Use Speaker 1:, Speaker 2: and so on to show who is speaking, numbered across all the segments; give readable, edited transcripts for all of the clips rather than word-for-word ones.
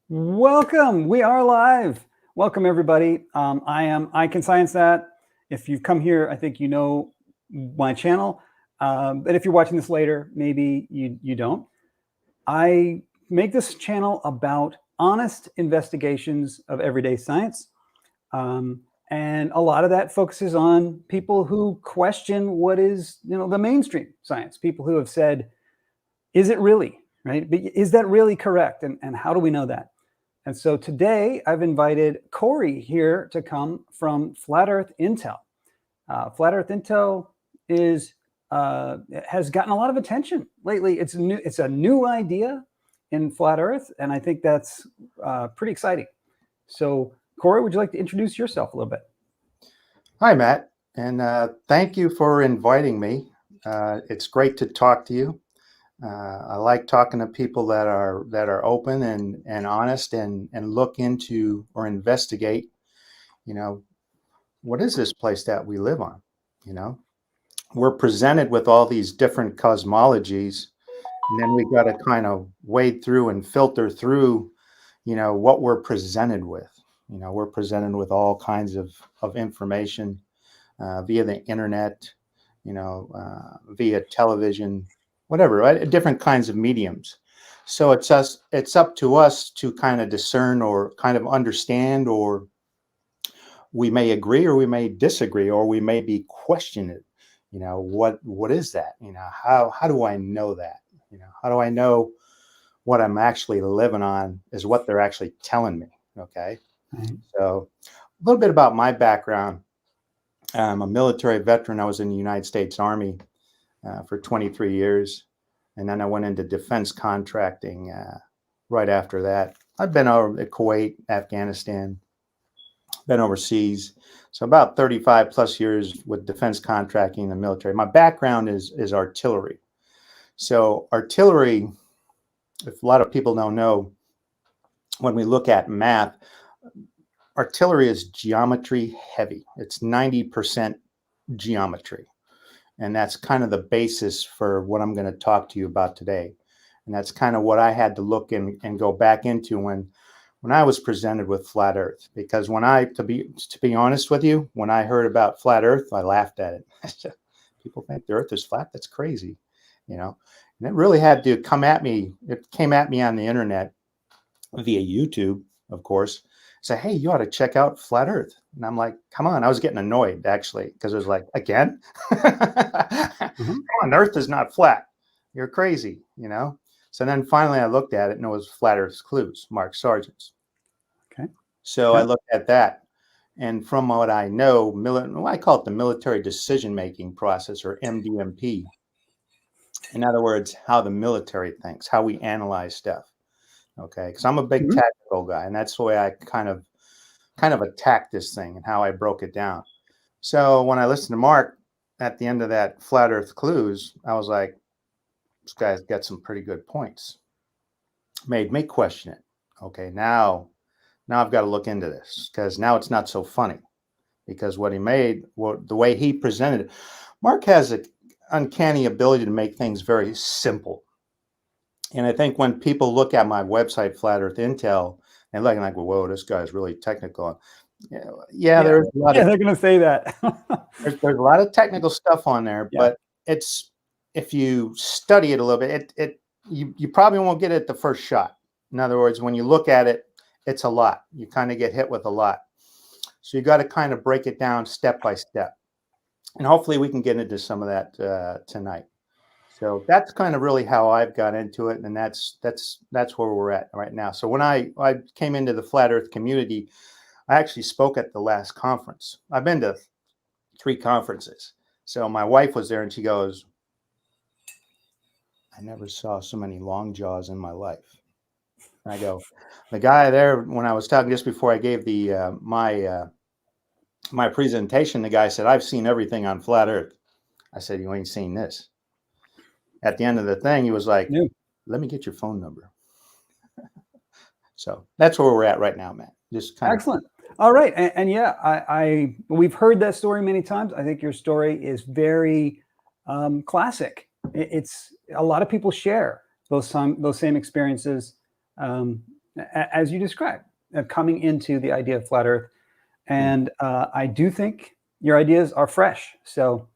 Speaker 1: Welcome. We are live. Welcome, everybody. I can science that. If you've come here, I think you know my channel. But if you're watching this later, maybe you don't. I make this channel about honest investigations of everyday science. And a lot of that focuses on people who question what is, the mainstream science. People who have said, is it really, right? Is that really correct? And how do we know that? And so today I've invited Corey here to come from Flat Earth Intel. Flat Earth Intel is has gotten a lot of attention lately. It's a new idea in flat Earth, and I think that's pretty exciting. So, Corey, would you like to introduce yourself a little bit?
Speaker 2: Hi, Matt, and thank you for inviting me. It's great to talk to you. I like talking to people that are open and honest and look into or investigate. You know, what is this place that we live on? You know, we're presented with all these different cosmologies, and then we got to kind of wade through and filter through, what we're presented with. We're presented with all kinds of information via the internet, via television, whatever, right? Different kinds of mediums. So it's up to us to kind of discern or kind of understand, or we may agree or we may disagree, or we may be questioning it. What is that? How do I know that? How do I know what I'm actually living on is what they're actually telling me? Okay. So a little bit about my background. I'm a military veteran. I was in the United States Army for 23 years. And then I went into defense contracting right after that. I've been over at Kuwait, Afghanistan, been overseas. So about 35 plus years with defense contracting in the military. My background is artillery. So artillery, if a lot of people don't know, when we look at math, artillery is geometry heavy. It's 90% geometry. And that's kind of the basis for what I'm going to talk to you about today. And that's kind of what I had to look in and go back into when I was presented with flat Earth. Because to be honest with you, when I heard about flat Earth, I laughed at it. People think the Earth is flat. That's crazy, And it really had to come at me. It came at me on the internet via YouTube, of course. Say, hey, you ought to check out flat Earth. And I'm like, come on. I was getting annoyed, actually, because it was like, again? Come on, Earth is not flat. You're crazy, So then finally I looked at it, and it was Flat Earth's Clues, Mark Sargent's.
Speaker 1: Okay.
Speaker 2: So I looked at that. And from what I know, I call it the military decision-making process, or MDMP. In other words, how the military thinks, how we analyze stuff. Okay, because I'm a big tactical guy, and that's the way I kind of attacked this thing and how I broke it down. So when I listened to Mark at the end of that Flat Earth Clues, I was like, this guy's got some pretty good points. Made me question it. Okay, now I've got to look into this, because now it's not so funny, because the way he presented it, Mark has an uncanny ability to make things very simple. And I think when people look at my website, Flat Earth Intel, and looking like, well, whoa, this guy's really technical. Yeah, there's a lot
Speaker 1: they're going to say that.
Speaker 2: there's a lot of technical stuff on there, but if you study it a little bit, you probably won't get it the first shot. In other words, when you look at it, it's a lot. You kind of get hit with a lot. So you got to kind of break it down step by step. And hopefully we can get into some of that tonight. So that's kind of really how I've got into it, and that's where we're at right now. So when I came into the Flat Earth community, I actually spoke at the last conference. I've been to 3 conferences. So my wife was there, and she goes, I never saw so many long jaws in my life. And I go, the guy there, when I was talking just before I gave the my presentation, the guy said, I've seen everything on flat Earth. I said, you ain't seen this. At the end of the thing, he was like, let me get your phone number. So that's where we're at right now, Matt. Just kind
Speaker 1: Excellent. All right. And yeah, we've heard that story many times. I think your story is very classic. It's a lot of people share those same experiences. as you described, coming into the idea of flat Earth. And I do think your ideas are fresh. So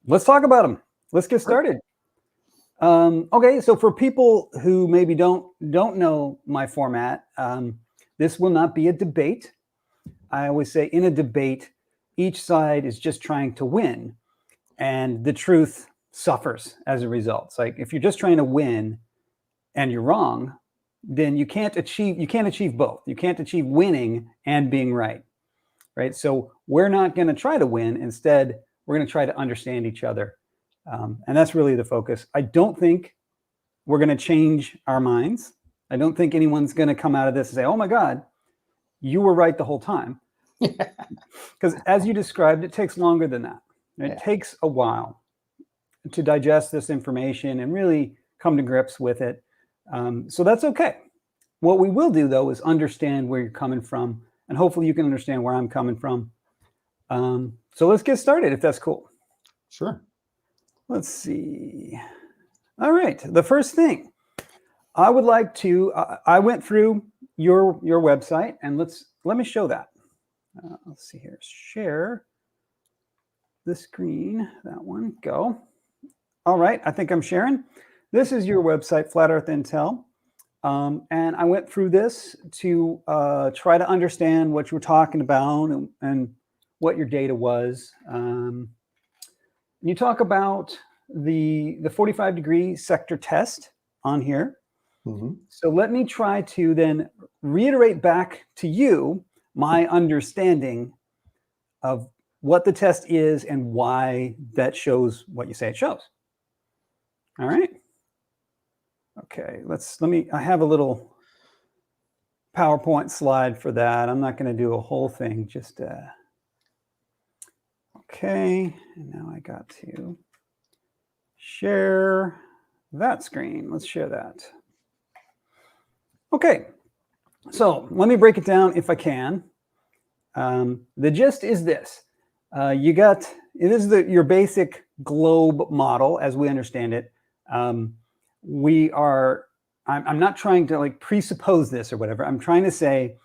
Speaker 1: let's talk about them. Let's get started. Okay, so for people who maybe don't know my format, this will not be a debate. I always say in a debate, each side is just trying to win, and the truth suffers as a result. It's like if you're just trying to win and you're wrong, then you can't achieve both. You can't achieve winning and being right. Right? So we're not going to try to win. Instead, we're going to try to understand each other. And that's really the focus. I don't think we're going to change our minds. I don't think anyone's going to come out of this and say, oh my God, you were right the whole time. Because as you described, it takes longer than that. It takes a while to digest this information and really come to grips with it. So that's okay. What we will do, though, is understand where you're coming from. And hopefully you can understand where I'm coming from. So let's get started, if that's cool.
Speaker 2: Sure.
Speaker 1: Let's see. All right. The first thing I would like to, I went through your website, and let me show that. Let's see here. Share the screen. That one. Go. All right. I think I'm sharing. This is your website, Flat Earth Intel. And I went through this to try to understand what you were talking about and what your data was. You talk about the 45-degree sector test on here.
Speaker 2: Mm-hmm.
Speaker 1: So let me try to then reiterate back to you my understanding of what the test is and why that shows what you say it shows. All right. Okay, I have a little PowerPoint slide for that. I'm not going to do a whole thing, just, okay. And now I got to share that screen. Let's share that. Okay, so let me break it down if I can. The gist is this. This is your basic globe model as we understand it. I'm not trying to like presuppose this or whatever. I'm trying to say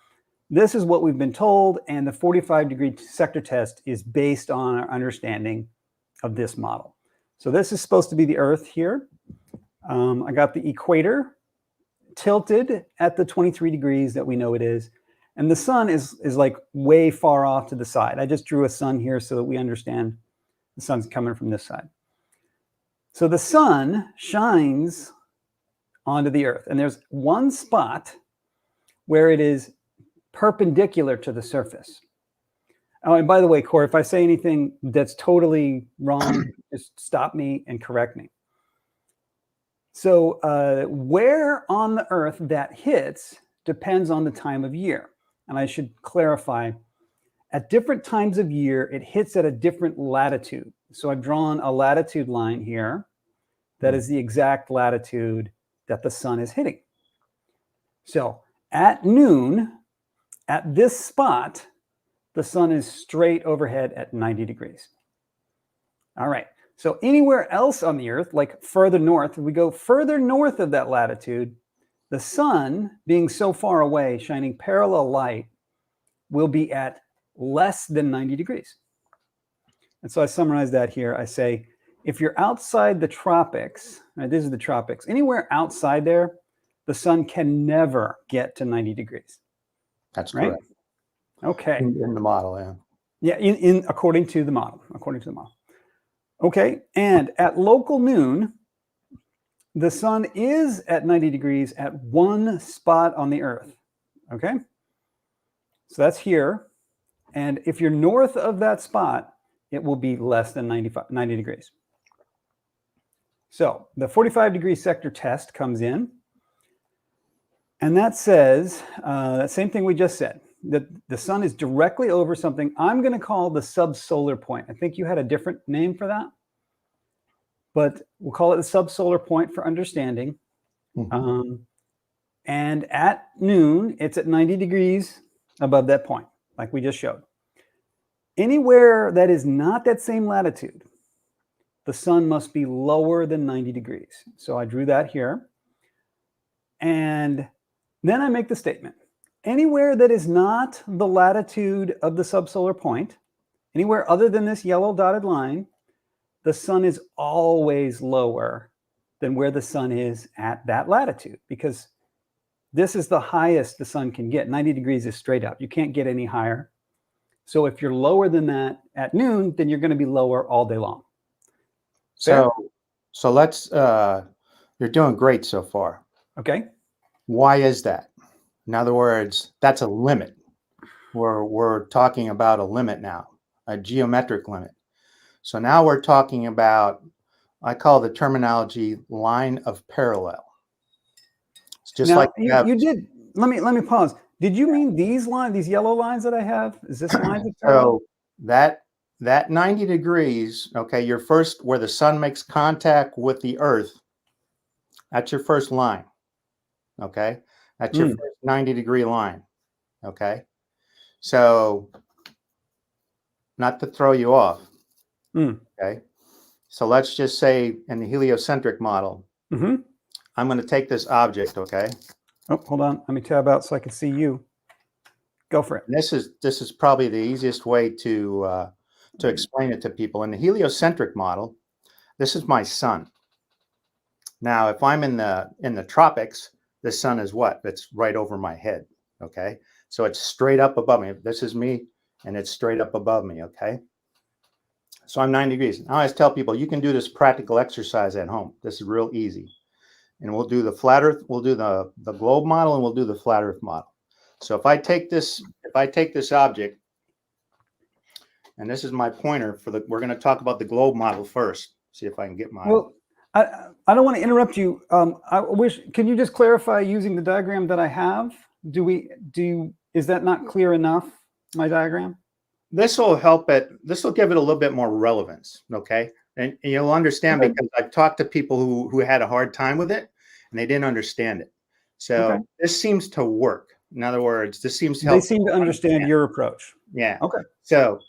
Speaker 1: this is what we've been told, and the 45-degree sector test is based on our understanding of this model. So this is supposed to be the Earth here. I got the equator tilted at the 23 degrees that we know it is, and the sun is like way far off to the side. I just drew a sun here so that we understand the sun's coming from this side. So the sun shines onto the Earth, and there's one spot where it is perpendicular to the surface. Oh, and by the way, Corey, if I say anything that's totally wrong, just stop me and correct me. So where on the Earth that hits depends on the time of year. And I should clarify, at different times of year, it hits at a different latitude. So I've drawn a latitude line here that is the exact latitude that the sun is hitting. So at noon, at this spot, the sun is straight overhead at 90 degrees. All right. So anywhere else on the Earth, like further north, if we go further north of that latitude, the sun, being so far away, shining parallel light, will be at less than 90 degrees. And so I summarize that here. I say, if you're outside the tropics, right, this is the tropics, anywhere outside there, the sun can never get to 90 degrees.
Speaker 2: That's
Speaker 1: right?
Speaker 2: correct.
Speaker 1: Okay.
Speaker 2: In the model, yeah.
Speaker 1: Yeah, according to the model. Okay, and at local noon, the sun is at 90 degrees at one spot on the Earth. Okay, so that's here. And if you're north of that spot, it will be less than 90 degrees. So the 45-degree sector test comes in. And that says, that same thing we just said, that the sun is directly over something I'm going to call the subsolar point. I think you had a different name for that, but we'll call it the subsolar point for understanding. Mm-hmm. And at noon, it's at 90 degrees above that point, like we just showed. Anywhere that is not that same latitude, the sun must be lower than 90 degrees. So I drew that here. And Then I make the statement. Anywhere that is not the latitude of the subsolar point, anywhere other than this yellow dotted line, the sun is always lower than where the sun is at that latitude, because this is the highest the sun can get. 90 degrees is straight up. You can't get any higher. So if you're lower than that at noon, then you're going to be lower all day long. Fair?
Speaker 2: So let's, you're doing great so far.
Speaker 1: Okay.
Speaker 2: Why is that? In other words, that's a limit. We're talking about a limit now, a geometric limit. So now we're talking about, I call the terminology line of parallel. It's just
Speaker 1: now,
Speaker 2: like
Speaker 1: you did. Let me pause. Did you mean these lines, these yellow lines that I have? Is this lines of parallel?
Speaker 2: So that 90 degrees, okay, your first, where the sun makes contact with the earth, that's your first line. Okay. That's your first 90-degree line. Okay. So not to throw you off. Okay. So let's just say in the heliocentric model, I'm going to take this object. Okay.
Speaker 1: Oh, hold on. Let me tab out so I can see you. Go for it.
Speaker 2: And this is probably the easiest way to explain it to people. In the heliocentric model, this is my sun. Now, if I'm in the tropics, the sun is what? It's right over my head. Okay. So it's straight up above me. This is me, and it's straight up above me. Okay. So I'm 90 degrees. Now I always tell people, you can do this practical exercise at home. This is real easy. And we'll do the flat earth, we'll do the globe model, and we'll do the flat earth model. So if I take this object, and this is my pointer we're going to talk about the globe model first. See if I can get my.
Speaker 1: Well, I don't want to interrupt you. I wish, can you just clarify using the diagram that I have? Is that not clear enough, my diagram?
Speaker 2: This will help it. This will give it a little bit more relevance. Okay. And you'll understand because I've talked to people who had a hard time with it and they didn't understand it. So this seems to work. In other words, this seems to help.
Speaker 1: They seem to understand your approach.
Speaker 2: Yeah.
Speaker 1: Okay.
Speaker 2: So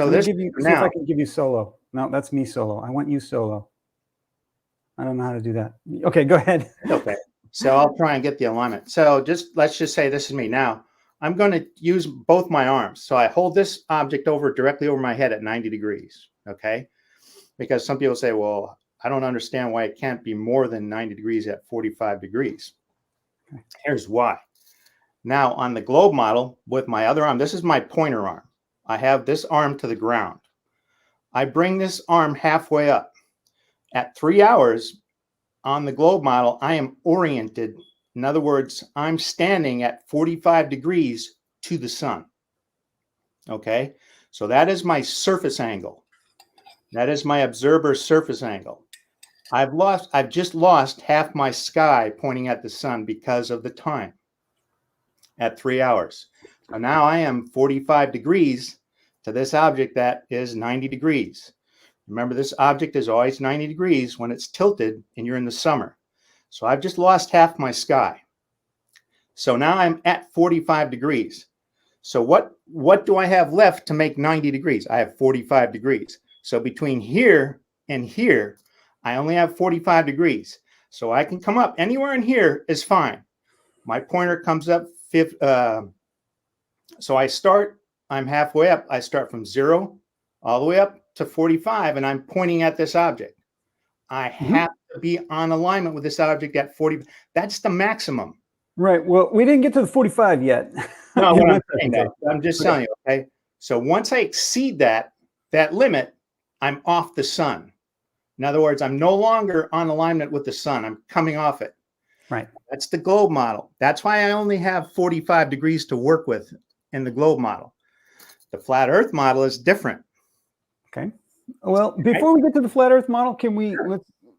Speaker 2: this
Speaker 1: see if I can give you solo. No, that's me solo. I want you solo. I don't know how to do that. Okay, go ahead.
Speaker 2: Okay. So I'll try and get the alignment. So let's just say this is me. Now I'm going to use both my arms. So I hold this object directly over my head at 90 degrees. Okay. Because some people say, well, I don't understand why it can't be more than 90 degrees at 45 degrees. Okay. Here's why. Now on the globe model with my other arm, this is my pointer arm. I have this arm to the ground. I bring this arm halfway up. At 3 hours on the globe model, I am oriented. In other words, I'm standing at 45 degrees to the sun. Okay. So that is my surface angle. That is my observer surface angle. I've just lost half my sky pointing at the sun because of the time at 3 hours. So now I am 45 degrees to this object that is 90 degrees. Remember, this object is always 90 degrees when it's tilted and you're in the summer. So I've just lost half my sky. So now I'm at 45 degrees. So what do I have left to make 90 degrees? I have 45 degrees. So between here and here, I only have 45 degrees. So I can come up anywhere in here is fine. My pointer comes up. So I'm halfway up. I start from 0 all the way up to 45, and I'm pointing at this object. I have to be on alignment with this object at 40. That's the maximum.
Speaker 1: Right. Well, we didn't get to the 45 yet.
Speaker 2: No, what I'm saying that. I'm just telling you, okay? So once I exceed that limit, I'm off the sun. In other words, I'm no longer on alignment with the sun. I'm coming off it.
Speaker 1: Right.
Speaker 2: That's the globe model. That's why I only have 45 degrees to work with in the globe model. The flat earth model is different.
Speaker 1: Okay. Well, before we get to the flat earth model, can we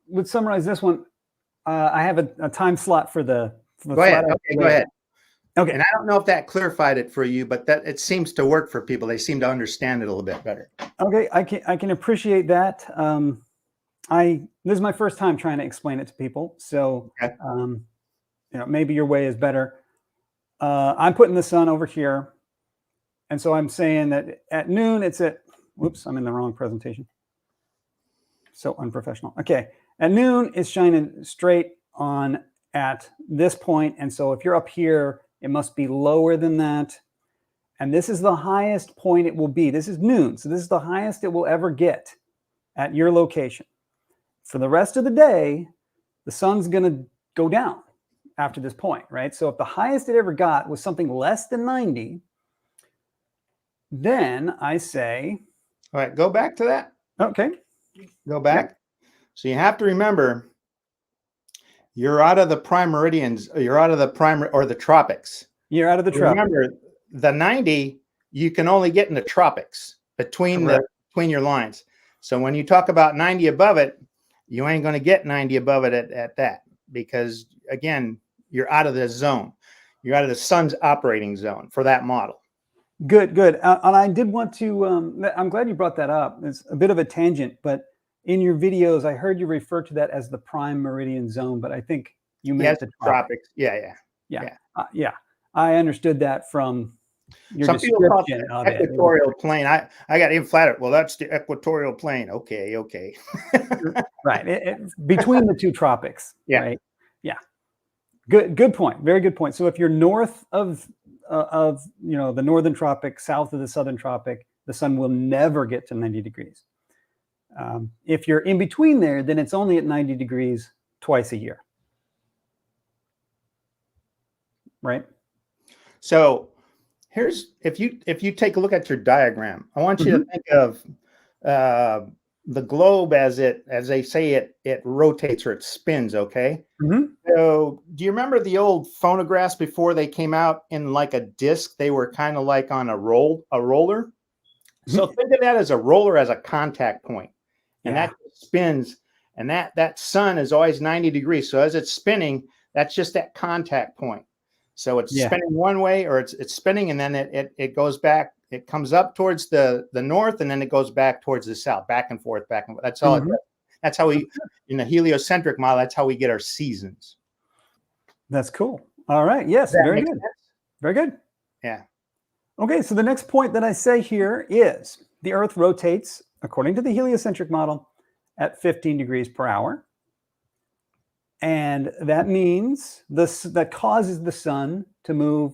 Speaker 1: let's summarize this one. I have a time slot for the
Speaker 2: go ahead. Okay, go ahead.
Speaker 1: Okay.
Speaker 2: And I don't know if that clarified it for you, but that it seems to work for people. They seem to understand it a little bit better.
Speaker 1: Okay, I can appreciate that. This is my first time trying to explain it to people, so maybe your way is better. I'm putting the sun over here, and so I'm saying that at noon it's at. Whoops, I'm in the wrong presentation. So unprofessional. Okay, at noon it's shining straight on at this point. And so if you're up here, it must be lower than that. And this is the highest point it will be. This is noon. So this is the highest it will ever get at your location. For the rest of the day, the sun's going to go down after this point, right? So if the highest it ever got was something less than 90, then I say,
Speaker 2: All right, go back to that.
Speaker 1: okay.
Speaker 2: Go back. Yep. So you have to remember, you're out of the prime meridians. You're out of the prime or the tropics.
Speaker 1: You're out of the tropics.
Speaker 2: Remember, the 90 you can only get in the tropics between your lines. So when you talk about 90 above it, you ain't going to get 90 above it at that, because again, you're out of the zone. You're out of the sun's operating zone for that model.
Speaker 1: Good. And I did want to, I'm glad you brought that up. It's a bit of a tangent, but in your videos, I heard you refer to that as the prime meridian zone, but I think you meant the tropics.
Speaker 2: Yeah.
Speaker 1: I understood that from your
Speaker 2: Some people call
Speaker 1: description
Speaker 2: it
Speaker 1: of
Speaker 2: equatorial plane. I got invalidate. Well, that's the equatorial plane. Okay.
Speaker 1: Right. Between the two tropics.
Speaker 2: Yeah.
Speaker 1: Right. Yeah. Good point. Very good point. So if you're north of the northern tropic, south of the southern tropic, the sun will never get to 90 degrees. If you're in between there, then it's only at 90 degrees twice a year. Right.
Speaker 2: So here's, if you take a look at your diagram, I want you to think of the globe as they say it rotates or it spins. Okay. So do you remember the old phonographs before they came out in like a disc? They were kind of like on a roller. So think of that as a roller, as a contact point, and that spins, and that sun is always 90 degrees. So as it's spinning, that's just that contact point. So it's spinning one way, or it's spinning, and then it goes back. It comes up towards the north, and then it goes back towards the south, back and forth, back and forth. That's all. That's how we, in the heliocentric model, that's how we get our seasons.
Speaker 1: That's cool. All right. Yes. Very good. Very good.
Speaker 2: Yeah.
Speaker 1: Okay. So the next point that I say here is the Earth rotates, according to the heliocentric model, at 15 degrees per hour. And that means that causes the sun to move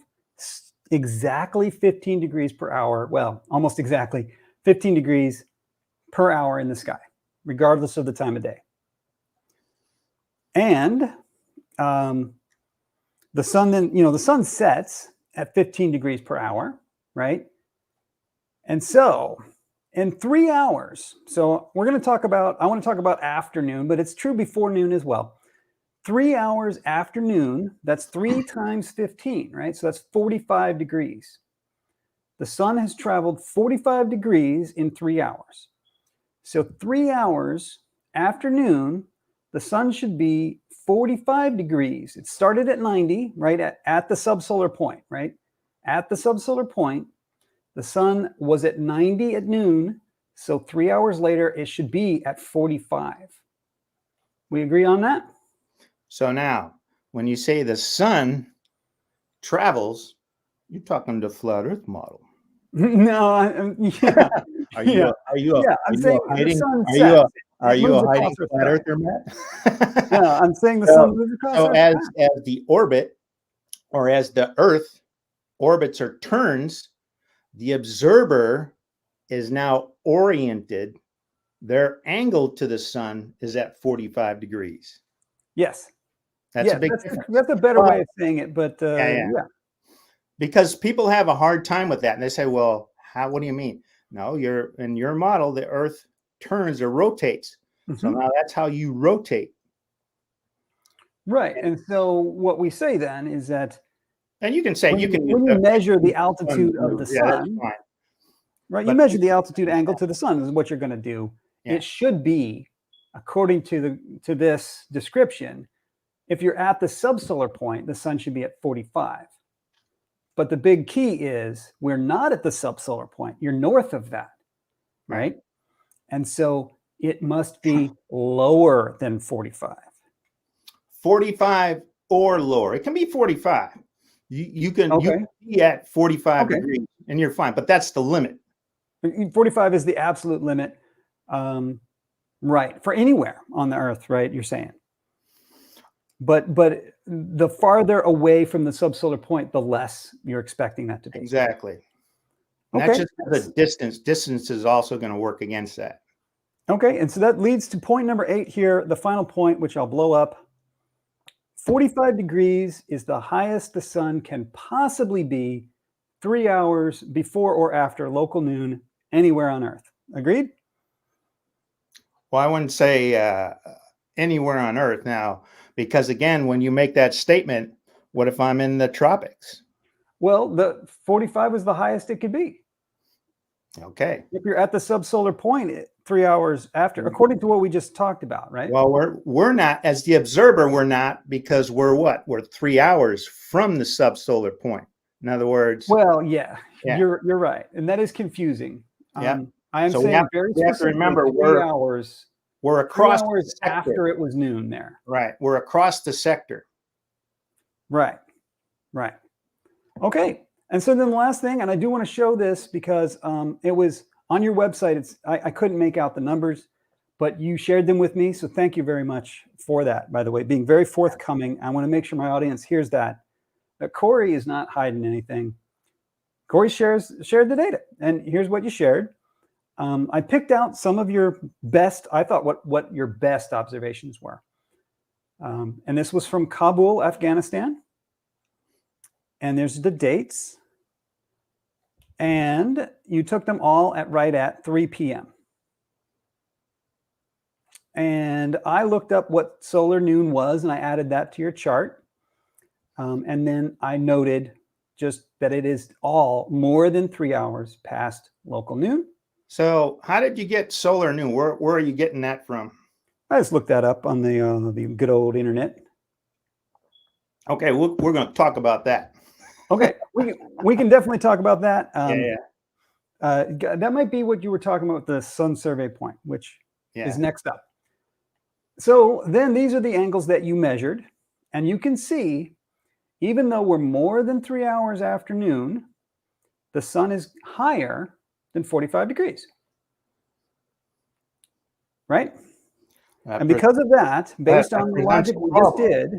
Speaker 1: exactly 15 degrees per hour. Well, almost exactly 15 degrees per hour in the sky, regardless of the time of day. And the sun then, the sun sets at 15 degrees per hour, right? And so in 3 hours, so I want to talk about afternoon, but it's true before noon as well. 3 hours after noon, that's 3 times 15, right? So that's 45 degrees. The sun has traveled 45 degrees in 3 hours. So 3 hours after noon, the sun should be 45 degrees. It started at 90, right? At the subsolar point, right? At the subsolar point, the sun was at 90 at noon. So 3 hours later, it should be at 45. We agree on that?
Speaker 2: So now, when you say the sun travels, you're talking the flat Earth model.
Speaker 1: No,
Speaker 2: Are you a hiding flat earther, Matt?
Speaker 1: Yeah, I'm saying the sun moves across.
Speaker 2: So as the orbit, or as the Earth orbits or turns, the observer is now oriented. Their angle to the sun is at 45 degrees.
Speaker 1: Yes.
Speaker 2: That's a big difference.
Speaker 1: That's a better way of saying it, but yeah.
Speaker 2: Because people have a hard time with that, and they say, "Well, what do you mean?" No, in your model, the Earth turns or rotates. So now that's how you rotate.
Speaker 1: Right. And so what we say then is that,
Speaker 2: and you can say when
Speaker 1: you measure the altitude of the sun, right? You measure the altitude angle to the sun is what you're going to do. Yeah. It should be, according to this description, if you're at the subsolar point, the sun should be at 45. But the big key is we're not at the subsolar point. You're north of that, right? And so it must be lower than 45.
Speaker 2: 45 or lower. It can be 45. You can be at 45 degrees and you're fine, but that's the limit.
Speaker 1: 45 is the absolute limit, right? For anywhere on the Earth, right? You're saying. but the farther away from the subsolar point, the less you're expecting that to be.
Speaker 2: Exactly. And
Speaker 1: Okay.
Speaker 2: that's just the distance. Distance is also going to work against that.
Speaker 1: Okay, and so that leads to point number 8 here, the final point, which I'll blow up. 45 degrees is the highest the sun can possibly be 3 hours before or after local noon anywhere on Earth. Agreed?
Speaker 2: Well, I wouldn't say anywhere on Earth now, because again, when you make that statement, what if I'm in the tropics?
Speaker 1: Well, the 45 is the highest it could be.
Speaker 2: Okay.
Speaker 1: If you're at the subsolar point 3 hours after, according to what we just talked about, right?
Speaker 2: Well, we're not, as the observer, we're not, because we're what? We're 3 hours from the subsolar point. In other words,
Speaker 1: Well, yeah,
Speaker 2: yeah.
Speaker 1: you're right, and that is confusing.
Speaker 2: Yeah.
Speaker 1: I am
Speaker 2: So
Speaker 1: saying very
Speaker 2: we have to
Speaker 1: specifically
Speaker 2: remember
Speaker 1: 3 hours.
Speaker 2: we're
Speaker 1: 3
Speaker 2: across
Speaker 1: hours
Speaker 2: the sector.
Speaker 1: after it was noon there.
Speaker 2: Right. We're across the sector.
Speaker 1: Right. Right. Okay. And so then the last thing, and I do want to show this because it was on your website. I couldn't make out the numbers, but you shared them with me. So thank you very much for that, by the way, being very forthcoming. I want to make sure my audience hears that Corey is not hiding anything. Corey shared the data, and here's what you shared. I picked out some of your best, I thought what your best observations were. And this was from Kabul, Afghanistan. And there's the dates. And you took them all right at 3 p.m. And I looked up what solar noon was, and I added that to your chart. And then I noted just that it is all more than 3 hours past local noon.
Speaker 2: So how did you get solar noon? Where are you getting that from?
Speaker 1: I just looked that up on the good old internet.
Speaker 2: Okay, we're going to talk about that.
Speaker 1: Okay, we can definitely talk about that. That might be what you were talking about with the sun survey point, which is next up. So then these are the angles that you measured, and you can see, even though we're more than 3 hours after noon, the sun is higher than 45 degrees. Right? And because of that, based on the logic we just did,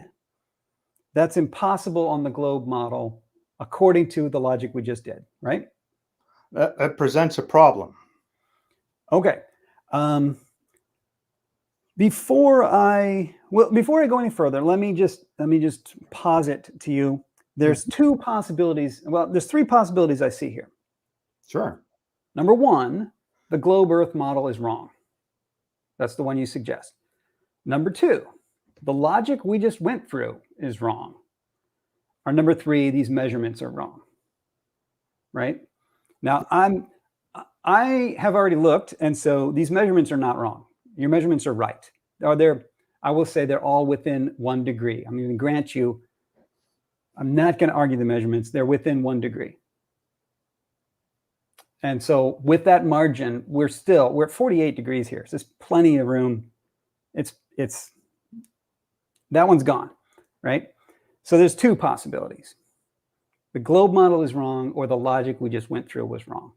Speaker 1: that's impossible on the globe model, according to the logic we just did, right?
Speaker 2: That presents a problem.
Speaker 1: Okay. Before I go any further, let me just posit to you. There's two possibilities. Well, there's three possibilities I see here.
Speaker 2: Sure.
Speaker 1: Number one, the globe Earth model is wrong. That's the one you suggest. Number two, the logic we just went through is wrong. Or number three, these measurements are wrong. Right? Now, I have already looked, and so these measurements are not wrong. Your measurements are right. I will say they're all within 1 degree. I'm going to grant you, I'm not going to argue the measurements. They're within 1 degree. And so with that margin, we're at 48 degrees here. So there's plenty of room. That one's gone, right? So there's two possibilities. The globe model is wrong, or the logic we just went through was wrong.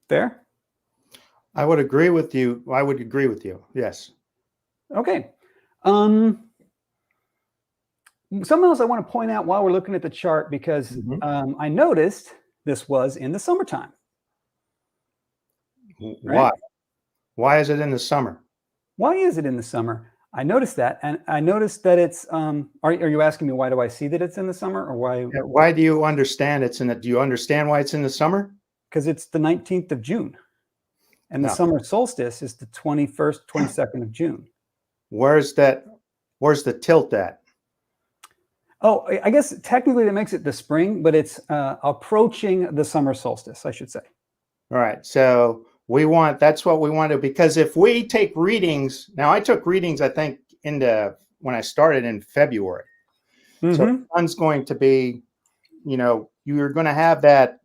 Speaker 1: Fair?
Speaker 2: I would agree with you. I would agree with you. Yes.
Speaker 1: Okay. Something else I want to point out while we're looking at the chart, because I noticed this was in the summertime.
Speaker 2: Why? Why is it in the summer?
Speaker 1: Why is it in the summer? I noticed that, and I noticed that it's. Are you asking me why do I see that it's in the summer, or why?
Speaker 2: Yeah, why do you understand it's in the? Do you understand why it's in the summer?
Speaker 1: Because it's the 19th of June, and the summer solstice is the 21st, 22nd of June.
Speaker 2: Where's that? Where's the tilt at?
Speaker 1: Oh, I guess technically that makes it the spring, but it's approaching the summer solstice, I should say.
Speaker 2: All right. So that's what we want to, because if we take readings, now I took readings, I think, when I started in February. So the sun's going to be, you're going to have that.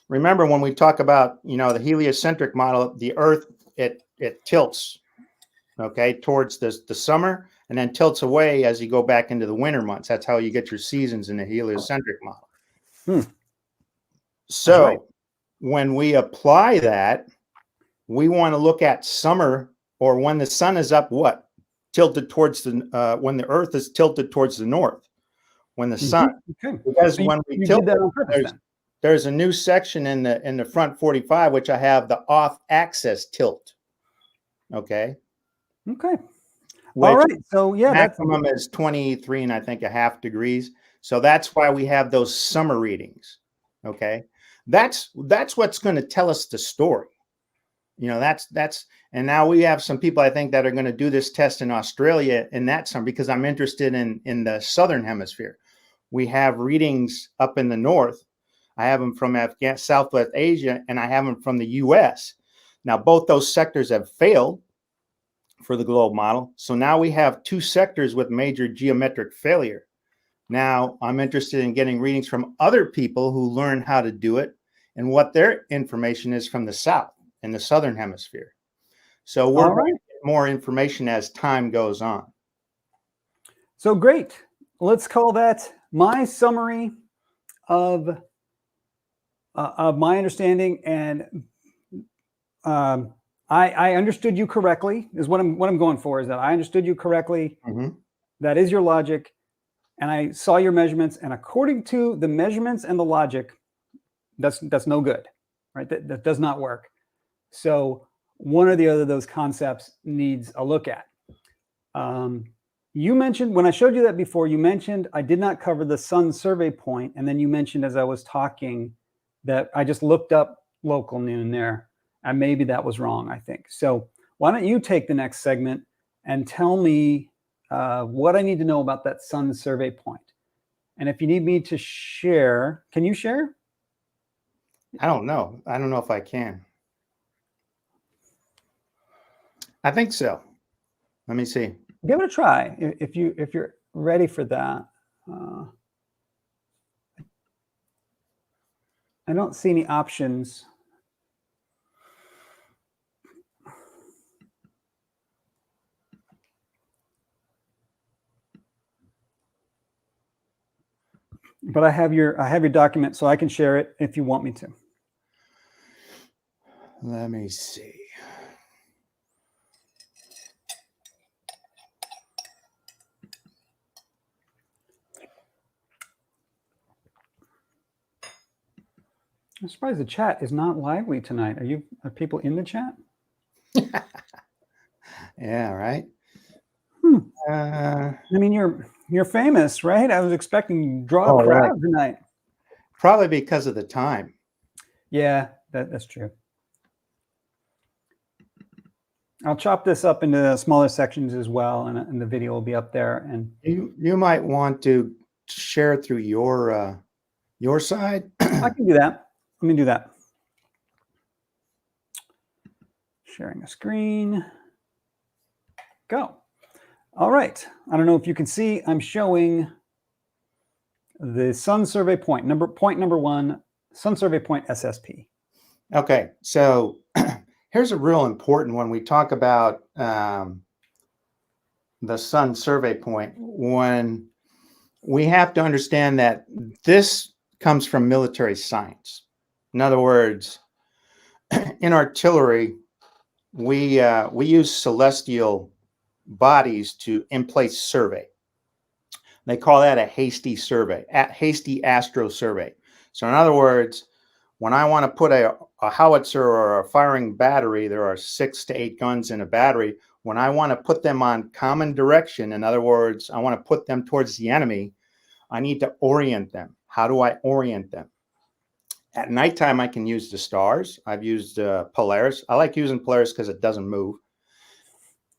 Speaker 2: Remember when we talk about, the heliocentric model, the Earth, it tilts, okay, towards the summer, and then tilts away as you go back into the winter months. That's how you get your seasons in the heliocentric model. So when we apply that, we want to look at summer or when the sun is up, what? Tilted towards the, when the earth is tilted towards the north, when the sun,
Speaker 1: Okay.
Speaker 2: because
Speaker 1: So
Speaker 2: when we
Speaker 1: you
Speaker 2: tilt
Speaker 1: did that
Speaker 2: it,
Speaker 1: on purpose then.
Speaker 2: there's a new section in the front 45, which I have the off axis tilt. Okay.
Speaker 1: Okay.
Speaker 2: Which
Speaker 1: All right. So yeah,
Speaker 2: maximum is 23 and I think a half degrees. So that's why we have those summer readings. Okay. That's what's going to tell us the story. You know, and now we have some people I think that are going to do this test in Australia in that summer, because I'm interested in the southern hemisphere. We have readings up in the north. I have them from Southwest Asia, and I have them from the US. Now, both those sectors have failed for the globe model. So now we have two sectors with major geometric failure. Now I'm interested in getting readings from other people who learn how to do it and what their information is from the south in the southern hemisphere. So we're going to get more information as time goes on.
Speaker 1: So great. Let's call that my summary of my understanding, and I understood you correctly. Is what I'm going for. Is that I understood you correctly?
Speaker 2: Mm-hmm.
Speaker 1: That is your logic, and I saw your measurements, and according to the measurements and the logic, that's no good, right? That does not work. So one or the other of those concepts needs a look at. You mentioned, when I showed you that before, you mentioned I did not cover the sun survey point, and then you mentioned as I was talking that I just looked up local noon there, and maybe that was wrong, I think. So why don't you take the next segment and tell me what I need to know about that sun survey point. And if you need me to share, can you share?
Speaker 2: I don't know. I don't know if I can. I think so. Let me see.
Speaker 1: Give it a try if you're ready for that. I don't see any options. But I have your document, so I can share it if you want me to.
Speaker 2: Let me see.
Speaker 1: I'm surprised the chat is not lively tonight. Are people in the chat?
Speaker 2: Yeah, right.
Speaker 1: I mean, you're famous, right? I was expecting draw a crowd tonight.
Speaker 2: Probably because of the time.
Speaker 1: Yeah, that's true. I'll chop this up into smaller sections as well, and the video will be up there. And
Speaker 2: you might want to share through your side.
Speaker 1: I can do that. Let me do that. Sharing a screen. Go. All right. I don't know if you can see, I'm showing the sun survey point number 1, sun survey point SSP.
Speaker 2: Okay. So here's a real important one. We talk about the sun survey point, when we have to understand that this comes from military science. In other words, in artillery, we use celestial bodies to in place survey. They call that a hasty survey, hasty astro survey. So in other words, when I want to put a howitzer or a firing battery, there are 6 to 8 guns in a battery. When I want to put them on common direction, in other words, I want to put them towards the enemy, I need to orient them. How do I orient them? At nighttime, I can use the stars. I've used Polaris. I like using Polaris because it doesn't move.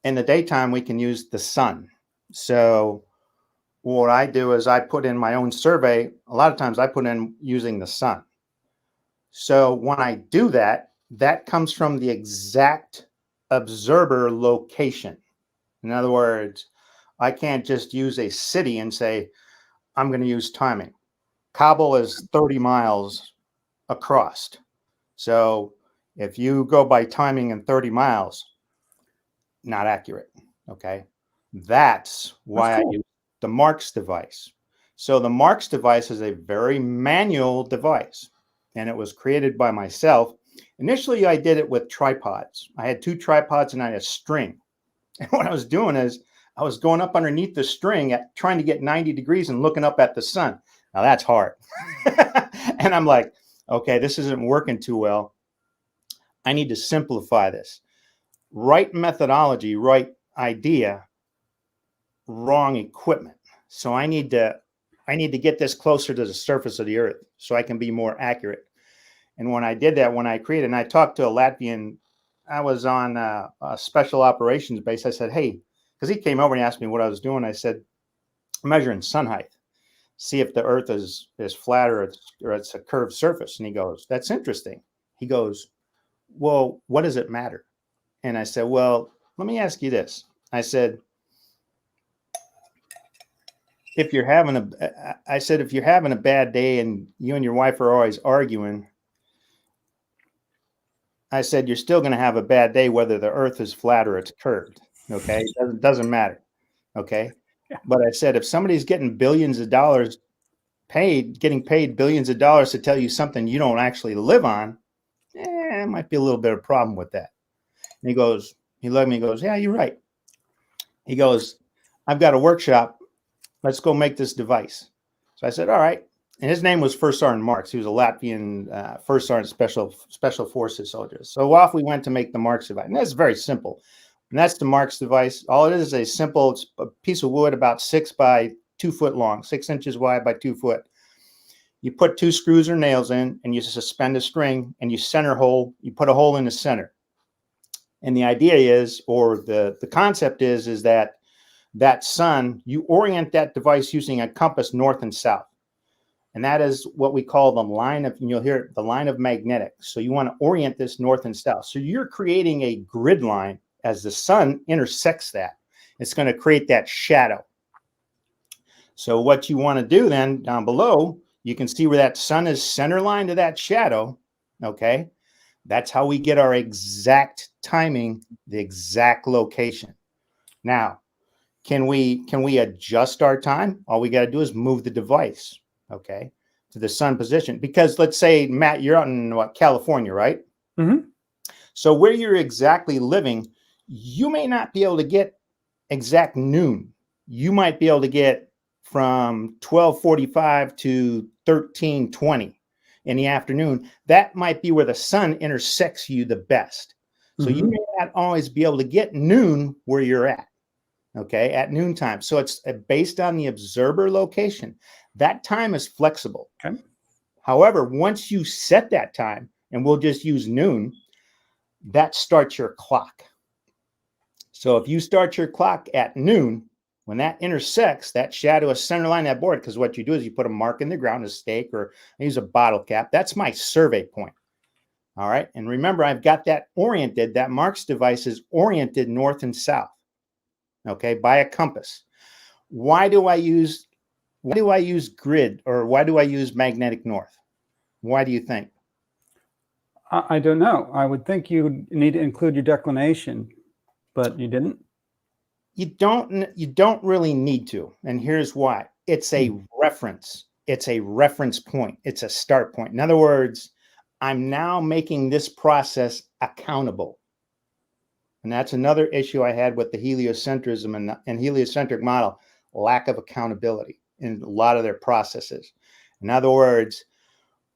Speaker 2: In the daytime, we can use the sun. So what I do is I put in my own survey. A lot of times I put in using the sun. So when I do that, that comes from the exact observer location. In other words, I can't just use a city and say, I'm going to use timing. Kabul is 30 miles across. So if you go by timing in 30 miles, not accurate. Okay. That's why I use the Marks device. So the Marks device is a very manual device, and it was created by myself. Initially, I did it with tripods. I had 2 tripods and I had a string. And what I was doing is I was going up underneath the string trying to get 90 degrees and looking up at the sun. Now that's hard. And I'm like, okay, this isn't working too well. I need to simplify this. Right methodology, right idea, wrong equipment. So I need to get this closer to the surface of the earth so I can be more accurate. And when I did that, when I created, and I talked to a Latvian, I was on a special operations base. I said, hey, because he came over and asked me what I was doing. I said, I'm measuring sun height, see if the earth is flat or it's a curved surface. And he goes, that's interesting. He goes, well, what does it matter? And I said, well, let me ask you this. I said, if you're having a bad day and you and your wife are always arguing, I said, you're still going to have a bad day whether the earth is flat or it's curved. Okay. It doesn't matter. Okay.
Speaker 1: Yeah.
Speaker 2: But I said, if somebody's getting billions of dollars getting paid billions of dollars to tell you something you don't actually live on, it might be a little bit of a problem with that. And he looked at me and goes, yeah, you're right. He goes, I've got a workshop. Let's go make this device. So I said, all right. And his name was First Sergeant Marks. He was a Latvian First Sergeant Special Forces soldier. So off we went to make the Marks device. And that's very simple. And that's the Marks device. All it is a simple, it's a piece of wood about 6 by 2 foot long, 6 inches wide by 2 foot. You put 2 screws or nails in and you suspend a string and you put a hole in the center. And the idea is, or the concept is that sun, you orient that device using a compass north and south. And that is what we call the line of, and you'll hear it, the line of magnetics. So you want to orient this north and south. So you're creating a grid line as the sun intersects that. It's going to create that shadow. So what you want to do then down below, you can see where that sun is center line to that shadow. Okay. That's how we get our exact timing, the exact location. Now, can we adjust our time? All we got to do is move the device, okay, to the sun position. Because let's say, Matt, you're out in California, right?
Speaker 1: Mm-hmm.
Speaker 2: So where you're exactly living, you may not be able to get exact noon. You might be able to get from 12:45 to 13:20 in the afternoon. That might be where the sun intersects you the best. So you may not always be able to get noon where you're at. Okay, at noontime. So it's based on the observer location. That time is flexible.
Speaker 1: Okay.
Speaker 2: However, once you set that time, and we'll just use noon, that starts your clock. So if you start your clock at noon, when that intersects, that shadow is center line that board, because what you do is you put a mark in the ground, a stake, or I use a bottle cap. That's my survey point. All right. And remember, I've got that oriented, that Marks device is oriented north and south. Okay, by a compass. Why do I use grid, or why do I use magnetic north? Why do you think?
Speaker 1: I don't know. I would think you need to include your declination, but you didn't.
Speaker 2: You don't really need to, and here's why. It's a reference. It's a reference point. It's a start point. In other words, I'm now making this process accountable. And that's another issue I had with the heliocentrism and heliocentric model, lack of accountability in a lot of their processes. In other words,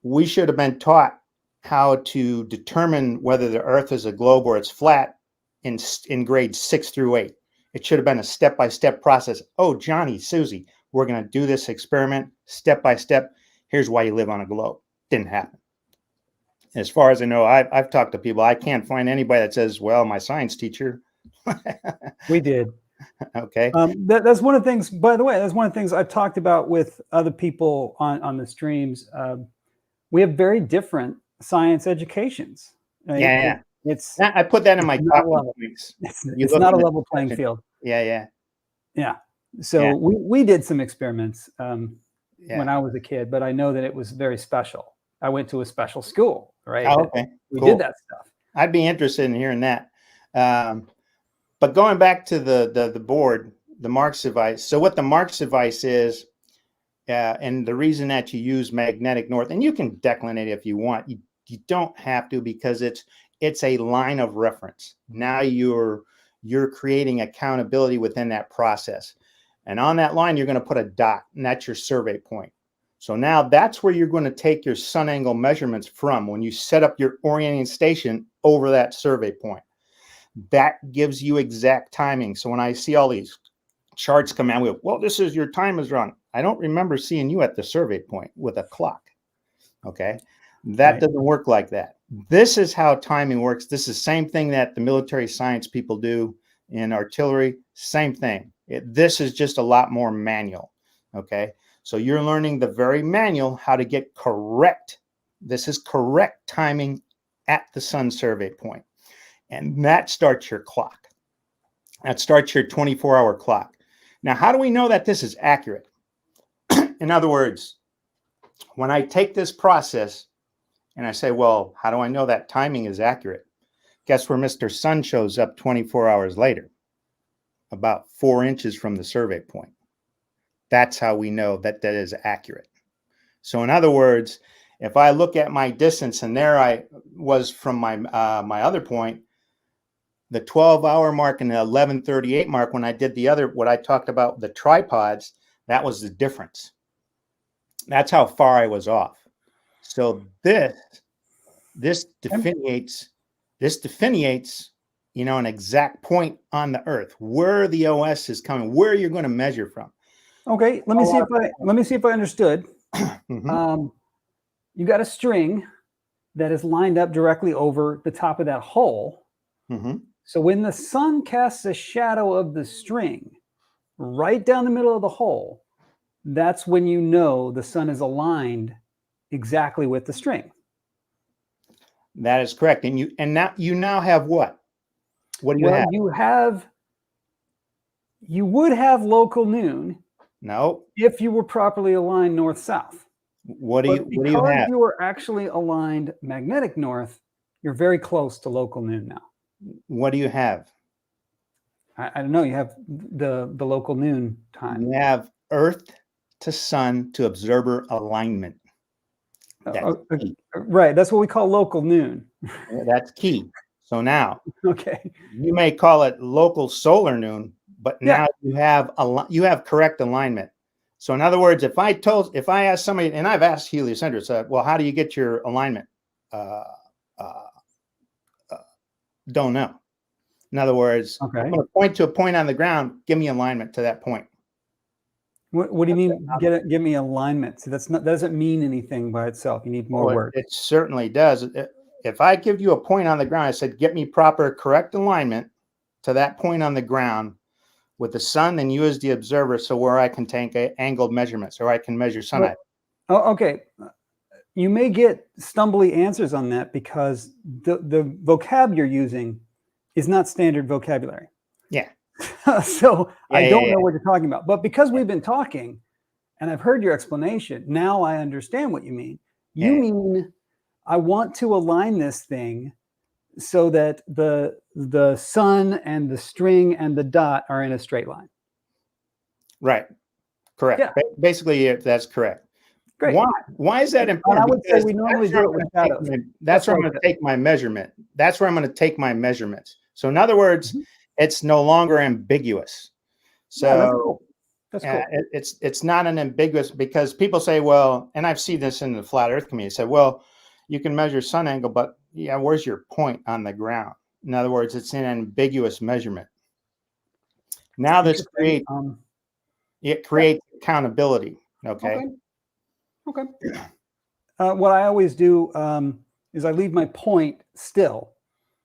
Speaker 2: we should have been taught how to determine whether the earth is a globe or it's flat in grades 6 through 8. It should have been a step-by-step process. Oh, Johnny, Susie, we're going to do this experiment step-by-step. Here's why you live on a globe. Didn't happen. As far as I know, I've talked to people. I can't find anybody that says, well, my science teacher.
Speaker 1: We did.
Speaker 2: Okay.
Speaker 1: That's one of the things, by the way, that's one of the things I've talked about with other people on the streams. We have very different science educations. Right?
Speaker 2: Yeah.
Speaker 1: It's
Speaker 2: I put that in my talking points.
Speaker 1: It's not a level playing field.
Speaker 2: Yeah.
Speaker 1: So
Speaker 2: Yeah.
Speaker 1: we did some experiments when I was a kid, but I know that it was very special. I went to a special school, right?
Speaker 2: Oh, okay.
Speaker 1: We
Speaker 2: Cool.
Speaker 1: did that stuff.
Speaker 2: I'd be interested in hearing that. But going back to the board, the Marks device. So what the Marks device is, and the reason that you use magnetic north, and you can declinate if you want. You don't have to, because it's a line of reference. Now you're creating accountability within that process. And on that line, you're going to put a dot, and that's your survey point. So now that's where you're going to take your sun angle measurements from when you set up your orienting station over that survey point. That gives you exact timing. So when I see all these charts come out with, well, this is your time is wrong, I don't remember seeing you at the survey point with a clock. Okay. That
Speaker 1: Right.
Speaker 2: doesn't work like that. This is how timing works. This is the same thing that the military science people do in artillery. Same thing. This is just a lot more manual. Okay. So you're learning the very manual how to get correct. This is correct timing at the sun survey point. And that starts your clock. That starts your 24-hour clock. Now, how do we know that this is accurate? In other words, when I take this process and I say, well, how do I know that timing is accurate? Guess where Mr. Sun shows up 24 hours later? About 4 inches from the survey point. That's how we know that that is accurate. So in other words, if I look at my distance, and there I was from my my other point, the 12-hour mark and the 11:38 mark, when I did the other, what I talked about, the tripods, that was the difference. That's how far I was off. So this delineates, an exact point on the Earth, where the OS is coming, where you're going to measure from.
Speaker 1: Okay, let me see if I understood.
Speaker 2: Mm-hmm.
Speaker 1: You got a string that is lined up directly over the top of that hole.
Speaker 2: Mm-hmm.
Speaker 1: So when the sun casts a shadow of the string right down the middle of the hole, that's when you know the sun is aligned exactly with the string.
Speaker 2: That is correct. And now you have what? What do you have?
Speaker 1: You would have local noon.
Speaker 2: No.
Speaker 1: If you were properly aligned north-south.
Speaker 2: What do you have?
Speaker 1: Because you are actually aligned magnetic north, you're very close to local noon now.
Speaker 2: What do you have?
Speaker 1: I don't know. You have the local noon time.
Speaker 2: You have Earth to sun to observer alignment. That's
Speaker 1: right. That's what we call local noon.
Speaker 2: That's key. So now,
Speaker 1: okay,
Speaker 2: you may call it local solar noon, but now you have correct alignment. So in other words, if I ask somebody, and I've asked heliocentrists, well, how do you get your alignment? Don't know. In other words, I'm going to point to a point on the ground. Give me alignment to that point.
Speaker 1: What do you mean? Give me alignment. So that doesn't mean anything by itself. You need more work.
Speaker 2: It certainly does. If I give you a point on the ground, I said, get me proper, correct alignment to that point on the ground with the sun and you as the observer, so where I can take angled measurements or I can measure sunlight.
Speaker 1: Oh, okay. You may get stumbly answers on that because the vocab you're using is not standard vocabulary.
Speaker 2: Yeah.
Speaker 1: So I don't know what you're talking about. But because we've been talking and I've heard your explanation, now I understand what you mean. You mean I want to align this thing so that the sun and the string and the dot are in a straight line.
Speaker 2: Right. Correct. Yeah. Basically, that's correct.
Speaker 1: Great.
Speaker 2: Why is that important?
Speaker 1: I would say we normally do it with shadows.
Speaker 2: That's where I'm going to take my measurement. That's where I'm going to take my measurements. So in other words, it's no longer ambiguous. So
Speaker 1: that's cool.
Speaker 2: It's not an ambiguous, because people say, well, and I've seen this in the flat Earth community, say, well, you can measure sun angle, but where's your point on the ground? In other words, it's an ambiguous measurement. Now this creates accountability. Okay.
Speaker 1: What I always do is I leave my point still,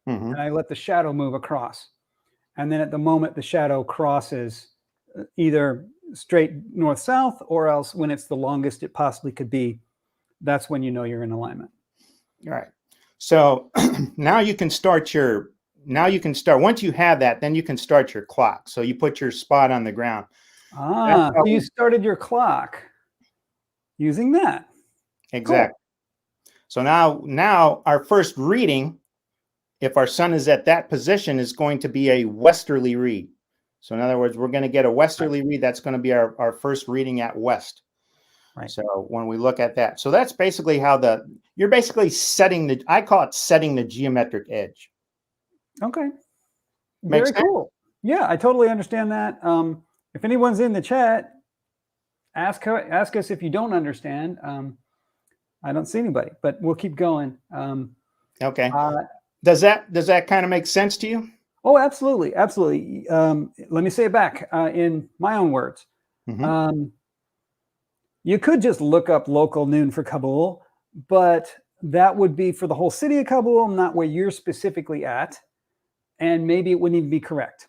Speaker 1: and I let the shadow move across. And then at the moment the shadow crosses either straight north-south, or else when it's the longest it possibly could be, that's when you know you're in alignment.
Speaker 2: All right. So now you can start once you have that, then you can start your clock. So you put your spot on the ground.
Speaker 1: So you started your clock using that.
Speaker 2: Exactly. Cool. So now our first reading, if our sun is at that position, is going to be a westerly read. So in other words, we're going to get a westerly read. That's going to be our first reading at west.
Speaker 1: Right.
Speaker 2: So when we look at that, so that's basically how you're basically setting I call it setting the geometric edge.
Speaker 1: Okay.
Speaker 2: Makes
Speaker 1: Very
Speaker 2: sense?
Speaker 1: cool. Yeah, I totally understand that. If anyone's in the chat, ask us if you don't understand. I don't see anybody, but we'll keep going.
Speaker 2: Okay.
Speaker 1: Uh,
Speaker 2: Does that kind of make sense to you?
Speaker 1: oh, absolutely, absolutely. Let me say it back in my own words.
Speaker 2: Mm-hmm.
Speaker 1: You could just look up local noon for Kabul, but that would be for the whole city of Kabul, not where you're specifically at, and maybe it wouldn't even be correct.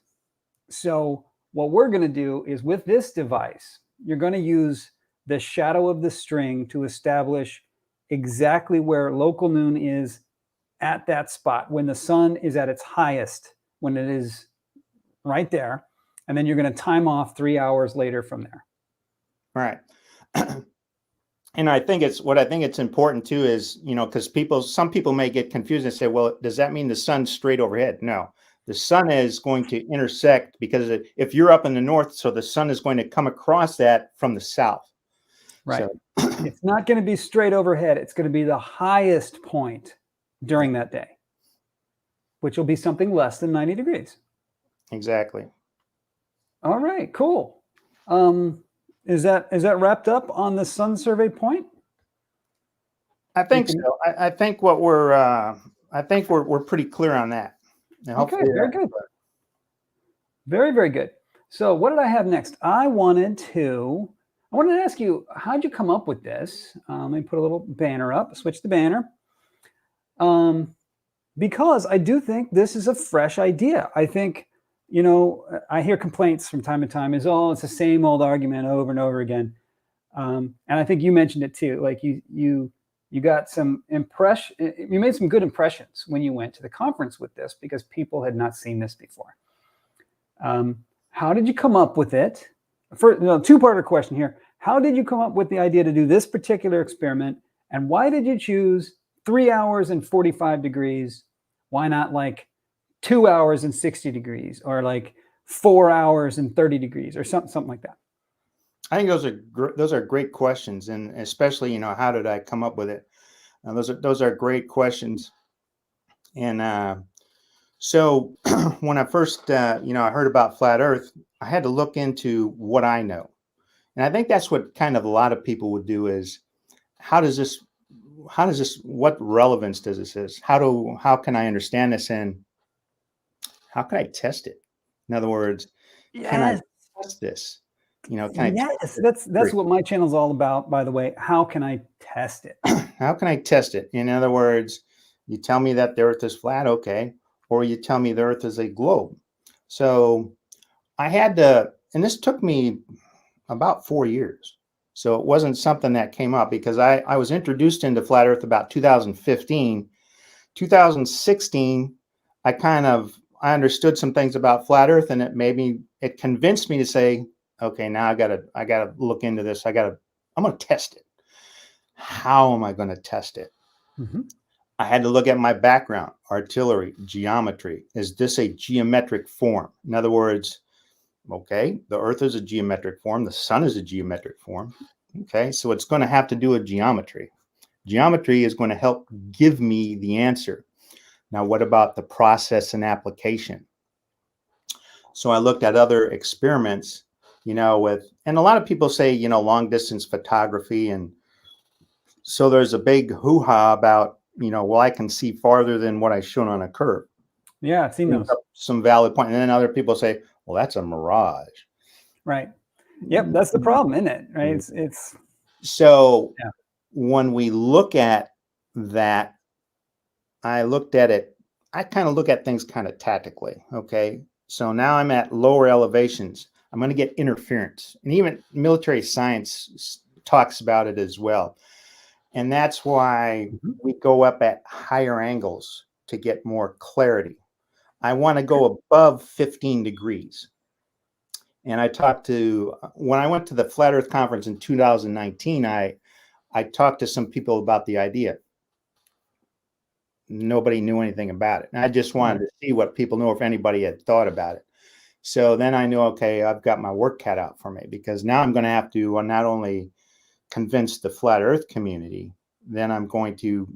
Speaker 1: So what we're going to do is with this device, you're going to use the shadow of the string to establish exactly where local noon is at that spot when the sun is at its highest, when it is right there. And then you're going to time off 3 hours later from there.
Speaker 2: Right. And I think it's important too is, because some people may get confused and say, well, does that mean the sun's straight overhead? No, the sun is going to intersect because if you're up in the north, so the sun is going to come across that from the south.
Speaker 1: Right.
Speaker 2: So
Speaker 1: It's not going to be straight overhead. It's going to be the highest point during that day, which will be something less than 90 degrees.
Speaker 2: Exactly.
Speaker 1: All right, cool. Is that wrapped up on the sun survey point?
Speaker 2: I think so. I think we're pretty clear on that. And
Speaker 1: Okay, very good. Very, very good. So what did I have next? I wanted to ask you, how'd you come up with this? Let me put a little banner up, switch the banner. Because I do think this is a fresh idea. I think, I hear complaints from time to time is, oh, it's the same old argument over and over again. And I think you mentioned it too. Like you got some you made some good impressions when you went to the conference with this because people had not seen this before. How did you come up with it? Two-parter question here. How did you come up with the idea to do this particular experiment? And why did you choose 3 hours and 45 degrees? Why not like 2 hours and 60 degrees or like 4 hours and 30 degrees or something like that?
Speaker 2: I think those are great questions, and especially, how did I come up with it? Those are great questions. And so when I first, I heard about flat Earth, I had to look into what I know. And I think that's what kind of a lot of people would do is, what relevance does this have? How can I understand this and how can I test it? In other words, can I test this?
Speaker 1: Yes, that's what my channel is all about, by the way. How can I test it?
Speaker 2: How can I test it? In other words, you tell me that the Earth is flat, okay, or you tell me the Earth is a globe. So I had to, and this took me about 4 years. So it wasn't something that came up because I was introduced into flat Earth about 2015. 2016, I understood some things about flat Earth, and it convinced me to say, okay, now I gotta look into this. I'm gonna test it. How am I going to test it?
Speaker 1: Mm-hmm.
Speaker 2: I had to look at my background, artillery, geometry. Is this a geometric form? In other words, okay, the Earth is a geometric form. The sun is a geometric form. Okay, so it's going to have to do with geometry. Geometry is going to help give me the answer. Now, what about the process and application? So I looked at other experiments, and a lot of people say, long distance photography. And so there's a big hoo-ha about, well, I can see farther than what I shown on a curve.
Speaker 1: Yeah, I've seen those.
Speaker 2: Some valid point. And then other people say, well, that's a mirage.
Speaker 1: Right. Yep, that's the problem, isn't it? Right. It's
Speaker 2: so yeah. When we look at that, I kind of look at things kind of tactically. Okay. So now I'm at lower elevations. I'm going to get interference. And even military science talks about it as well. And that's why we go up at higher angles to get more clarity. I want to go above 15 degrees. And when I went to the Flat Earth Conference in 2019, I talked to some people about the idea. Nobody knew anything about it. And I just wanted to see what people knew, if anybody had thought about it. So then I knew, okay, I've got my work cut out for me, because now I'm going to have to not only convince the flat earth community, then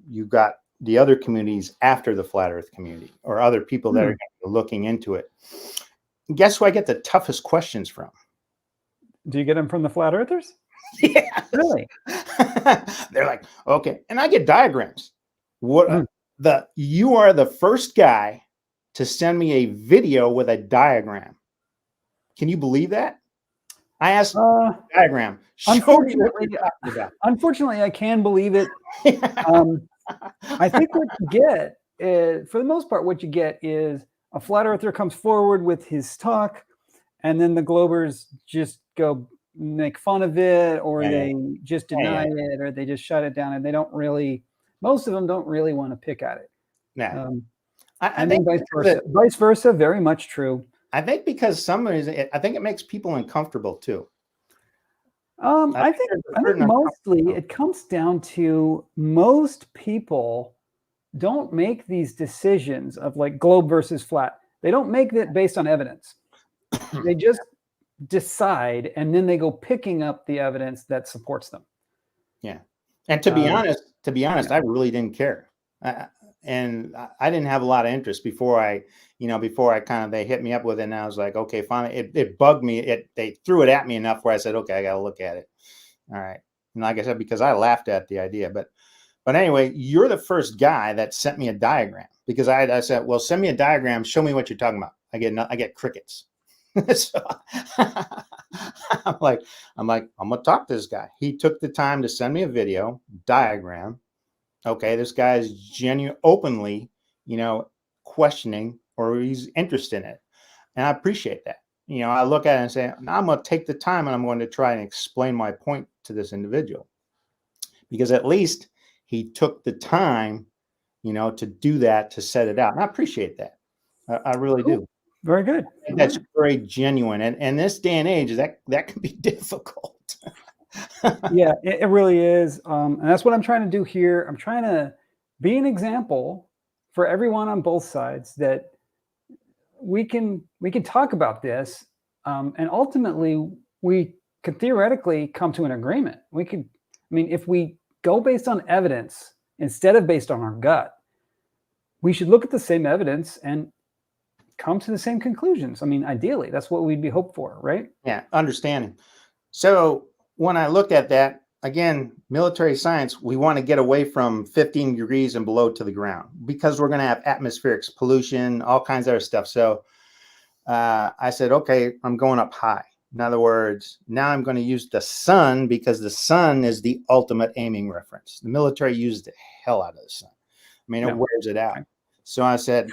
Speaker 2: you got the other communities after the flat earth community, or other people that are looking into it. Guess who I get the toughest questions from?
Speaker 1: Do you get them from the flat earthers?
Speaker 2: Yeah.
Speaker 1: Really?
Speaker 2: They're like, okay. And I get diagrams. You are the first guy to send me a video with a diagram. Can you believe that? I asked diagram.
Speaker 1: Unfortunately, I can believe it. I think what you get is, for the most part, what you get is a flat earther comes forward with his talk, and then the Globers just go make fun of it, or they just deny it, or they just shut it down, and they don't really, most of them don't really want to pick at it.
Speaker 2: Yeah.
Speaker 1: I think vice versa, very much true.
Speaker 2: I think because I think it makes people uncomfortable too.
Speaker 1: I think mostly it comes down to most people don't make these decisions of like globe versus flat. They don't make that based on evidence. They just decide, and then they go picking up the evidence that supports them.
Speaker 2: Yeah. And to be honest, I really didn't care. And I didn't have a lot of interest before they hit me up with it, and I was like, okay, finally, it bugged me. They threw it at me enough where I said, okay, I got to look at it. All right. And like I said, because I laughed at the idea, but anyway, you're the first guy that sent me a diagram, because I said, well, send me a diagram. Show me what you're talking about. I get crickets. So I'm like, I'm going to talk to this guy. He took the time to send me a video diagram. Okay, this guy is openly, questioning, or he's interested in it. And I appreciate that. I look at it and say, now I'm going to take the time and I'm going to try and explain my point to this individual, because at least he took the time, to do that, to set it out. And I appreciate that. I really do.
Speaker 1: Very good.
Speaker 2: That's very genuine. And this day and age, that can be difficult.
Speaker 1: Yeah, it really is. And that's what I'm trying to do here. I'm trying to be an example for everyone on both sides, that we can talk about this, and ultimately we could theoretically come to an agreement. If we go based on evidence instead of based on our gut, we should look at the same evidence and come to the same conclusions. Ideally, that's what we'd be hoped for, right?
Speaker 2: Yeah, understanding. So when I look at that, again, military science, we want to get away from 15 degrees and below to the ground, because we're going to have atmospheric pollution, all kinds of other stuff. So I said, okay, I'm going up high. In other words, now I'm going to use the sun, because the sun is the ultimate aiming reference. The military uses the hell out of the sun. It wears it out. So I said,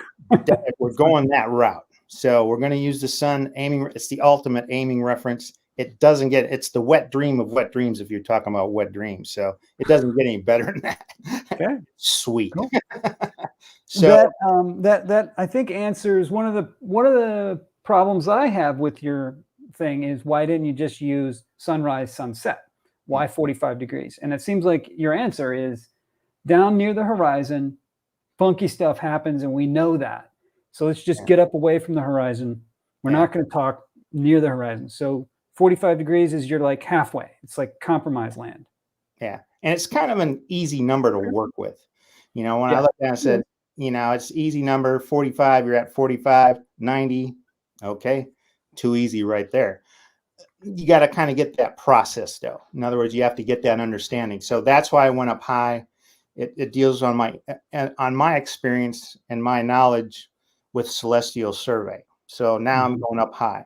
Speaker 2: we're going that route. So we're going to use the sun aiming. It's the ultimate aiming reference. It's the wet dream of wet dreams, if you're talking about wet dreams. So it doesn't get any better than that.
Speaker 1: Okay.
Speaker 2: Sweet.
Speaker 1: Cool. So that I think answers one of the problems I have with your thing is, why didn't you just use sunrise, sunset? Why 45 degrees? And it seems like your answer is, down near the horizon, funky stuff happens, and we know that. So let's just get up away from the horizon. We're not going to talk near the horizon. So 45 degrees is, you're like halfway. It's like compromise land.
Speaker 2: Yeah. And it's kind of an easy number to work with. When I looked at it, I said, it's easy number, 45, you're at 45, 90. Okay. Too easy right there. You got to kind of get that process though. In other words, you have to get that understanding. So that's why I went up high. It deals on my experience and my knowledge with celestial survey. So now I'm going up high.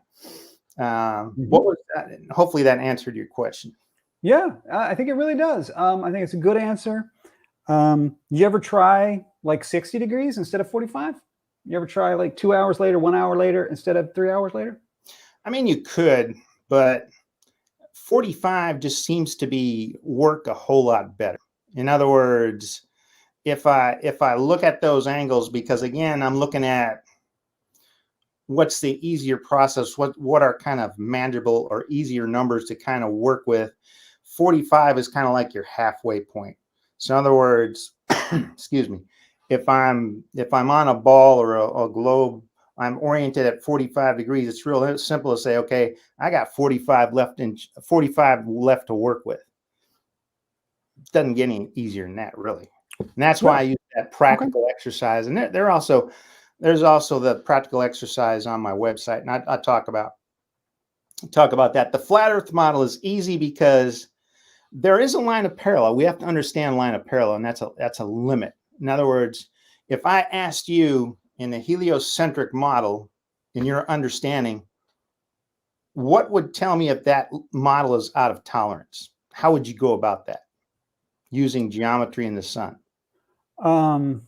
Speaker 2: What was that? Hopefully that answered your question.
Speaker 1: Yeah, I think it really does. I think it's a good answer. You ever try like 60 degrees instead of 45? You ever try like 2 hours later, 1 hour later instead of 3 hours later?
Speaker 2: You could, but 45 just seems to work a whole lot better. In other words, if I look at those angles, because again, I'm looking at what's the easier process, what are kind of manageable or easier numbers to kind of work with. 45 is kind of like your halfway point. So in other words, excuse me, if I'm on a ball or a globe, I'm oriented at 45 degrees. It's real simple to say, okay, I got 45 left to work with. doesn't get any easier than that, really. And that's
Speaker 1: No.
Speaker 2: why I use that
Speaker 1: Okay.
Speaker 2: practical exercise. And there's also the practical exercise on my website, and I talk about that. The flat Earth model is easy because there is a line of parallel. We have to understand line of parallel, and that's a limit. In other words, if I asked you in the heliocentric model, in your understanding, what would tell me if that model is out of tolerance? How would you go about that using geometry in the sun?
Speaker 1: I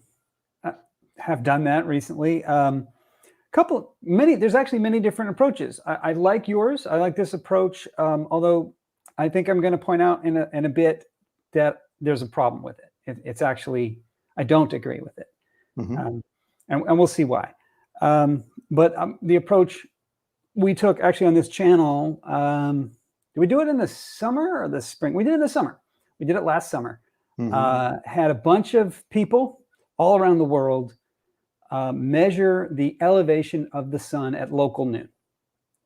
Speaker 1: have done that recently. There's actually many different approaches. I like yours. I like this approach. Although I think I'm going to point out in a bit that there's a problem with it. It's actually, I don't agree with it.
Speaker 2: Mm-hmm.
Speaker 1: And we'll see why. But the approach we took actually on this channel, did we do it in the summer or the spring? We did it in the summer. We did it last summer.
Speaker 2: Mm-hmm.
Speaker 1: Had a bunch of people all around the world measure the elevation of the sun at local noon.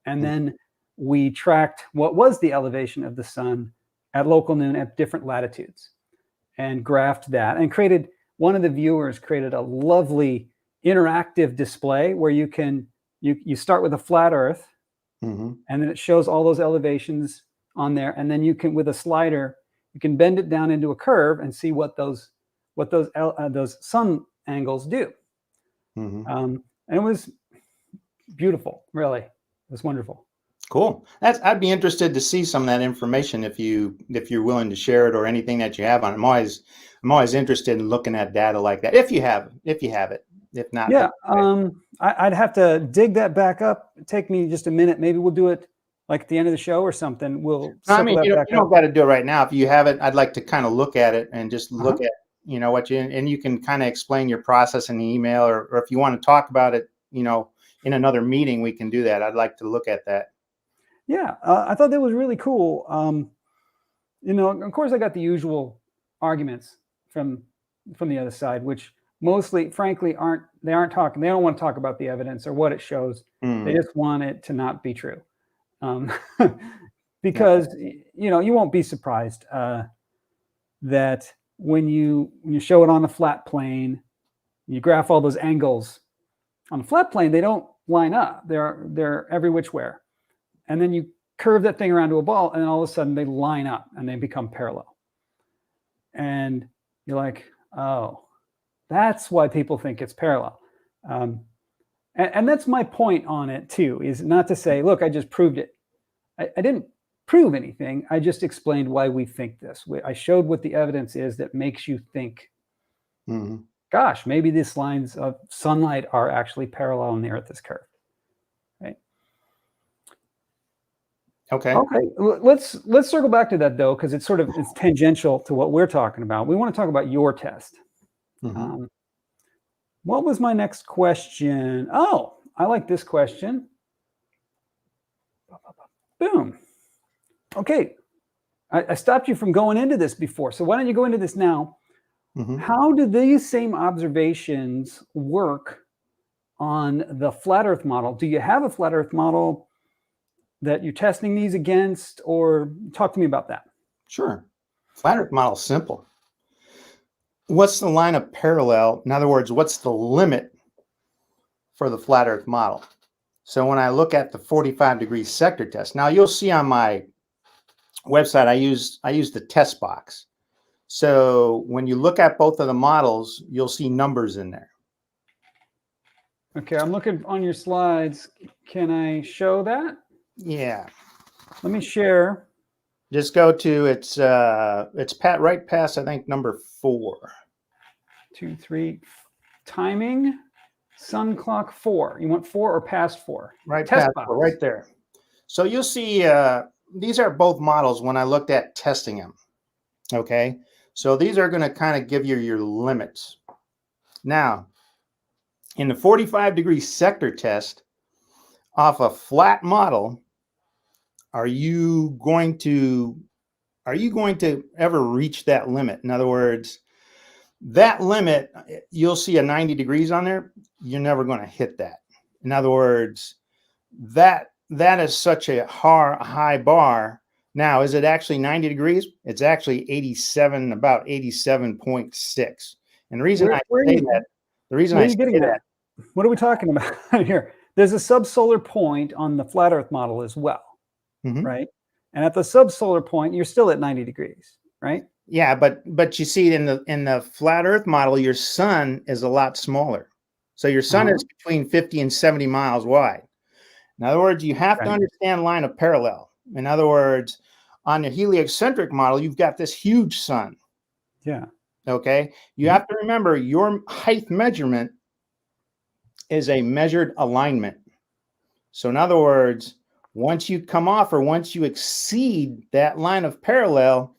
Speaker 1: And then we tracked what was the elevation of the sun at local noon at different latitudes and graphed that, and one of the viewers created a lovely interactive display where you start with a flat Earth,
Speaker 2: Mm-hmm.
Speaker 1: and then it shows all those elevations on there, and then you can, with a slider, you can bend it down into a curve and see what those sun angles do.
Speaker 2: Mm-hmm.
Speaker 1: And it was beautiful, really. It was wonderful.
Speaker 2: Cool. I'd be interested to see some of that information if you're willing to share it, or anything that you have on it. I'm always interested in looking at data like that. If you have it. If not,
Speaker 1: Yeah, I'd have to dig that back up. It'd take me just a minute. Maybe we'll do it like at the end of the show or something. We'll
Speaker 2: I
Speaker 1: circle
Speaker 2: mean,
Speaker 1: that
Speaker 2: you
Speaker 1: back
Speaker 2: don't
Speaker 1: up.
Speaker 2: got to do it right now. If you have it, I'd like to kind of look at it and just
Speaker 1: Uh-huh.
Speaker 2: look at, what and you can kind of explain your process in the email, or if you want to talk about it, in another meeting, we can do that. I'd like to look at that.
Speaker 1: Yeah, I thought that was really cool. Of course, I got the usual arguments from the other side, which mostly, frankly, they don't want to talk about the evidence or what it shows. They
Speaker 2: Mm.
Speaker 1: just want it to not be true. Um,
Speaker 2: Yeah.
Speaker 1: because you won't be surprised that when you show it on a flat plane, you graph all those angles on a flat plane, they don't line up. They're every which way. And then you curve that thing around to a ball, and then all of a sudden they line up and they become parallel. And you're like, oh, that's why people think it's parallel. And that's my point on it too, is not to say, look, I just proved it. I didn't prove anything. I just explained why we think this. I showed what the evidence is that makes you think,
Speaker 2: Mm-hmm.
Speaker 1: gosh, maybe these lines of sunlight are actually parallel and the Earth is curved. Right?
Speaker 2: Okay.
Speaker 1: Okay, let's circle back to that though, because it's tangential to what we're talking about. We want to talk about your test.
Speaker 2: Mm-hmm.
Speaker 1: What was my next question? Oh, I like this question. Boom. Okay, I stopped you from going into this before, so why don't you go into this now?
Speaker 2: Mm-hmm.
Speaker 1: How do these same observations work on the flat Earth model? Do you have a flat Earth model that you're testing these against, or talk to me about that?
Speaker 2: Sure. Flat Earth model is simple. What's the line of parallel? In other words, what's the limit for the flat Earth model? So when I look at the 45-degree sector test, now you'll see on my website, I use the test box. So when you look at both of the models, you'll see numbers in there.
Speaker 1: Okay, I'm looking on your slides. Can I show that?
Speaker 2: Yeah.
Speaker 1: Let me share.
Speaker 2: Just go to it's right past, I think, number 4.
Speaker 1: 2, 3. Timing. Sun clock 4. You want 4 or past 4?
Speaker 2: Right
Speaker 1: Test
Speaker 2: past
Speaker 1: box.
Speaker 2: 4, right there. So you'll see these are both models when I looked at testing them. Okay. So these are going to kind of give you your limits. Now, in the 45-degree sector test, off a flat model, are you going to ever reach that limit? In other words, that limit, you'll see a 90 degrees on there. You're never going to hit that. In other words, that is such a high bar Now, is it actually 90 degrees? It's actually 87, about 87.6. And the reason I
Speaker 1: Where are
Speaker 2: say
Speaker 1: you,
Speaker 2: that, the reason
Speaker 1: where
Speaker 2: I
Speaker 1: are you
Speaker 2: say
Speaker 1: getting
Speaker 2: that,
Speaker 1: that? What are we talking about here? There's a subsolar point on the flat Earth model as well,
Speaker 2: Mhm.
Speaker 1: right? And at the subsolar point, you're still at 90 degrees, right?
Speaker 2: Yeah, but you see in the flat Earth model, your sun is a lot smaller. So your sun
Speaker 1: Uh-huh.
Speaker 2: is between 50 and 70 miles wide. In other words, you have to
Speaker 1: Okay.
Speaker 2: understand line of parallel. In other words, on the heliocentric model, you've got this huge sun.
Speaker 1: Yeah.
Speaker 2: Okay. You
Speaker 1: Mhm.
Speaker 2: have to remember your height measurement is a measured alignment. So, in other words, once you come off or once you exceed that line of parallel,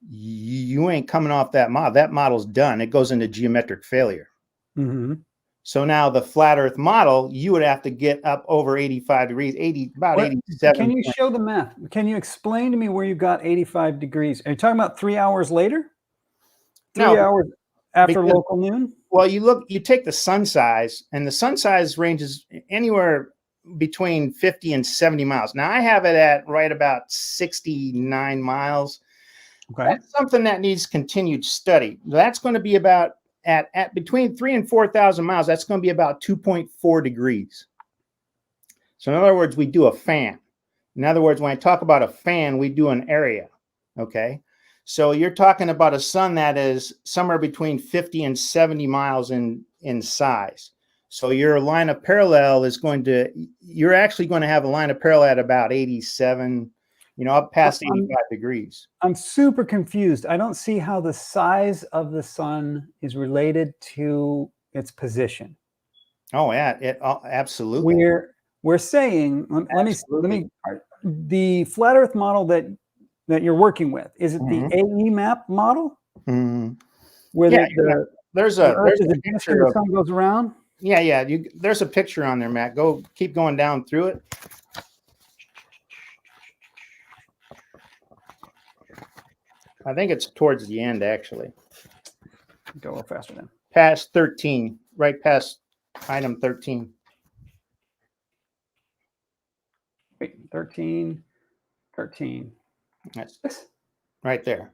Speaker 2: you ain't coming off that model. That model's done. It goes into geometric failure.
Speaker 1: Mhm.
Speaker 2: So now the flat Earth model, you would have to get up over 85 degrees, 80, about
Speaker 1: What
Speaker 2: 87.
Speaker 1: can you show the math? Can you explain to me where you got 85 degrees? Are you talking about 3 hours later?
Speaker 2: No,
Speaker 1: 3 hours after
Speaker 2: because
Speaker 1: local noon?
Speaker 2: well, you take the sun size, and the sun size ranges anywhere between 50 and 70 miles. Now I have it at right about 69 miles.
Speaker 1: Okay.
Speaker 2: That's something that needs continued study. That's going to be about at between 3 and 4,000 miles. That's going to be about 2.4 degrees. So in other words, we do a fan. In other words, when I talk about a fan, we do an area. Okay. So you're talking about a sun that is somewhere between 50 and 70 miles in size. So your line of parallel is you're actually going to have a line of parallel at about 87, up past
Speaker 1: I'm
Speaker 2: 85 degrees.
Speaker 1: I'm super confused. I don't see how the size of the sun is related to its position.
Speaker 2: Oh, yeah, absolutely.
Speaker 1: We're saying, let
Speaker 2: Absolutely.
Speaker 1: me the flat Earth model that you're working with, is it the
Speaker 2: Mhm.
Speaker 1: AE map model
Speaker 2: Mhm.
Speaker 1: where
Speaker 2: Yeah, there's
Speaker 1: the
Speaker 2: a
Speaker 1: Earth
Speaker 2: there's
Speaker 1: is
Speaker 2: a
Speaker 1: a disk and
Speaker 2: picture
Speaker 1: the
Speaker 2: of
Speaker 1: sun goes around?
Speaker 2: yeah. There's a picture on there, Matt. Keep going down through it. I think it's towards the end, actually.
Speaker 1: Go a little faster then.
Speaker 2: Past 13, right past item 13.
Speaker 1: Wait, 13, 13.
Speaker 2: That's
Speaker 1: This?
Speaker 2: right there.
Speaker 1: Okay,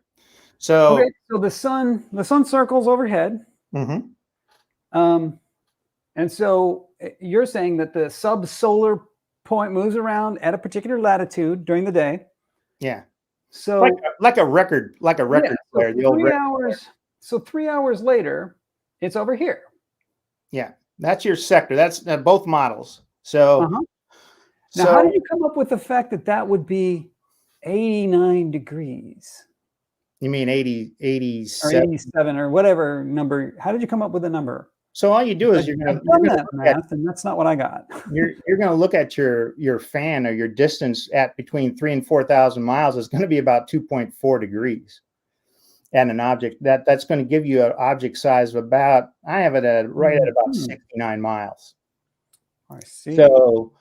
Speaker 2: So,
Speaker 1: so the sun circles overhead.
Speaker 2: mhm,
Speaker 1: Um, and so you're saying that the subsolar point moves around at a particular latitude during the day.
Speaker 2: yeah,
Speaker 1: So
Speaker 2: like a
Speaker 1: yeah,
Speaker 2: record
Speaker 1: so
Speaker 2: player, the old
Speaker 1: 3
Speaker 2: record player.
Speaker 1: hours so 3 hours later, it's over here.
Speaker 2: Yeah, that's your sector. That's both models. So,
Speaker 1: Uh-huh. Now, how did
Speaker 2: so
Speaker 1: you come up with the fact that that would be 89 degrees
Speaker 2: you mean 80,
Speaker 1: or
Speaker 2: 87.
Speaker 1: 87 or whatever number? How did you come up with the number?
Speaker 2: So all you do is
Speaker 1: I've
Speaker 2: you're
Speaker 1: done
Speaker 2: gonna
Speaker 1: that
Speaker 2: look at
Speaker 1: math, and that's not what I got.
Speaker 2: you're going to look at your fan or your distance at between 3 and 4,000 miles is going to be about 2.4 degrees. And an object that's going to give you an object size of about I have it at right at about
Speaker 1: Mhm.
Speaker 2: 69 miles.
Speaker 1: I see.
Speaker 2: So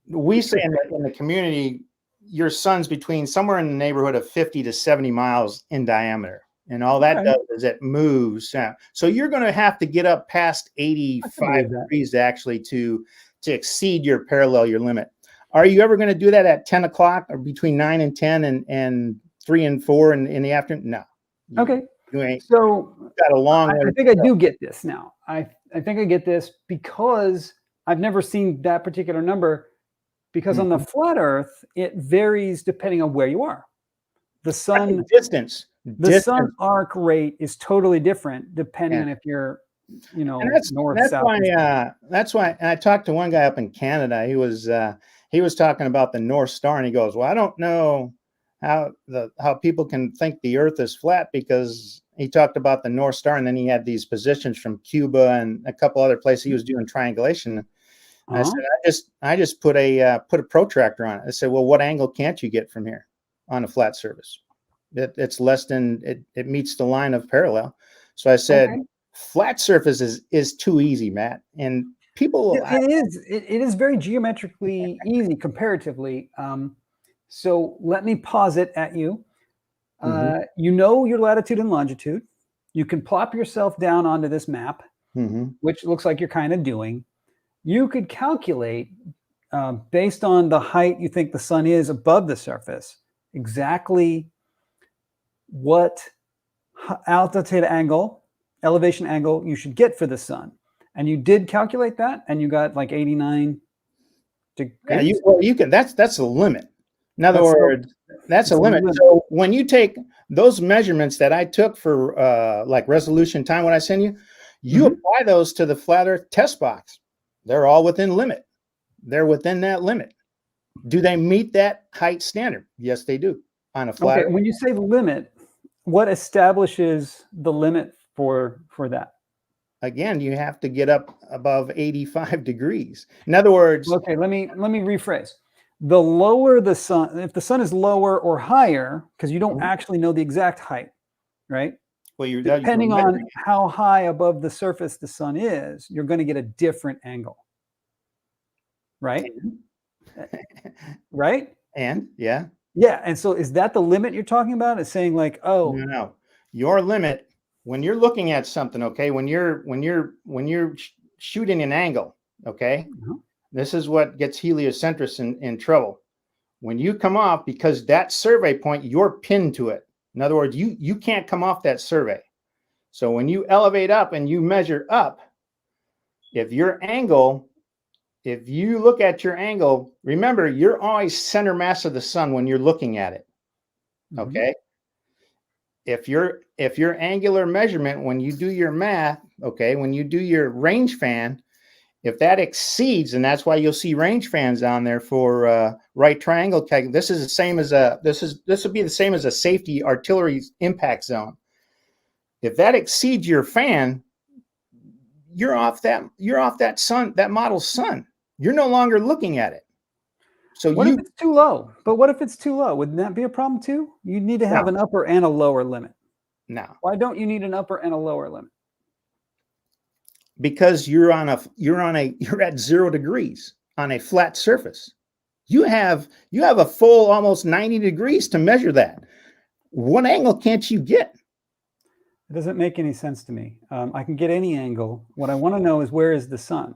Speaker 2: we say in
Speaker 1: Interesting.
Speaker 2: the community, your sun's between somewhere in the neighborhood of 50 to 70 miles in diameter. And all that
Speaker 1: Okay,
Speaker 2: does is it moves. So you're going to have to get up past
Speaker 1: I can
Speaker 2: 85
Speaker 1: believe that.
Speaker 2: degrees to exceed your parallel, your limit. Are you ever going to do that at 10 o'clock or between 9 and 10 and 3 and 4 in the afternoon? No, you,
Speaker 1: Okay,
Speaker 2: you ain't
Speaker 1: so
Speaker 2: got a long way
Speaker 1: I
Speaker 2: to
Speaker 1: think I
Speaker 2: go.
Speaker 1: do get this now. I think I get this because I've never seen that particular number, because on the
Speaker 2: Mhm.
Speaker 1: flat Earth, it varies depending on where you are. The
Speaker 2: That's a
Speaker 1: sun the sun
Speaker 2: distance.
Speaker 1: arc rate is totally different depending
Speaker 2: Yeah.
Speaker 1: on if you're,
Speaker 2: And
Speaker 1: north, south, east.
Speaker 2: that's why and I talked to one guy up in Canada. He was talking about the North Star, and he goes, "Well, I don't know how people can think the Earth is flat," because he talked about the North Star, and then he had these positions from Cuba and a couple other places he was doing triangulation. And I
Speaker 1: Uh-huh.
Speaker 2: said, I just put a protractor on it. I said, "Well, what angle can't you get from here on a flat surface? It's less than it meets the line of parallel." So I said,
Speaker 1: Okay.
Speaker 2: flat surface is too easy, Matt. And people,
Speaker 1: It is very geometrically easy comparatively. So let me pause it at you.
Speaker 2: Mhm,
Speaker 1: You know your latitude and longitude. You can plop yourself down onto this map,
Speaker 2: mhm,
Speaker 1: which looks like you're kind of doing. You could calculate, based on the height you think the sun is above the surface, exactly what altitude angle, elevation angle you should get for the sun. And you did calculate that, and you got like 89 degrees.
Speaker 2: Yeah, you can. That's the limit. In other words, that's a limit.
Speaker 1: limit.
Speaker 2: So when you take those measurements that I took for like resolution time when I send you, you apply those to the flat Earth test box. They're all within limit. They're within that limit. Do they meet that height standard? Yes, they do. On a flat Earth.
Speaker 1: When you say limit, what establishes the limit for that?
Speaker 2: Again, you have to get up above 85 degrees. In other words,
Speaker 1: okay, let me rephrase. The lower the sun, if the sun is lower or higher, because you don't actually know the exact height, right?
Speaker 2: Well,
Speaker 1: depending on how high above the surface the sun is, you're going to get a different angle, right? Right?
Speaker 2: And yeah.
Speaker 1: And so is that the limit you're talking about? It's saying like, oh,
Speaker 2: no, your limit when you're looking at something, okay, when you're shooting an angle, okay, this is what gets heliocentrics in trouble. When you come off, because that survey point, you're pinned to it. In other words, you can't come off that survey. So when you elevate up and you measure up, if you look at your angle, remember, you're always center mass of the sun when you're looking at it. Okay. If your angular measurement, when you do your math, okay, when you do your range fan, if that exceeds, and that's why you'll see range fans on there for right triangle. This is the same as this would be the same as a safety artillery impact zone. If that exceeds your fan, you're off that sun, that model's sun. You're no longer looking at it. So
Speaker 1: what if it's too low? But what if it's too low? Wouldn't that be a problem too? You need to have an upper and a lower limit.
Speaker 2: No.
Speaker 1: Why don't you need an upper and a lower limit?
Speaker 2: Because you're at 0 degrees on a flat surface. You have a full almost 90 degrees to measure that. What angle can't you get?
Speaker 1: It doesn't make any sense to me. I can get any angle. What I want to know is, where is the sun?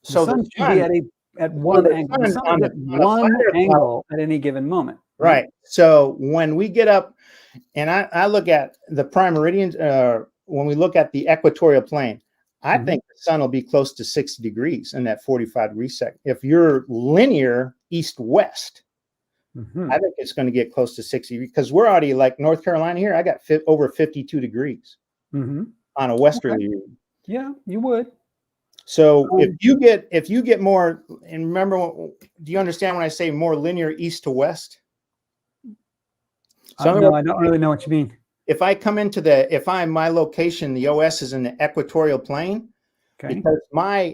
Speaker 1: The sun should be at one angle. The sun is at one angle at any given moment.
Speaker 2: Right. So when we get up, and I look at the prime meridians, when we look at the equatorial plane, I think the sun will be close to 60 degrees in that 45-degree second. If you're linear east-west, I think it's going to get close to 60, because we're already like North Carolina here. I got over 52 degrees on a westerly read.
Speaker 1: Yeah, you would.
Speaker 2: So if you get more, and remember, do you understand when I say more linear east to west?
Speaker 1: So no, I don't really know what you mean.
Speaker 2: If I come into my location, the OS is in the equatorial plane. Okay. Because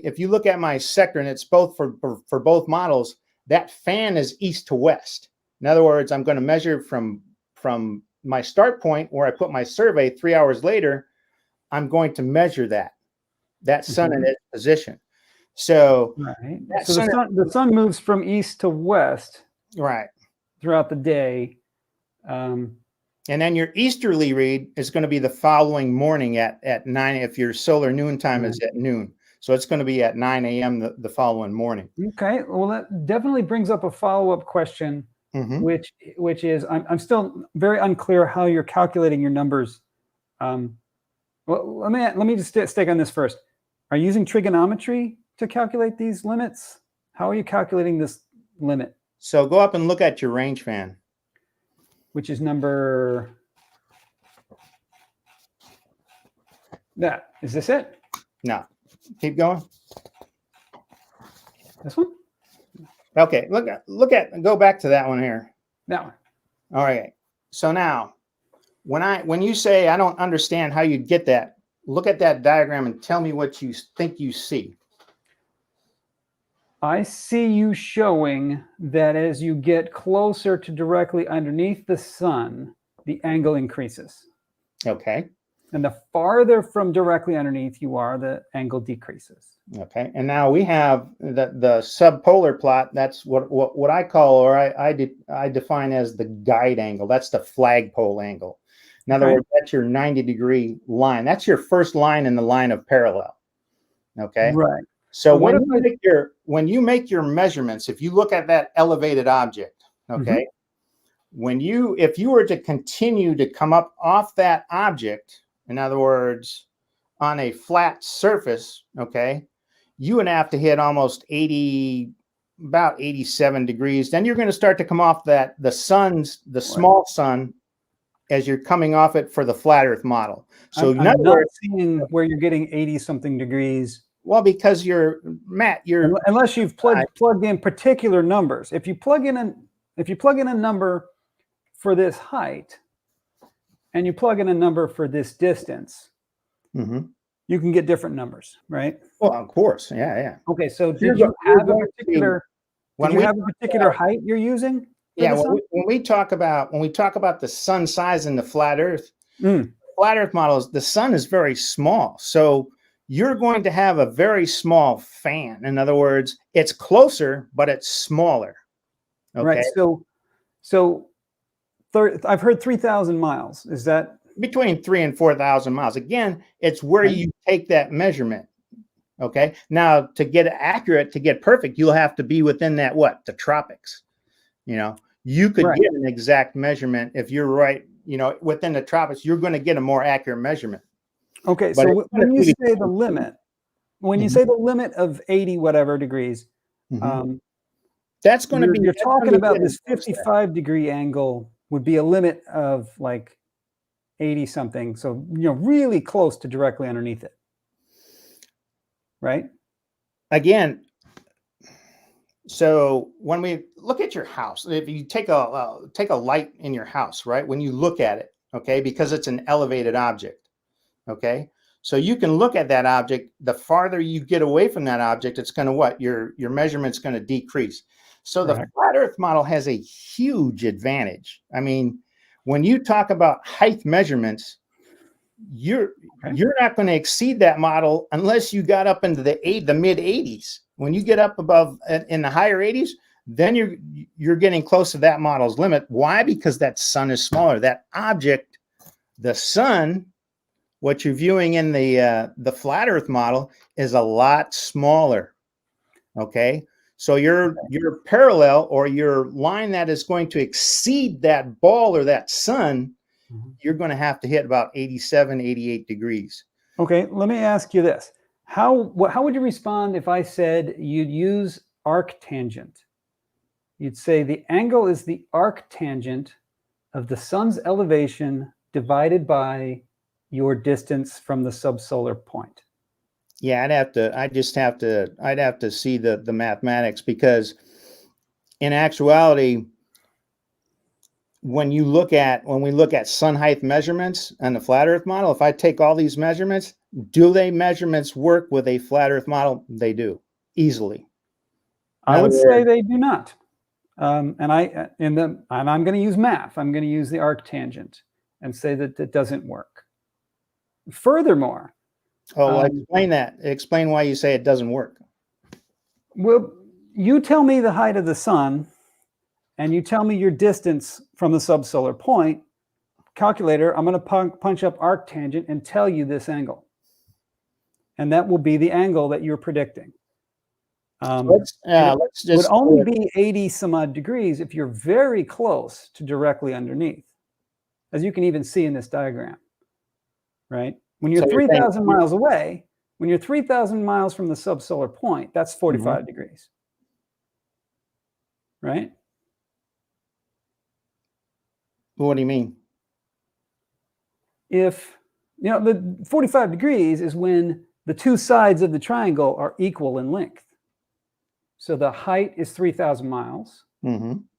Speaker 2: if you look at my sector, and it's both for both models, that fan is east to west. In other words, I'm going to measure from my start point where I put my survey 3 hours later. I'm going to measure that sun in its position. So,
Speaker 1: the sun moves from east to west,
Speaker 2: right,
Speaker 1: throughout the day.
Speaker 2: And then your easterly read is going to be the following morning at 9, if your solar noon time is at noon. So it's going to be at 9 a.m. the following morning. Okay.
Speaker 1: Well, that definitely brings up a follow-up question, which is, I'm still very unclear how you're calculating your numbers. Well, let me just stick on this first. Are you using trigonometry to calculate these limits? How are you calculating this limit?
Speaker 2: So go up and look at your range fan.
Speaker 1: Which is number, is this it?
Speaker 2: No, keep going.
Speaker 1: This one?
Speaker 2: Okay, go back to that one here.
Speaker 1: That one.
Speaker 2: All right. So now, when you say I don't understand how you get that, look at that diagram and tell me what you think you see.
Speaker 1: I see you showing that as you get closer to directly underneath the sun, the angle increases.
Speaker 2: Okay.
Speaker 1: And the farther from directly underneath you are, the angle decreases.
Speaker 2: Okay. And now we have the subpolar plot. That's what I call, or I define as the guide angle. That's the flagpole angle. In other words, that's your 90-degree line. That's your first line in the line of parallel. Okay.
Speaker 1: Right.
Speaker 2: So when you make your measurements, if you look at that elevated object, okay, if you were to continue to come up off that object, in other words, on a flat surface, okay, you would have to hit almost 80, about 87 degrees. Then you're going to start to come off the small sun, as you're coming off it for the flat Earth model. So
Speaker 1: I'm not seeing where you're getting 80 something degrees.
Speaker 2: Well, because
Speaker 1: unless you've plugged in particular numbers. If you plug in a number for this height and you plug in a number for this distance, you can get different numbers, right?
Speaker 2: Well, of course, yeah.
Speaker 1: Okay, so did you have a particular height you're using?
Speaker 2: Yeah, when we talk about the sun size in the flat Earth models, the sun is very small, so you're going to have a very small fan. In other words, it's closer, but it's smaller. Okay?
Speaker 1: Right. So I've heard 3,000 miles. Is that
Speaker 2: between 3,000 and 4,000 miles? Again, it's where you take that measurement. Okay. Now, to get accurate, to get perfect, you'll have to be within the tropics. You could get an exact measurement if you're within the tropics. You're going to get a more accurate measurement.
Speaker 1: Okay, but so when you say the limit, you say the limit of 80 whatever degrees,
Speaker 2: that's going to be.
Speaker 1: You're talking about this 55 degree angle would be a limit of like 80 something. So really close to directly underneath it, right?
Speaker 2: Again, so when we look at your house, if you take a light in your house, right? When you look at it, okay, because it's an elevated object. Okay, so you can look at that object. The farther you get away from that object, it's going to your measurement's going to decrease. So the flat Earth model has a huge advantage. I mean, when you talk about height measurements, you're not going to exceed that model unless you got up into the mid 80s. When you get up above in the higher 80s, then you're getting close to that model's limit. Why? Because that sun is smaller. That object, the sun, what you're viewing in the flat Earth model, is a lot smaller. Okay, so your parallel, or your line that is going to exceed that ball or that sun, you're going to have to hit about 87, 88 degrees.
Speaker 1: Okay, let me ask you this: how would you respond if I said you'd use arctangent? You'd say the angle is the arctangent of the sun's elevation divided by your distance from the subsolar point.
Speaker 2: Yeah, I'd have to see the mathematics, because in actuality, when we look at sun height measurements and the flat Earth model, if I take all these measurements, do they measurements work with a flat Earth model? They do, easily.
Speaker 1: I would say they do not. And I'm going to use math. I'm going to use the arctangent and say that it doesn't work. Furthermore,
Speaker 2: explain that. Explain why you say it doesn't work.
Speaker 1: Well, you tell me the height of the sun, and you tell me your distance from the subsolar point. Calculator, I'm going to punch up arctangent and tell you this angle, and that will be the angle that you're predicting. It would only be 80 some odd degrees if you're very close to directly underneath, as you can even see in this diagram. Right? When you're 3,000 miles away, when you're 3,000 miles from the subsolar point, that's 45 degrees. Right?
Speaker 2: What do you mean?
Speaker 1: If, the 45 degrees is when the two sides of the triangle are equal in length. So the height is 3,000 miles.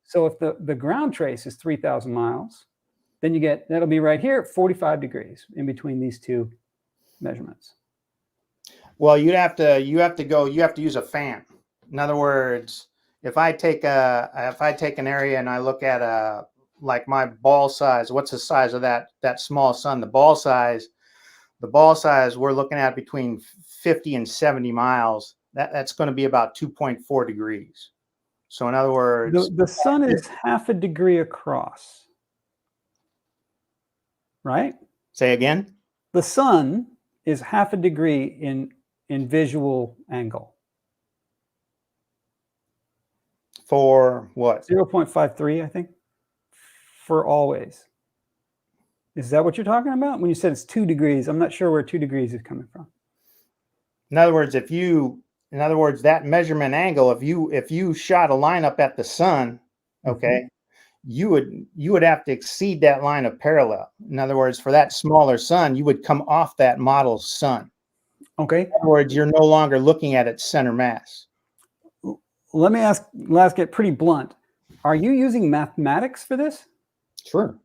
Speaker 1: So if the ground trace is 3,000 miles, then that'll be right here, 45 degrees in between these two measurements.
Speaker 2: Well, you have to use a fan. In other words, if I take an area and I look at like my ball size, what's the size of that small sun? The ball size we're looking at between 50 and 70 miles. That's going to be about 2.4 degrees. So in other words,
Speaker 1: the sun is half a degree across. Right?
Speaker 2: Say again?
Speaker 1: The sun is half a degree in visual angle.
Speaker 2: For what?
Speaker 1: 0.53, I think. for always. Is that what you're talking about? When you said it's 2 degrees, I'm not sure where 2 degrees is coming from.
Speaker 2: In other words, that measurement angle, if you shot a line up at the sun, okay, you would have to exceed that line of parallel. In other words, for that smaller sun, you would come off that model's sun.
Speaker 1: Okay.
Speaker 2: In other words, you're no longer looking at its center mass.
Speaker 1: Let me ask, let's get pretty blunt. Are you using mathematics for this?
Speaker 2: Sure.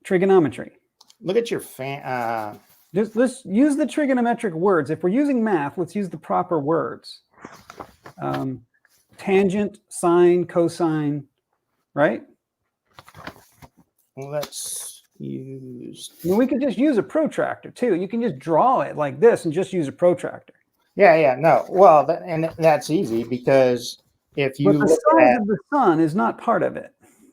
Speaker 1: Trigonometry.
Speaker 2: Look at your fan.
Speaker 1: Let's use the trigonometric words. If we're using math, let's use the proper words. Tangent, sine, cosine, right?
Speaker 2: Let's use.
Speaker 1: I mean, we could just use a protractor too. You can just draw it like this and just use a protractor.
Speaker 2: Yeah, no. Well, that's easy because if you
Speaker 1: But the size of the sun is not part of it.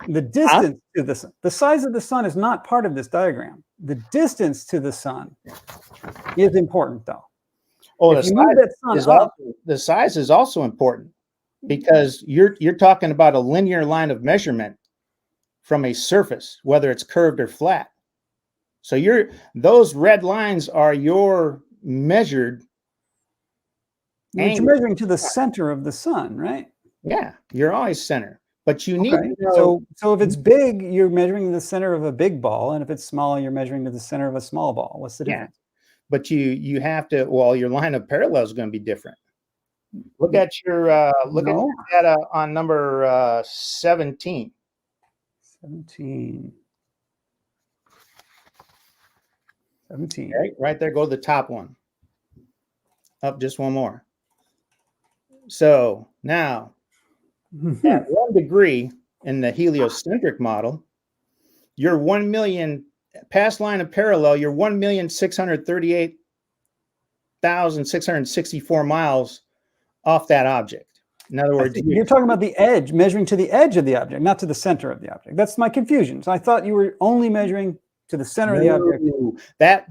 Speaker 1: The distance to the sun, the size of the sun is not part of this diagram. The distance to the sun is important, though.
Speaker 2: Oh, the size is also important because you're talking about a linear line of measurement from a surface, whether it's curved or flat. So those red lines are your measured.
Speaker 1: You're measuring to the center of the sun, right?
Speaker 2: Yeah, you're always center. But you need to know.
Speaker 1: So if it's big, you're measuring the center of a big ball, and if it's small, you're measuring to the center of a small ball. What's the difference?
Speaker 2: But you have to. Well, your line of parallel is going to be different. Look at your at your data on number 17.
Speaker 1: 17.
Speaker 2: Right there. Go to the top one. Up just one more. So now. At 1 degree in the heliocentric model, you're 1 million past line of parallel, you're 1,638,664 miles off that object. In other words,
Speaker 1: you're talking about the edge, measuring to the edge of the object, not to the center of the object. That's my confusion. So I thought you were only measuring to the center of the object.
Speaker 2: That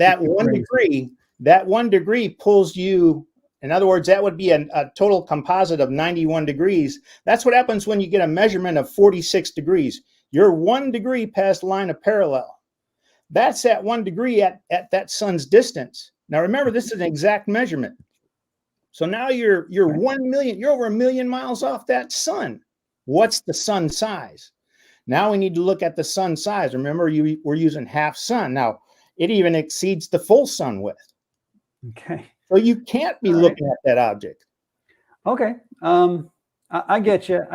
Speaker 2: 1 degree pulls you. In other words, that would be a total composite of 91 degrees. That's what happens when you get a measurement of 46 degrees. You're 1 degree past line of parallel. That's at 1 degree at that sun's distance. Now remember, this is an exact measurement. So now you're 1 million, you're over 1 million miles off that sun. What's the sun size? Now we need to look at the sun size. Remember, we're using half sun. Now it even exceeds the full sun width.
Speaker 1: Okay.
Speaker 2: So you can't be looking at that object.
Speaker 1: Okay. I get you.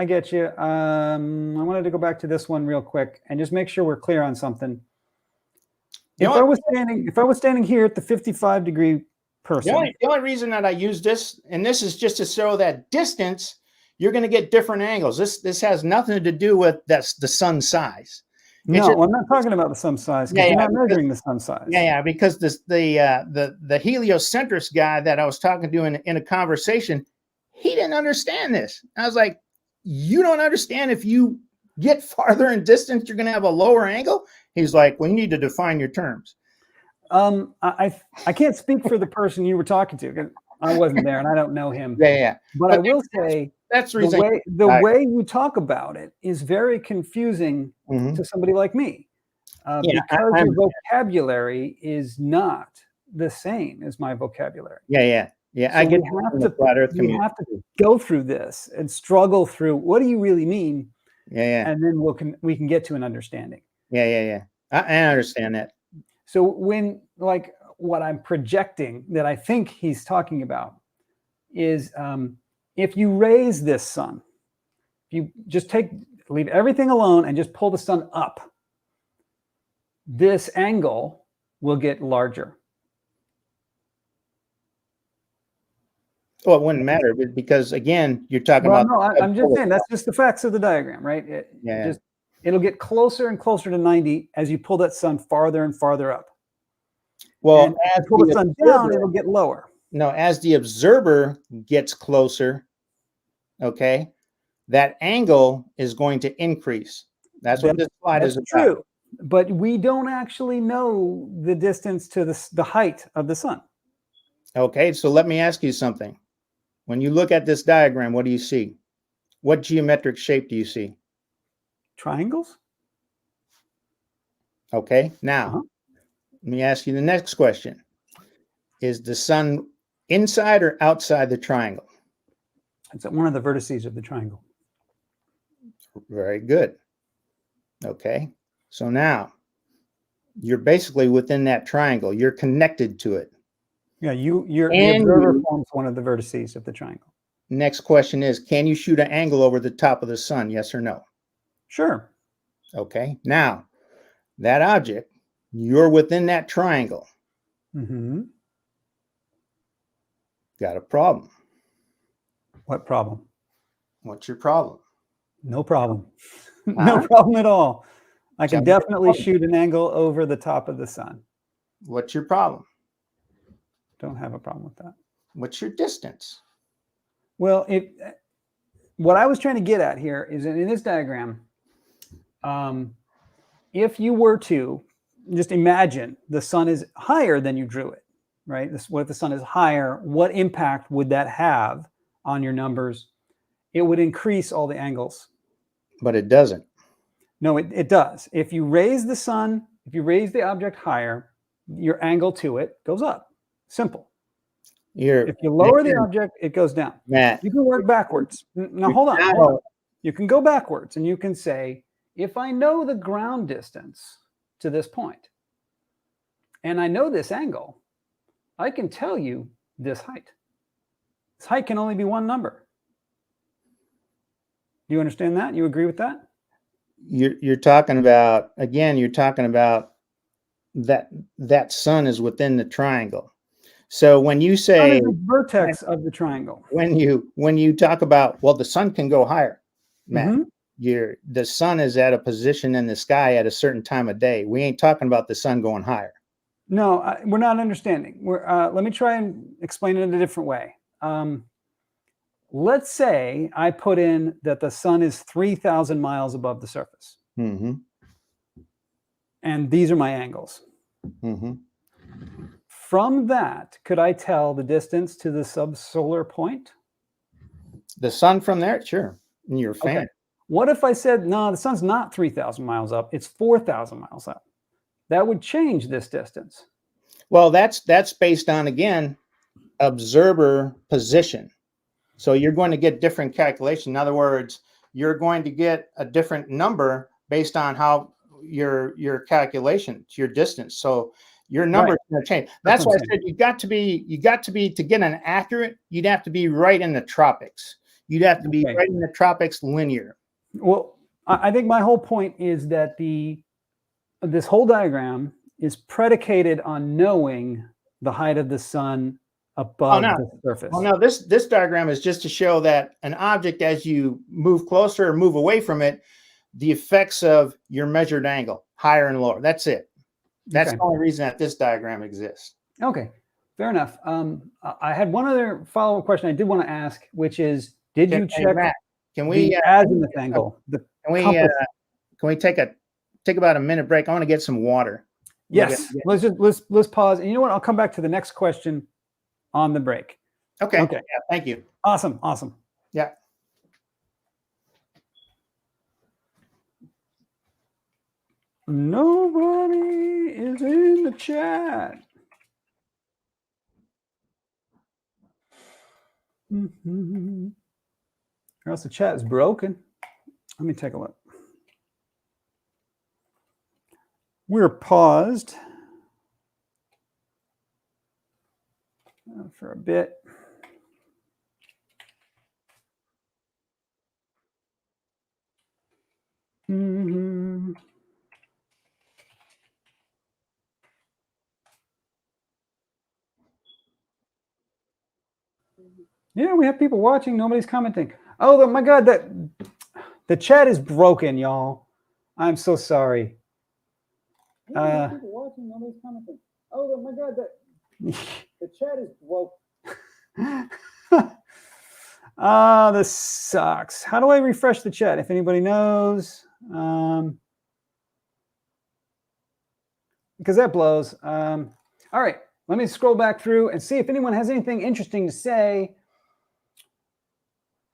Speaker 1: I wanted to go back to this one real quick and just make sure we're clear on something. If I was standing here at the 55-degree person.
Speaker 2: The only reason that I use this, and this is just to show that distance, you're going to get different angles. This has nothing to do with the sun size.
Speaker 1: No, I'm not talking about the sun size. You're not measuring the sun size.
Speaker 2: Yeah, because the heliocentrist guy that I was talking to in a conversation, he didn't understand this. I was like, you don't understand if you get farther in distance, you're going to have a lower angle? He's like, well, you need to define your terms.
Speaker 1: I can't speak for the person you were talking to because I wasn't there and I don't know him.
Speaker 2: Yeah.
Speaker 1: But I will say
Speaker 2: that's the
Speaker 1: way you talk about it is very confusing to somebody like me because your vocabulary is not the same as my vocabulary.
Speaker 2: Yeah. So
Speaker 1: I get we have to go through this and struggle through what do you really mean?
Speaker 2: Yeah.
Speaker 1: And then we can get to an understanding.
Speaker 2: Yeah. I understand that.
Speaker 1: So when like what I'm projecting that I think he's talking about is if you raise this sun, if you just leave everything alone and just pull the sun up, this angle will get larger.
Speaker 2: Well, it wouldn't matter because again, you're talking about.
Speaker 1: No, I'm just saying that's just the facts of the diagram, right? It'll get closer and closer to 90 as you pull that sun farther and farther up.
Speaker 2: Well, as
Speaker 1: you pull the sun down, it'll get lower.
Speaker 2: No, as the observer gets closer, okay, that angle is going to increase. That's what this slide is about.
Speaker 1: True, but we don't actually know the distance to the height of the sun.
Speaker 2: Okay, so let me ask you something. When you look at this diagram, what do you see? What geometric shape do you see?
Speaker 1: Triangles?
Speaker 2: Okay. Now,
Speaker 1: Uh-huh.
Speaker 2: let me ask you the next question. Is the sun inside or outside the triangle?
Speaker 1: It's at one of the vertices of the triangle.
Speaker 2: Very good. Okay. So now you're basically within that triangle. You're connected to it.
Speaker 1: Yeah, the
Speaker 2: And
Speaker 1: observer
Speaker 2: you,
Speaker 1: forms one of the vertices of the triangle.
Speaker 2: next question is, can you shoot an angle over the top of the sun? Yes or no?
Speaker 1: Sure.
Speaker 2: Okay. Now, that object, you're within that triangle.
Speaker 1: Mm-hmm.
Speaker 2: Got a problem.
Speaker 1: What problem?
Speaker 2: What's your problem?
Speaker 1: No problem. No
Speaker 2: Huh?
Speaker 1: problem at all. I
Speaker 2: Tell
Speaker 1: can
Speaker 2: me the
Speaker 1: definitely
Speaker 2: problem.
Speaker 1: shoot an angle over the top of the sun.
Speaker 2: What's your problem?
Speaker 1: Don't have a problem with that.
Speaker 2: What's your distance?
Speaker 1: Well, what I was trying to get at here is that in this diagram, if you were to just imagine the sun is higher than you drew it, right? What if the sun is higher? What impact would that have on your numbers? It would increase all the angles.
Speaker 2: But it doesn't.
Speaker 1: No, it does. If you raise the sun, if you raise the object higher, your angle to it goes up. Simple.
Speaker 2: You're
Speaker 1: If you lower the
Speaker 2: again,
Speaker 1: object, it goes down.
Speaker 2: Matt.
Speaker 1: You can work backwards. Now,
Speaker 2: You're
Speaker 1: hold on.
Speaker 2: now-
Speaker 1: You can go backwards and you can say, if I know the ground distance to this point, and I know this angle, I can tell you this height. This height can only be one number. Do you understand that? You agree with that?
Speaker 2: You're talking about, again, you're talking about that sun is within the triangle. So when you
Speaker 1: Sun
Speaker 2: say
Speaker 1: is the vertex of the triangle.
Speaker 2: when you talk about, well, the sun can go higher, Matt.
Speaker 1: Mm-hmm.
Speaker 2: The sun is at a position in the sky at a certain time of day. We ain't talking about the sun going higher.
Speaker 1: No, we're not understanding. Let me try and explain it in a different way. Let's say I put in that the sun is 3,000 miles above the surface.
Speaker 2: Mm-hmm.
Speaker 1: And these are my angles.
Speaker 2: Mm-hmm.
Speaker 1: From that, could I tell the distance to the subsolar point?
Speaker 2: The sun from there, sure. And you're a fan.
Speaker 1: Okay. What if I said, no, the sun's not 3,000 miles up, it's 4,000 miles up? That would change this distance.
Speaker 2: Well, that's based on, again, observer position. So you're going to get different calculation. In other words, you're going to get a different number based on how your calculation, your distance. So your number is going to change. That's why I said you got to be to get an accurate, you'd have to be right in the tropics. You'd have to be right in the tropics linear.
Speaker 1: Well, I think my whole point is that this whole diagram is predicated on knowing the height of the sun above the surface.
Speaker 2: Oh no, this diagram is just to show that an object, as you move closer or move away from it, the effects of your measured angle, higher and lower. That's it. That's the only reason that this diagram exists.
Speaker 1: Okay, fair enough. I had one other follow-up question I did want to ask, which is, did you check
Speaker 2: Matt, can we
Speaker 1: the azimuth angle?
Speaker 2: Can we take about a minute break? I want to get some water.
Speaker 1: Yes. Let's pause. And you know what? I'll come back to the next question on the break.
Speaker 2: Okay. Yeah, thank you.
Speaker 1: Awesome.
Speaker 2: Yeah.
Speaker 1: Nobody is in the chat. Or else the chat is broken. Let me take a look. We're paused for a bit. Yeah, we have people watching. Nobody's commenting. Oh my God, the chat is broken, y'all. I'm so sorry. People watching. Nobody's commenting. Oh my God, the chat is broken. This sucks. How do I refresh the chat? If anybody knows, because that blows. All right, let me scroll back through and see if anyone has anything interesting to say.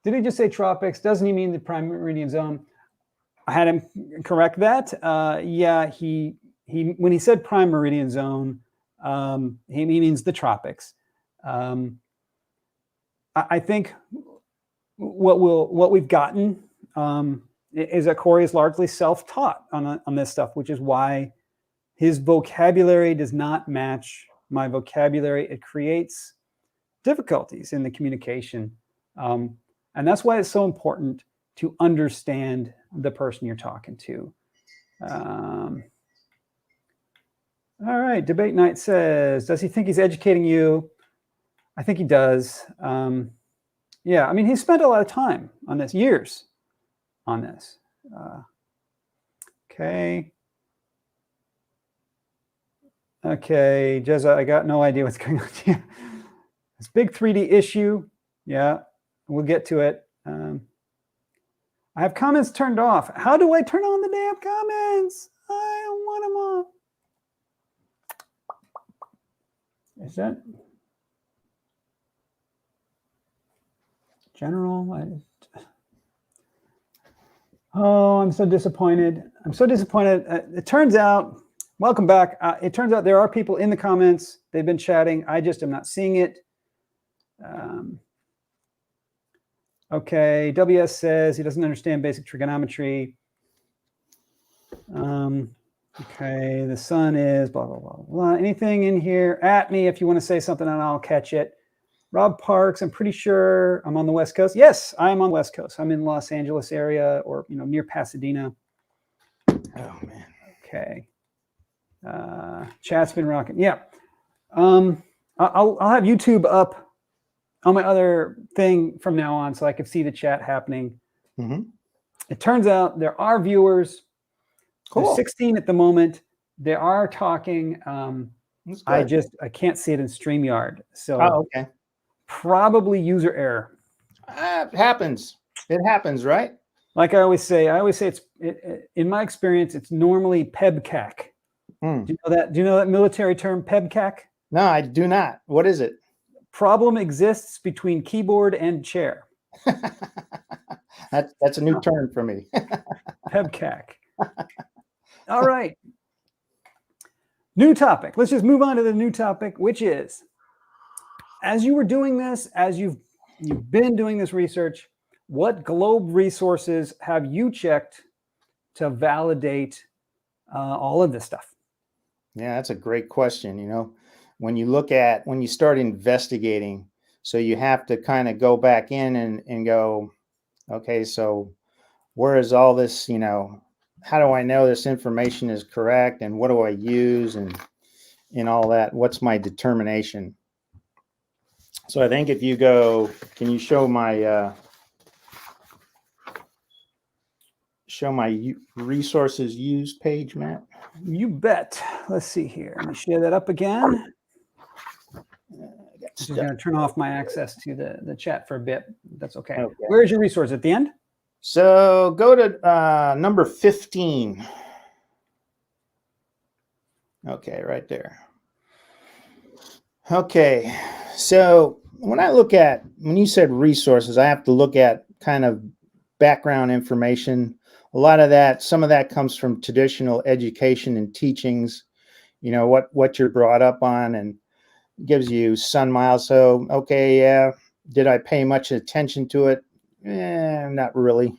Speaker 1: Did he just say tropics? Doesn't he mean the prime meridian zone? I had him correct that. Yeah, he when he said prime meridian zone, he means the tropics. I think what we've gotten is that Corey is largely self-taught on this stuff, which is why his vocabulary does not match my vocabulary. It creates difficulties in the communication. And that's why it's so important to understand the person you're talking to. All right, Debate Night says, does he think he's educating you? I think he does. Yeah, I mean, he spent a lot of time on this, years on this. Okay. Okay, Jezza, I got no idea what's going on here. This big 3D issue. Yeah, we'll get to it. I have comments turned off. How do I turn on the damn comments? I don't want them off. Is that general? Oh, I'm so disappointed. I'm so disappointed. It turns out, welcome back. It turns out there are people in the comments. They've been chatting. I just am not seeing it. Okay, WS says he doesn't understand basic trigonometry. Okay, the sun is blah, blah, blah, blah. Anything in here? At me if you want to say something and I'll catch it. Rob Parks, I'm pretty sure I'm on the West Coast. Yes, I'm on the West Coast. I'm in Los Angeles area, or near Pasadena.
Speaker 2: Oh man.
Speaker 1: Okay. Chat's been rocking. Yeah. I'll have YouTube up on my other thing from now on so I can see the chat happening.
Speaker 2: Mm-hmm.
Speaker 1: It turns out there are viewers.
Speaker 2: Cool.
Speaker 1: There's 16 at the moment. They are talking. I can't see it in StreamYard. So
Speaker 2: okay.
Speaker 1: Probably user error.
Speaker 2: It happens. It happens, right?
Speaker 1: Like I always say it's in my experience, it's normally PEBCAC. Do you know that? Do you know that military term, PEBCAC?
Speaker 2: No, I do not. What is it?
Speaker 1: Problem exists between keyboard and chair.
Speaker 2: That's a new term for me.
Speaker 1: PEBCAC. All right. New topic. Let's just move on to the new topic, which is, as you were doing this, as you've been doing this research, what globe resources have you checked to validate all of this stuff?
Speaker 2: Yeah, that's a great question. When you start investigating, so you have to kind of go back in and go, okay, so where is all this, how do I know this information is correct, and what do I use, and all that? What's my determination? So I think if you go, can you show my resources used page, Matt?
Speaker 1: You bet. Let's see here. Let me share that up again. Just going to turn off my access to the chat for a bit. That's okay. Where's your resource at the end?
Speaker 2: So go to number 15. Okay, right there. Okay, so when you said resources, I have to look at kind of background information. A lot of that, some of that comes from traditional education and teachings, what you're brought up on, and gives you sun miles. So, okay, yeah, did I pay much attention to it? Not really.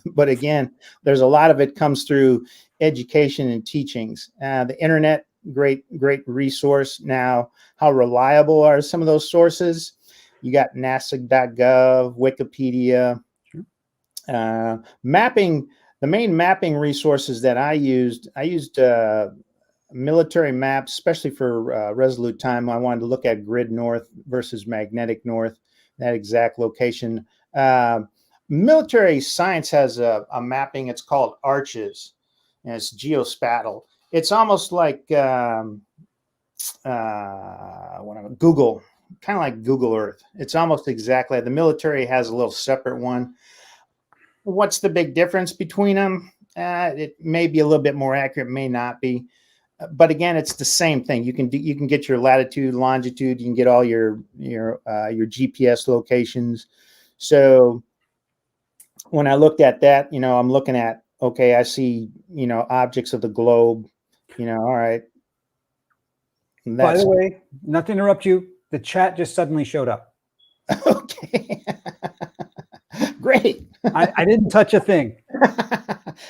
Speaker 2: But again, there's a lot of it comes through education and teachings. The internet, great resource. Now, how reliable are some of those sources? You got NASA.gov, Wikipedia, mapping. The main mapping resources that I used military maps, especially for resolute time. I wanted to look at grid north versus magnetic north, that exact location. Military science has a mapping. It's called ARCHES, and it's geospatial. It's almost like Google, kind of like Google Earth. It's almost exactly. The military has a little separate one. What's the big difference between them? It may be a little bit more accurate, may not be. But again, it's the same thing. You can get your latitude, longitude. You can get all your GPS locations. So when I looked at that, I'm looking at, okay, I see objects of the globe. All right.
Speaker 1: By the way, not to interrupt you, the chat just suddenly showed up.
Speaker 2: Okay. Great.
Speaker 1: I didn't touch a thing.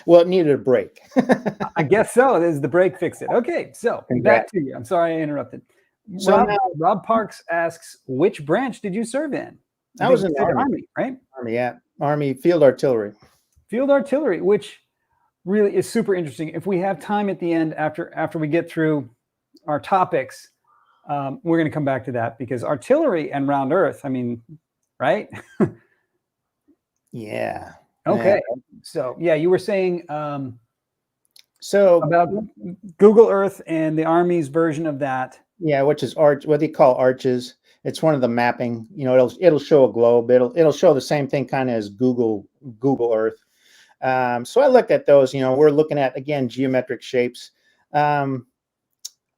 Speaker 2: Well, it needed a break.
Speaker 1: I guess so. This is the break fix it. Okay, so back to you. I'm sorry I interrupted.
Speaker 2: So
Speaker 1: Rob Parks asks, which branch did you serve in?
Speaker 2: I was in the
Speaker 1: Army, right?
Speaker 2: Army, yeah. Army Field Artillery.
Speaker 1: Field Artillery, which really is super interesting. If we have time at the end, after we get through our topics, we're going to come back to that, because artillery and round earth, I mean, right?
Speaker 2: Yeah.
Speaker 1: Okay. Yeah. So yeah, you were saying
Speaker 2: so
Speaker 1: about Google Earth and the Army's version of that.
Speaker 2: Yeah, which is what they call arches. It's one of the mapping. It'll show a globe. It'll show the same thing kind of as Google Earth. So I looked at those. We're looking at, again, geometric shapes.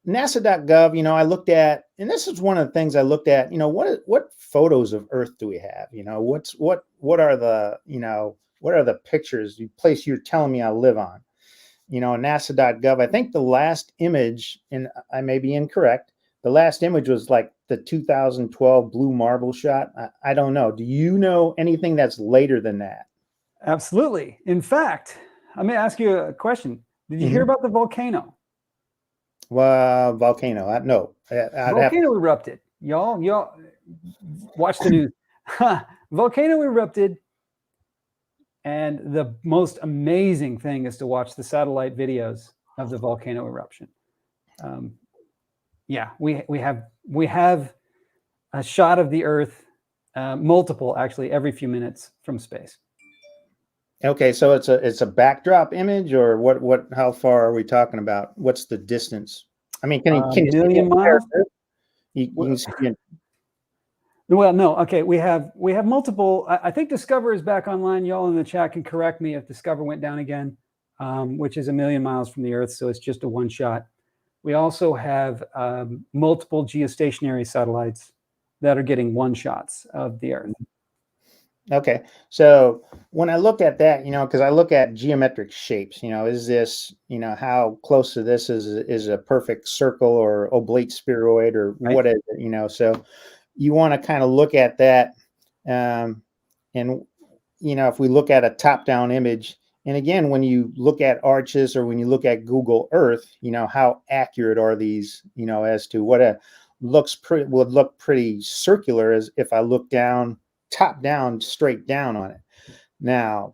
Speaker 2: NASA.gov, I looked at, and this is one of the things I looked at, what photos of Earth do we have? What are the pictures, the place you're telling me I live on? NASA.gov, I think the last image, and I may be incorrect, the last image was like the 2012 blue marble shot. I don't know. Do you know anything that's later than that?
Speaker 1: Absolutely. In fact, let me ask you a question. Did you hear about the volcano?
Speaker 2: Well, volcano. No.
Speaker 1: Volcano erupted. Y'all watch the news. Volcano erupted. And the most amazing thing is to watch the satellite videos of the volcano eruption. Yeah, we have a shot of the Earth, multiple actually, every few minutes from space.
Speaker 2: Okay, so it's a backdrop image, or what? How far are we talking about? What's the distance? I mean, can you
Speaker 1: see 1,000,000 miles?
Speaker 2: You can see it.
Speaker 1: Well, no. Okay, we have multiple. I think Discover is back online. Y'all in the chat can correct me if Discover went down again, which is 1,000,000 miles from the Earth, so it's just a one shot. We also have multiple geostationary satellites that are getting one shots of the Earth.
Speaker 2: Okay, so when I look at that, because I look at geometric shapes, is this, how close to this is a perfect circle or oblique spheroid, or right, what is it, so you want to kind of look at that. And, if we look at a top-down image, and again, when you look at arches or when you look at Google Earth, how accurate are these, as to what would look pretty circular as if I look down, top down, straight down on it. Now,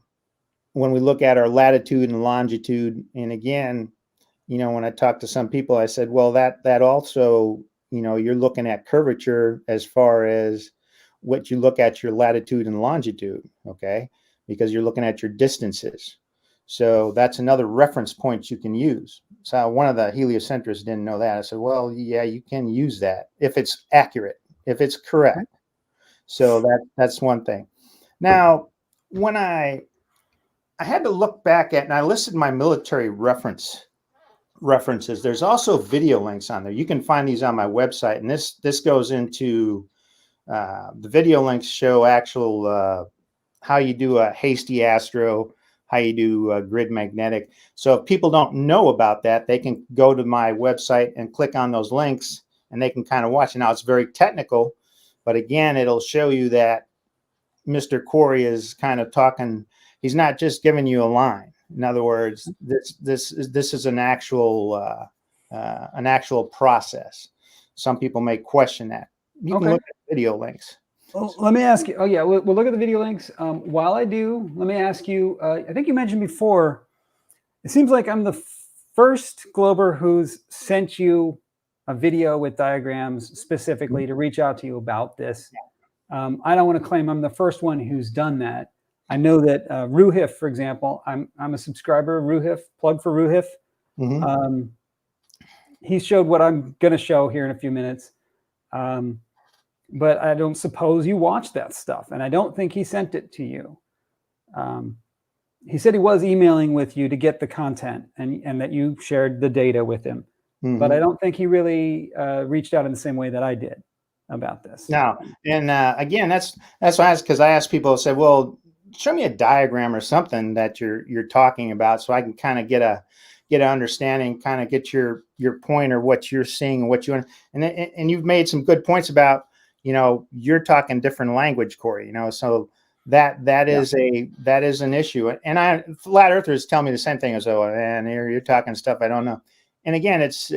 Speaker 2: when we look at our latitude and longitude, and again, when I talk to some people, I said, well, that also, you're looking at curvature as far as what you look at your latitude and longitude, okay? Because you're looking at your distances. So that's another reference point you can use. So one of the heliocentrists didn't know that. I said, well, yeah, you can use that if it's accurate, if it's correct. So that's one thing. Now, when I had to look back at, and I listed my military references. There's also video links on there. You can find these on my website, and this goes into the video links show actual how you do a hasty astro, how you do grid magnetic. So if people don't know about that, they can go to my website and click on those links, and they can kind of watch. Now, it's very technical, but again, it'll show you that Mr. Corey is kind of talking. He's not just giving you a line. In other words, this is an actual process. Some people may question that. You can look at video links.
Speaker 1: Well, let me ask you. Oh yeah, we'll look at the video links. While I do, let me ask you. I think you mentioned before. It seems like I'm the first Glober who's sent you a video with diagrams specifically to reach out to you about this. I don't want to claim I'm the first one who's done that. I know that Ruhif, for example, I'm a subscriber of Ruhif, plug for Ruhif. Mm-hmm. He showed what I'm going to show here in a few minutes. But I don't suppose you watched that stuff, and I don't think he sent it to you. He said he was emailing with you to get the content, and that you shared the data with him. Mm-hmm. But I don't think he really reached out in the same way that I did about this.
Speaker 2: No, and again, that's why I asked, because I asked people, said, well, show me a diagram or something that you're talking about, so I can kind of get get an understanding, kind of get your point or what you're seeing and what you want. And you've made some good points about, you're talking different language, Corey, so that is an issue. And flat earthers tell me the same thing as, oh, and you're talking stuff I don't know. And again, it's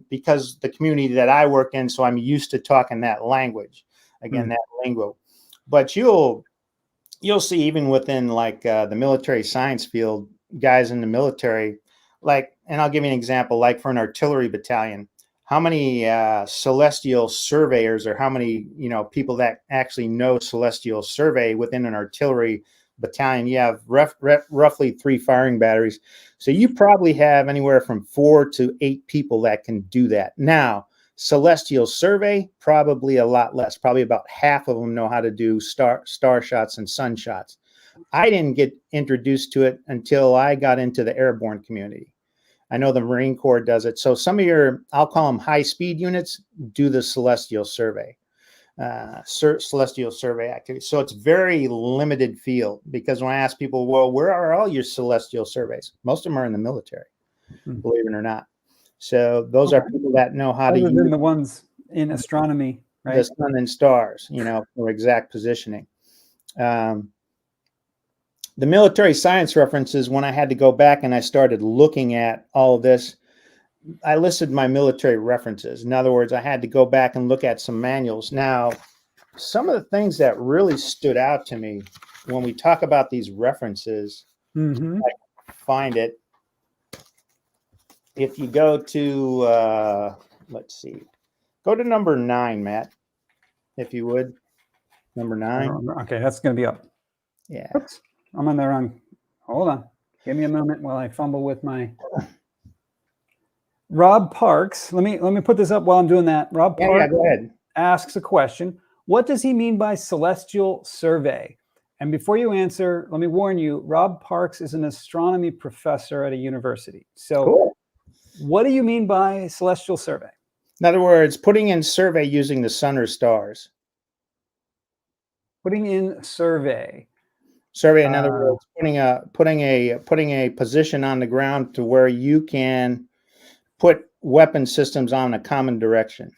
Speaker 2: because the community that I work in, so I'm used to talking that language, that lingo. But you'll see even within like the military science field, guys in the military, and I'll give you an example, like for an artillery battalion, how many celestial surveyors, or how many people that actually know celestial survey within an artillery battalion? You have roughly 3 firing batteries, so you probably have anywhere from 4 to 8 people that can do that. Now, celestial survey, probably a lot less. Probably about half of them know how to do star shots and sun shots. I didn't get introduced to it until I got into the airborne community. I know the Marine Corps does it. So some of your, I'll call them high speed units, do the celestial survey, celestial survey activity. So it's very limited field, because when I ask people, well, where are all your celestial surveys? Most of them are in the military, believe it or not. So those are people that know how to use
Speaker 1: the ones in astronomy, right?
Speaker 2: The sun and stars, for exact positioning. The military science references, when I had to go back and I started looking at all of this, I listed my military references. In other words, I had to go back and look at some manuals. Now, some of the things that really stood out to me when we talk about these references, I find it. If you go to, let's see, go to number 9, Matt, if you would. Number 9.
Speaker 1: Okay, that's going to be up.
Speaker 2: Yeah.
Speaker 1: Oops, I'm on the wrong. Hold on. Give me a moment while I fumble with my. Rob Parks. Let me put this up while I'm doing that. Rob Parks
Speaker 2: go ahead.
Speaker 1: Asks a question. What does he mean by celestial survey? And before you answer, let me warn you, Rob Parks is an astronomy professor at a university. So cool. What do you mean by celestial survey?
Speaker 2: In other words, putting in survey using the sun or stars.
Speaker 1: Putting in survey.
Speaker 2: Survey, in other words, putting a position on the ground to where you can put weapon systems on a common direction.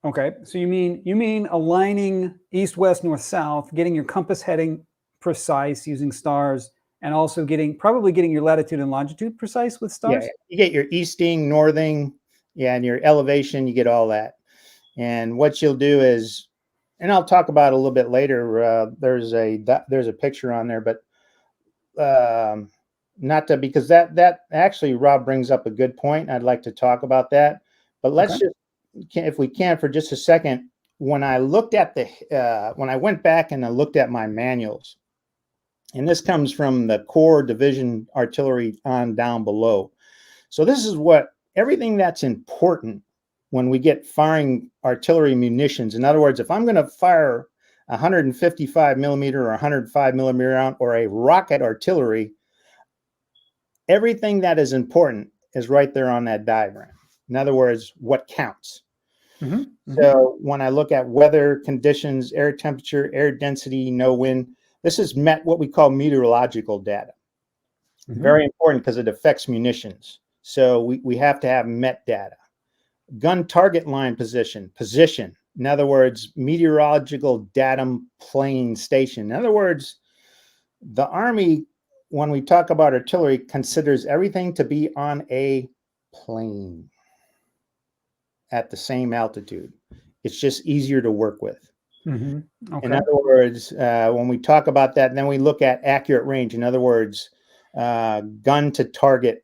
Speaker 1: Okay, so you mean aligning east, west, north, south, getting your compass heading precise using stars, and also probably getting your latitude and longitude precise with stars?
Speaker 2: Yeah, you get your easting, northing, and your elevation, you get all that. And what you'll do is, and I'll talk about it a little bit later, there's a picture on there, but not to, because that actually, Rob brings up a good point. I'd like to talk about that, but let's just, if we can, for just a second, when I looked at when I went back and I looked at my manuals, and this comes from the Corps Division Artillery on down below. So this is everything that's important when we get firing artillery munitions. In other words, if I'm going to fire 155 millimeter or 105 millimeter round or a rocket artillery, everything that is important is right there on that diagram. In other words, what counts. So when I look at weather conditions, air temperature, air density, no wind, this is what we call meteorological data. Very important because it affects munitions. So we have to have MET data. Gun target line position. In other words, meteorological datum plane station. In other words, the Army, when we talk about artillery, considers everything to be on a plane at the same altitude. It's just easier to work with. In other words, when we talk about that, then we look at accurate range. In other words, gun to target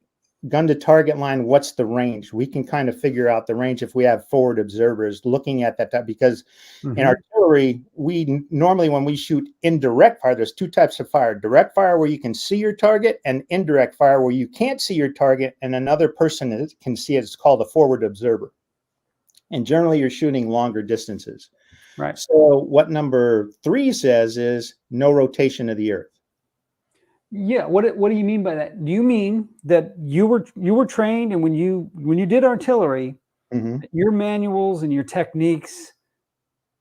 Speaker 2: line, what's the range? We can kind of figure out the range if we have forward observers looking at that, because in artillery, we normally, when we shoot indirect fire, there's 2 types of fire: direct fire where you can see your target, and indirect fire where you can't see your target and another person can see it. It's called a forward observer. And generally you're shooting longer distances.
Speaker 1: Right.
Speaker 2: So what number 3 says is no rotation of the earth.
Speaker 1: Yeah. What do you mean by that? Do you mean that you were trained, and when you did artillery, your manuals and your techniques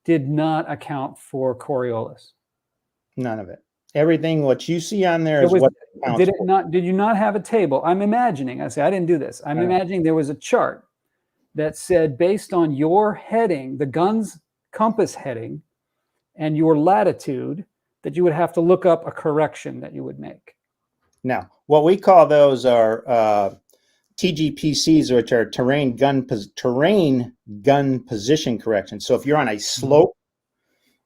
Speaker 1: did not account for Coriolis?
Speaker 2: None of it. Everything what you see on there
Speaker 1: There
Speaker 2: is
Speaker 1: was,
Speaker 2: what counts
Speaker 1: did it
Speaker 2: for.
Speaker 1: not, did you not have a table? I'm imagining, I say, I didn't do this. I'm imagining there was a chart that said, based on your heading, the gun's compass heading and your latitude, that you would have to look up a correction that you would make.
Speaker 2: Now, what we call those are TGPCs, which are terrain gun position corrections. So if you're on a slope,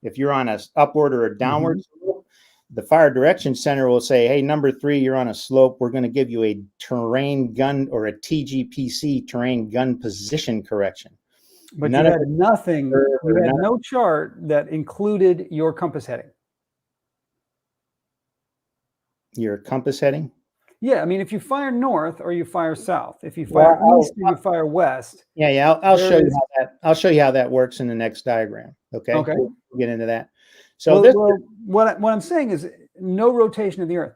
Speaker 2: if you're on a upward or a downward slope, the Fire Direction Center will say, hey, number 3, you're on a slope. We're going to give you a terrain gun or a TGPC, terrain gun position correction.
Speaker 1: But you had nothing, you had no chart that included your compass heading.
Speaker 2: Your compass heading?
Speaker 1: Yeah, I mean, if you fire north or you fire south, if you fire east or you fire west.
Speaker 2: Yeah, I'll show you how that. I'll show you how that works in the next diagram. Okay.
Speaker 1: Okay.
Speaker 2: We'll get into that. So
Speaker 1: what I'm saying is no rotation of the Earth.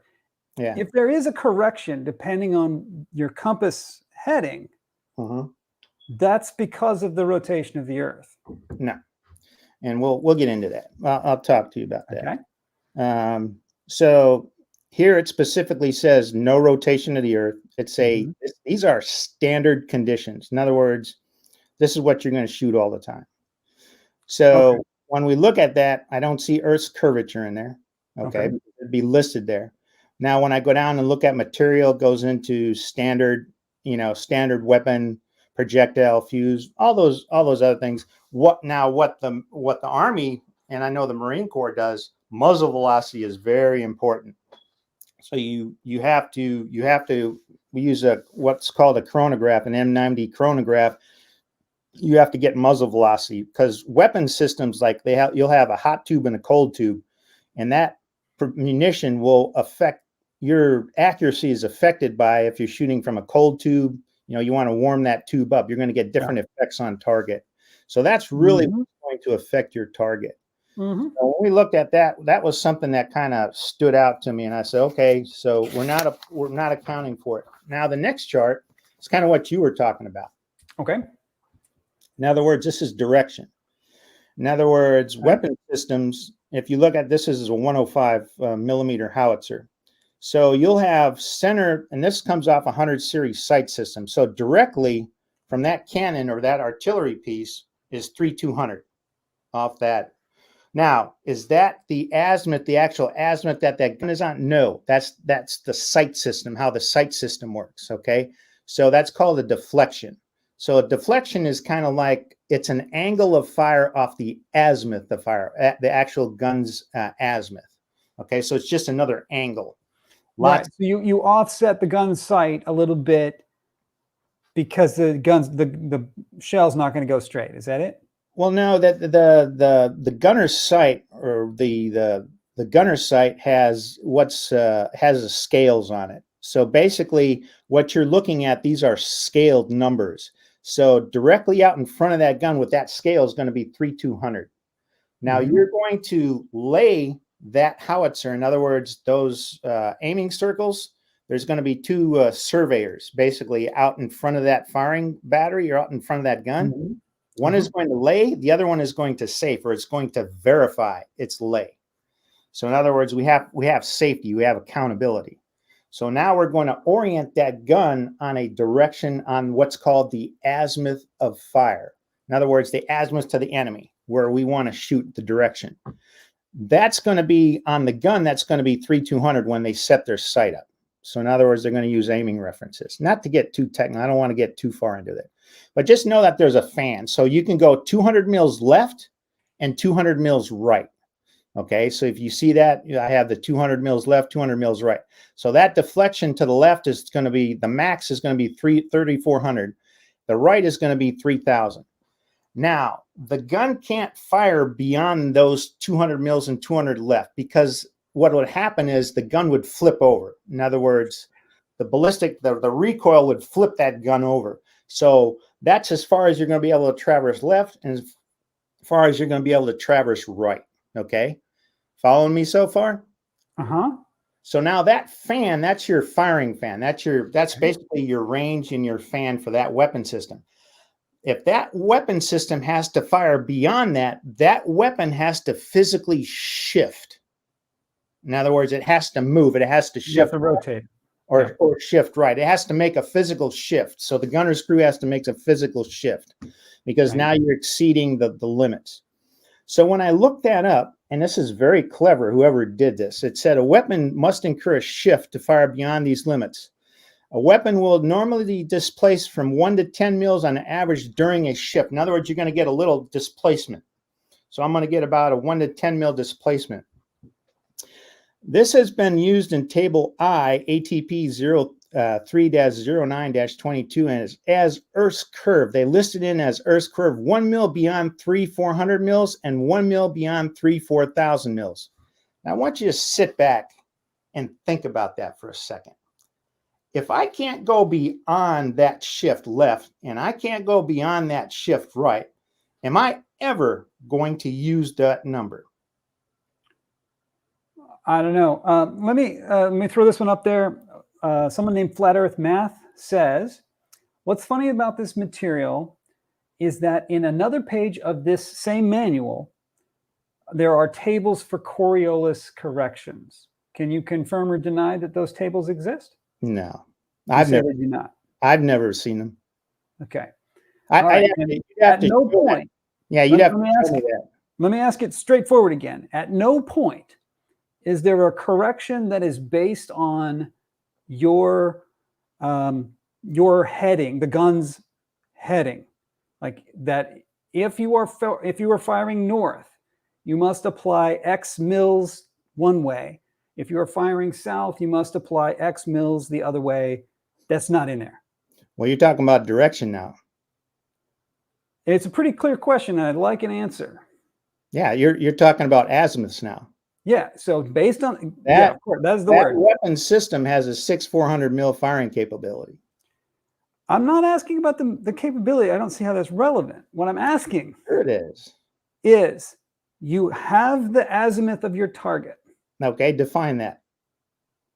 Speaker 2: Yeah.
Speaker 1: If there is a correction depending on your compass heading, that's because of the rotation of the Earth.
Speaker 2: No, and we'll get into that. I'll talk to you about that.
Speaker 1: Okay.
Speaker 2: So here it specifically says no rotation of the Earth. It's these are standard conditions. In other words, this is what you're going to shoot all the time. So when we look at that, I don't see Earth's curvature in there. Okay. It'd be listed there. Now, when I go down and look at material, it goes into standard, standard weapon, projectile, fuse, all those other things. What the Army, and I know the Marine Corps does, muzzle velocity is very important. So you have to we use what's called a chronograph, an M90 chronograph. You have to get muzzle velocity, because weapon systems, like you'll have a hot tube and a cold tube, and that munition will affect your accuracy is affected by, if you're shooting from a cold tube, you want to warm that tube up, you're going to get different effects on target. So that's really what's going to affect your target. So when we looked at that, that was something that kind of stood out to me, and I said, okay, so we're not accounting for it. Now the next chart is kind of what you were talking about.
Speaker 1: Okay.
Speaker 2: In other words, this is direction. In other words, weapon systems, if you look at this, is a 105 millimeter howitzer. So you'll have center, and this comes off a 100 series sight system. So directly from that cannon or that artillery piece is 3200 off that. Now, is that the azimuth, the actual azimuth that gun is on? No, that's the sight system, how the sight system works, okay? So that's called a deflection. So a deflection is kind of like, it's an angle of fire off the azimuth of fire, the actual gun's azimuth. Okay, so it's just another angle.
Speaker 1: Right. So you offset the gun's sight a little bit because the shell's not going to go straight. Is that it?
Speaker 2: Well, no, that the gunner's sight, or the gunner's sight has has scales on it. So basically, what you're looking at, these are scaled numbers. So directly out in front of that gun with that scale is going to be 3200. Now you're going to lay that howitzer. In other words, those aiming circles, there's going to be 2 surveyors basically out in front of that firing battery, or out in front of that gun. One is going to lay, the other one is going to safe, or it's going to verify its lay. So in other words, we have safety, we have accountability. So now we're going to orient that gun on a direction on what's called the azimuth of fire. In other words, the azimuth to the enemy, where we want to shoot the direction. That's going to be on the gun, that's going to be 3200 when they set their sight up. So in other words, they're going to use aiming references. Not to get too technical, I don't want to get too far into it. But just know that there's a fan. So you can go 200 mils left and 200 mils right. Okay, so if you see that, I have the 200 mils left, 200 mils right. So that deflection to the left is going to be, the max is going to be 3,400. The right is going to be 3,000. Now, the gun can't fire beyond those 200 mils and 200 left, because what would happen is the gun would flip over. In other words, the ballistic, the recoil would flip that gun over. So that's as far as you're going to be able to traverse left, and as far as you're going to be able to traverse right. Okay. Following me so far? So now that fan, that's your firing fan. That's basically your range and your fan for that weapon system. If that weapon system has to fire beyond that, that weapon has to physically shift. In other words, it has to move. It has to
Speaker 1: You have
Speaker 2: shift
Speaker 1: to rotate.
Speaker 2: or shift right. It has to make a physical shift. So the gunner's crew has to make a physical shift because
Speaker 1: Right.
Speaker 2: now you're exceeding the limits. So when I looked that up, and this is very clever, whoever did this, it said a weapon must incur a shift to fire beyond these limits. A weapon will normally displace from 1 to 10 mils on average during a shift. In other words, you're going to get a little displacement. So I'm going to get about a 1 to 10 mil displacement. This has been used in Table I, ATP 03-09-22, and as Earth's curve. They listed in as Earth's curve 1 mil beyond 3,400 mils and 1 mil beyond 4,000 mils. Now, I want you to sit back and think about that for a second. If I can't go beyond that shift left and I can't go beyond that shift right, am I ever going to use that number?
Speaker 1: I don't know. Let me throw this one up there. Someone named Flat Earth Math says, what's funny about this material is that in another page of this same manual, there are tables for Coriolis corrections. Can you confirm or deny that those tables exist?
Speaker 2: No,
Speaker 1: I've never
Speaker 2: seen them.
Speaker 1: Okay.
Speaker 2: At
Speaker 1: no point.
Speaker 2: Yeah, you'd have to tell me that.
Speaker 1: Let me ask it straightforward again. At no point is there a correction that is based on your heading, the gun's heading, like that? If you are firing north, you must apply X mils one way. If you are firing south, you must apply X mils the other way. That's not in there.
Speaker 2: Well, you're talking about direction now.
Speaker 1: It's a pretty clear question, and I'd like an answer.
Speaker 2: Yeah, you're talking about azimuths now.
Speaker 1: Yeah, so based on
Speaker 2: that,
Speaker 1: yeah, of course, that's the word.
Speaker 2: Weapon system has a 6,400 mil firing capability.
Speaker 1: I'm not asking about the capability. I don't see how that's relevant. What I'm asking,
Speaker 2: sure it
Speaker 1: is you have the azimuth of your target.
Speaker 2: Okay, define that.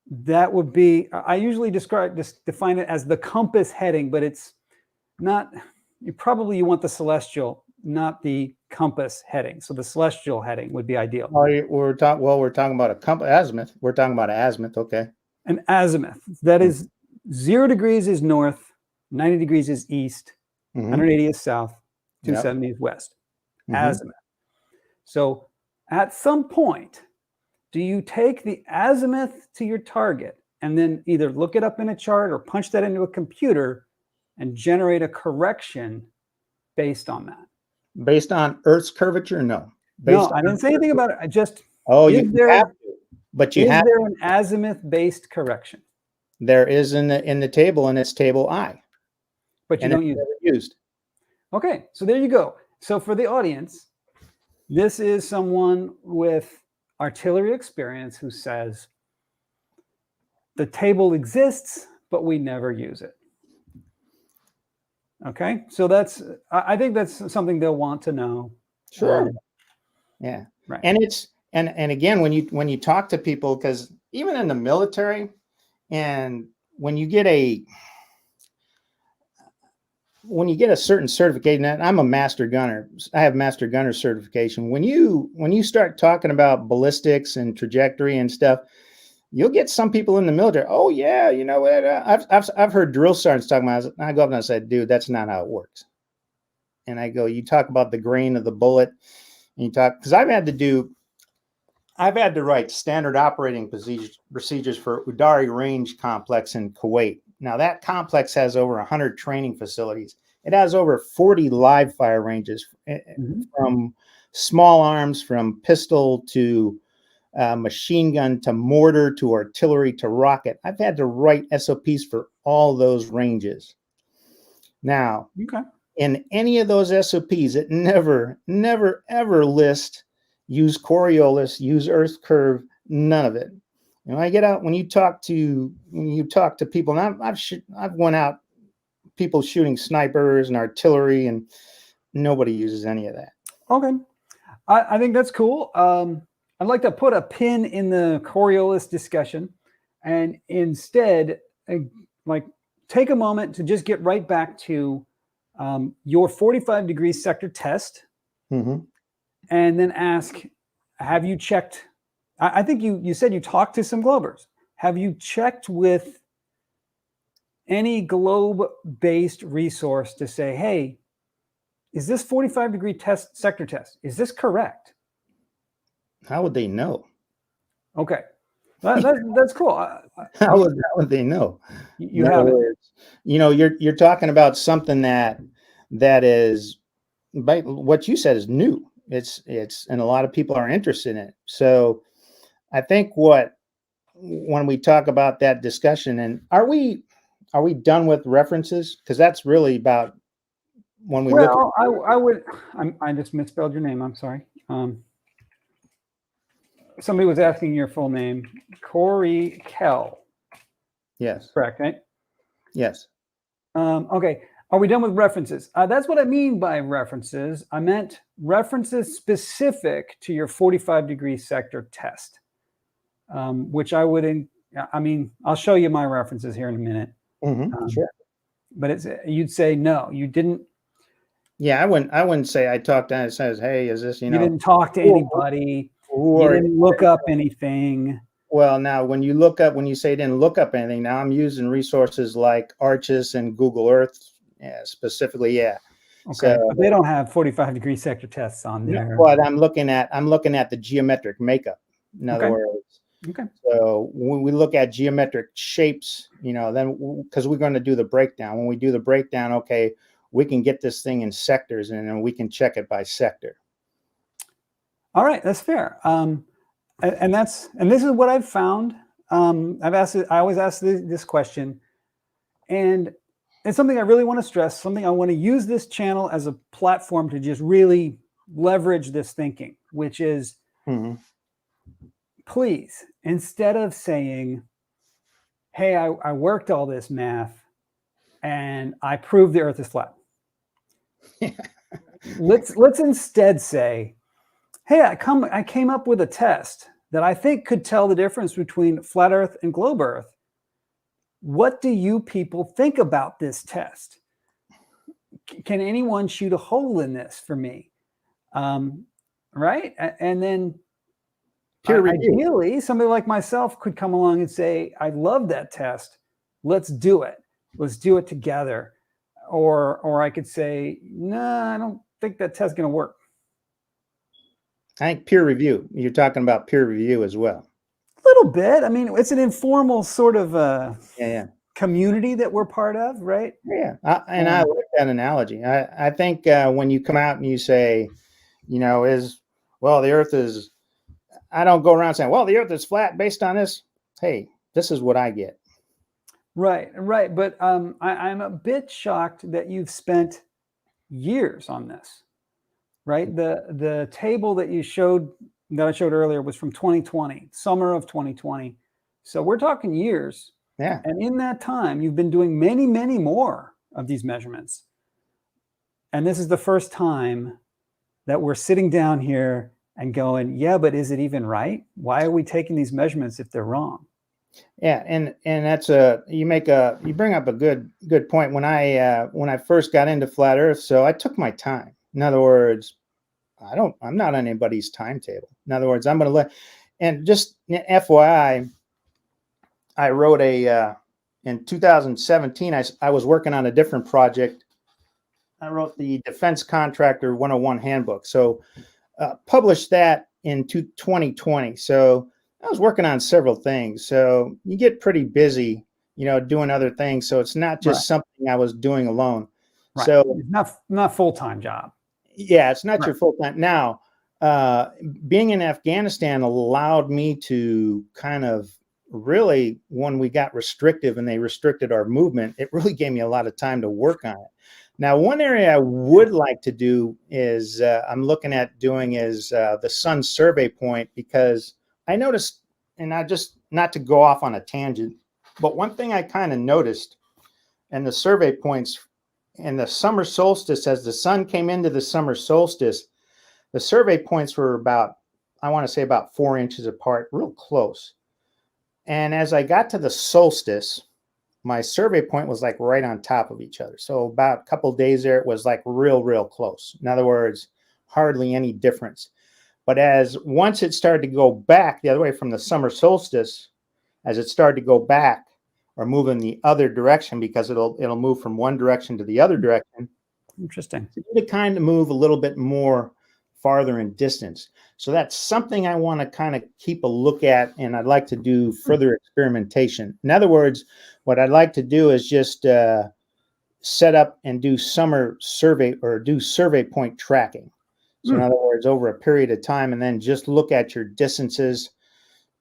Speaker 1: That would be, I usually define it as the compass heading, but it's not. You want the celestial, not the compass heading. So the celestial heading would be ideal.
Speaker 2: Oh, we're talking about a compass azimuth. We're talking about an azimuth. Okay.
Speaker 1: An azimuth that is 0 degrees is north, 90 degrees is east, 180 is south, 270 is west. Azimuth. So at some point, do you take the azimuth to your target and then either look it up in a chart or punch that into a computer and generate a correction based on that?
Speaker 2: Based on Earth's curvature? No.
Speaker 1: No, I didn't say anything about it. I just,
Speaker 2: you have to. But you have.
Speaker 1: Is there an azimuth-based correction?
Speaker 2: There is in the table, and it's Table I.
Speaker 1: But you don't use it.
Speaker 2: Used.
Speaker 1: Okay, so there you go. So for the audience, this is someone with artillery experience who says the table exists, but we never use it. Okay, so I think that's something they'll want to know.
Speaker 2: Sure. Yeah.
Speaker 1: Right.
Speaker 2: And it's and again, when you talk to people, because even in the military, and when you get a certain certification, and I'm a master gunner, I have master gunner certification. When you start talking about ballistics and trajectory and stuff, you'll get some people in the military. Oh yeah, you know what? I've heard drill sergeants talking about it. I go up and I said, dude, that's not how it works. And I go, you talk about the grain of the bullet, and you talk, because I've had to write standard operating procedures for Udari Range Complex in Kuwait. Now that complex has over 100 training facilities. It has over 40 live fire ranges, from small arms, from pistol to machine gun to mortar to artillery to rocket. I've had to write SOPs for all those ranges. Now, in any of those SOPs, it never, ever lists use Coriolis, use Earth curve, none of it. You know, I get out when you talk to people, and I've went out people shooting snipers and artillery, and nobody uses any of that.
Speaker 1: Okay, I think that's cool. I'd like to put a pin in the Coriolis discussion, and instead, like, take a moment to just get right back to your 45-degree sector test, and then ask, have you checked I think you said you talked to some Globers. Have you checked with any globe-based resource to say, hey, is this 45-degree test sector test? Is this correct?
Speaker 2: How would they know?
Speaker 1: Okay, that's cool.
Speaker 2: How would they know?
Speaker 1: You
Speaker 2: In other
Speaker 1: haven't.
Speaker 2: words, you're talking about something that is, by what you said, is new. It's and a lot of people are interested in it. So I think when we talk about that discussion, and are we done with references? Because that's really about when we look at.
Speaker 1: Well, I would. I just misspelled your name. I'm sorry. Somebody was asking your full name, Corey Kell.
Speaker 2: Yes.
Speaker 1: Correct, right?
Speaker 2: Yes.
Speaker 1: Okay. Are we done with references? That's what I mean by references. I meant references specific to your 45-degree sector test, which I would. I mean, I'll show you my references here in a minute.
Speaker 2: Sure.
Speaker 1: But you'd say no, you didn't.
Speaker 2: Yeah, I wouldn't say I talked to it says, hey, is this,
Speaker 1: You didn't talk to anybody.
Speaker 2: who
Speaker 1: You
Speaker 2: are
Speaker 1: didn't look up anything.
Speaker 2: Well, now when you say didn't look up anything, now I'm using resources like Arches and Google Earth, specifically. Yeah.
Speaker 1: Okay,
Speaker 2: So,
Speaker 1: but they don't have 45-degree sector tests on there.
Speaker 2: but I'm looking at the geometric makeup. In other
Speaker 1: Okay.
Speaker 2: words,
Speaker 1: Okay.
Speaker 2: so when we look at geometric shapes, then because we're going to do the breakdown. When we do the breakdown, okay, we can get this thing in sectors, and then we can check it by sector.
Speaker 1: All right, that's fair. And this is what I've found. I always ask this question, and it's something I really want to stress. Something I want to use this channel as a platform to just really leverage this thinking, which is, please, instead of saying, hey, I worked all this math and I proved the earth is flat. Let's instead say, hey, I came up with a test that I think could tell the difference between flat earth and globe earth. What do you people think about this test? Can anyone shoot a hole in this for me? Right? And then ideally, somebody like myself could come along and say, I love that test. Let's do it. Let's do it together. Or I could say, no, I don't think that test's going to work.
Speaker 2: I think peer review. You're talking about peer review as well.
Speaker 1: A little bit. I mean, it's an informal sort of community that we're part of, right?
Speaker 2: Yeah, I like that analogy. I think when you come out and you say, the earth is, I don't go around saying, well, the earth is flat based on this. Hey, this is what I get.
Speaker 1: Right. But I'm a bit shocked that you've spent years on this, right? The table that I showed earlier was from 2020, summer of 2020. So we're talking years.
Speaker 2: Yeah.
Speaker 1: And in that time, you've been doing many, many more of these measurements. And this is the first time that we're sitting down here and going, yeah, but is it even right? Why are we taking these measurements if they're wrong?
Speaker 2: Yeah, and that's you bring up a good point. When I first got into flat Earth, so I took my time. In other words, I'm not on anybody's timetable. In other words, I'm going to let, and just FYI, I wrote in 2017, I was working on a different project. I wrote the Defense Contractor 101 Handbook. So published that in 2020. So I was working on several things. So you get pretty busy, doing other things. So it's not just something I was doing alone.
Speaker 1: Right.
Speaker 2: So
Speaker 1: it's not full-time job.
Speaker 2: Yeah, it's not your full-time. Now, being in Afghanistan allowed me to kind of really, when we got restrictive and they restricted our movement, it really gave me a lot of time to work on it. Now, one area I would like to do is I'm looking at doing is the sun survey point, because I noticed, and I just, not to go off on a tangent, but one thing I kind of noticed in the survey points in the summer solstice, as the sun came into the summer solstice, the survey points were about, I want to say about 4 inches apart, real close. And as I got to the solstice, my survey point was like right on top of each other. So about a couple of days there, it was like real close. In other words, hardly any difference. But as once it started to go back the other way from the summer solstice, as it started to go back or move in the other direction, because it'll move from one direction to the other direction.
Speaker 1: Interesting.
Speaker 2: To kind of move a little bit more farther in distance. So that's something I want to kind of keep a look at, and I'd like to do further experimentation. In other words, what I'd like to do is just set up and do summer survey or do survey point tracking. So in other words, over a period of time, and then just look at your distances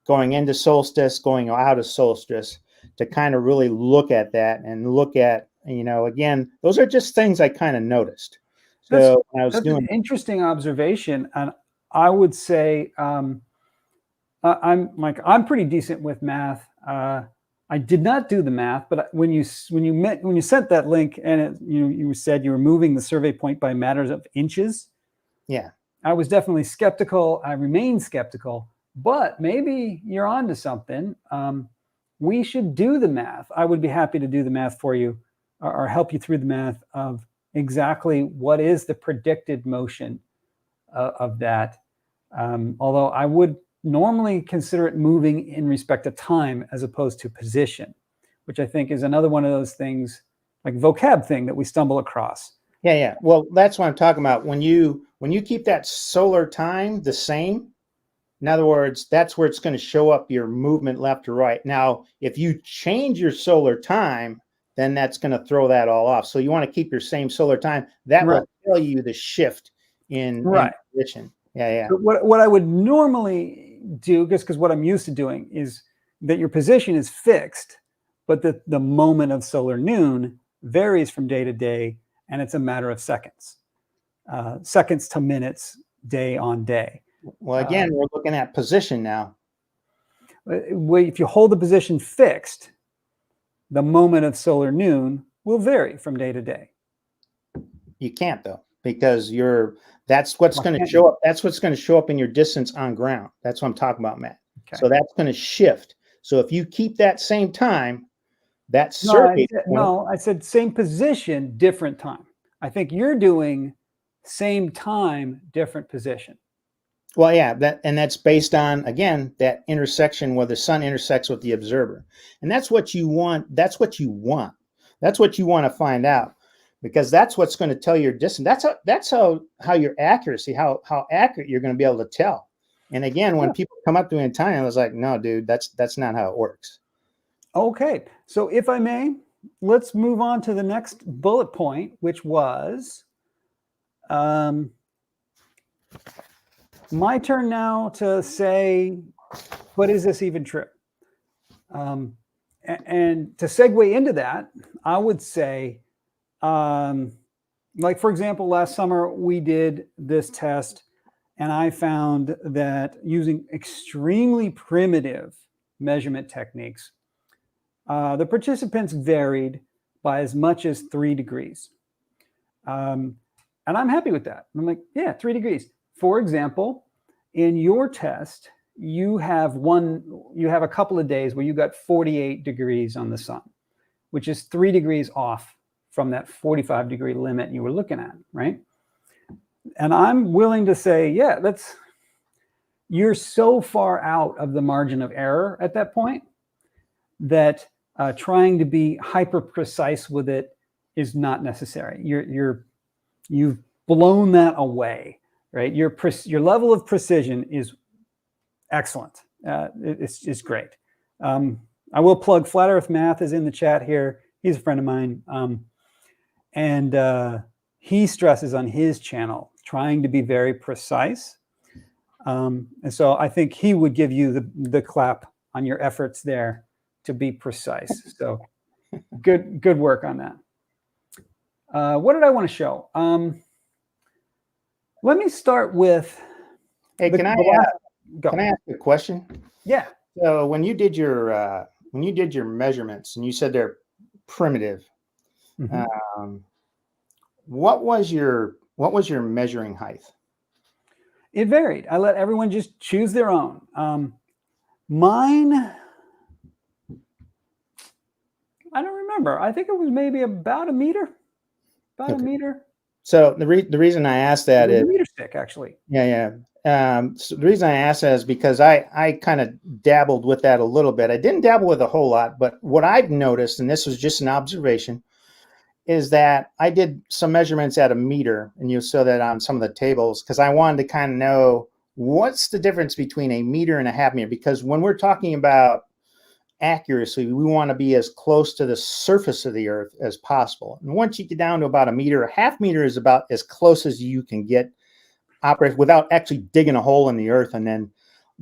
Speaker 2: going into solstice, going out of solstice, to kind of really look at that and look at, again, those are just things I kind of noticed. So when I was doing
Speaker 1: an interesting observation, and I would say I'm pretty decent with math. I did not do the math, but when you sent that link and you said you were moving the survey point by matters of inches,
Speaker 2: yeah,
Speaker 1: I was definitely skeptical. I remain skeptical, but maybe you're onto something. We should do the math. I would be happy to do the math for you, or help you through the math of exactly what is the predicted motion of that. Although I would normally consider it moving in respect to time as opposed to position, which I think is another one of those things, like vocab thing, that we stumble across.
Speaker 2: Yeah. Well, that's what I'm talking about. When you keep that solar time the same, in other words, that's where it's going to show up your movement left or right. Now, if you change your solar time, then that's going to throw that all off. So you want to keep your same solar time. That will tell you the shift in position. Yeah.
Speaker 1: But what I would normally do, because what I'm used to doing, is that your position is fixed, but the moment of solar noon varies from day to day, and it's a matter of seconds, seconds to minutes, day on day.
Speaker 2: Well, again, we're looking at position now.
Speaker 1: If you hold the position fixed, the moment of solar noon will vary from day to day.
Speaker 2: You can't, though, because that's what's going to show up. That's what's going to show up in your distance on ground. That's what I'm talking about, Matt. Okay. So that's going to shift. So if you keep that same time, that's survey.
Speaker 1: I said same position, different time. I think you're doing same time, different position.
Speaker 2: Well, yeah, that's based on, again, that intersection where the sun intersects with the observer. And that's what you want. That's what you want. That's what you want to find out, because that's what's going to tell your distance. That's how your accuracy, how accurate you're going to be able to tell. And again, when people come up to me in time, I was like, no, dude, that's not how it works.
Speaker 1: Okay. So if I may, let's move on to the next bullet point, which was my turn now to say, but is this even true? And to segue into that, I would say, like, for example, last summer we did this test, and I found that using extremely primitive measurement techniques, the participants varied by as much as 3 degrees. And I'm happy with that. I'm like, yeah, 3 degrees. For example, in your test, you have a couple of days where you got 48 degrees on the sun, which is 3 degrees off from that 45-degree limit you were looking at, right? And I'm willing to say, yeah, you're so far out of the margin of error at that point that trying to be hyper precise with it is not necessary. You've blown that away, right? Your level of precision is excellent. It's great. I will plug Flat Earth Math is in the chat here. He's a friend of mine. And he stresses on his channel trying to be very precise. And so I think he would give you the clap on your efforts there to be precise. So good work on that. What did I want to show? Let me start with.
Speaker 2: Hey, can I ask a question?
Speaker 1: Yeah.
Speaker 2: So when you did your measurements and you said they're primitive, what was your measuring height?
Speaker 1: It varied. I let everyone just choose their own. Mine, I don't remember. I think it was maybe about a meter. A meter.
Speaker 2: So the reason I asked that
Speaker 1: It was
Speaker 2: is,
Speaker 1: a meter stick, actually.
Speaker 2: yeah. So the reason I asked that is because I kind of dabbled with that a little bit. I didn't dabble with a whole lot, but what I've noticed, and this was just an observation, is that I did some measurements at a meter, and you saw that on some of the tables, because I wanted to kind of know what's the difference between a meter and a half meter. Because when we're talking about accuracy, we want to be as close to the surface of the earth as possible. And once you get down to about a meter, a half meter is about as close as you can get operate without actually digging a hole in the earth and then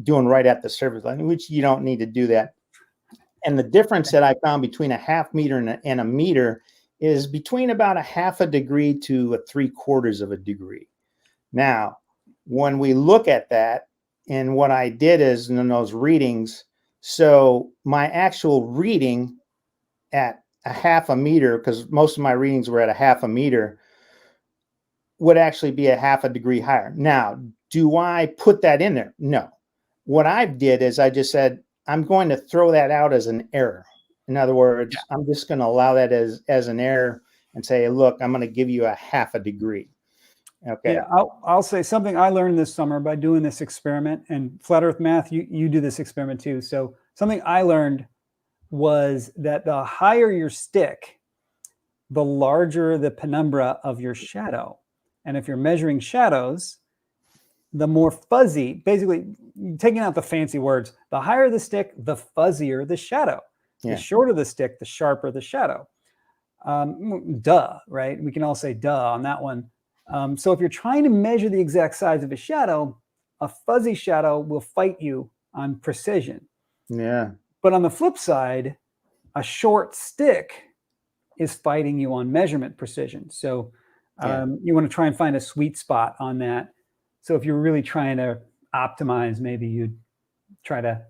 Speaker 2: doing right at the surface line, which you don't need to do that. And the difference that I found between a half meter and a meter is between about a half a degree to a 3/4 of a degree. Now, when we look at that, and what I did is in those readings, so my actual reading at a half a meter, because most of my readings were at a half a meter, would actually be a half a degree higher. Now, do I put that in there? No. What I did is I just said, I'm going to throw that out as an error. In other words, I'm just going to allow that as an error and say, look, I'm going to give you a half a degree. Okay.
Speaker 1: Yeah, I'll say something I learned this summer by doing this experiment, and Flat Earth Math, you do this experiment too. So something I learned was that the higher your stick, the larger the penumbra of your shadow. And if you're measuring shadows, the more fuzzy, basically taking out the fancy words, the higher the stick, the fuzzier the shadow.
Speaker 2: Yeah.
Speaker 1: The shorter the stick, the sharper the shadow. Duh, right? We can all say duh on that one. So if you're trying to measure the exact size of a shadow, a fuzzy shadow will fight you on precision.
Speaker 2: Yeah.
Speaker 1: But on the flip side, a short stick is fighting you on measurement precision. So you want to try and find a sweet spot on that. So if you're really trying to optimize, maybe you'd try to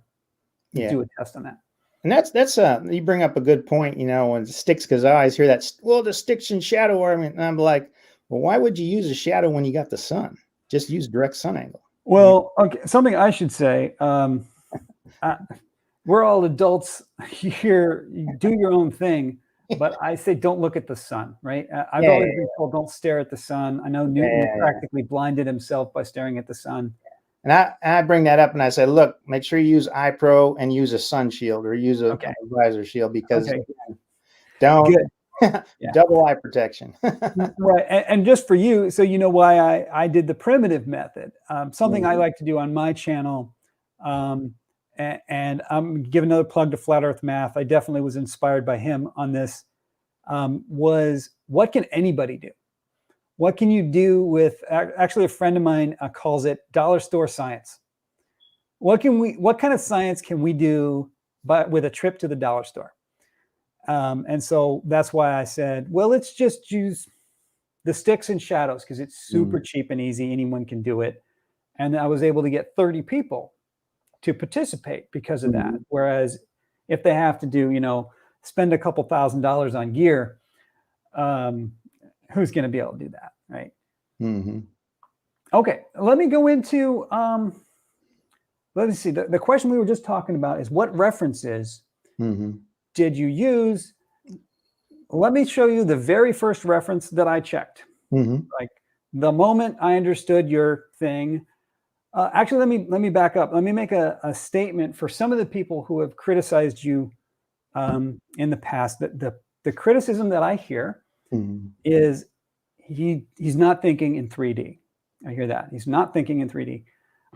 Speaker 1: do a test on that.
Speaker 2: And that's you bring up a good point, when sticks, because I always hear that, well, the sticks and shadow argument. And I'm like, well, why would you use a shadow when you got the sun? Just use direct sun angle.
Speaker 1: Well, okay, something I should say, we're all adults here, you do your own thing, but I say don't look at the sun, right? I've always been told don't stare at the sun. I know Newton practically blinded himself by staring at the sun.
Speaker 2: And I bring that up and I say, look, make sure you use eye pro and use a sun shield or use a visor shield, because don't double eye protection.
Speaker 1: Right. And just for you, so you know why I did the primitive method. Something I like to do on my channel, and I'm giving another plug to Flat Earth Math. I definitely was inspired by him on this, was what can anybody do? What can you do with, actually a friend of mine calls it dollar store science. What kind of science can we do with a trip to the dollar store? And so that's why I said, well, let's just use the sticks and shadows because it's super cheap and easy. Anyone can do it. And I was able to get 30 people to participate because of that. Whereas if they have to do, spend a couple $1,000s on gear, who's going to be able to do that, right? Okay, let me go into, let me see. The question we were just talking about is what references did you use? Let me show you the very first reference that I checked. Like the moment I understood your thing. Actually, let me back up. Let me make a statement for some of the people who have criticized you in the past. That the criticism that I hear is he's not thinking in 3D. I hear that. He's not thinking in 3D.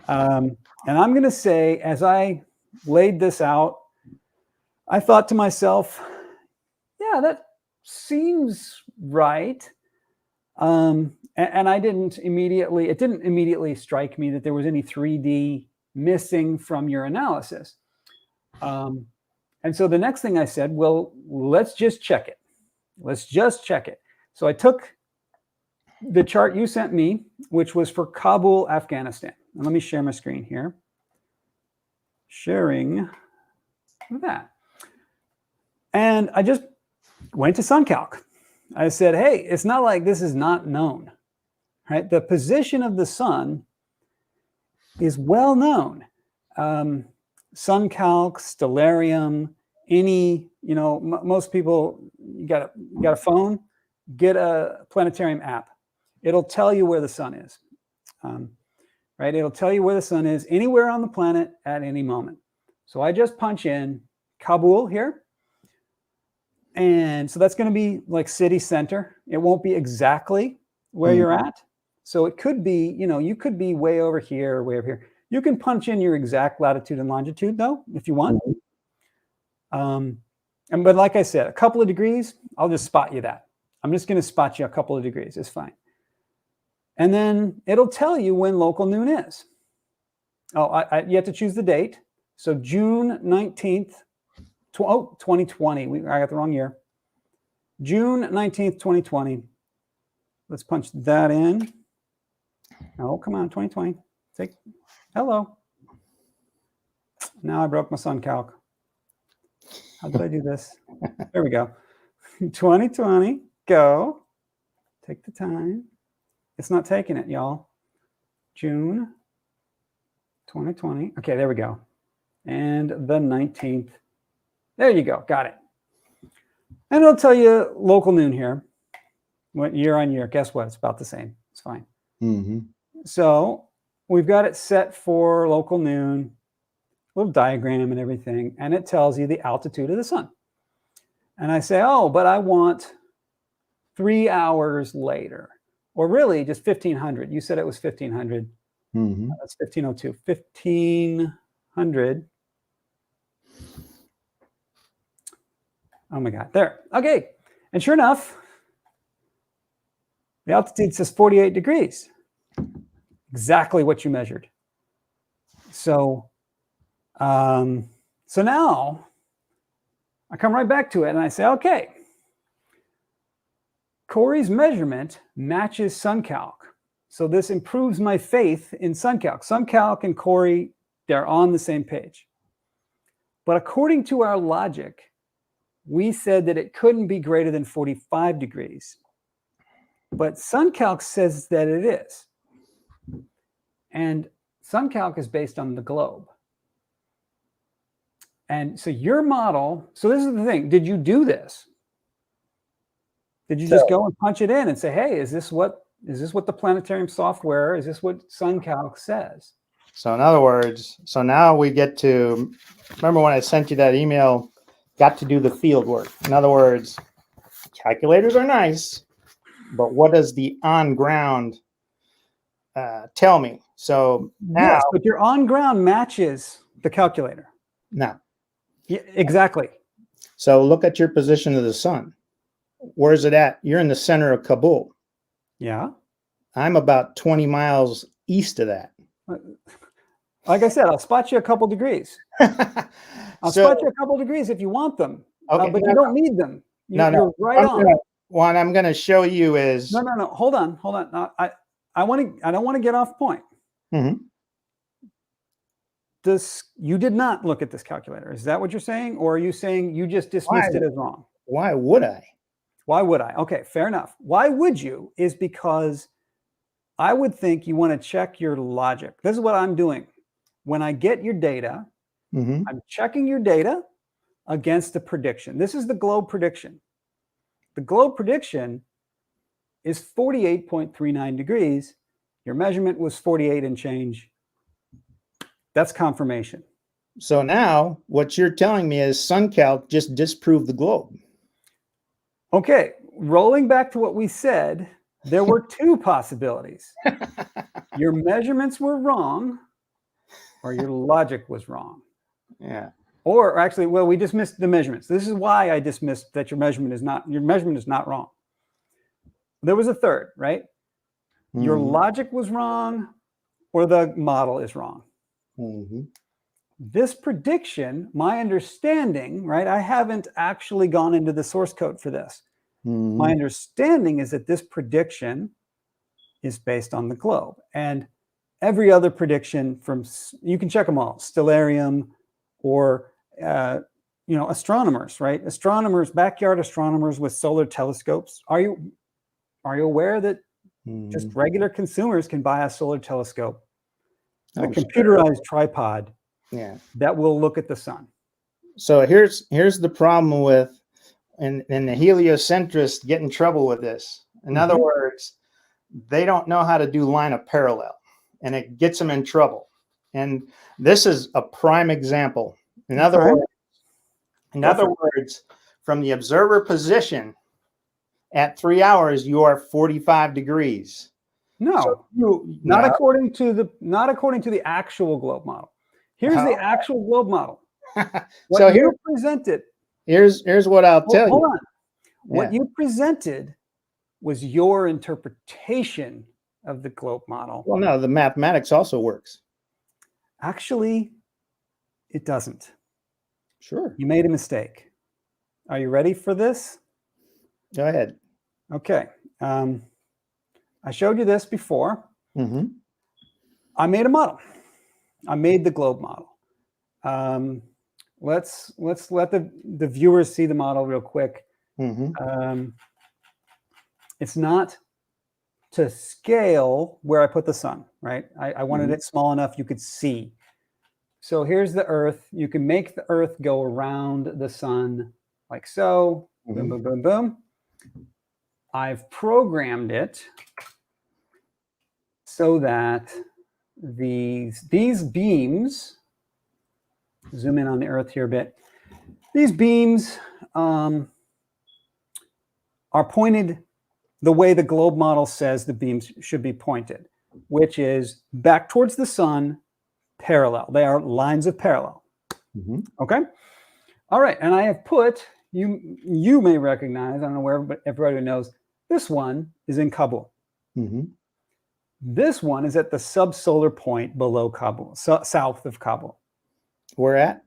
Speaker 1: And I'm going to say, as I laid this out, I thought to myself, yeah, that seems right. And it didn't immediately strike me that there was any 3D missing from your analysis. And so the next thing I said, well, let's just check it. Let's just check it. So I took the chart you sent me, which was for Kabul, Afghanistan. And let me share my screen here. Sharing that. And I just went to SunCalc. I said, hey, it's not like this is not known, right? The position of the sun is well known. SunCalc, Stellarium, most people, you got a phone, get a planetarium app. it'll tell you where the sun is. Right? It'll tell you where the sun is anywhere on the planet at any moment. So I just punch in Kabul here. And so that's going to be like city center. It won't be exactly where you're at. So it could be, you could be way over here or way over here. You can punch in your exact latitude and longitude though, if you want. But like I said, a couple of degrees, I'll just spot you that. I'm just going to spot you a couple of degrees. It's fine. And then it'll tell you when local noon is. Oh, you have to choose the date. So June 19th, 2020. I got the wrong year. June 19th, 2020. Let's punch that in. Oh, come on, 2020. Hello. Now I broke my sun calc. How did I do this? There we go. 2020, go. Take the time. It's not taking it, y'all. June 2020. Okay, there we go. And the 19th. There you go. Got it. And it'll tell you local noon here. What year on year. Guess what? It's about the same. It's fine. So we've got it set for local noon. Little diagram and everything. And it tells you the altitude of the sun. And I say, oh, but I want 3 hours later. Or really just 1500. You said it was 1500. That's 1502. 1500. Oh my God. There. Okay. And sure enough, the altitude says 48 degrees. Exactly what you measured. So now I come right back to it and I say, okay, Corey's measurement matches SunCalc. So this improves my faith in SunCalc. SunCalc and Corey, they're on the same page. But according to our logic, we said that it couldn't be greater than 45 degrees. But SunCalc says that it is. And SunCalc is based on the globe. And so your model, so this is the thing, did you do this? Did you just go and punch it in and say, hey, is this what the planetarium software, is this what SunCalc says?
Speaker 2: So in other words, so now we get to, remember when I sent you that email, got to do the field work. In other words, calculators are nice, but what does the on ground tell me? So now,
Speaker 1: yes, but your on ground matches the calculator.
Speaker 2: No.
Speaker 1: Yeah, exactly.
Speaker 2: So look at your position of the sun. Where's it at? You're in the center of Kabul.
Speaker 1: Yeah.
Speaker 2: I'm about 20 miles east of that.
Speaker 1: Like I said, I'll spot you a couple degrees. I'll spot you a couple degrees if you want them,
Speaker 2: okay,
Speaker 1: but you don't need them. You're right on.
Speaker 2: What I'm going to show you is
Speaker 1: no. Hold on. No, I don't want to get off point. You did not look at this calculator. Is that what you're saying? Or are you saying you just dismissed it as wrong?
Speaker 2: Why would I?
Speaker 1: Why would I? Okay, fair enough. Why would you? Is because I would think you want to check your logic. This is what I'm doing. When I get your data, I'm checking your data against the prediction. This is the globe prediction. The globe prediction is 48.39 degrees. Your measurement was 48 and change. That's confirmation.
Speaker 2: So now what you're telling me is SunCalc just disproved the globe.
Speaker 1: Okay, rolling back to what we said, there were two possibilities. Your measurements were wrong, or your logic was wrong.
Speaker 2: Yeah.
Speaker 1: Or actually, well, we dismissed the measurements. This is why I dismissed that your measurement is not wrong. There was a third, right? Your logic was wrong, or the model is wrong. This prediction, my understanding, right? I haven't actually gone into the source code for this. My understanding is that this prediction is based on the globe, and every other prediction from, you can check them all, Stellarium or, astronomers, right? Astronomers, backyard astronomers with solar telescopes. Are you aware that just regular consumers can buy a solar telescope, a computerized tripod that will look at the sun?
Speaker 2: So here's the problem with, and the heliocentrists get in trouble with this. In other words, they don't know how to do line of parallel, and it gets them in trouble. And this is a prime example. In other
Speaker 1: Okay.
Speaker 2: words, from the observer position at 3 hours, you are 45 degrees.
Speaker 1: No, not according to the actual globe model. Here's the actual globe model. What
Speaker 2: So
Speaker 1: you presented.
Speaker 2: here's what I'll tell you.
Speaker 1: Hold on. What you presented was your interpretation of the globe model.
Speaker 2: Well, no, the mathematics also works.
Speaker 1: Actually, it doesn't.
Speaker 2: Sure.
Speaker 1: You made a mistake. Are you ready for this?
Speaker 2: Go ahead.
Speaker 1: Okay. I showed you this before.
Speaker 2: Mm-hmm.
Speaker 1: I made a model. I made the globe model. Let's let the viewers see the model real quick.
Speaker 2: Mm-hmm.
Speaker 1: It's not to scale where I put the sun, right? I wanted it small enough you could see. So here's the Earth. You can make the Earth go around the sun like so. Boom, boom, boom, boom. I've programmed it so that these beams, zoom in on the Earth here a bit, these beams are pointed the way the globe model says the beams should be pointed, which is back towards the sun, parallel. They are lines of parallel. Okay? All right, and I have put, you may recognize, I don't know where, but everybody knows, this one is in Kabul. This one is at the subsolar point below Kabul, south of Kabul.
Speaker 2: Where at?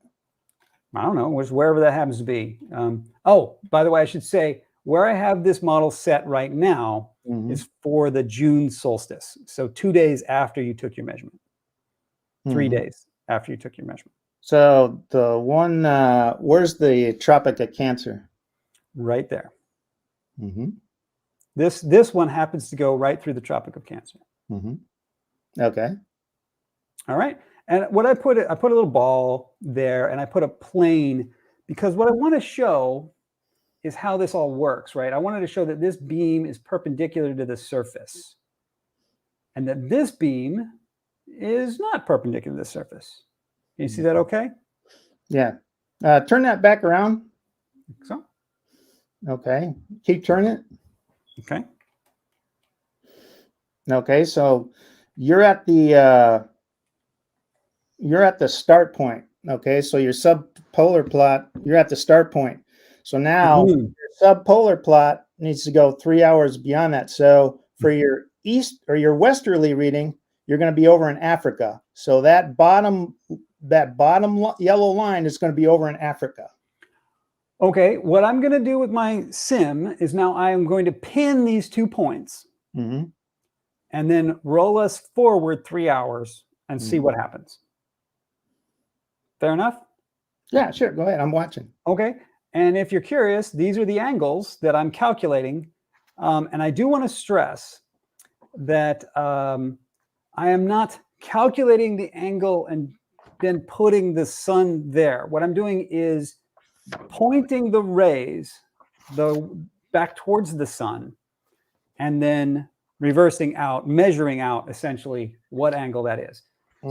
Speaker 1: I don't know, wherever that happens to be. Oh, by the way, I should say, where I have this model set right now is for the June solstice. So 2 days after you took your measurement. 3 days after you took your measurement.
Speaker 2: So the one, where's the Tropic of Cancer?
Speaker 1: Right there. This one happens to go right through the Tropic of Cancer.
Speaker 2: Okay.
Speaker 1: All right. And what I put a little ball there, and I put a plane, because what I want to show is how this all works, right? I wanted to show that this beam is perpendicular to the surface, and that this beam is not perpendicular to the surface. Can you see that okay?
Speaker 2: Yeah. Turn that back around.
Speaker 1: So.
Speaker 2: Okay. Keep turning it.
Speaker 1: Okay.
Speaker 2: Okay. So you're at the start point. Okay. So your subpolar plot, you're at the start point. So now your subpolar plot needs to go 3 hours beyond that. So for your east or your westerly reading, you're going to be over in Africa. So that bottom yellow line is going to be over in Africa.
Speaker 1: Okay, what I'm going to do with my sim is now I am going to pin these 2 points and then roll us forward 3 hours and see what happens. Fair enough?
Speaker 2: Yeah, sure. Go ahead. I'm watching.
Speaker 1: Okay. And if you're curious, these are the angles that I'm calculating. And I do want to stress that I am not calculating the angle and then putting the sun there. What I'm doing is pointing the rays back towards the sun and then reversing out, measuring out essentially what angle that is.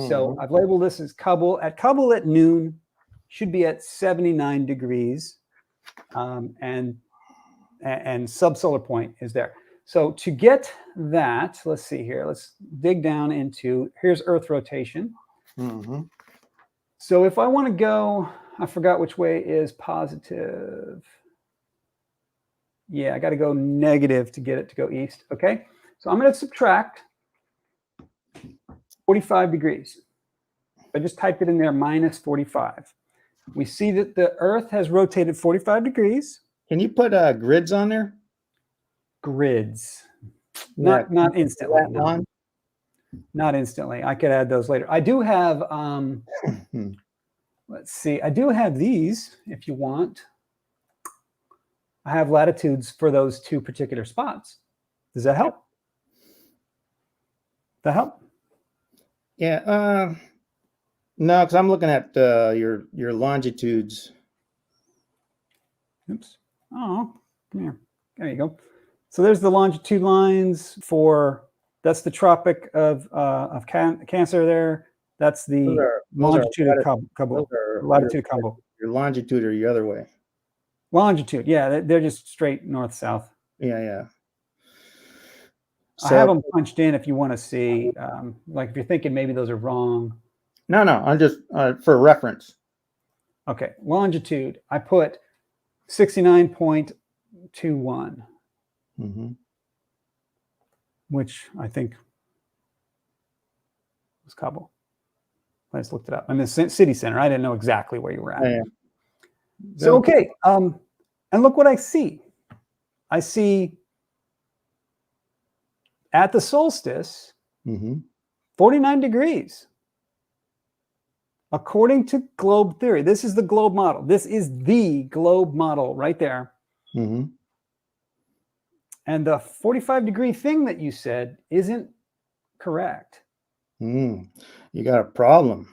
Speaker 1: So I've labeled this as Kabul. At Kabul at noon should be at 79 degrees and subsolar point is there. So to get that, let's see here. Let's dig down into, here's Earth rotation. So if I want to go, I forgot which way is positive. Yeah, I got to go negative to get it to go east. Okay, so I'm going to subtract 45 degrees. I just typed it in there, minus 45. We see that the Earth has rotated 45 degrees.
Speaker 2: Can you put grids on there?
Speaker 1: Grids.
Speaker 2: Yeah.
Speaker 1: Not instantly. No. Not instantly. I could add those later. I do have, let's see, I do have these if you want. I have latitudes for those 2 particular spots. Does that help? That help?
Speaker 2: Yeah. No, because I'm looking at your longitudes.
Speaker 1: Oops. Oh, come here. There you go. So there's the longitude lines for, that's the Tropic of Cancer there. That's the longitude of Kabul, latitude of Kabul.
Speaker 2: Your longitude or your other way.
Speaker 1: Longitude, yeah, they're just straight north-south.
Speaker 2: Yeah.
Speaker 1: So, I have them punched in if you want to see, like if you're thinking maybe those are wrong.
Speaker 2: No, I'm just for reference.
Speaker 1: Okay, longitude, I put 69.21, which I think was Kabul. I just looked it up. I'm in the city center. I didn't know exactly where you were at.
Speaker 2: Yeah.
Speaker 1: So, okay, and look what I see. I see at the solstice, 49 degrees. According to globe theory, this is the globe model. This is the globe model right there. And the 45-degree thing that you said isn't correct.
Speaker 2: You got a problem.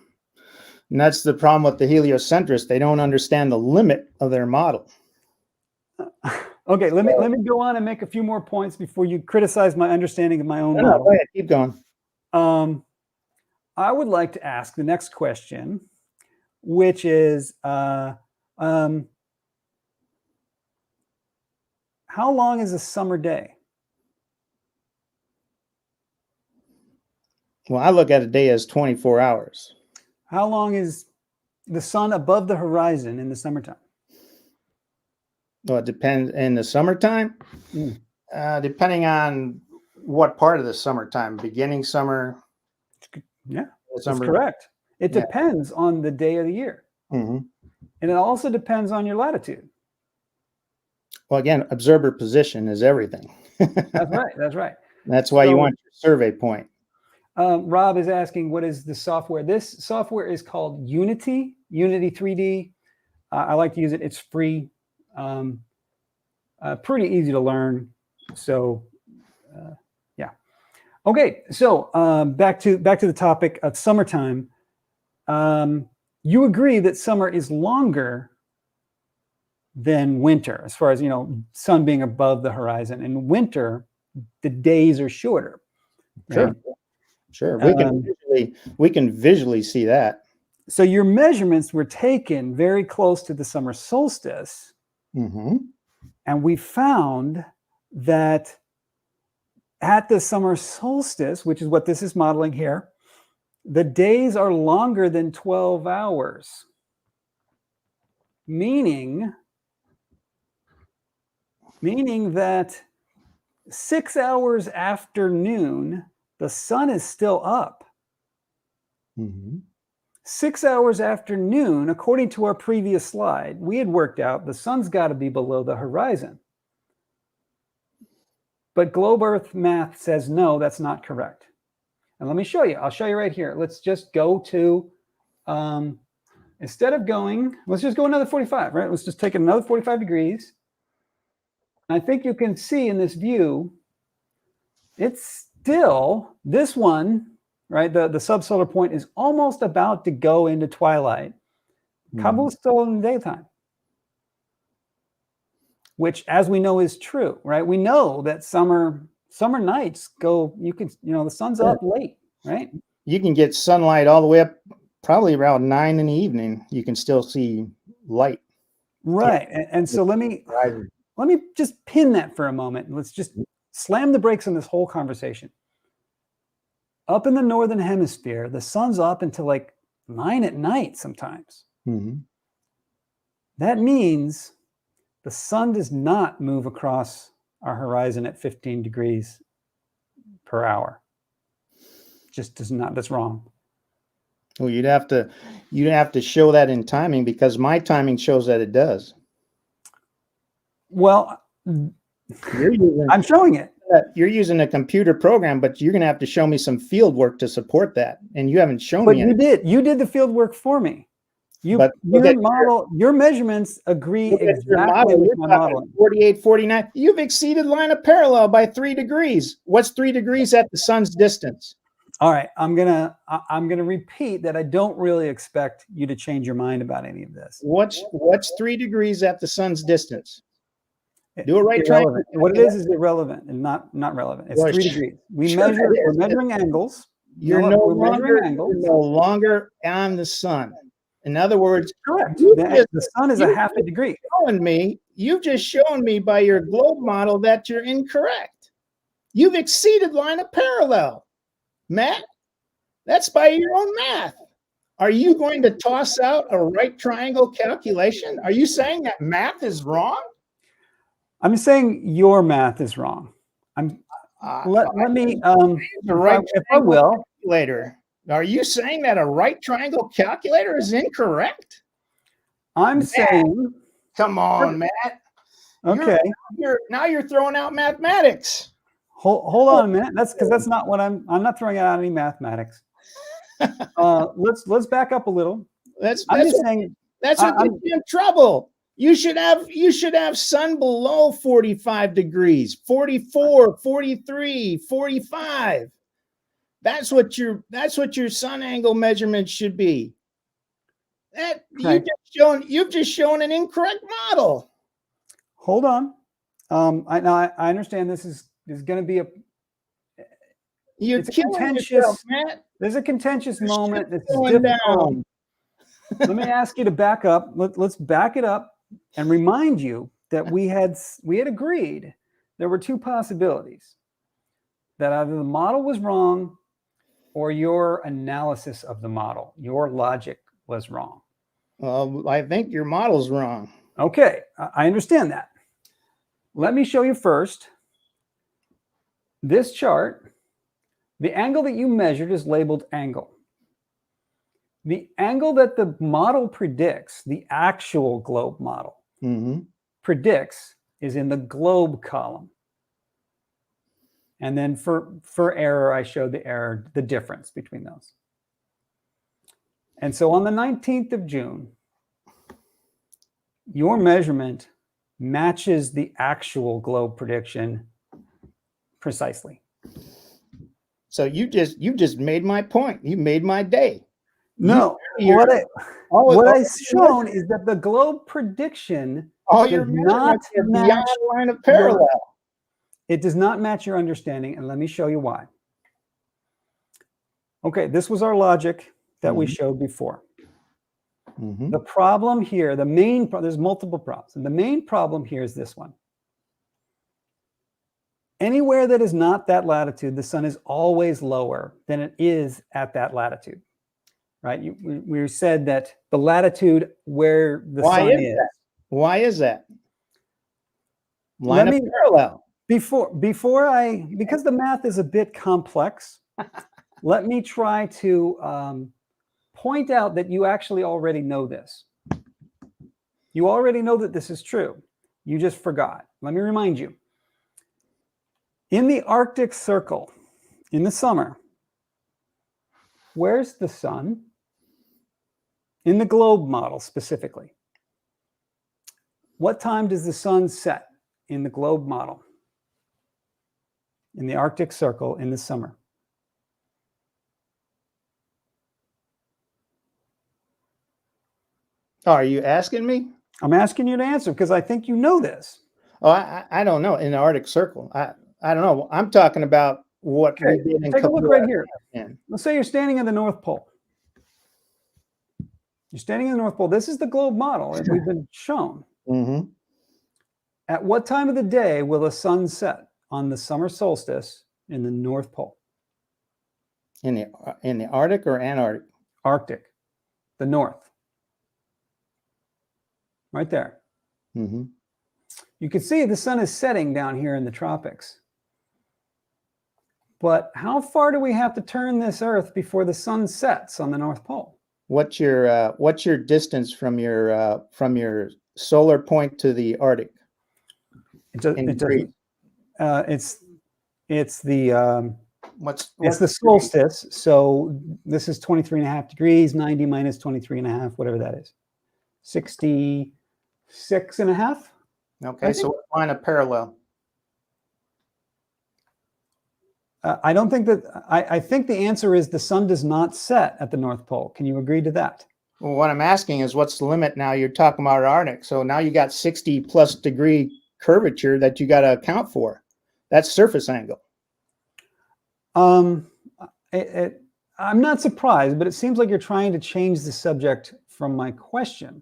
Speaker 2: And that's the problem with the heliocentrists. They don't understand the limit of their model.
Speaker 1: Okay, let me go on and make a few more points before you criticize my understanding of my own model.
Speaker 2: Go ahead, keep going.
Speaker 1: I would like to ask the next question, which is, how long is a summer day?
Speaker 2: Well, I look at a day as 24 hours.
Speaker 1: How long is the sun above the horizon in the summertime?
Speaker 2: Well, it depends. In the summertime, depending on what part of the summertime, beginning summer.
Speaker 1: Yeah, that's correct. It depends on the day of the year. And it also depends on your latitude.
Speaker 2: Well, again, observer position is everything.
Speaker 1: That's right. That's right.
Speaker 2: That's why you want your survey point.
Speaker 1: Rob is asking, what is the software? This software is called Unity 3D. I like to use it. It's free. Pretty easy to learn. So, yeah. Okay. So back to the topic of summertime. You agree that summer is longer than winter, as far as, sun being above the horizon. In winter, the days are shorter. Right?
Speaker 2: Sure. We can visually see that.
Speaker 1: So your measurements were taken very close to the summer solstice. And we found that at the summer solstice, which is what this is modeling here, the days are longer than 12 hours. Meaning that 6 hours after noon, the sun is still up. 6 hours after noon, according to our previous slide, we had worked out the sun's got to be below the horizon. But Globe Earth math says, no, that's not correct. And let me show you. I'll show you right here. Let's just go to, instead of going, let's just go another 45, right? Let's just take another 45 degrees. I think you can see in this view, it's still, this one, right? The subsolar point is almost about to go into twilight. Kabul's still in the daytime, which, as we know, is true, right? We know that summer nights go, the sun's up late, right?
Speaker 2: You can get sunlight all the way up, probably around 9 in the evening. You can still see light.
Speaker 1: Right. And so let me just pin that for a moment. Let's just slam the brakes on this whole conversation. Up in the northern hemisphere, the sun's up until like 9 at night sometimes. That means the sun does not move across our horizon at 15 degrees per hour. Just does not. That's wrong.
Speaker 2: Well, you'd have to show that in timing, because my timing shows that it does.
Speaker 1: Well, I'm showing it.
Speaker 2: You're using a computer program, but you're going to have to show me some field work to support that, and you haven't shown me.
Speaker 1: But you did the field work for me. Your measurements agree exactly with my modeling.
Speaker 2: 48, 49. You've exceeded line of parallel by 3 degrees. What's 3 degrees at the sun's distance?
Speaker 1: All right, I'm gonna repeat that I don't really expect you to change your mind about any of this.
Speaker 2: What's 3 degrees at the sun's distance?
Speaker 3: Do a right triangle.
Speaker 1: Irrelevant. What it is irrelevant and not relevant. It's
Speaker 3: Well,
Speaker 1: 3 degrees. We
Speaker 3: sure
Speaker 1: measure.
Speaker 3: it is.
Speaker 1: We're measuring angles.
Speaker 3: You're
Speaker 1: No,
Speaker 3: no
Speaker 1: we're
Speaker 3: longer
Speaker 1: measuring angles.
Speaker 3: you're no longer on the sun. In other words,
Speaker 1: Correct.
Speaker 3: you
Speaker 1: The sun is a
Speaker 3: you
Speaker 1: half a degree.
Speaker 3: you've just shown me by your globe model that you're incorrect. You've exceeded line of parallel, Matt. That's by your own math. Are you going to toss out a right triangle calculation? Are you saying that math is wrong?
Speaker 1: I'm saying your math is wrong. Let me
Speaker 3: The right
Speaker 1: if I will.
Speaker 3: calculator. Are you saying that a right triangle calculator is incorrect?
Speaker 1: I'm
Speaker 3: Matt,
Speaker 1: saying.
Speaker 3: Come on, Matt.
Speaker 1: Okay.
Speaker 3: Now you're throwing out mathematics.
Speaker 1: Hold on a minute. That's not what I'm not throwing out any mathematics. Let's back up a little.
Speaker 3: That's
Speaker 1: what
Speaker 3: gets you in trouble. You should have sun below 45 degrees, 44, 43, 45. That's what your sun angle measurement should be. You've just shown an incorrect model.
Speaker 1: Hold on. I understand this is going to be it's contentious.
Speaker 3: Yourself, Matt.
Speaker 1: There's a contentious moment. It's
Speaker 3: going
Speaker 1: difficult.
Speaker 3: down.
Speaker 1: Let me ask you to back up. Let's back it up and remind you that we had agreed there were 2 possibilities, that either the model was wrong or your analysis of the model, your logic was wrong.
Speaker 3: Well, I think your model's wrong.
Speaker 1: Okay, I understand that. Let me show you first this chart. The angle that you measured is labeled angle. The angle that the model predicts, the actual globe model, predicts, is in the globe column. And then for error, I showed the difference between those. And so on the 19th of June, your measurement matches the actual globe prediction precisely.
Speaker 3: So you just made my point. You made my day.
Speaker 1: No, what I've shown is that the globe prediction
Speaker 3: does not match line of parallel.
Speaker 1: It does not match your understanding, and let me show you why. Okay, this was our logic that we showed before. The problem here, there's multiple problems, and the main problem here is this one. Anywhere that is not that latitude, the sun is always lower than it is at that latitude, right? We said that the latitude where the sun is.
Speaker 3: Why is that? Line of parallel.
Speaker 1: Because the math is a bit complex, let me try to point out that you actually already know this. You already know that this is true. You just forgot. Let me remind you. In the Arctic Circle, in the summer, where's the sun? In the globe model specifically. What time does the sun set in the globe model? In the Arctic Circle in the summer.
Speaker 3: Are you asking me?
Speaker 1: I'm asking you to answer because I think you know this.
Speaker 3: Oh, I don't know. In the Arctic Circle, I don't know. I'm talking about what we did in
Speaker 1: Take a look right here.
Speaker 3: In.
Speaker 1: Let's say you're standing at the North Pole. You're standing in the North Pole. This is the globe model that we've been shown. At what time of the day will the sun set on the summer solstice in the North Pole?
Speaker 3: In the Arctic or Antarctic?
Speaker 1: Arctic, the North. Right there. You can see the sun is setting down here in the tropics. But how far do we have to turn this Earth before the sun sets on the North Pole?
Speaker 3: What's your distance from your solar point to the Arctic?
Speaker 1: It's the solstice. So this is 23.5 degrees, 90 minus 23.5, whatever that is. 66.5.
Speaker 3: Okay, so what line of parallel?
Speaker 1: I don't think that, I think the answer is the sun does not set at the North Pole. Can you agree to that?
Speaker 3: Well, what I'm asking is what's the limit now? You're talking about Arctic. So now you got 60 plus degree curvature that you got to account for. That's surface angle.
Speaker 1: I'm not surprised, but it seems like you're trying to change the subject from my question.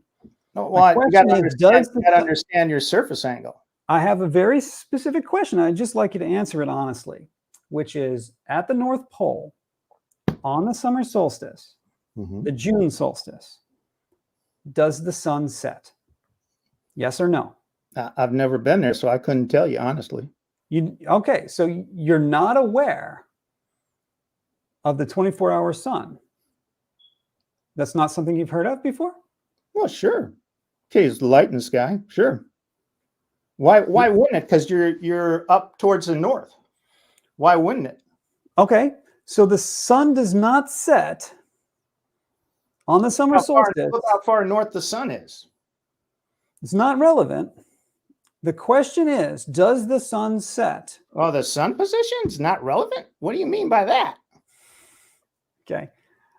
Speaker 3: No,
Speaker 1: My
Speaker 3: well, you got
Speaker 1: question
Speaker 3: to
Speaker 1: is, does the
Speaker 3: understand your surface angle.
Speaker 1: I have a very specific question. I'd just like you to answer it honestly, which is at the North Pole on the summer solstice, the June solstice, does the sun set? Yes or no?
Speaker 3: I've never been there, so I couldn't tell you honestly.
Speaker 1: Okay, so you're not aware of the 24-hour sun. That's not something you've heard of before?
Speaker 3: Well, sure. Okay, it's the light in the sky. Sure. Why wouldn't it? Because you're up towards the north. Why wouldn't it?
Speaker 1: Okay, so the sun does not set on the summer solstice.
Speaker 3: Look how far north the sun is.
Speaker 1: It's not relevant. The question is, does the sun set?
Speaker 3: Oh, the sun position is not relevant? What do you mean by that?
Speaker 1: Okay.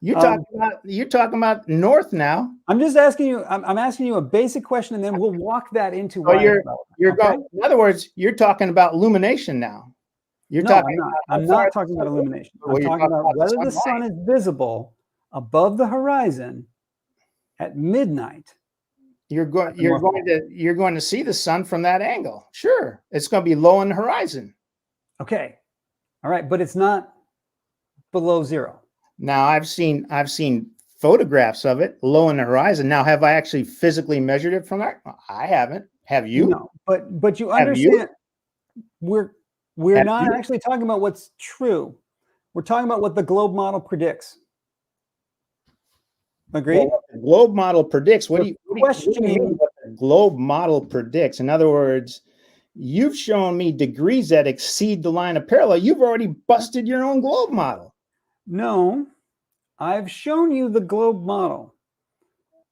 Speaker 3: You're talking about north now.
Speaker 1: I'm just asking you, I'm asking you a basic question, and then we'll walk that into
Speaker 3: So
Speaker 1: why
Speaker 3: you're
Speaker 1: okay?
Speaker 3: going, in other words, you're talking about illumination now. You're
Speaker 1: No,
Speaker 3: talking
Speaker 1: I'm not talking about illumination. I'm talking about whether the sun is visible above the horizon at midnight.
Speaker 3: You're going to see the sun from that angle. Sure. It's going to be low on the horizon.
Speaker 1: Okay. All right, but it's not below zero.
Speaker 3: Now I've seen photographs of it low on the horizon. Now, have I actually physically measured it from there? I haven't. Have you?
Speaker 1: No, but you understand we're not actually talking about what's true. We're talking about what the globe model predicts. Agreed?
Speaker 3: Well, the globe model predicts. What do you mean what the globe model predicts? In other words, you've shown me degrees that exceed the line of parallel. You've already busted your own globe model.
Speaker 1: No, I've shown you the globe model,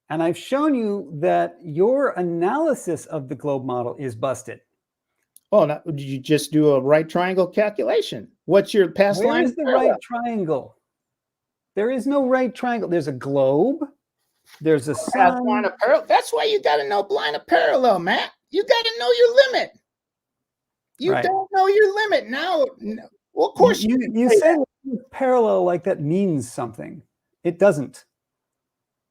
Speaker 1: and I've shown you that your analysis of the globe model is busted.
Speaker 3: Oh, now, did you just do a right triangle calculation? What's your past line?
Speaker 1: Where is the right triangle? There is no right triangle. There's a globe. There's a sun.
Speaker 3: Line of parallel. That's why you got to know line of parallel, Matt. You got to know your limit. You don't know your limit now. Well, of course
Speaker 1: you say parallel like that means something. It doesn't.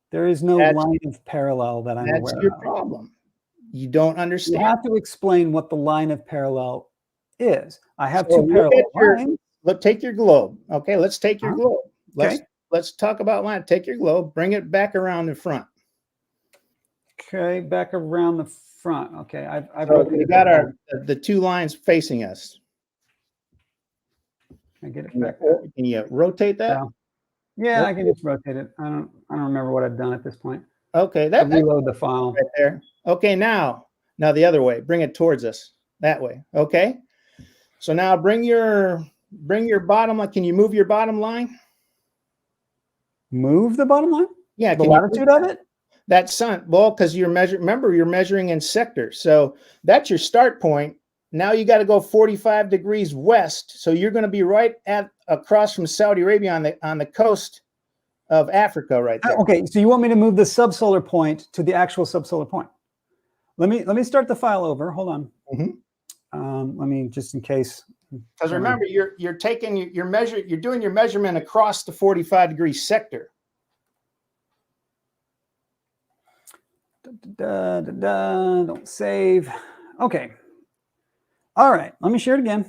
Speaker 1: There is no line of parallel that I'm aware of.
Speaker 3: That's your problem. You don't understand.
Speaker 1: You have to explain what the line of parallel is. I have two parallel lines.
Speaker 3: Look, take your globe. Okay, let's take your globe. Let's talk about line. Take your globe, bring it back around the front.
Speaker 1: Okay, back around the front. Okay, I've
Speaker 3: we got the two lines facing us.
Speaker 1: I get it back.
Speaker 3: Can you rotate that?
Speaker 1: Yeah, I can just rotate it. I don't remember what I've done at this point.
Speaker 3: Okay,
Speaker 1: reload the file
Speaker 3: right there. Okay, now the other way. Bring it towards us that way. Okay. So now bring your bottom line. Can you move your bottom line?
Speaker 1: Move the bottom line?
Speaker 3: Yeah,
Speaker 1: the latitude of it?
Speaker 3: That sun. Well, because remember you're measuring in sectors. So that's your start point. Now you got to go 45 degrees west. So you're going to be right across from Saudi Arabia on the coast of Africa right there.
Speaker 1: Okay, so you want me to move the subsolar point to the actual subsolar point. Let me start the file over. Hold on. Let me, just in case.
Speaker 3: Because remember, you're doing your measurement across the 45-degree sector.
Speaker 1: Don't save. Okay. All right. Let me share it again.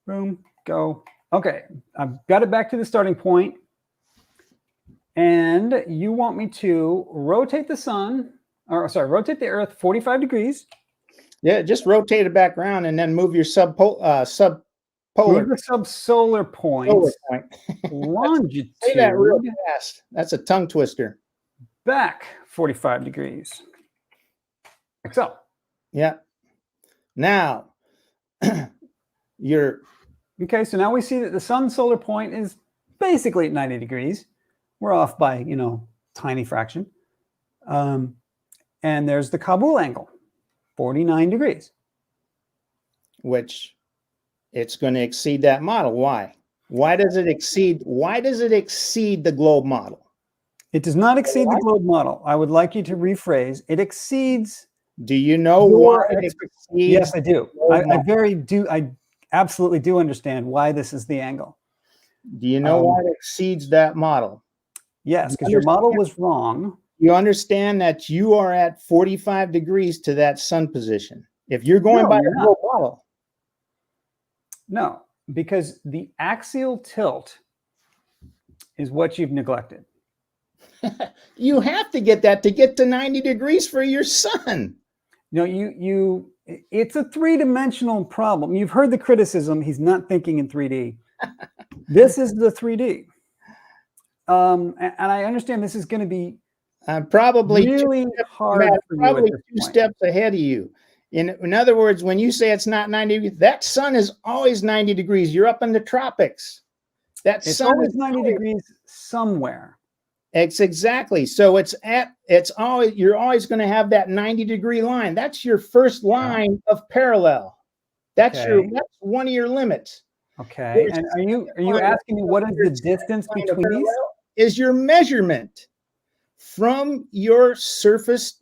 Speaker 1: Boom. Go. Okay. I've got it back to the starting point. And you want me to rotate the sun, or sorry, rotate the Earth 45 degrees.
Speaker 3: Yeah, just rotate it back around and then move your subpolar.
Speaker 1: Move the subsolar point. Longitude.
Speaker 3: Say that real fast. That's a tongue twister.
Speaker 1: Back 45 degrees. Like so.
Speaker 3: Yeah. Now,
Speaker 1: okay, so now we see that the sun solar point is basically at 90 degrees. We're off by, tiny fraction. And there's the Kabul angle, 49 degrees.
Speaker 3: Which it's going to exceed that model. Why? Why does it exceed the globe model?
Speaker 1: It does not exceed the globe model. I would like you to rephrase. It exceeds
Speaker 3: Do you know
Speaker 1: Your
Speaker 3: why it
Speaker 1: expert-
Speaker 3: exceeds
Speaker 1: Yes, I do.
Speaker 3: globe model?
Speaker 1: I absolutely do understand why this is the angle.
Speaker 3: Do you know
Speaker 1: Um,
Speaker 3: why it exceeds that model?
Speaker 1: Yes,
Speaker 3: You
Speaker 1: because your model
Speaker 3: understand,
Speaker 1: was wrong.
Speaker 3: you understand that you are at 45 degrees to that sun position. If you're going
Speaker 1: No,
Speaker 3: by
Speaker 1: you're
Speaker 3: the
Speaker 1: not.
Speaker 3: globe model,
Speaker 1: No, because the axial tilt is what you've neglected.
Speaker 3: you have to get that to get to 90 degrees for your sun.
Speaker 1: No, it's a three-dimensional problem. You've heard the criticism, he's not thinking in 3D. This is the 3D. And I understand this is going to be
Speaker 3: I'm probably
Speaker 1: really hard
Speaker 3: Matt,
Speaker 1: for you at
Speaker 3: probably
Speaker 1: this
Speaker 3: two
Speaker 1: point.
Speaker 3: steps ahead of you. In other words, when you say it's not 90 degrees, that sun is always 90 degrees. You're up in the tropics. That
Speaker 1: It's
Speaker 3: sun
Speaker 1: always
Speaker 3: is
Speaker 1: 90 degrees somewhere.
Speaker 3: It's exactly. So you're always going to have that 90-degree line. That's your first line of parallel. That's
Speaker 1: Okay.
Speaker 3: that's one of your limits.
Speaker 1: Okay.
Speaker 3: Your
Speaker 1: And are you
Speaker 3: line
Speaker 1: asking me what is
Speaker 3: your
Speaker 1: the distance
Speaker 3: line of
Speaker 1: between these?
Speaker 3: parallel is your measurement from your surface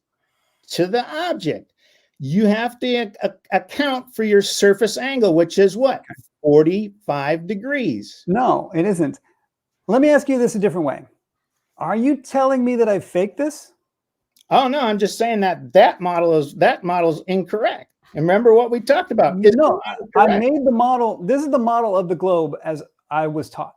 Speaker 3: to the object. You have to account for your surface angle, which is what? 45 degrees.
Speaker 1: No, it isn't. Let me ask you this a different way. Are you telling me that I faked this?
Speaker 3: Oh no, I'm just saying that model is incorrect. And remember what we talked about. Is
Speaker 1: No, I made the model. This is the model of the globe as I was taught.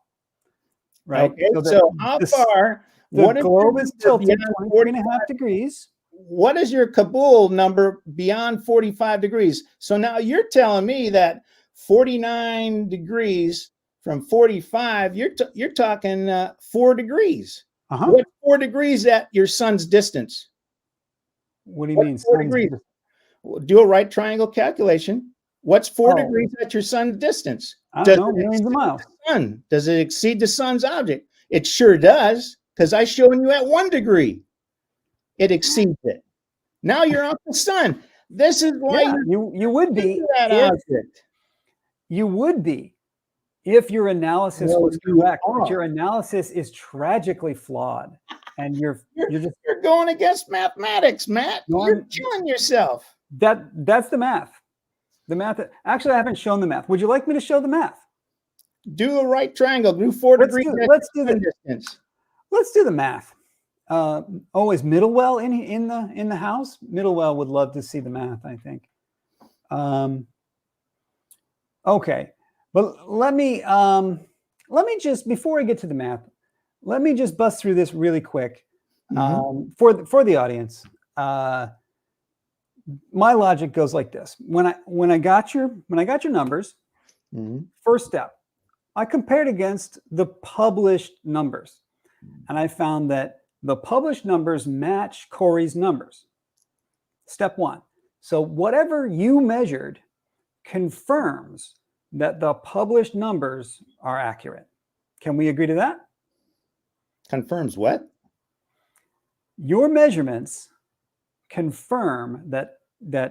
Speaker 1: Right.
Speaker 3: Okay. So how far?
Speaker 1: The globe is tilted 23.5 degrees.
Speaker 3: What is your Kabul number beyond 45 degrees? So now you're telling me that 49 degrees from 45, you're talking 4 degrees. What's 4 degrees at your sun's distance?
Speaker 1: What do you mean?
Speaker 3: 4 degrees. Do a right triangle calculation. What's 4 degrees at your sun's distance?
Speaker 1: I don't know, millions of miles.
Speaker 3: Sun. Does it exceed the sun's object? It sure does, because I showing you at 1 degree. It exceeds it. Now you're off the sun. This is why
Speaker 1: you would be
Speaker 3: that object.
Speaker 1: You would be if your analysis was correct. But your analysis is tragically flawed, and you're
Speaker 3: going against mathematics, Matt. You're killing yourself.
Speaker 1: That's the math. The math. Actually, I haven't shown the math. Would you like me to show the math?
Speaker 3: Do a right triangle. Do 4 degrees.
Speaker 1: Let's do the distance. Let's do the math. Is Middlewell in the house? Middlewell would love to see the math, I think. Okay, but let me just, before I get to the math, let me just bust through this really quick for the audience. My logic goes like this: when I got your numbers, first step, I compared against the published numbers, and I found that the published numbers match Corey's numbers. Step one. So whatever you measured confirms that the published numbers are accurate. Can we agree to that?
Speaker 3: Confirms what?
Speaker 1: Your measurements confirm that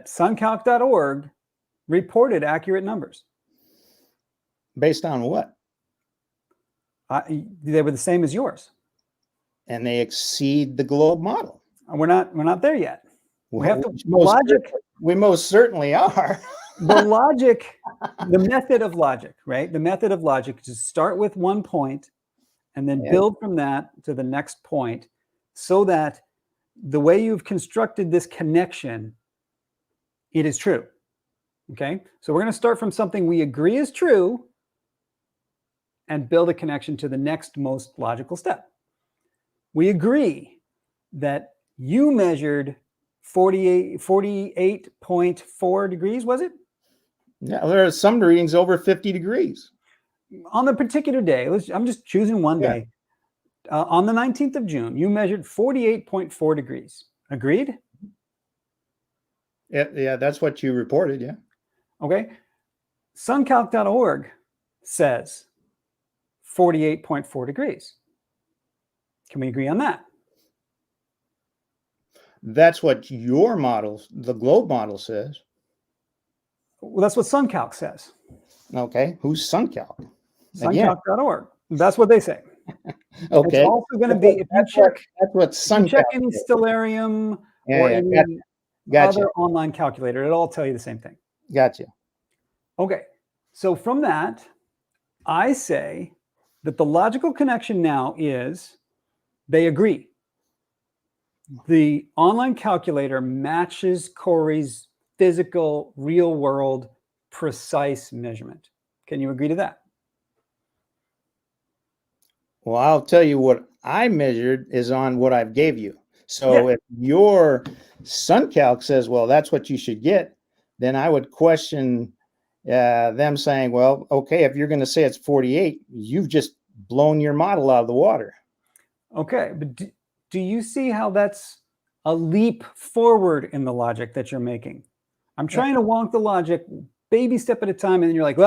Speaker 1: suncalc.org reported accurate numbers.
Speaker 3: Based on what?
Speaker 1: They were the same as yours.
Speaker 3: And they exceed the globe model.
Speaker 1: We're not there yet. We have to
Speaker 3: logic. We most certainly are.
Speaker 1: The logic, the method of logic, right? The method of logic is to start with one point and then build from that to the next point, so that the way you've constructed this connection, it is true. Okay. So we're going to start from something we agree is true and build a connection to the next most logical step. We agree that you measured 48.4 degrees, was it?
Speaker 3: Yeah, there are some readings over 50 degrees.
Speaker 1: On the particular day, I'm just choosing one day. On the 19th of June, you measured 48.4 degrees. Agreed?
Speaker 3: Yeah, that's what you reported, yeah.
Speaker 1: Okay. Suncalc.org says 48.4 degrees. Can we agree on that?
Speaker 3: That's what your model, the globe model, says.
Speaker 1: Well, that's what SunCalc says.
Speaker 3: Okay. Who's SunCalc?
Speaker 1: SunCalc.org. That's what they say.
Speaker 3: Okay.
Speaker 1: It's also going to be, if you check,
Speaker 3: that's what SunCalc
Speaker 1: check any Stellarium or any
Speaker 3: Gotcha.
Speaker 1: other online calculator. It'll all tell you the same thing.
Speaker 3: Gotcha.
Speaker 1: Okay, so from that, I say that the logical connection now is they agree. The online calculator matches Corey's physical, real world, precise measurement. Can you agree to that?
Speaker 3: Well, I'll tell you what I measured is on what I've gave you. So if your SunCalc says, well, that's what you should get, then I would question them saying, well, okay, if you're going to say it's 48, you've just blown your model out of the water.
Speaker 1: Okay, but do you see how that's a leap forward in the logic that you're making? I'm trying to wonk the logic baby step at a time, and then you're like,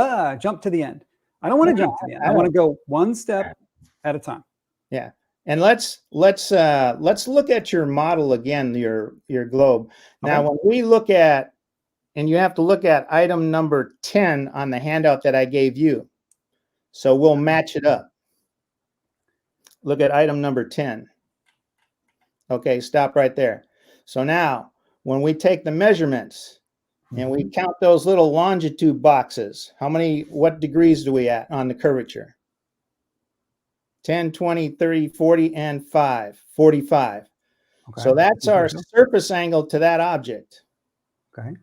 Speaker 1: jump to the end. I don't want to jump to the end. I want to go one step at a time.
Speaker 3: Yeah. And let's look at your model again, your globe. Now, when we look at, and you have to look at item number 10 on the handout that I gave you. So we'll match it up. Look at item number 10. Okay, stop right there. So now, when we take the measurements and we count those little longitude boxes, what degrees do we at on the curvature? 10, 20, 30, 40, and 45. Okay. So that's our surface angle to that object.
Speaker 1: Okay.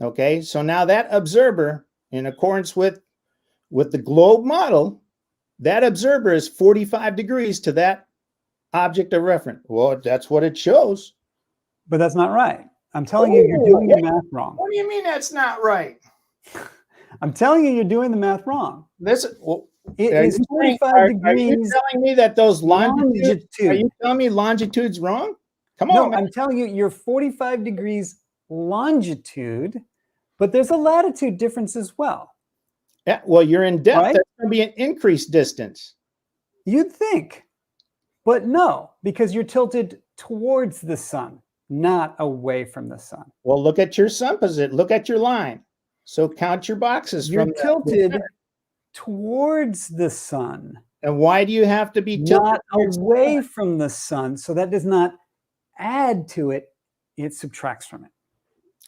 Speaker 3: Okay, so now that observer, in accordance with the globe model, that observer is 45 degrees to that object of reference. Well, that's what it shows.
Speaker 1: But that's not right. I'm telling you, you're doing your math wrong.
Speaker 3: What do you mean that's not right?
Speaker 1: I'm telling you, you're doing the math wrong. It is 45 degrees.
Speaker 3: Are you telling me that those longitudes? Are you telling me longitude's wrong? Come on.
Speaker 1: No, I'm telling you, you're 45 degrees longitude, but there's a latitude difference as well.
Speaker 3: Yeah, well, you're in depth. Right? That's going to be an increased distance.
Speaker 1: You'd think, but no, because you're tilted towards the sun, not away from the sun.
Speaker 3: Well, look at your sun position. Look at your line. So count your boxes.
Speaker 1: You're tilted towards the sun.
Speaker 3: And why do you have to be tilted?
Speaker 1: Not away from the sun. So that does not add to it. It subtracts from it.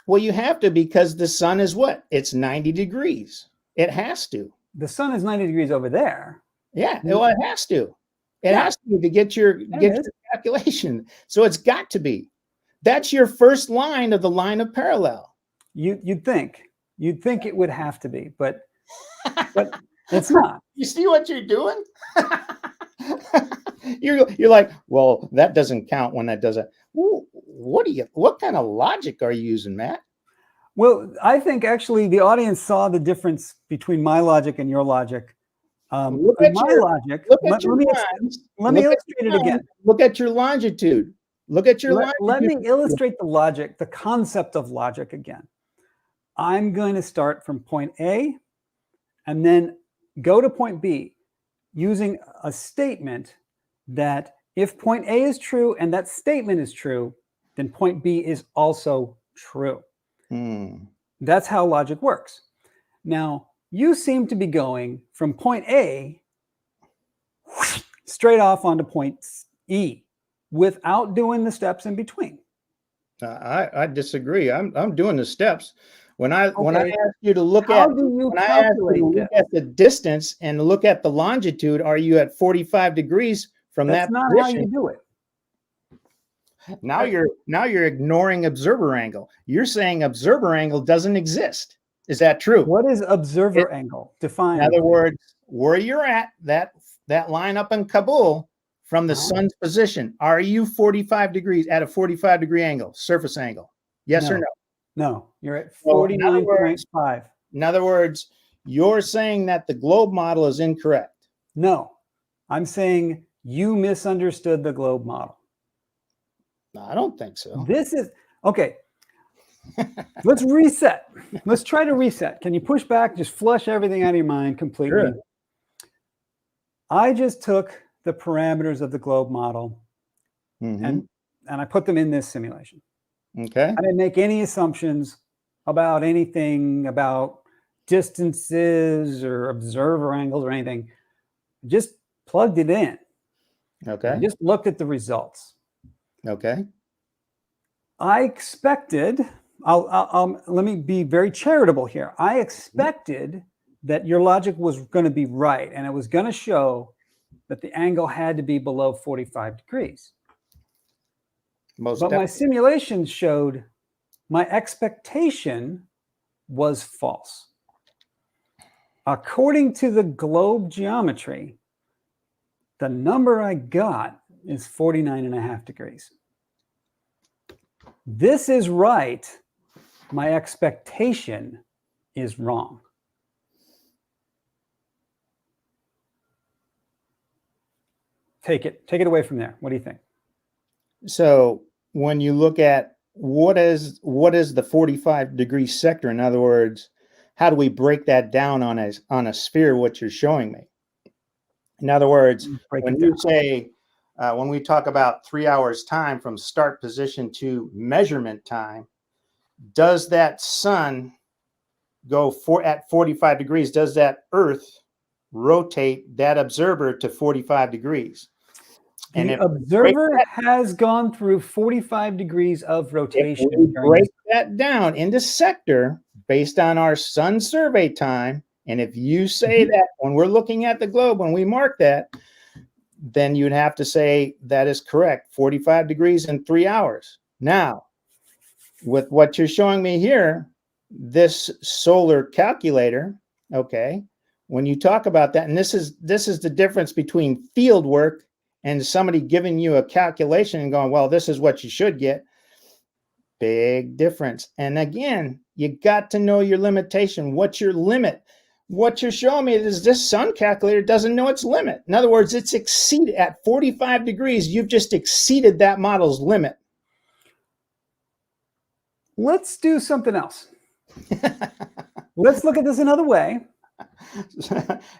Speaker 3: Well, you have to, because the sun is what? It's 90 degrees. It has to.
Speaker 1: The sun is 90 degrees over there.
Speaker 3: Yeah, well, it has to. It has to get your calculation. So it's got to be. That's your first line of the line of parallel.
Speaker 1: You'd think it would have to be, but it's not.
Speaker 3: You see what you're doing? You're like, well, that doesn't count when that doesn't. What kind of logic are you using, Matt?
Speaker 1: Well, I think actually the audience saw the difference between my logic and your logic.
Speaker 3: Look at
Speaker 1: my
Speaker 3: your
Speaker 1: logic.
Speaker 3: Let
Speaker 1: me illustrate it again.
Speaker 3: Look at your longitude. Look at your longitude.
Speaker 1: Let me illustrate the logic, the concept of logic again. I'm going to start from point A and then go to point B using a statement that if point A is true and that statement is true, then point B is also true. That's how logic works. Now, you seem to be going from point A straight off onto point E without doing the steps in between.
Speaker 3: I disagree. I'm doing the steps. When I ask you to look at the distance and look at the longitude, are you at 45 degrees from that position?
Speaker 1: That's not how you do it.
Speaker 3: Now you're ignoring observer angle. You're saying observer angle doesn't exist. Is that true?
Speaker 1: What is observer angle? Define.
Speaker 3: In other words, where you're at, that line up in Kabul from the sun's position, are you 45 degrees at a 45 degree angle, surface angle? Yes or no?
Speaker 1: No, you're at 49.5.
Speaker 3: In other words, you're saying that the globe model is incorrect.
Speaker 1: No, I'm saying you misunderstood the globe model.
Speaker 3: No, I don't think so.
Speaker 1: This is, okay, let's reset. Let's try to reset. Can you push back, just flush everything out of your mind completely?
Speaker 3: Sure.
Speaker 1: I just took the parameters of the globe model and I put them in this simulation.
Speaker 3: Okay.
Speaker 1: I didn't make any assumptions about anything about distances or observer angles or anything. Just plugged it in.
Speaker 3: Okay.
Speaker 1: I just looked at the results.
Speaker 3: Okay.
Speaker 1: I expected, let me be very charitable here. I expected that your logic was going to be right, and it was going to show that the angle had to be below 45 degrees. But my simulation showed my expectation was false. According to the globe geometry, the number I got is 49.5 degrees. This is right. My expectation is wrong. Take it away from there. What do you think?
Speaker 3: So when you look at what is the 45-degree sector, in other words, how do we break that down on a sphere, what you're showing me? In other words, when you say, when we talk about 3 hours time from start position to measurement time, does that sun go at 45 degrees? Does that Earth rotate that observer to 45 degrees?
Speaker 1: And the observer has gone through 45 degrees of rotation.
Speaker 3: If we break that down into sector based on our sun survey time, and if you say that when we're looking at the globe, when we mark that, then you'd have to say that is correct, 45 degrees in 3 hours. Now, with what you're showing me here, this solar calculator, okay, when you talk about that, and this is the difference between field work and somebody giving you a calculation and going, well, this is what you should get. Big difference. And again, you got to know your limitation. What's your limit? What you're showing me is this sun calculator doesn't know its limit. In other words, it's exceeded at 45 degrees. You've just exceeded that model's limit.
Speaker 1: Let's do something else. Let's look at this another way.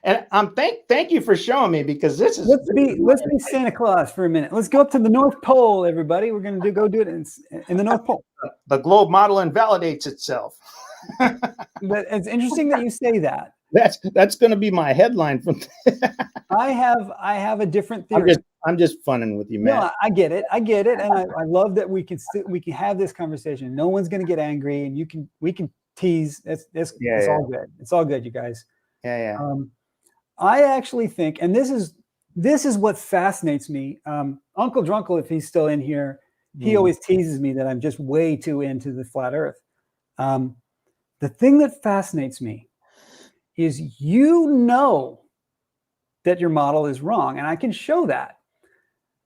Speaker 3: And thank you for showing me, because this is
Speaker 1: let's be Santa Claus for a minute. Let's go up to the North Pole, everybody. We're going to go do it in the North Pole.
Speaker 3: The globe model invalidates itself.
Speaker 1: But it's interesting that you say that.
Speaker 3: That's going to be my headline from.
Speaker 1: I have a different theory.
Speaker 3: I'm just funning with you, man.
Speaker 1: No, I get it, and I love that we can have this conversation. No one's going to get angry, and we can tease. It's all good. It's all good, you guys.
Speaker 3: Yeah.
Speaker 1: I actually think, and this is what fascinates me. Uncle Drunkle, if he's still in here, he always teases me that I'm just way too into the flat Earth. The thing that fascinates me is that your model is wrong, and I can show that.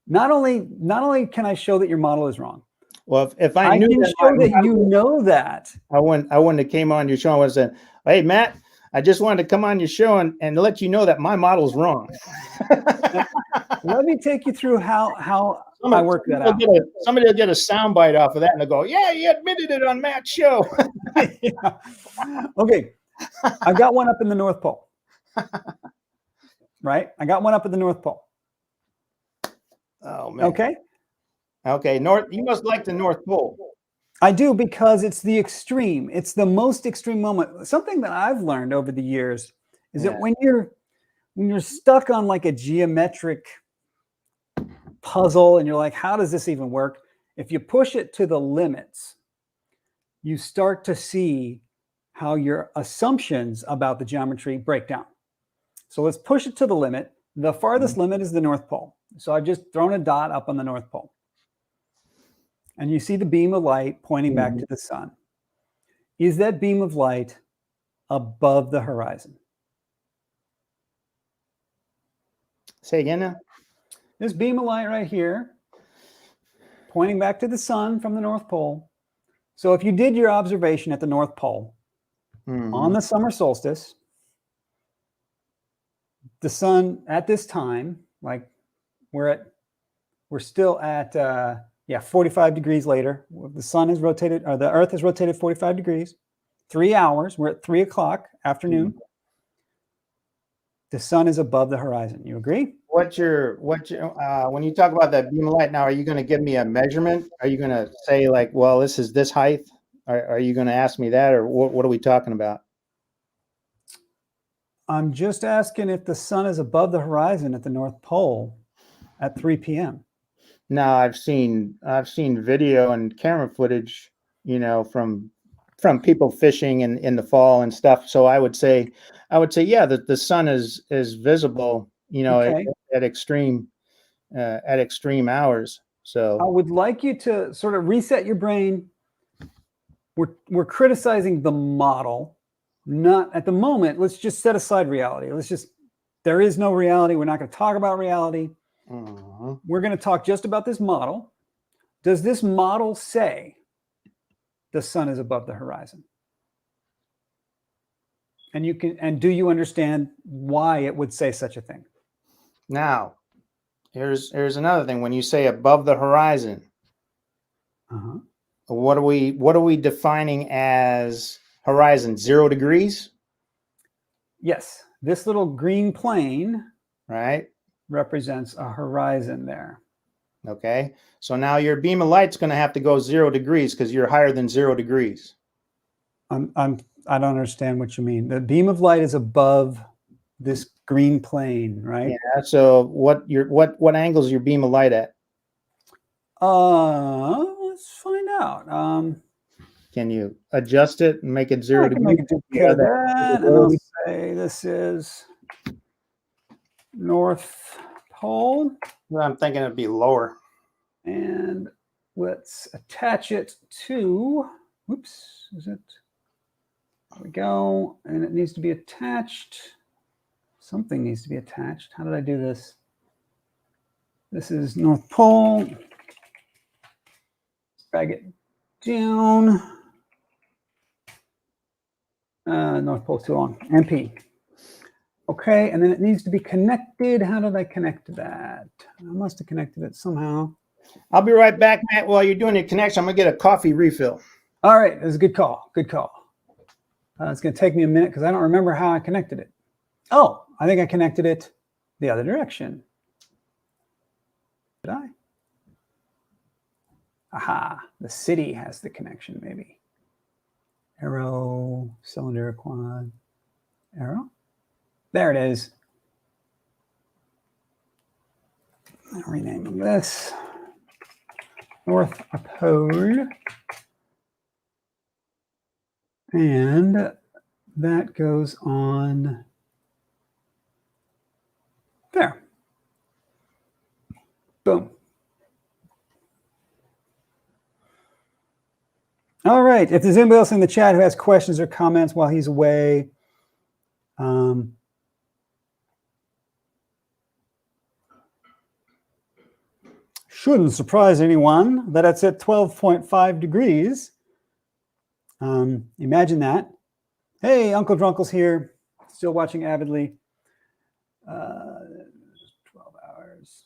Speaker 1: Not only can I show that your model is wrong.
Speaker 3: Well, if I knew
Speaker 1: can show that you know that.
Speaker 3: I wouldn't have came on your show and said, "Hey, Matt, I just wanted to come on your show and let you know that my model's wrong."
Speaker 1: Let me take you through how I work that out.
Speaker 3: Somebody will get a soundbite off of that and they'll go, "Yeah, you admitted it on Matt's show."
Speaker 1: Yeah. Okay, I've got one up in the North Pole. Right? I got one up at the North Pole.
Speaker 3: Oh man.
Speaker 1: Okay.
Speaker 3: You must like the North Pole.
Speaker 1: I do, because it's the extreme. It's the most extreme moment. Something that I've learned over the years is that when you're stuck on like a geometric puzzle and you're like, how does this even work? If you push it to the limits, you start to see how your assumptions about the geometry break down. So let's push it to the limit. The farthest limit is the North Pole. So I've just thrown a dot up on the North Pole. And you see the beam of light pointing back to the sun. Is that beam of light above the horizon?
Speaker 3: Say again now.
Speaker 1: This beam of light right here, pointing back to the sun from the North Pole. So if you did your observation at the North Pole on the summer solstice, the sun at this time, like we're still at 45 degrees later. The sun has rotated, or the Earth has rotated 45 degrees. 3 hours. We're at 3 o'clock afternoon. The sun is above the horizon. You agree?
Speaker 3: When you talk about that beam of light, now, are you going to give me a measurement? Are you going to say like, well, this is this height? Are you going to ask me that, or what are we talking about?
Speaker 1: I'm just asking if the sun is above the horizon at the North Pole at 3 p.m.
Speaker 3: No, I've seen video and camera footage, you know, from people fishing in the fall and stuff. So yeah, that the sun is visible, you know,
Speaker 1: Okay.
Speaker 3: at extreme hours.
Speaker 1: I
Speaker 3: So
Speaker 1: would like you to sort of reset your brain. We're criticizing the model, not at the moment. Let's just set aside reality. There is no reality. We're not going to talk about reality. We're going to talk just about this model. Does this model say the sun is above the horizon? And do you understand why it would say such a thing?
Speaker 3: now here's another thing. When you say above the horizon, what are we defining as horizon? 0 degrees?
Speaker 1: Yes, this little green plane,
Speaker 3: right,
Speaker 1: represents a horizon there.
Speaker 3: Okay, so now your beam of light's going to have to go 0 degrees because you're higher than 0 degrees.
Speaker 1: I don't understand what you mean. The beam of light is above this green plane, right?
Speaker 3: Yeah. So what angle is your beam of light at?
Speaker 1: Let's find out.
Speaker 3: Can you adjust it and make it 0
Speaker 1: I can
Speaker 3: degrees?
Speaker 1: make a duplicate of that, and I'll say this is North Pole.
Speaker 2: Well, I'm thinking it'd be lower.
Speaker 1: And let's attach it to, whoops, is it? There we go. And it needs to be attached. Something needs to be attached. How did I do this? This is North Pole. Let's drag it down. North Pole's too long. MP. Okay, and then it needs to be connected. How did I connect that? I must have connected it somehow.
Speaker 3: I'll be right back, Matt. While you're doing your connection, I'm gonna get a coffee refill.
Speaker 1: All right, that's a good call. Good call. It's gonna take me a minute because I don't remember how I connected it. Oh, I think I connected it the other direction. Did I? Aha, the city has the connection, maybe. Arrow, cylinder, quad, arrow. There it is. I'll rename this North Pole. And that goes on there. Boom. All right. If there's anybody else in the chat who has questions or comments while he's away, shouldn't surprise anyone that it's at 12.5 degrees. Imagine that. Hey, Uncle Drunkle's here, still watching avidly. 12 hours.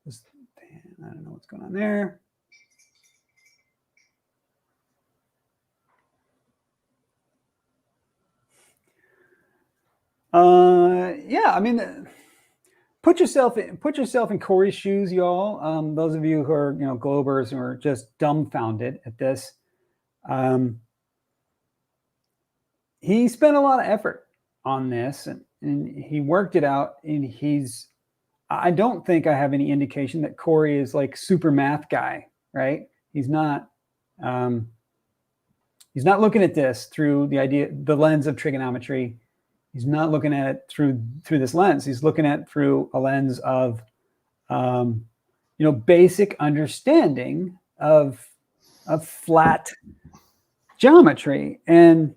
Speaker 1: I don't know what's going on there. Yeah, I mean, put yourself in Corey's shoes, y'all. Those of you who are, Globers, who are just dumbfounded at this. He spent a lot of effort on this, and he worked it out. And I don't think I have any indication that Corey is like super math guy, right? He's not looking at this through the lens of trigonometry. He's not looking at it through this lens. He's looking at it through a lens of, basic understanding of flat geometry. And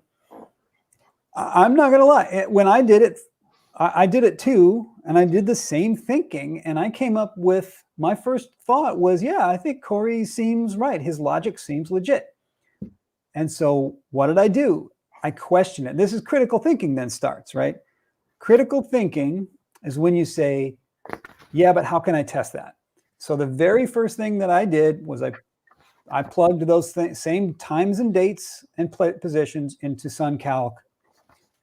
Speaker 1: I'm not going to lie. When I did it, I did it too. And I did the same thinking. And I came up with, my first thought was, yeah, I think Corey seems right. His logic seems legit. And so what did I do? I question it. This is critical thinking then starts, right? Critical thinking is when you say, yeah, but how can I test that? So the very first thing that I did was I plugged those same times and dates and positions into SunCalc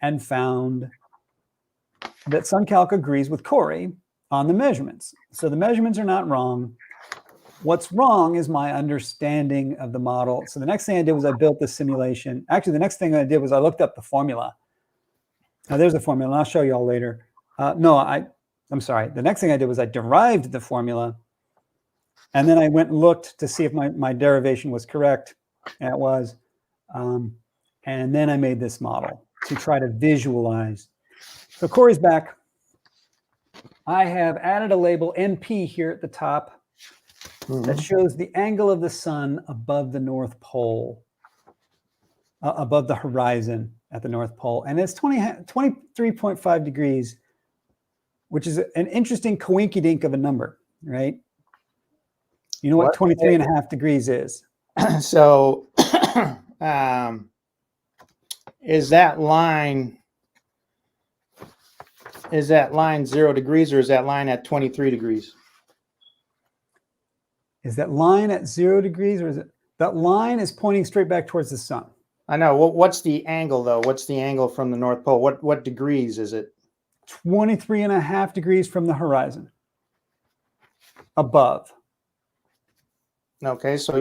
Speaker 1: and found that SunCalc agrees with Corey on the measurements. So the measurements are not wrong. What's wrong is my understanding of the model. So the next thing I did was I built the simulation. Actually, the next thing I did was I looked up the formula. Now there's the formula, and I'll show you all later. No, I'm sorry. The next thing I did was I derived the formula, and then I went and looked to see if my derivation was correct, and it was. And then I made this model to try to visualize. So Corey's back. I have added a label NP here at the top that shows the angle of the sun above the North Pole, above the horizon at the North Pole. And it's 23.5 degrees, which is an interesting coinkydink of a number, right? You know what 23.5 degrees is?
Speaker 3: So is that line 0 degrees, or is that line at 23 degrees?
Speaker 1: Is that line at 0 degrees, or is it that line is pointing straight back towards the sun?
Speaker 3: I know. What's the angle though? What's the angle from the North Pole? What degrees is it?
Speaker 1: 23.5 degrees from the horizon above.
Speaker 3: Okay, so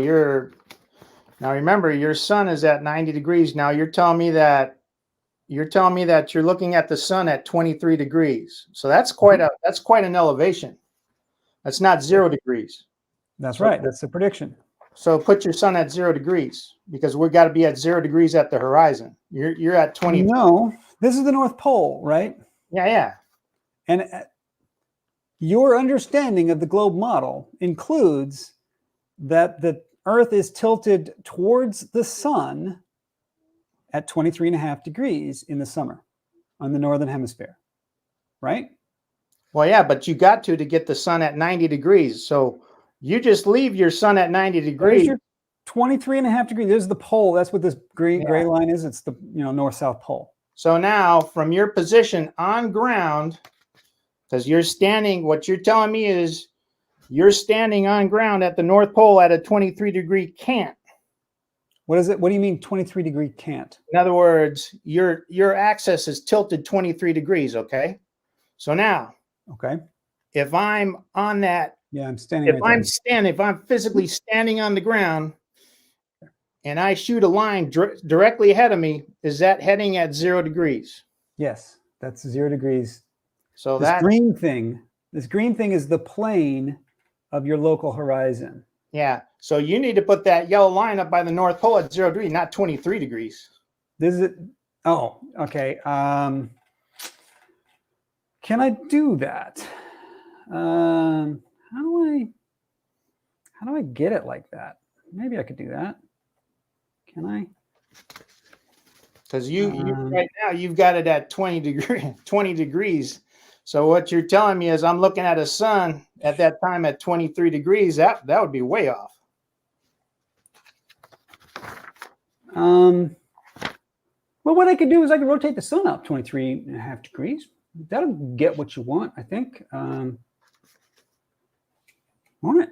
Speaker 3: now remember, your sun is at 90 degrees. Now you're telling me that you're looking at the sun at 23 degrees. So that's quite an elevation. That's not 0 degrees.
Speaker 1: That's right. That's the prediction.
Speaker 3: So put your sun at 0 degrees, because we've got to be at 0 degrees at the horizon. You're at 20.
Speaker 1: No, this is the North Pole, right?
Speaker 3: Yeah.
Speaker 1: And your understanding of the globe model includes that the Earth is tilted towards the sun at 23.5 degrees in the summer on the northern hemisphere, right?
Speaker 3: Well, yeah, but you got to get the sun at 90 degrees. So you just leave your sun at 90 degrees.
Speaker 1: There's your 23.5 degrees. There's the pole. That's what this gray line is. It's the north-south pole.
Speaker 3: So now from your position on ground, because you're standing, what you're telling me is you're standing on ground at the North Pole at a 23-degree cant.
Speaker 1: What is it? What do you mean 23-degree cant?
Speaker 3: In other words, your axis is tilted 23 degrees, okay? So now, if I'm on that,
Speaker 1: I'm standing.
Speaker 3: If I'm physically standing on the ground and I shoot a line directly ahead of me, is that heading at 0 degrees?
Speaker 1: Yes, that's 0 degrees.
Speaker 3: So
Speaker 1: this green thing is the plane of your local horizon.
Speaker 3: Yeah. So you need to put that yellow line up by the North Pole at 0 degrees, not 23 degrees.
Speaker 1: This is it. Oh, okay. Can I do that? How do I get it like that? Maybe I could do that. Can I?
Speaker 3: Because you right now you've got it at 20 degrees. So what you're telling me is I'm looking at a sun at that time at 23 degrees. That would be way off.
Speaker 1: Well, what I could do is I could rotate the sun up 23.5 degrees. That'll get what you want, I think. Won't it?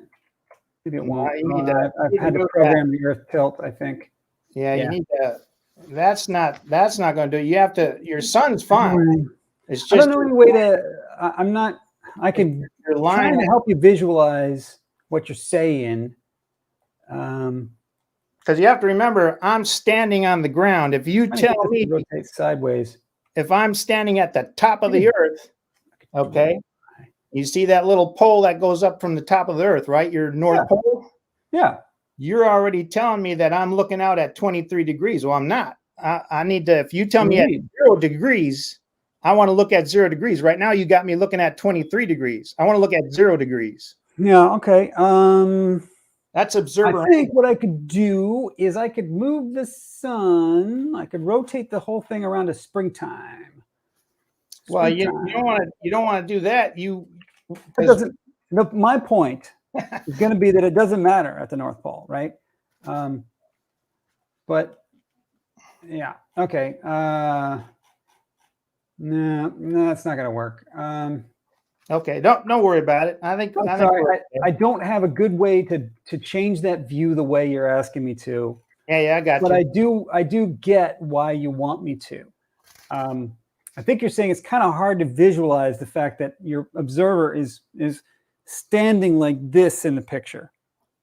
Speaker 1: Maybe it won't. I've had to program the Earth tilt, I think.
Speaker 3: Yeah, you need to. That's not going to do it. You have to. Your sun's fine. It's just.
Speaker 1: I don't know any way to. I'm not. I can.
Speaker 3: Your line
Speaker 1: trying to help you visualize what you're saying.
Speaker 3: Because you have to remember, I'm standing on the ground. If you tell me
Speaker 1: rotate sideways,
Speaker 3: if I'm standing at the top of the Earth, okay, you see that little pole that goes up from the top of the Earth, right? Your North Pole.
Speaker 1: Yeah.
Speaker 3: You're already telling me that I'm looking out at 23 degrees. Well, I'm not. I need to. If you tell me at 0 degrees, I want to look at 0 degrees. Right now, you got me looking at 23 degrees. I want to look at 0 degrees.
Speaker 1: Yeah. Okay.
Speaker 3: That's observer.
Speaker 1: I think what I could do is I could move the sun. I could rotate the whole thing around to springtime.
Speaker 3: Well, you don't want to do that.
Speaker 1: It doesn't. No, my point is going to be that it doesn't matter at the North Pole, right? But yeah. Okay. No, it's not going to work.
Speaker 3: Okay, don't worry about it. I
Speaker 1: don't have a good way to change that view the way you're asking me to.
Speaker 3: Yeah, I got you.
Speaker 1: But I do get why you want me to. I think you're saying it's kind of hard to visualize the fact that your observer is standing like this in the picture.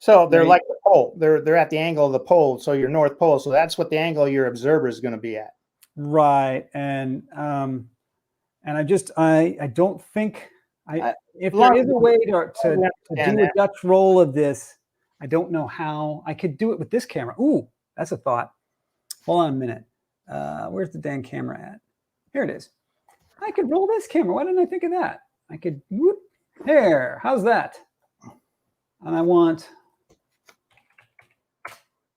Speaker 3: So they're like the pole. They're at the angle of the pole. So your North Pole. So that's what the angle of your observer is going to be at.
Speaker 1: Right. And I don't think If there is a way to
Speaker 3: understand
Speaker 1: do a Dutch roll of this, I don't know how. I could do it with this camera. Ooh, that's a thought. Hold on a minute. Where's the dang camera at? Here it is. I could roll this camera. Why didn't I think of that? I could, whoop, there. How's that? And I want,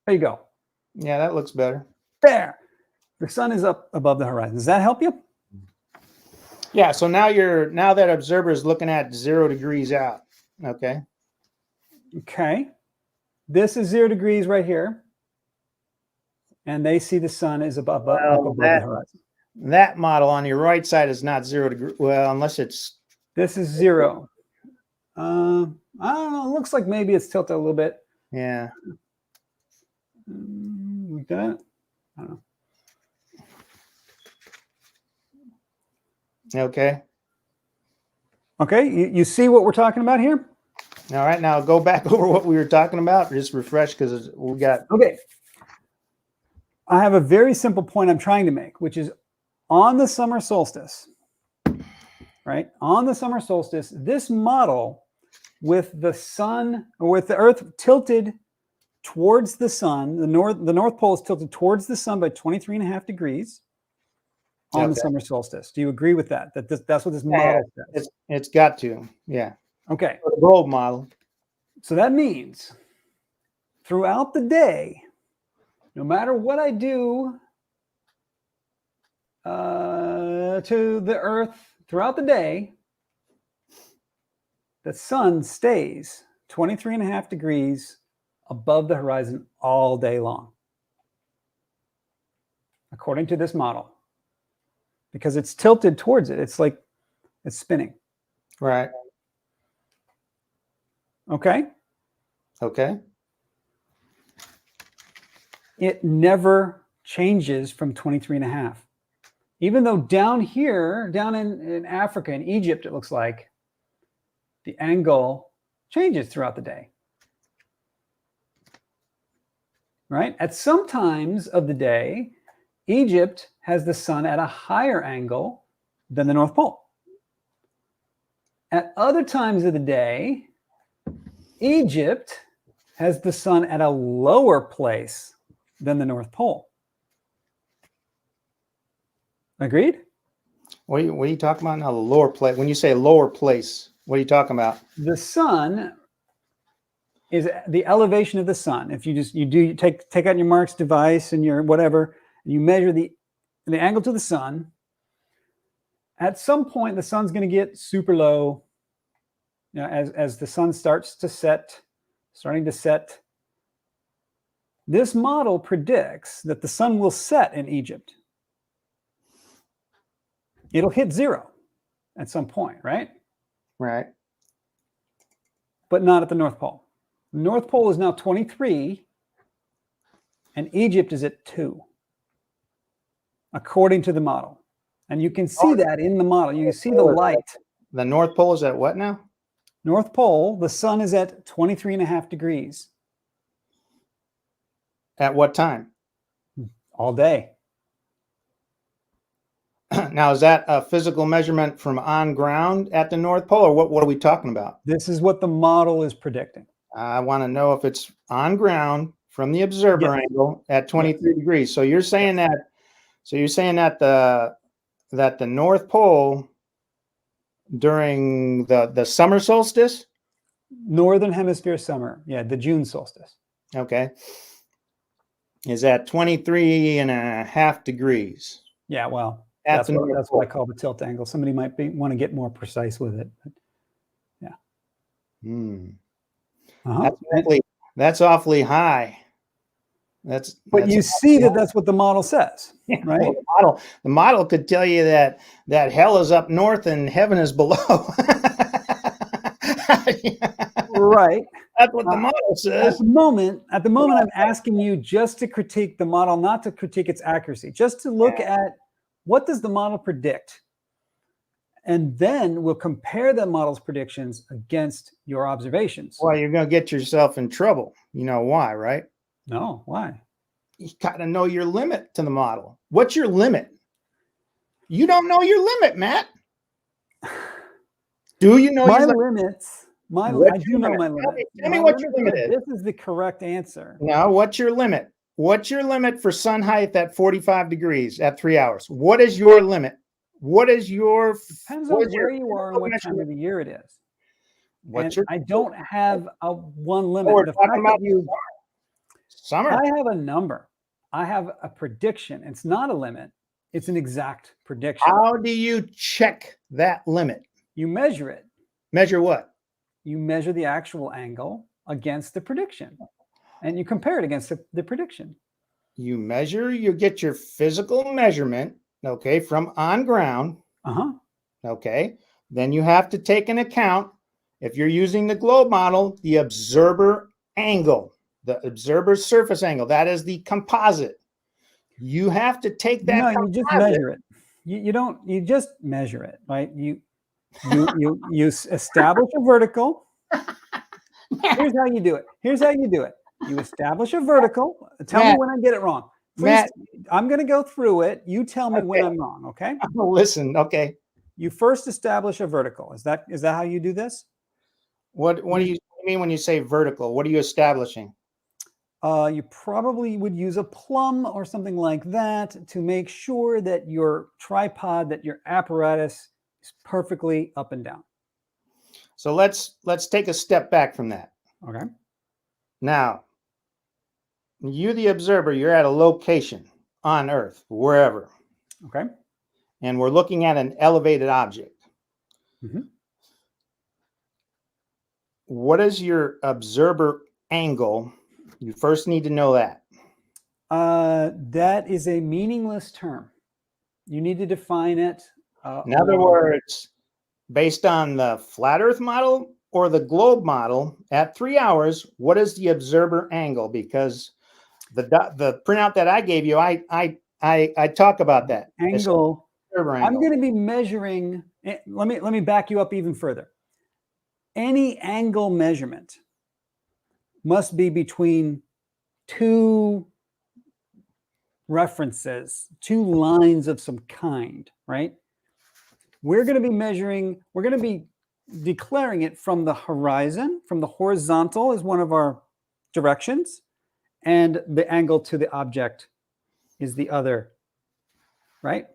Speaker 1: there you go.
Speaker 3: Yeah, that looks better.
Speaker 1: There. The sun is up above the horizon. Does that help you?
Speaker 3: Yeah, so now that observer is looking at 0 degrees out. Okay.
Speaker 1: Okay. This is 0 degrees right here. And they see the sun is up above the horizon.
Speaker 3: That model on your right side is not 0 degrees. Well, unless it's.
Speaker 1: This is 0. I don't know. It looks like maybe it's tilted a little bit.
Speaker 3: Yeah.
Speaker 1: Like that. I don't know.
Speaker 3: Okay.
Speaker 1: Okay. You see what we're talking about here?
Speaker 3: All right. Now go back over what we were talking about. Just refresh because we got.
Speaker 1: Okay. I have a very simple point I'm trying to make, which is on the summer solstice, right? On the summer solstice, this model with the sun, or with the earth tilted towards the sun, the North Pole is tilted towards the sun by 23.5 degrees on the summer solstice. Do you agree with that? That's what this model says?
Speaker 3: It's got to. Yeah.
Speaker 1: Okay.
Speaker 3: The globe model.
Speaker 1: So that means throughout the day, no matter what I do to the earth throughout the day, the sun stays 23.5 degrees above the horizon all day long, according to this model, because it's tilted towards it. It's like it's spinning.
Speaker 3: Right.
Speaker 1: Okay.
Speaker 3: Okay.
Speaker 1: It never changes from 23.5. Even though down here, down in Africa, in Egypt, it looks like the angle changes throughout the day. Right? At some times of the day, Egypt has the sun at a higher angle than the North Pole. At other times of the day, Egypt has the sun at a lower place than the North Pole. Agreed?
Speaker 3: What are you talking about now? The lower place. When you say lower place, what are you talking about?
Speaker 1: The sun is the elevation of the sun. If you take out your Mark's device and your whatever, and you measure the angle to the sun, at some point the sun's going to get super low. You know, as the sun starting to set. This model predicts that the sun will set in Egypt. It'll hit 0 at some point, right?
Speaker 3: Right.
Speaker 1: But not at the North Pole. The North Pole is now 23, and Egypt is at 2, according to the model. And you can see that in the model. You can see the light.
Speaker 3: The North Pole is at what now?
Speaker 1: North Pole, the sun is at 23.5 degrees.
Speaker 3: At what time?
Speaker 1: All day.
Speaker 3: Now, is that a physical measurement from on ground at the North Pole, or what are we talking about?
Speaker 1: This is what the model is predicting.
Speaker 3: I want to know if it's on ground from the observer angle at 23 degrees. So you're saying that. So you're saying that the North Pole during the summer solstice,
Speaker 1: Northern Hemisphere summer, the June solstice.
Speaker 3: Okay, is at 23.5 degrees.
Speaker 1: Yeah, well, that's what I call the tilt angle. Somebody might want to get more precise with it. But yeah.
Speaker 3: That's awfully high.
Speaker 1: But you see that's what the model says, right?
Speaker 3: Well, the model could tell you that hell is up north and heaven is below.
Speaker 1: Right.
Speaker 3: That's what the model says.
Speaker 1: At the moment, I'm asking you just to critique the model, not to critique its accuracy, just to look at what does the model predict? And then we'll compare the model's predictions against your observations.
Speaker 3: Well, you're going to get yourself in trouble. You know why, right?
Speaker 1: No, why?
Speaker 3: You got to know your limit to the model. What's your limit? You don't know your limit, Matt. Do you know
Speaker 1: My
Speaker 3: your limit?
Speaker 1: limits,
Speaker 3: What's
Speaker 1: I do
Speaker 3: your
Speaker 1: know
Speaker 3: limit?
Speaker 1: my
Speaker 3: Tell
Speaker 1: limit.
Speaker 3: me
Speaker 1: My
Speaker 3: what your
Speaker 1: limit
Speaker 3: limit
Speaker 1: says
Speaker 3: is.
Speaker 1: this is the correct answer.
Speaker 3: Now, what's your limit? What's your limit for sun height at 45 degrees at 3 hours? What is your limit? What is your
Speaker 1: Depends
Speaker 3: what
Speaker 1: on
Speaker 3: is your
Speaker 1: where you are and what time of the year it is.
Speaker 3: what's
Speaker 1: And
Speaker 3: your
Speaker 1: I don't have a one
Speaker 3: Oh,
Speaker 1: limit.
Speaker 3: we're
Speaker 1: The
Speaker 3: talking
Speaker 1: fact
Speaker 3: about
Speaker 1: that you,
Speaker 3: summer.
Speaker 1: I have a number. I have a prediction. It's not a limit. It's an exact prediction.
Speaker 3: How do you check that limit?
Speaker 1: You measure it.
Speaker 3: Measure what?
Speaker 1: You measure the actual angle against the prediction, and you compare it against the prediction.
Speaker 3: You measure, you get your physical measurement, okay, from on ground,
Speaker 1: Uh-huh.
Speaker 3: okay? Then you have to take into account, if you're using the globe model, the observer angle, the observer surface angle. That is the composite. You have to take that
Speaker 1: No, you just
Speaker 3: composite.
Speaker 1: measure it. You don't, you just measure it, right? You establish a vertical. Here's how you do it. Here's how you do it. You establish a vertical. Tell me
Speaker 3: Matt,
Speaker 1: when I get it wrong. Please,
Speaker 3: Matt,
Speaker 1: I'm going to go through it. You tell me when
Speaker 3: okay.
Speaker 1: I'm wrong, okay?
Speaker 3: Listen, okay.
Speaker 1: You first establish a vertical. Is that how you do this?
Speaker 3: What do you mean when you say vertical? What are you establishing?
Speaker 1: You probably would use a plumb or something like that to make sure that your tripod, that your apparatus is perfectly up and down.
Speaker 3: So let's take a step back from that.
Speaker 1: Okay.
Speaker 3: Now, you, the observer, you're at a location on Earth, wherever,
Speaker 1: Okay.
Speaker 3: and we're looking at an elevated object.
Speaker 1: Mhm.
Speaker 3: What is your observer angle? You first need to know that.
Speaker 1: That is a meaningless term. You need to define it.
Speaker 3: In other words, based on the flat Earth model or the globe model, at 3 hours, what is the observer angle? Because the printout that I gave you, I talk about that.
Speaker 1: Angle.
Speaker 3: Observer
Speaker 1: I'm
Speaker 3: angle.
Speaker 1: going to be measuring. Let me back you up even further. Any angle measurement must be between two references, two lines of some kind, right? We're going to be measuring, we're going to be declaring it from the horizon, from the horizontal is one of our directions, and the angle to the object is the other, right?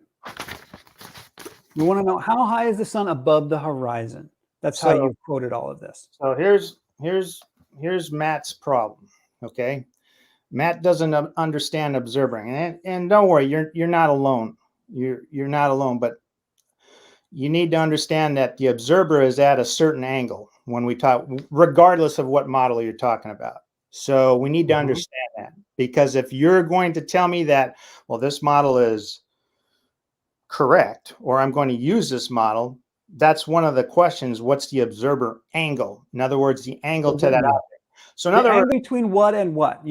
Speaker 1: We want to know how high is the sun above the horizon. That's how you've quoted all of this.
Speaker 3: So here's Matt's problem. Okay, Matt doesn't understand observing, and don't worry, you're not alone. You're not alone, but you need to understand that the observer is at a certain angle when we talk, regardless of what model you're talking about. So we need to understand that, because if you're going to tell me that, well, this model is correct, or I'm going to use this model, that's one of the questions. What's the observer angle? In other words, the angle to that object. So in other words,
Speaker 1: between what and what?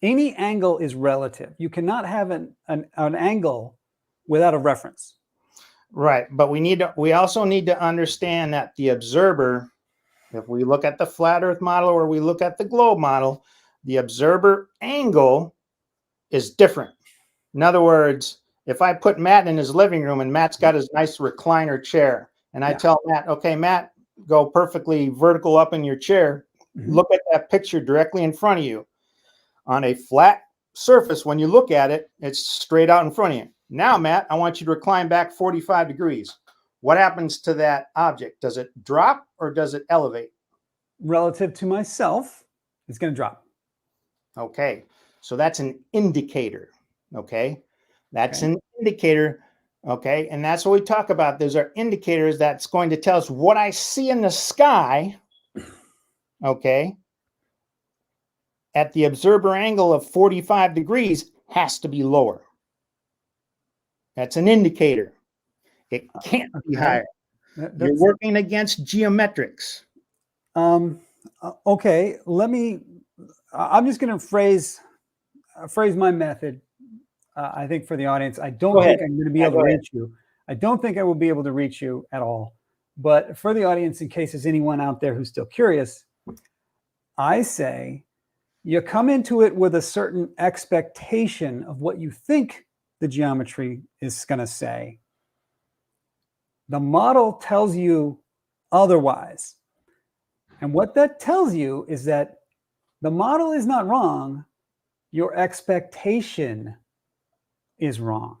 Speaker 1: Any angle is relative. You cannot have an angle without a reference.
Speaker 3: right, but we also need to understand that the observer, if we look at the flat Earth model or we look at the globe model, the observer angle is different. In other words, if I put Matt in his living room and Matt's got his nice recliner chair, and I tell Matt, okay, Matt, go perfectly vertical up in your chair, look at that picture directly in front of you. On a flat surface, when you look at it, it's straight out in front of you. Now, Matt, I want you to recline back 45 degrees. What happens to that object? Does it drop or does it elevate?
Speaker 1: Relative to myself, it's going to drop.
Speaker 3: Okay, so that's an indicator. Okay, that's an indicator. Okay, and that's what we talk about. Those are indicators that's going to tell us what I see in the sky. Okay, at the observer angle of 45 degrees has to be lower. That's an indicator. It can't be higher. You're working against geometrics.
Speaker 1: Okay, I'm just going to phrase my method. I think for the audience, I don't think I'm going to be able to reach you. I don't think I will be able to reach you at all. But for the audience, in case there's anyone out there who's still curious, I say you come into it with a certain expectation of what you think the geometry is going to say. The model tells you otherwise. And what that tells you is that the model is not wrong, your expectation is wrong.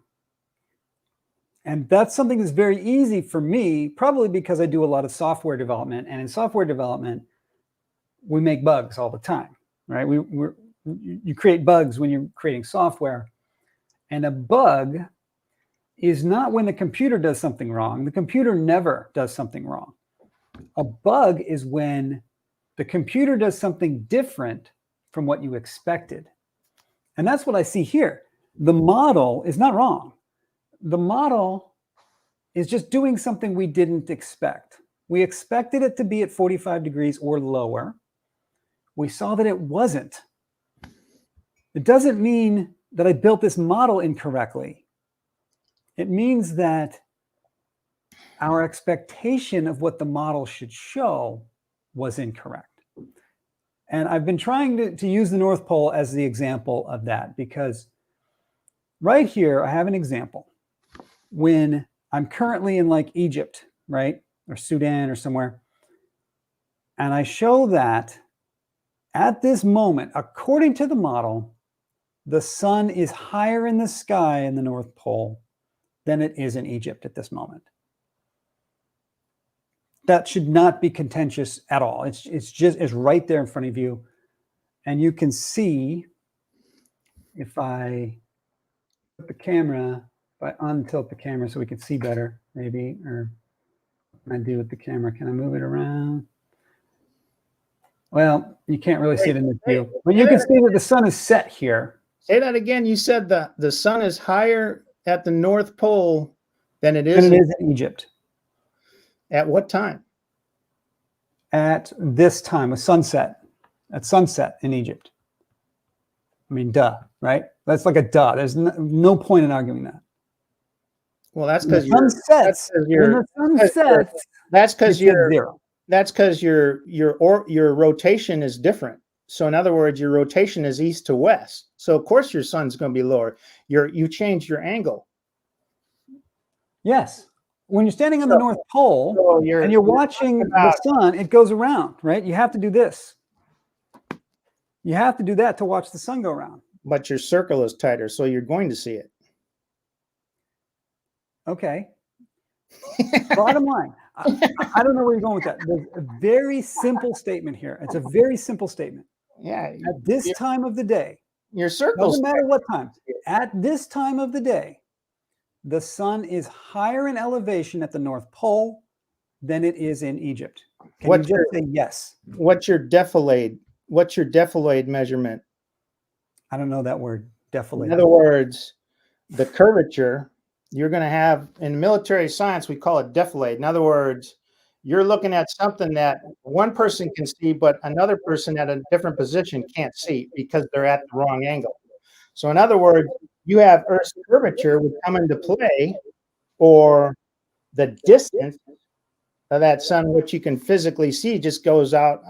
Speaker 1: And that's something that's very easy for me, probably because I do a lot of software development. And in software development, we make bugs all the time, right? You create bugs when you're creating software. And a bug is not when the computer does something wrong. The computer never does something wrong. A bug is when the computer does something different from what you expected. And that's what I see here. The model is not wrong. The model is just doing something we didn't expect. We expected it to be at 45 degrees or lower. We saw that it wasn't. It doesn't mean that I built this model incorrectly. It means that our expectation of what the model should show was incorrect. And I've been trying to use the North Pole as the example of that, because right here, I have an example. When I'm currently in like Egypt, right? Or Sudan or somewhere. And I show that at this moment, according to the model, the sun is higher in the sky in the North Pole than it is in Egypt at this moment. That should not be contentious at all. It's right there in front of you. And you can see, if I put the camera, if I untilt the camera so we can see better, maybe, or what I do with the camera, can I move it around? Well, you can't really see it in this view, but you can see that the sun is set here.
Speaker 3: Say that again. You said the sun is higher at the North Pole than it is
Speaker 1: in Egypt.
Speaker 3: At what time?
Speaker 1: At this time, a sunset. At sunset in Egypt. I mean, duh, right? That's like a duh. There's no point in arguing that.
Speaker 3: Well, that's because that's because your rotation is different. So in other words, your rotation is east to west. So of course your sun's going to be lower. You change your angle.
Speaker 1: Yes. When you're standing on the North Pole and you're watching the sun, it goes around, right? You have to do this. You have to do that to watch the sun go around.
Speaker 3: But your circle is tighter, so you're going to see it.
Speaker 1: Okay. Bottom line, I don't know where you're going with that. There's a very simple statement here. It's a very simple statement.
Speaker 3: Yeah.
Speaker 1: At this time of the day,
Speaker 3: your circle
Speaker 1: doesn't matter what time. At this time of the day, the sun is higher in elevation at the North Pole than it is in Egypt. Can you just say yes?
Speaker 3: What's your defilade? What's your defilade measurement?
Speaker 1: I don't know that word, defilade.
Speaker 3: In other words, the curvature you're going to have in military science, we call it defilade. In other words, you're looking at something that one person can see, but another person at a different position can't see because they're at the wrong angle. So in other words, you have Earth's curvature would come into play, or the distance of that sun, which you can physically see, just goes out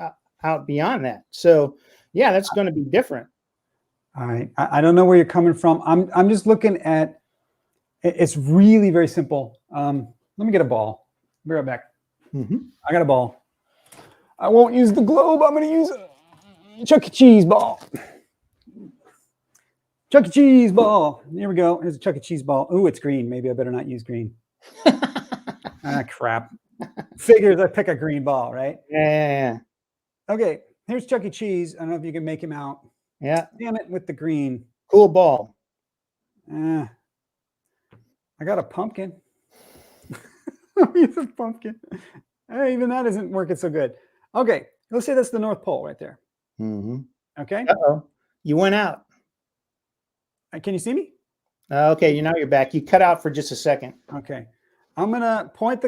Speaker 3: beyond that. So yeah, that's going to be different.
Speaker 1: All right. I don't know where you're coming from. I'm just looking at, it's really very simple. Let me get a ball. Be right back. I got a ball. I won't use the globe. I'm going to use a Chuck E. Cheese ball. Chuck E. Cheese ball. Here we go. Here's a Chuck E. Cheese ball. Ooh, it's green. Maybe I better not use green. Crap. Figures I pick a green ball, right?
Speaker 3: Yeah.
Speaker 1: Okay. Here's Chuck E. Cheese. I don't know if you can make him out.
Speaker 3: Yeah.
Speaker 1: Damn it with the green.
Speaker 3: Cool ball.
Speaker 1: I got a pumpkin. Use a pumpkin. Hey, even that isn't working so good. Okay. Let's say that's the North Pole right there. Okay.
Speaker 3: Uh-oh. You went out.
Speaker 1: Can you see me?
Speaker 3: Okay, now you're back. You cut out for just a second.
Speaker 1: Okay. I'm going to point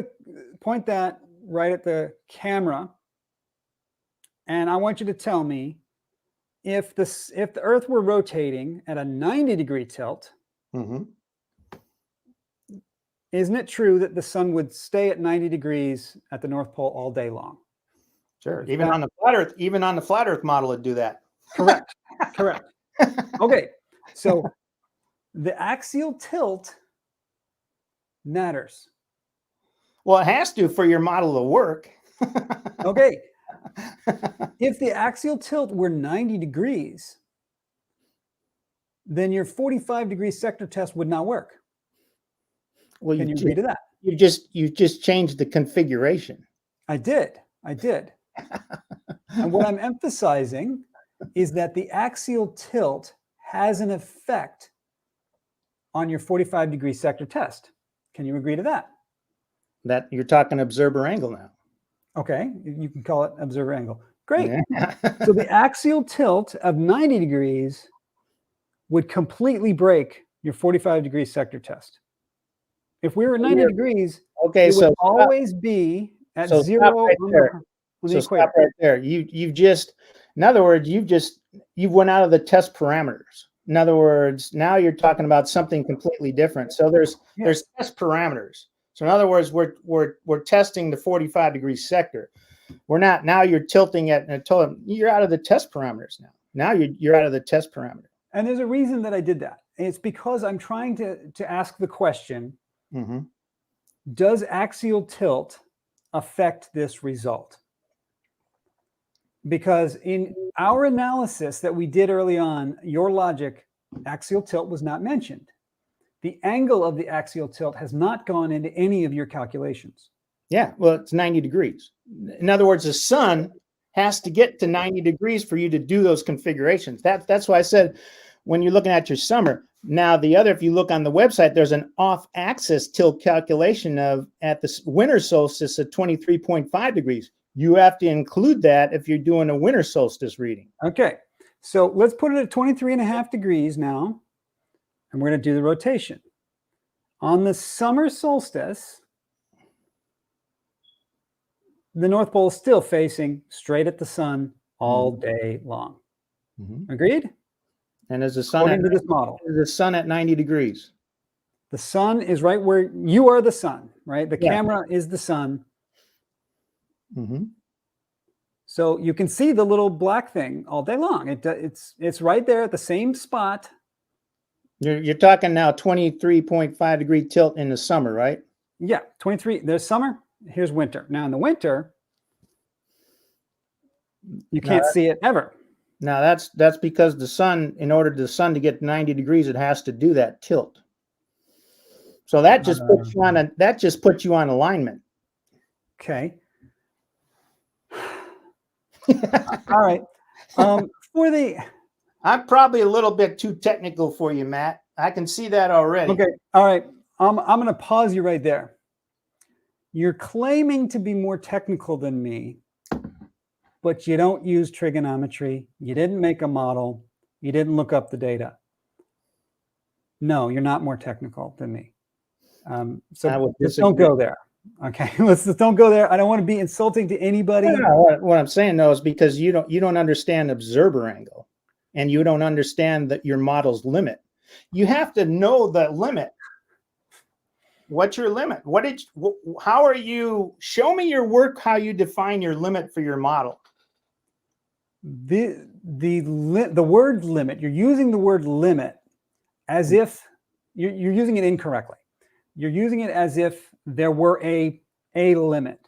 Speaker 1: that right at the camera. And I want you to tell me if the Earth were rotating at a 90-degree tilt, isn't it true that the sun would stay at 90 degrees at the North Pole all day long?
Speaker 3: Sure. Even on the flat Earth model, it'd do that.
Speaker 1: Correct. Correct. Okay. So the axial tilt matters.
Speaker 3: Well, it has to for your model to work.
Speaker 1: Okay. If the axial tilt were 90 degrees, then your 45-degree sector test would not work.
Speaker 3: Well,
Speaker 1: Can you agree to that?
Speaker 3: you just changed the configuration.
Speaker 1: I did. And what I'm emphasizing is that the axial tilt has an effect on your 45-degree sector test. Can you agree to that?
Speaker 3: That you're talking observer angle now.
Speaker 1: Okay, you can call it observer angle. Great.
Speaker 3: Yeah.
Speaker 1: So the axial tilt of 90 degrees would completely break your 45-degree sector test. If we were at 90 degrees,
Speaker 3: Okay,
Speaker 1: it would
Speaker 3: so
Speaker 1: always be at
Speaker 3: so
Speaker 1: zero
Speaker 3: stop right
Speaker 1: on
Speaker 3: there.
Speaker 1: the
Speaker 3: So
Speaker 1: equator.
Speaker 3: stop right there. You've just, in other words, you've went out of the test parameters. In other words, now you're talking about something completely different. So there's test parameters. So in other words, we're testing the 45-degree sector. We're not, now you're tilting at, and you're out of the test parameters now. Now you're out of the test parameter.
Speaker 1: And there's a reason that I did that. It's because I'm trying to ask the question, does axial tilt affect this result? Because in our analysis that we did early on, your logic, axial tilt was not mentioned. The angle of the axial tilt has not gone into any of your calculations.
Speaker 3: Yeah, well, it's 90 degrees. In other words, the sun has to get to 90 degrees for you to do those configurations. That's why I said when you're looking at your summer. Now, the other, if you look on the website, there's an off-axis tilt calculation of at the winter solstice at 23.5 degrees. You have to include that if you're doing a winter solstice reading.
Speaker 1: Okay, so let's put it at 23.5 degrees now, and we're going to do the rotation. On the summer solstice, the North Pole is still facing straight at the sun all day long. Agreed?
Speaker 3: And is the sun
Speaker 1: according to this model?
Speaker 3: Is the sun at 90 degrees?
Speaker 1: The sun is right where you are the sun, right? The camera is the sun. So you can see the little black thing all day long. It's right there at the same spot.
Speaker 3: You're talking now 23.5 degree tilt in the summer, right?
Speaker 1: Yeah, 23. There's summer. Here's winter. Now in the winter, you can't see it ever.
Speaker 3: Now that's because the sun, in order for the sun to get 90 degrees, it has to do that tilt. So that just puts you on alignment.
Speaker 1: Okay. All right.
Speaker 3: I'm probably a little bit too technical for you, Matt. I can see that already.
Speaker 1: Okay. All right. I'm going to pause you right there. You're claiming to be more technical than me, but you don't use trigonometry. You didn't make a model. You didn't look up the data. No, you're not more technical than me. So just don't go there. Okay, let's just don't go there. I don't want to be insulting to anybody.
Speaker 3: No, what I'm saying though is because you don't understand observer angle, and you don't understand that your model's limit. You have to know the limit. What's your limit? How are you? Show me your work. How you define your limit for your model?
Speaker 1: The word limit. You're using the word limit as if you're using it incorrectly. You're using it as if there were a limit.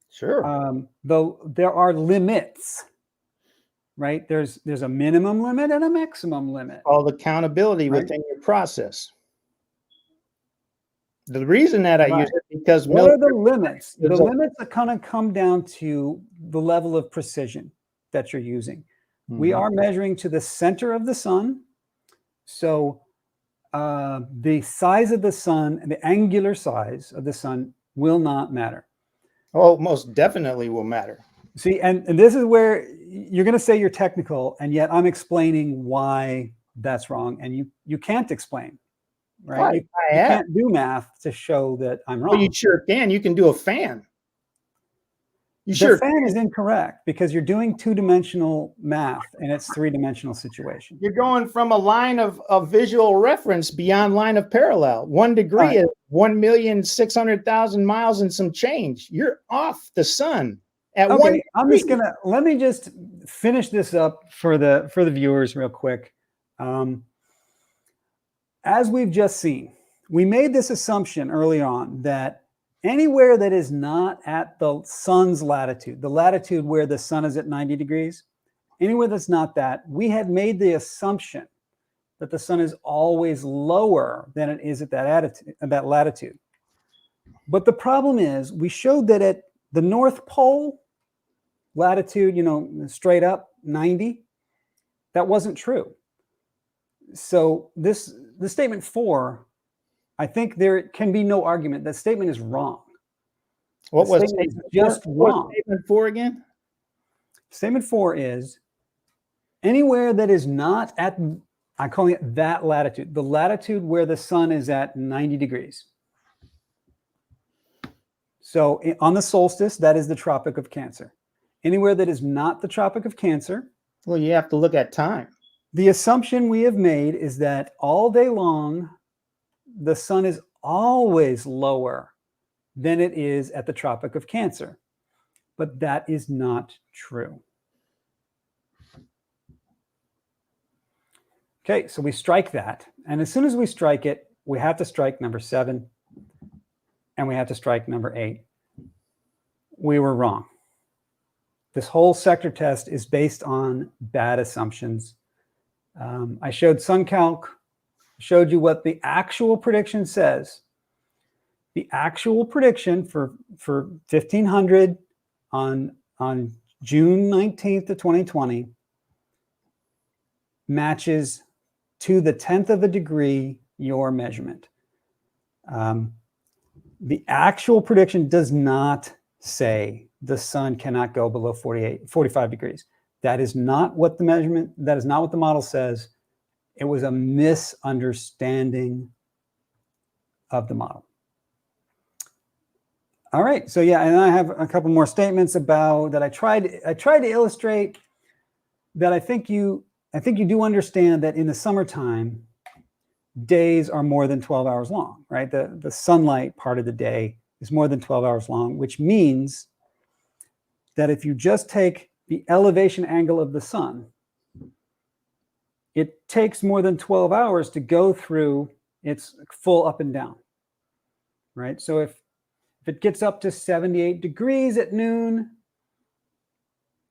Speaker 3: Sure.
Speaker 1: Though there are limits, right? There's a minimum limit and a maximum limit.
Speaker 3: All the accountability within your process. The reason that I use it because
Speaker 1: what are the limits? The limits are kind of come down to the level of precision that you're using. We are measuring to the center of the sun, so the size of the sun and the angular size of the sun will not matter.
Speaker 3: Oh, most definitely will matter.
Speaker 1: See, and this is where you're going to say you're technical, and yet I'm explaining why that's wrong, and you can't explain, right? You can't do math to show that I'm wrong.
Speaker 3: Well, you sure can. You can do a fan.
Speaker 1: The fan is incorrect because you're doing two-dimensional math and it's three-dimensional situation.
Speaker 3: You're going from a line of visual reference beyond line of parallel. 1 degree is 1,600,000 miles and some change. You're off the sun at 1 degree.
Speaker 1: I'm just gonna let me just finish this up for the viewers real quick. As we've just seen, we made this assumption early on that Anywhere that is not at the sun's latitude, the latitude where the sun is at 90 degrees, anywhere that's not that, we had made the assumption that the sun is always lower than it is at that latitude. But the problem is, we showed that at the North Pole latitude, straight up 90, that wasn't true. So the statement 4, I think there can be no argument. That statement is wrong.
Speaker 3: What was
Speaker 1: just wrong?
Speaker 3: Statement 4 again?
Speaker 1: Statement 4 is anywhere that is not at, I'm calling it that latitude, the latitude where the sun is at 90 degrees. So on the solstice, that is the Tropic of Cancer. Anywhere that is not the Tropic of Cancer.
Speaker 3: Well, you have to look at time.
Speaker 1: The assumption we have made is that all day long, the sun is always lower than it is at the Tropic of Cancer. But that is not true. Okay, so we strike that. And as soon as we strike it, we have to strike number 7. And we have to strike number 8. We were wrong. This whole sector test is based on bad assumptions. I showed SunCalc, showed you what the actual prediction says. The actual prediction for 1500 on June 19th of 2020 matches to the 10th of a degree your measurement. The actual prediction does not say the sun cannot go below 45 degrees. That is not what the measurement, that is not what the model says. It was a misunderstanding of the model. All right, so yeah, and I have a couple more statements about that. I tried to illustrate that I think you do understand that in the summertime, days are more than 12 hours long, right? The sunlight part of the day is more than 12 hours long, which means that if you just take the elevation angle of the sun, it takes more than 12 hours to go through its full up and down, right? So if it gets up to 78 degrees at noon,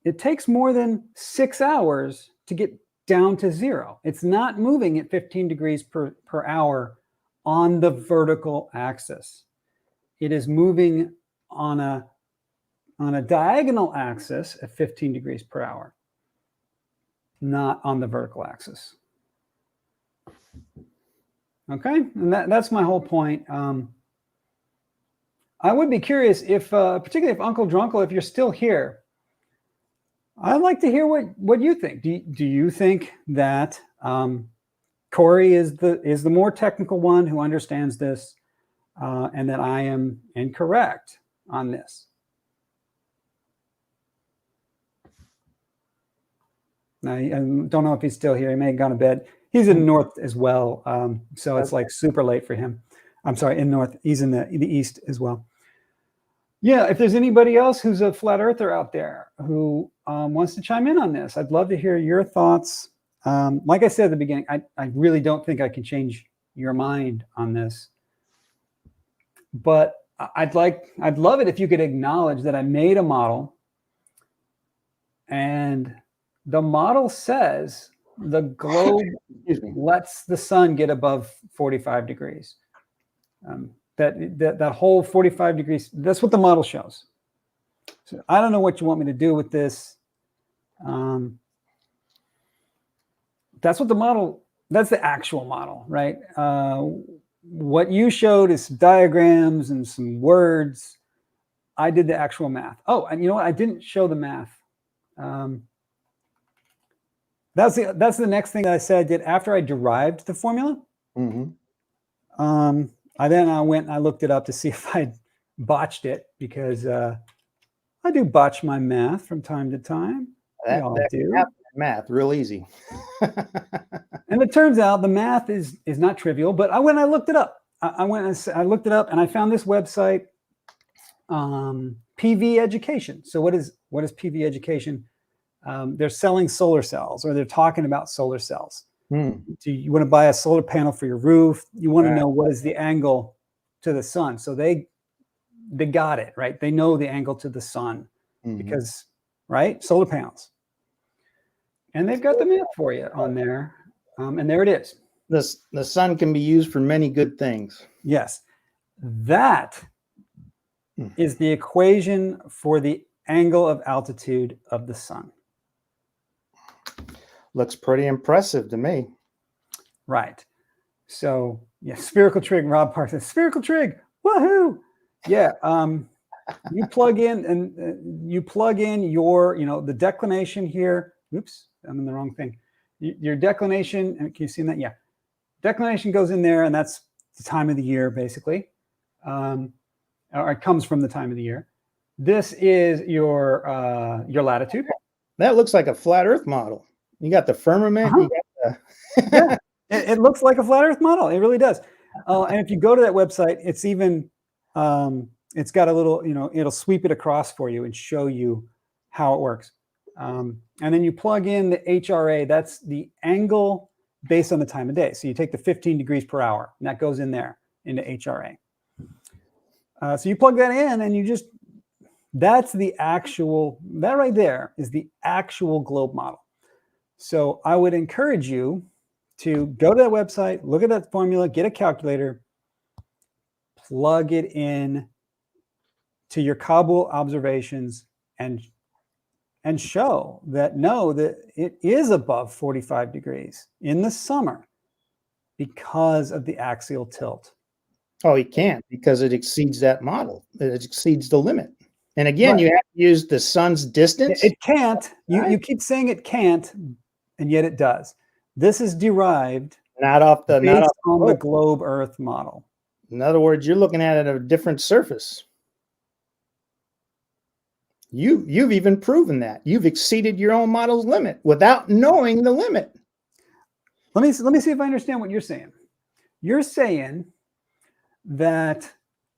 Speaker 1: it takes more than 6 hours to get down to 0. It's not moving at 15 degrees per hour on the vertical axis. It is moving on a diagonal axis at 15 degrees per hour, not on the vertical axis. Okay, and that's my whole point. I would be curious if, particularly if Uncle Drunkle, if you're still here, I'd like to hear what you think. Do you think that Corey is the more technical one who understands this, and that I am incorrect on this? I don't know if he's still here. He may have gone to bed. He's in North as well, so it's like super late for him. I'm sorry, in North. He's in the East as well. Yeah, if there's anybody else who's a flat earther out there who wants to chime in on this, I'd love to hear your thoughts. Like I said at the beginning, I really don't think I can change your mind on this, but I'd love it if you could acknowledge that I made a model, and the model says the globe lets the sun get above 45 degrees. That whole 45 degrees, that's what the model shows. So I don't know what you want me to do with this. That's what the model, that's the actual model, right? What you showed is diagrams and some words. I did the actual math. Oh, and you know what? I didn't show the math. That's the next thing that I said I did after I derived the formula. Mm-hmm. I went and I looked it up to see if I'd botched it, because I do botch my math from time to time.
Speaker 3: That do. Math, real easy.
Speaker 1: And it turns out the math is not trivial, but I went and I looked it up. I looked it up and I found this website, PV Education. So what is PV Education? They're selling solar cells, or they're talking about solar cells. Do you want to buy a solar panel for your roof? You want to know what is the angle to the sun. So they they got it, right? They know the angle to the sun
Speaker 2: Mhm.
Speaker 1: because, right? Solar panels. And they've got the math for you on there. And there it is.
Speaker 3: The sun can be used for many good things.
Speaker 1: Yes. That is the equation for the angle of altitude of the sun.
Speaker 2: Looks pretty impressive to me.
Speaker 1: Right. So yeah, spherical trig. Rob Park says spherical trig. Woohoo! Yeah. You plug in your, the declination here. Oops, I'm in the wrong thing. Your declination. Can you see that? Yeah. Declination goes in there, and that's the time of the year, basically. Or it comes from the time of the year. This is your latitude.
Speaker 3: That looks like a flat Earth model. You got the firmament. You got the
Speaker 1: Yeah, it looks like a flat Earth model. It really does. And if you go to that website, it's even it's got a little, it'll sweep it across for you and show you how it works. And then you plug in the HRA. That's the angle based on the time of day. So you take the 15 degrees per hour, and that goes in there into HRA. So you plug that in, and that's the actual, that right there is the actual globe model. So I would encourage you to go to that website, look at that formula, get a calculator, plug it in to your Kabul observations, and show that that it is above 45 degrees in the summer because of the axial tilt.
Speaker 3: Oh, he can't, because it exceeds that model. It exceeds the limit. And again,
Speaker 1: Right.
Speaker 3: you have to use the sun's distance.
Speaker 1: It can't. You keep saying it can't, and yet it does. This is derived
Speaker 3: not off the
Speaker 1: globe Earth model.
Speaker 3: In other words, you're looking at it at a different surface. You've even proven that. You've exceeded your own model's limit without knowing the limit.
Speaker 1: Let me see if I understand what you're saying. You're saying that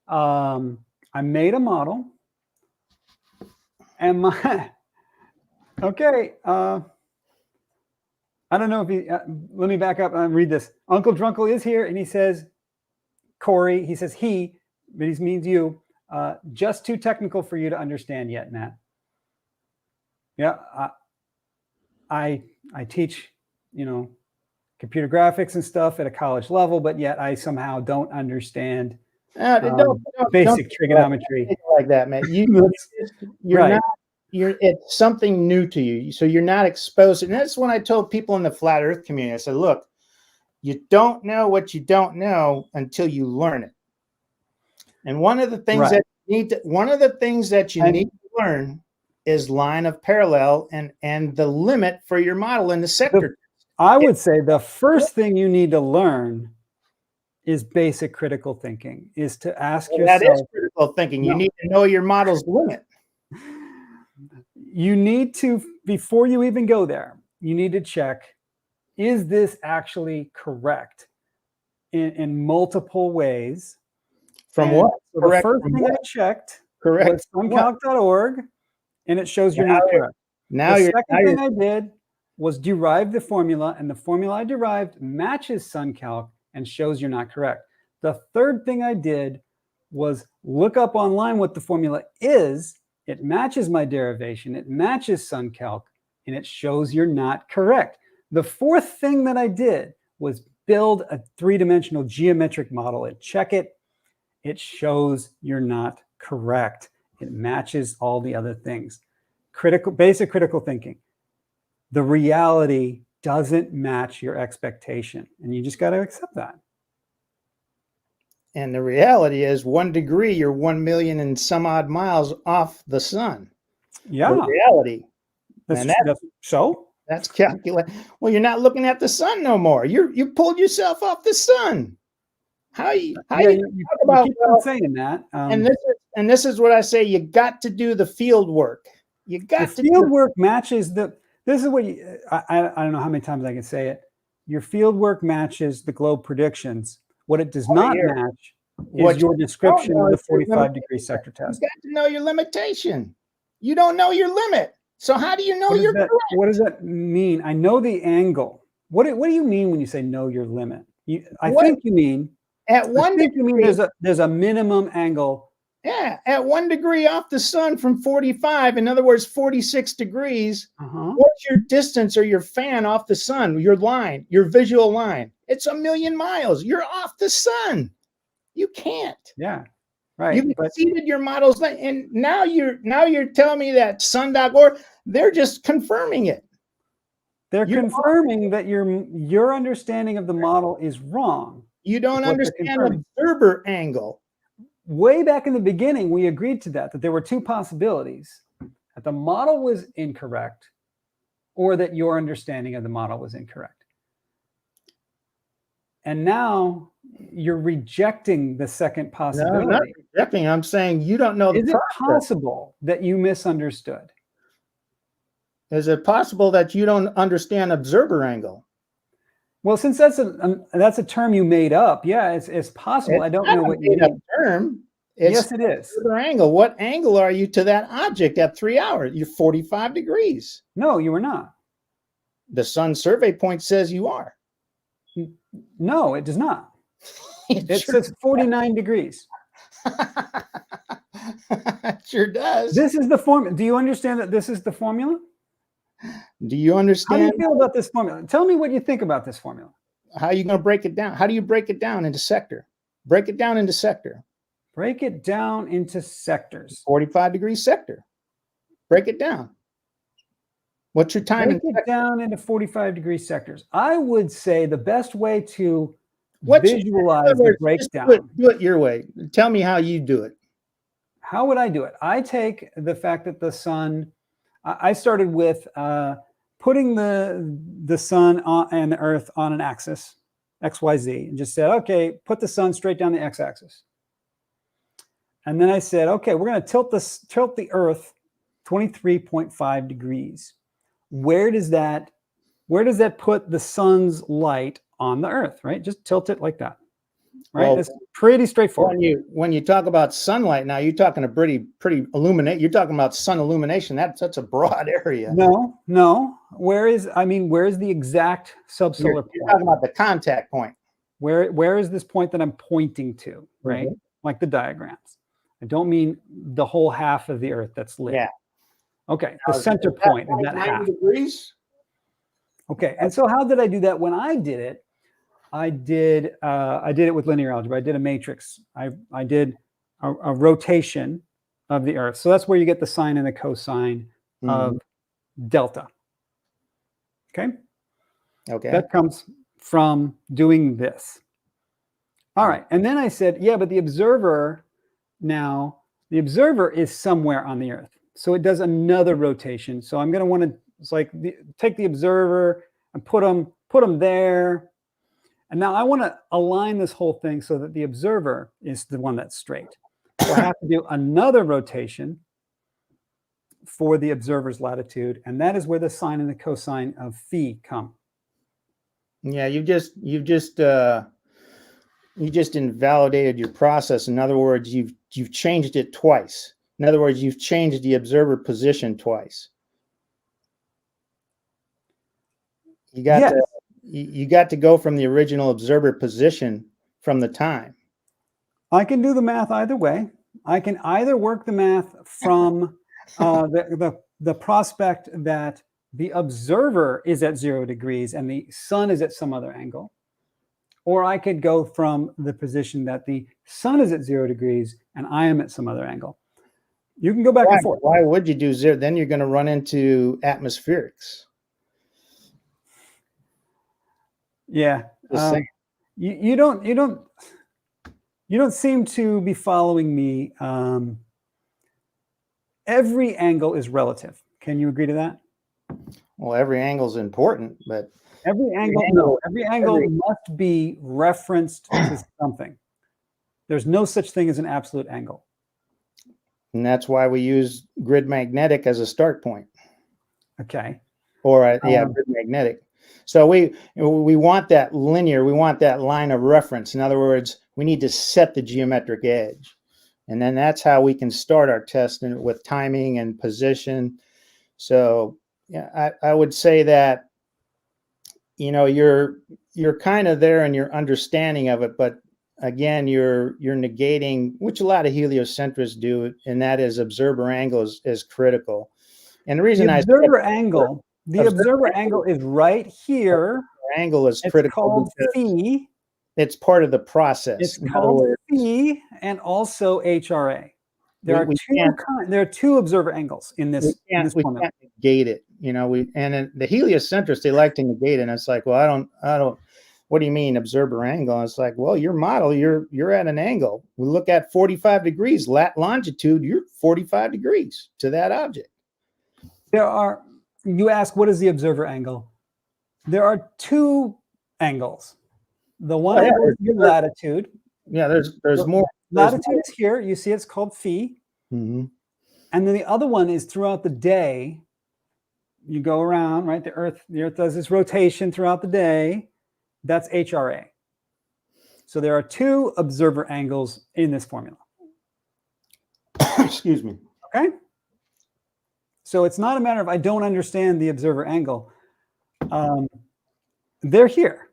Speaker 1: I made a model, and okay. I don't know if let me back up and read this. Uncle Drunkle is here, and he says, Corey, he says but he means you. Just too technical for you to understand yet, Matt. Yeah, I teach, computer graphics and stuff at a college level, but yet I somehow don't understand basic trigonometry
Speaker 3: like that, man. You're
Speaker 1: right.
Speaker 3: not. It's something new to you, so you're not exposed. And that's when I told people in the flat Earth community, I said, look, you don't know what you don't know until you learn it. And one of the things that you need to learn is line of parallel and the limit for your model in the sector.
Speaker 1: I would say the first thing you need to learn is basic critical thinking, is to ask yourself.
Speaker 3: That is critical thinking. You need to know your model's limit.
Speaker 1: You need to, before you even go there, you need to check, is this actually correct in multiple ways?
Speaker 3: From what?
Speaker 1: So the first thing I checked was suncalc.org, and it shows you're not correct. The second thing I did was derive the formula, and the formula I derived matches suncalc and shows you're not correct. The third thing I did was look up online what the formula is. It matches my derivation, it matches suncalc, and it shows you're not correct. The fourth thing that I did was build a three-dimensional geometric model and check it. It shows you're not correct. It matches all the other things. Basic critical thinking. The reality doesn't match your expectation, and you just got to accept that.
Speaker 3: And the reality is 1 degree, you're 1 million and some odd miles off the sun.
Speaker 1: Yeah.
Speaker 3: The reality.
Speaker 1: That's
Speaker 3: calculated. Well, you're not looking at the sun no more. You pulled yourself off the sun. How you talk about
Speaker 1: keep on saying that.
Speaker 3: And this is what I say. You got to do the field work. You got to
Speaker 1: field work matches the. This is what I don't know how many times I can say it. Your field work matches the globe predictions. What it does not match is your description of the 45-degree sector test.
Speaker 3: You got to know your limitation. You don't know your limit. So how do you know you're correct?
Speaker 1: What does that mean? I know the angle. What do you mean when you say know your limit? I think you mean there's a minimum angle
Speaker 3: Yeah, at 1 degree off the sun from 45, in other words, 46 degrees, what's your distance or your fan off the sun, your line, your visual line? It's 1,000,000 miles. You're off the sun. You can't.
Speaker 1: Yeah, right.
Speaker 3: You've exceeded your model's length, and now you're telling me that sun.org, they're just confirming it.
Speaker 1: They're confirming that your understanding of the model is wrong.
Speaker 3: You don't understand observer angle.
Speaker 1: Way back in the beginning, we agreed to that there were two possibilities: that the model was incorrect, or that your understanding of the model was incorrect. And now you're rejecting the second possibility.
Speaker 3: No, I'm not rejecting. I'm saying you don't know the process.
Speaker 1: Is it possible that you misunderstood?
Speaker 3: Is it possible that you don't understand observer angle?
Speaker 1: Well, since that's a term you made up, yeah, it's possible. I don't know what you mean.
Speaker 3: Term.
Speaker 1: Yes, it is.
Speaker 3: Observer angle. What angle are you to that object at 3 hours? You're 45 degrees.
Speaker 1: No, you are not.
Speaker 3: The sun survey point says you are.
Speaker 1: No, it does not. It says 49 degrees.
Speaker 3: It sure does.
Speaker 1: This is the formula. Do you understand that this is the formula?
Speaker 3: Do you understand?
Speaker 1: How do you feel about this formula? Tell me what you think about this formula.
Speaker 3: How are you going to break it down? How do you break it down into sector? Break it down into sector.
Speaker 1: Break it down into sectors.
Speaker 3: 45 degree sector. Break it down. What's your timing?
Speaker 1: Break it down into 45-degree sectors. I would say the best way to visualize the breakdown.
Speaker 3: Do it your way. Tell me how you do it.
Speaker 1: How would I do it? I take the fact that the sun, I started with putting the sun and the earth on an axis, X, Y, Z, and just said, okay, put the sun straight down the X-axis. And then I said, okay, we're going to tilt the earth 23.5 degrees. Where does that put the sun's light on the earth, right? Just tilt it like that, right?
Speaker 3: Well,
Speaker 1: it's pretty straightforward.
Speaker 3: When you talk about sunlight, now you're talking a pretty illuminate. You're talking about sun illumination. That's a broad area.
Speaker 1: No. Where is the exact subsolar point?
Speaker 3: You're talking about the contact point.
Speaker 1: Where is this point that I'm pointing to, right? Mm-hmm. Like the diagrams. I don't mean the whole half of the earth that's lit.
Speaker 3: Yeah.
Speaker 1: Okay, the center point of that half.
Speaker 3: Degrees?
Speaker 1: Okay, and so how did I do that? When I did it, I did it with linear algebra. I did a matrix. I did a rotation of the earth. So that's where you get the sine and the cosine of delta. Okay?
Speaker 3: Okay.
Speaker 1: That comes from doing this. All right, and then I said, yeah, but the observer is somewhere on the earth. So it does another rotation. So I'm going to want to take the observer and put them there. And now I want to align this whole thing so that the observer is the one that's straight. So I have to do another rotation for the observer's latitude. And that is where the sine and the cosine of phi come.
Speaker 3: Yeah, you just invalidated your process. In other words, you've changed it twice. In other words, you've changed the observer position twice. You got to go from the original observer position from the time.
Speaker 1: I can do the math either way. I can either work the math from the prospect that the observer is at 0 degrees and the sun is at some other angle, or I could go from the position that the sun is at 0 degrees and I am at some other angle. You can go back and forth.
Speaker 3: Why would you do 0? Then you're going to run into atmospherics.
Speaker 1: Yeah. You don't seem to be following me. Every angle is relative. Can you agree to that?
Speaker 3: Well, every angle is important, but
Speaker 1: every angle must be referenced to something. There's no such thing as an absolute angle.
Speaker 3: And that's why we use grid magnetic as a start point.
Speaker 1: Okay.
Speaker 3: Or grid magnetic. So we want that linear, we want that line of reference. In other words, we need to set the geometric edge. And then that's how we can start our test with timing and position. So yeah, I would say that, you're kind of there in your understanding of it, but again, you're negating, which a lot of heliocentrists do, and that is observer angle is critical. And the reason
Speaker 1: The observer angle is right here.
Speaker 3: Angle is
Speaker 1: It's
Speaker 3: critical.
Speaker 1: called phi.
Speaker 3: It's part of the process.
Speaker 1: It's called phi and also HRA. There are two observer angles in this.
Speaker 3: We can't negate it. You know, the heliocentrists, they like to negate it. And it's like, well, I don't. What do you mean observer angle? And it's like, well, your model, you're at an angle. We look at 45 degrees longitude. You're 45 degrees to that object.
Speaker 1: You ask, what is the observer angle? There are two angles. The one angle is your latitude.
Speaker 3: Yeah, there's more.
Speaker 1: Latitude is here. You see it's called phi.
Speaker 3: Mm-hmm.
Speaker 1: And then the other one is throughout the day. You go around, right? The Earth does this rotation throughout the day. That's HRA. So there are two observer angles in this formula.
Speaker 2: Excuse me.
Speaker 1: Okay. So it's not a matter of I don't understand the observer angle. They're here.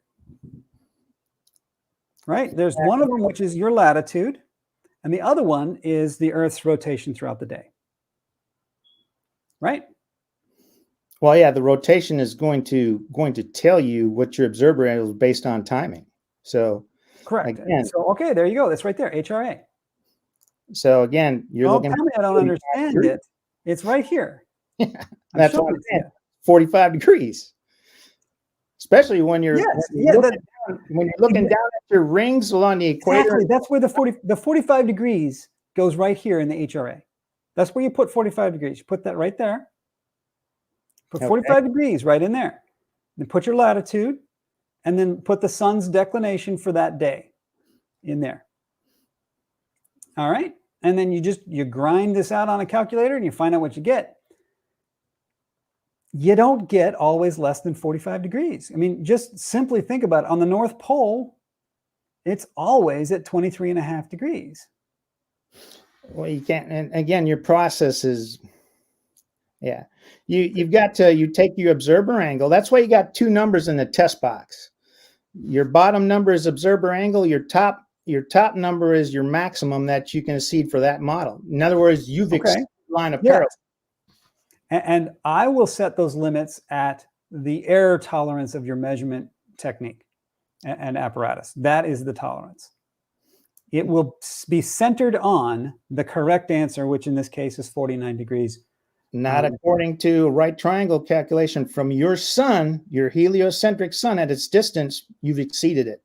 Speaker 1: Right? There's one of them, which is your latitude, and the other one is the Earth's rotation throughout the day. Right?
Speaker 3: Well, yeah, the rotation is going to tell you what your observer angle is based on timing. So
Speaker 1: correct. Again, so okay, there you go. That's right there, HRA.
Speaker 3: So again, you're looking.
Speaker 1: Tell me I don't understand it. It's right here.
Speaker 3: Yeah, that's what I'm saying. 45 degrees. Especially when you're looking down at your rings along the equator.
Speaker 1: Exactly. That's where the 45 degrees goes right here in the HRA. That's where you put 45 degrees. You put that right there. Put 45 degrees right in there. Then put your latitude, and then put the sun's declination for that day in there. All right. And then you grind this out on a calculator and you find out what you get. You don't get always less than 45 degrees. I mean, just simply think about it. On the North Pole, it's always at 23.5 degrees.
Speaker 3: Well, you can't, and again, your process is, yeah. You take your observer angle. That's why you got two numbers in the test box. Your bottom number is observer angle. Your top number is your maximum that you can exceed for that model. In other words, you've exceeded line of parallel.
Speaker 1: And I will set those limits at the error tolerance of your measurement technique and apparatus. That is the tolerance. It will be centered on the correct answer, which in this case is 49 degrees.
Speaker 3: Not according to a right triangle calculation from your sun, your heliocentric sun at its distance, you've exceeded it.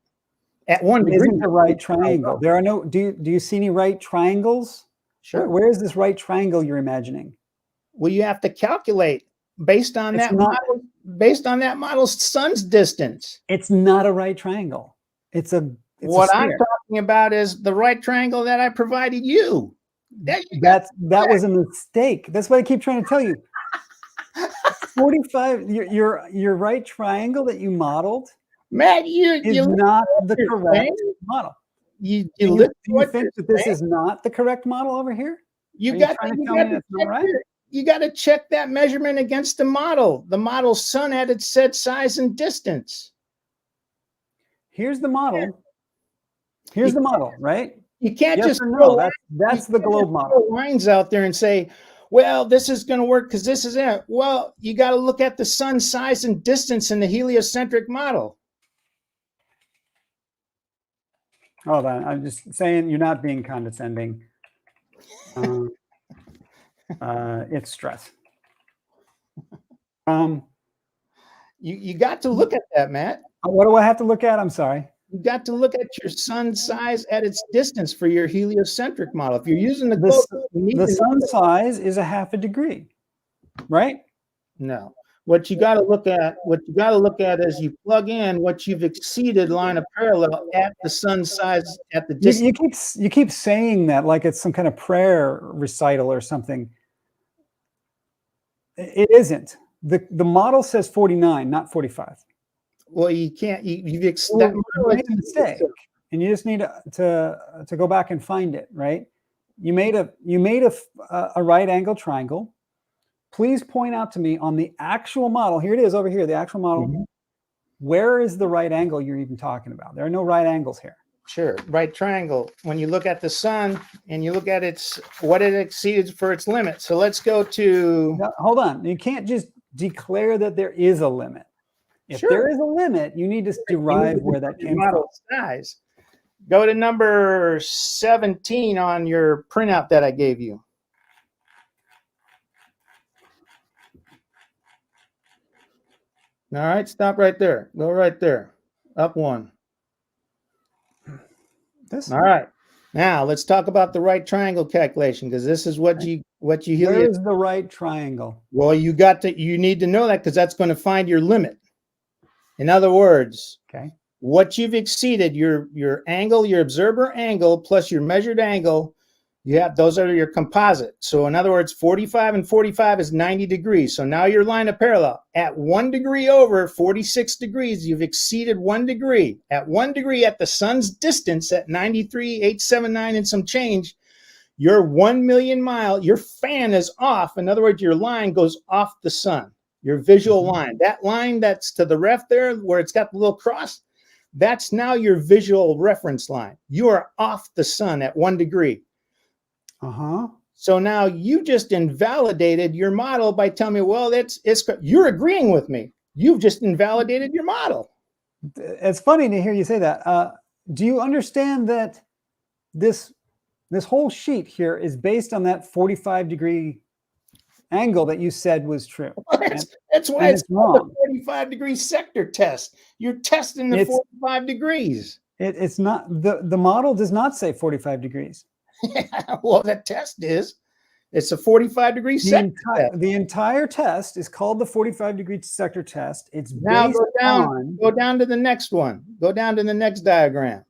Speaker 3: At 1 degree.
Speaker 1: Isn't a right triangle. There are no, do you see any right triangles?
Speaker 3: Sure.
Speaker 1: Where is this right triangle you're imagining?
Speaker 3: Well, you have to calculate based on that model's sun's distance.
Speaker 1: It's not a right triangle.
Speaker 3: What I'm talking about is the right triangle that I provided you.
Speaker 1: That was a mistake. That's what I keep trying to tell you. 45, your right triangle that you modeled,
Speaker 3: Matt,
Speaker 1: is not the correct model. Do you think that this is not the correct model over here?
Speaker 3: You got to check that measurement against the model. The model's sun at its set size and distance.
Speaker 1: Here's the model. Here's the model, right?
Speaker 3: You can't
Speaker 1: yes
Speaker 3: just
Speaker 1: no. That's the globe model.
Speaker 3: Lines out there and say, well, this is going to work because this is it. Well, you got to look at the sun's size and distance in the heliocentric model.
Speaker 1: Hold on. I'm just saying you're not being condescending. It's stress.
Speaker 3: You got to look at that, Matt.
Speaker 1: What do I have to look at? I'm sorry.
Speaker 3: You got to look at your sun size at its distance for your heliocentric model. If you're using the
Speaker 1: sun size is 0.5 degree, right?
Speaker 3: No. What you got to look at is you plug in what you've exceeded line of parallel at the sun size at the distance.
Speaker 1: You keep saying that like it's some kind of prayer recital or something. It isn't. The model says 49, not 45.
Speaker 3: Well, you can't. You made
Speaker 1: a mistake, and you just need to go back and find it. Right? You made a right angle triangle. Please point out to me on the actual model. Here it is over here. The actual model. Mm-hmm. Where is the right angle you're even talking about? There are no right angles here.
Speaker 3: Sure. Right triangle. When you look at the sun and you look at what it exceeded for its limit. So let's go to.
Speaker 1: Now, hold on. You can't just declare that there is a limit. If
Speaker 3: Sure.
Speaker 1: there is a limit, you need to derive where that came from.
Speaker 3: Model size. Go to number 17 on your printout that I gave you. All right, stop right there. Go right there. Up one.
Speaker 1: This.
Speaker 3: All right. Now let's talk about the right triangle calculation, because this is what you hear.
Speaker 1: Where is the right triangle?
Speaker 3: Well, you need to know that, because that's going to find your limit. In other words,
Speaker 1: okay,
Speaker 3: what you've exceeded, your angle, your observer angle plus your measured angle, those are your composite. So in other words, 45 and 45 is 90 degrees. So now your line of parallel at 1 degree over 46 degrees, you've exceeded 1 degree. At 1 degree at the sun's distance at 93,879 and some change, your 1 million mile, your fan is off. In other words, your line goes off the sun, your visual line. That line that's to the left there where it's got the little cross, that's now your visual reference line. You are off the sun at 1 degree. So now you just invalidated your model by telling me, well, you're agreeing with me. You've just invalidated your model.
Speaker 1: It's funny to hear you say that. Do you understand that this whole sheet here is based on that 45-degree angle that you said was true?
Speaker 3: That's why it's called the 45-degree sector test. You're testing the 45 degrees.
Speaker 1: It's not, the model does not say 45 degrees.
Speaker 3: Well, that test is. It's a 45-degree sector test.
Speaker 1: The entire test is called the 45-degree sector test. It's
Speaker 3: now
Speaker 1: based
Speaker 3: go down to the next one. Go down to the next diagram.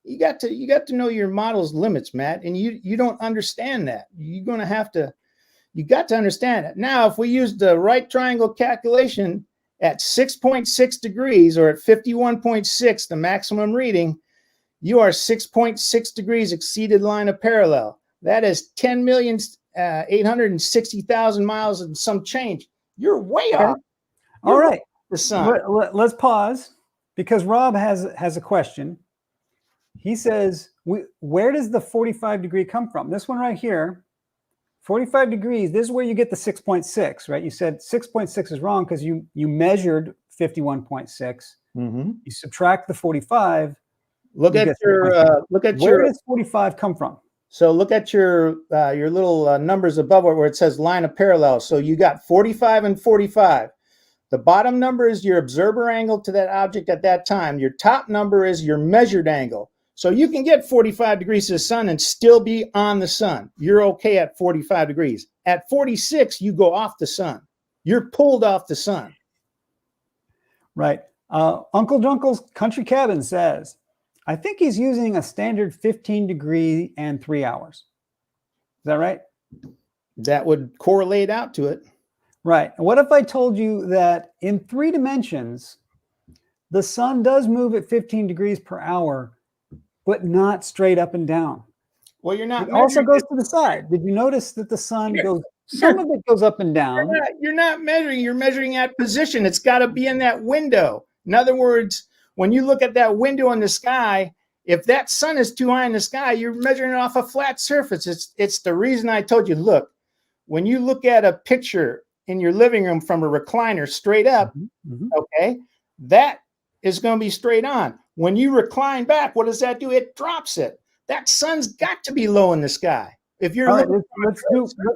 Speaker 3: You got to know your model's limits, Matt, and you don't understand that. You got to understand it. Now, if we use the right triangle calculation at 6.6 degrees or at 51.6, the maximum reading, you are 6.6 degrees exceeded line of parallel. That is 10,860,000 miles and some change. You're way off.
Speaker 1: All right.
Speaker 3: The sun.
Speaker 1: Let's pause, because Rob has a question. He says, where does the 45 degree come from? This one right here, 45 degrees. This is where you get the 6.6, right? You said 6.6 is wrong because you measured 51.6. You subtract the 45.
Speaker 3: Where does
Speaker 1: 45 come from?
Speaker 3: So look at your little numbers above it where it says line of parallel. So you got 45 and 45. The bottom number is your observer angle to that object at that time. Your top number is your measured angle. So you can get 45 degrees to the sun and still be on the sun. You're okay at 45 degrees. At 46, you go off the sun. You're pulled off the sun.
Speaker 1: Right. Uncle Drunkle's Country Cabin says, I think he's using a standard 15 degree and 3 hours. Is that right?
Speaker 3: That would correlate out to it.
Speaker 1: Right. What if I told you that in 3 dimensions, the sun does move at 15 degrees per hour, but not straight up and down?
Speaker 3: Well, you're not.
Speaker 1: It also goes to the side. Did you notice that the sun goes, some of it goes up and down?
Speaker 3: You're not measuring. You're measuring at position. It's got to be in that window. In other words, when you look at that window in the sky, if that sun is too high in the sky, you're measuring it off a flat surface. It's the reason I told you, look, when you look at a picture in your living room from a recliner straight up, okay, that is going to be straight on. When you recline back, what does that do? It drops it. That sun's got to be low in the sky. If you're
Speaker 1: let's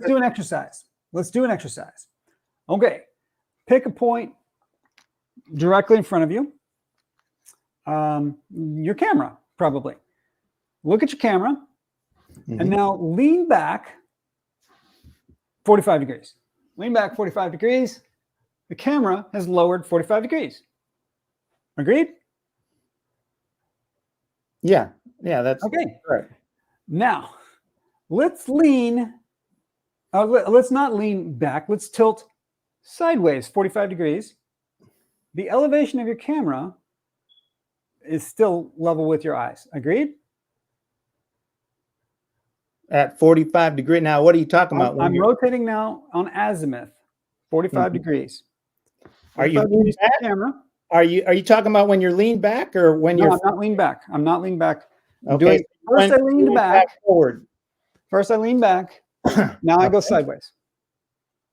Speaker 1: do an exercise. Let's do an exercise. Okay, pick a point directly in front of you. Your camera, probably. Look at your camera, and now lean back 45 degrees. Lean back 45 degrees. The camera has lowered 45 degrees. Agreed?
Speaker 3: Yeah, that's
Speaker 1: okay.
Speaker 3: Right.
Speaker 1: Now, let's lean. Let's not lean back. Let's tilt sideways 45 degrees. The elevation of your camera is still level with your eyes. Agreed?
Speaker 3: At 45 degrees. Now, what are you talking about?
Speaker 1: I'm rotating now on azimuth, 45 degrees.
Speaker 3: Are you leaning back?
Speaker 1: Camera.
Speaker 3: Are you talking about when you're leaned back or when you're?
Speaker 1: No, I'm not leaned back. I'm not leaned back.
Speaker 3: Okay.
Speaker 1: First I leaned back.
Speaker 3: Forward.
Speaker 1: First I lean back. Now I go sideways.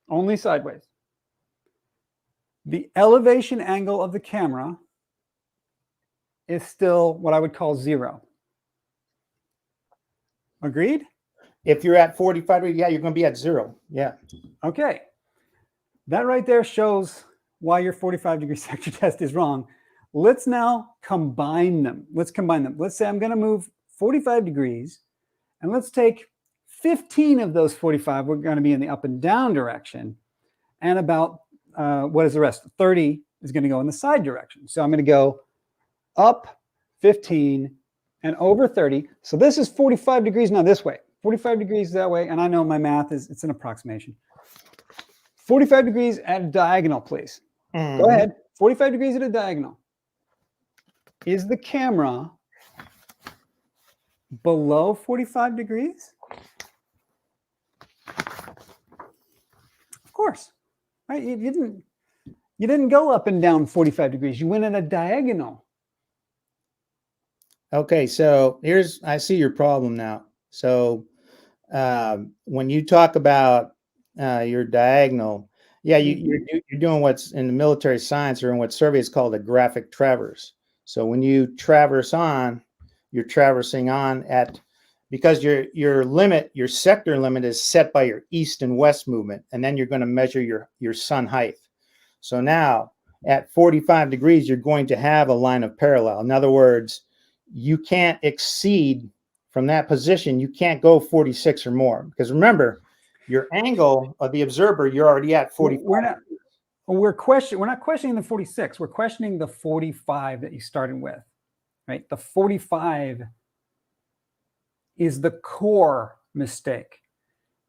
Speaker 1: Only sideways. The elevation angle of the camera is still what I would call 0. Agreed?
Speaker 3: If you're at 45 degrees, yeah, you're going to be at 0. Yeah.
Speaker 1: Okay. That right there shows why your 45-degree sector test is wrong. Let's now combine them. Let's combine them. Let's say I'm going to move 45 degrees, and let's take 15 of those 45. We're going to be in the up and down direction, and about what is the rest? 30 is going to go in the side direction. So I'm going to go up 15 and over 30. So this is 45 degrees now this way, 45 degrees that way. And I know my math is, it's an approximation. 45 degrees at a diagonal, please. Go ahead. 45 degrees at a diagonal. Is the camera below 45 degrees? Of course, right? You didn't go up and down 45 degrees. You went at a diagonal.
Speaker 3: Okay, so I see your problem now. So when you talk about your diagonal, yeah, you're doing what's in the military science or in what surveys called a graphic traverse. So when you traverse on, you're traversing on at, because your limit, your sector limit is set by your east and west movement, and then you're going to measure your sun height. So now at 45 degrees, you're going to have a line of parallel. In other words, you can't exceed from that position. You can't go 46 or more, because remember, your angle of the observer, you're already at 45.
Speaker 1: We're not questioning the 46. We're questioning the 45 that you started with, right? The 45 is the core mistake.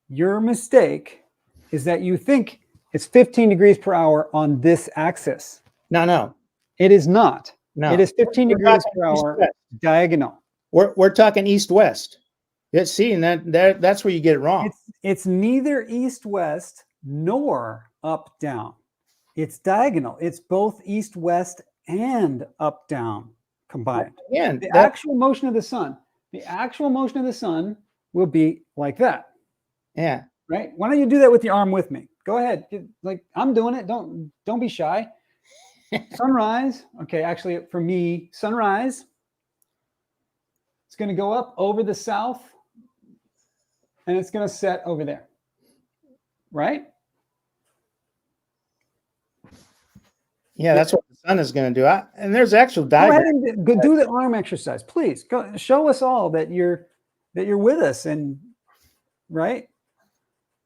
Speaker 1: Your mistake is that you think it's 15 degrees per hour on this axis.
Speaker 3: No.
Speaker 1: It is not.
Speaker 3: No.
Speaker 1: It is 15 degrees per hour diagonal.
Speaker 3: We're talking east-west. Yeah, see, and that's where you get it wrong.
Speaker 1: It's neither east-west nor up-down. It's diagonal. It's both east-west and up-down combined.
Speaker 3: Again,
Speaker 1: the actual motion of the sun will be like that.
Speaker 3: Yeah.
Speaker 1: Right? Why don't you do that with your arm with me? Go ahead. Like, I'm doing it. Don't be shy. Sunrise. Okay, actually, for me, sunrise. It's going to go up over the south, and it's going to set over there. Right?
Speaker 3: Yeah, that's what the sun is going to do. And there's actual diagram.
Speaker 1: Go ahead and do the arm exercise, please. Go show us all that you're with us, and right.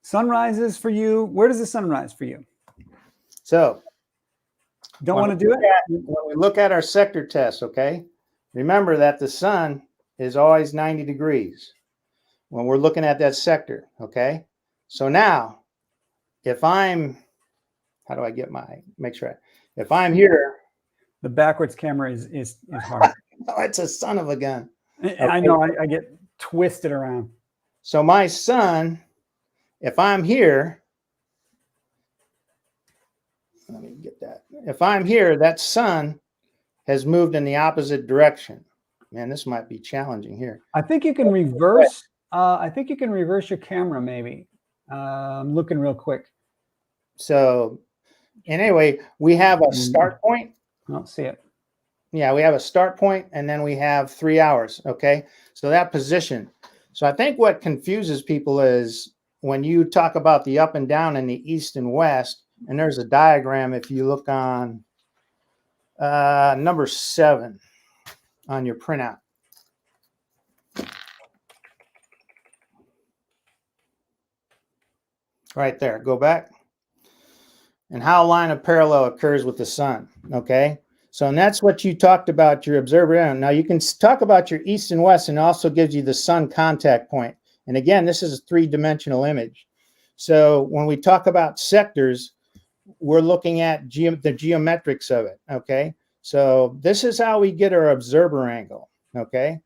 Speaker 1: Sunrises for you. Where does the sun rise for you?
Speaker 3: So,
Speaker 1: don't want to do it.
Speaker 3: When we look at our sector test, okay, remember that the sun is always 90 degrees when we're looking at that sector. Okay, so now if I'm, how do I get make sure? If I'm here,
Speaker 1: the backwards camera is hard.
Speaker 3: Oh, it's a son of a gun.
Speaker 1: Okay. I know. I get twisted around.
Speaker 3: So my sun, if I'm here, let me get that. If I'm here, that sun has moved in the opposite direction. Man, this might be challenging here.
Speaker 1: I think you can reverse. I think you can reverse your camera, maybe. I'm looking real quick.
Speaker 3: So, anyway, we have a start point.
Speaker 1: I don't see it.
Speaker 3: Yeah, we have a start point, and then we have 3 hours. Okay, so that position. So I think what confuses people is when you talk about the up and down in the east and west, and there's a diagram if you look on number 7 on your printout. Right there, go back. And how a line of parallel occurs with the sun, okay? So, and that's what you talked about your observer. Now you can talk about your east and west, and it also gives you the sun contact point. And again, this is a 3-dimensional image. So when we talk about sectors, we're looking at the geometrics of it, okay? So this is how we get our observer angle, okay?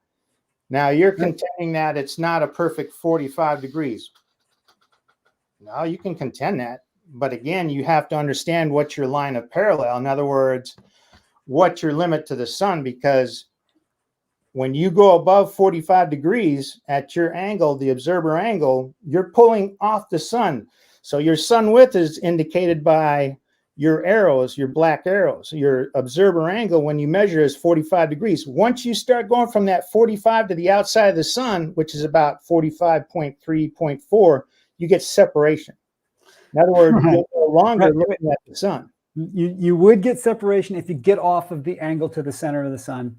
Speaker 3: Now you're contending that it's not a perfect 45 degrees. No, you can contend that. But again, you have to understand what your line of parallel, in other words, what's your limit to the sun, because when you go above 45 degrees at your angle, the observer angle, you're pulling off the sun. So your sun width is indicated by your arrows, your black arrows. Your observer angle when you measure is 45 degrees. Once you start going from that 45 to the outside of the sun, which is about 45.3.4, you get separation. In other words, you're no longer looking at the sun.
Speaker 1: You would get separation if you get off of the angle to the center of the sun.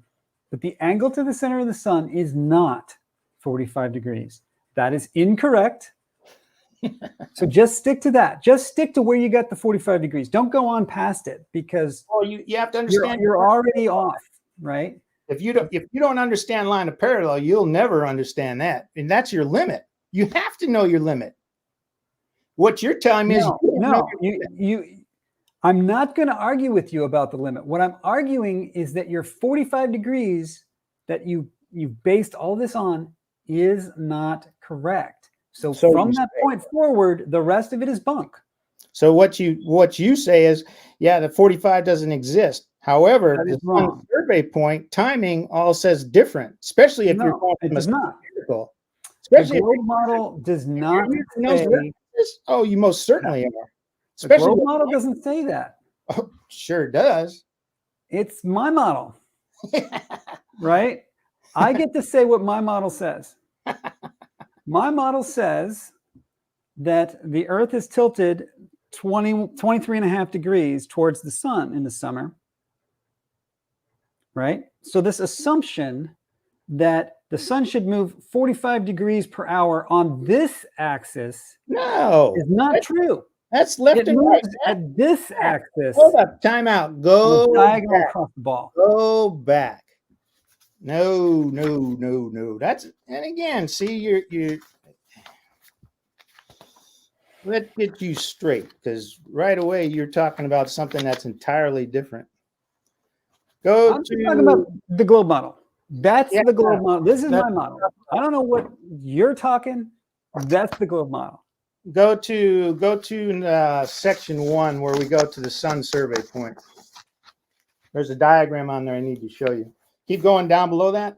Speaker 1: But the angle to the center of the sun is not 45 degrees. That is incorrect. So just stick to that. Just stick to where you got the 45 degrees. Don't go on past it, because
Speaker 3: you have to understand
Speaker 1: you're already off, right?
Speaker 3: If you don't understand line of parallel, you'll never understand that. And that's your limit. You have to know your limit. What you're telling me is
Speaker 1: I'm not going to argue with you about the limit. What I'm arguing is that your 45 degrees that you've based all this on is not correct. So from that point forward, the rest of it is bunk.
Speaker 3: So what you say is, yeah, the 45 doesn't exist. However, the sun survey point timing all says different, especially if you're going from a spherical.
Speaker 1: Especially the globe model does not say.
Speaker 3: Oh, you most certainly are.
Speaker 1: Especially the globe model doesn't say that.
Speaker 3: Oh, sure does.
Speaker 1: It's my model, right? I get to say what my model says. My model says that the Earth is tilted 23.5 degrees towards the sun in the summer, right? So this assumption that the sun should move 45 degrees per hour on this axis is not true.
Speaker 3: That's left and right.
Speaker 1: At this axis.
Speaker 3: Hold up, time out. Go
Speaker 1: diagonal
Speaker 3: back.
Speaker 1: Across the ball.
Speaker 3: Go back. No. That's, and again, see, you're let's get you straight, because right away you're talking about something that's entirely different.
Speaker 1: I'm talking about the globe model. That's the globe model. This is my model. I don't know what you're talking. That's the globe model.
Speaker 3: Go to section 1 where we go to the sun survey point. There's a diagram on there I need to show you. Keep going down below that.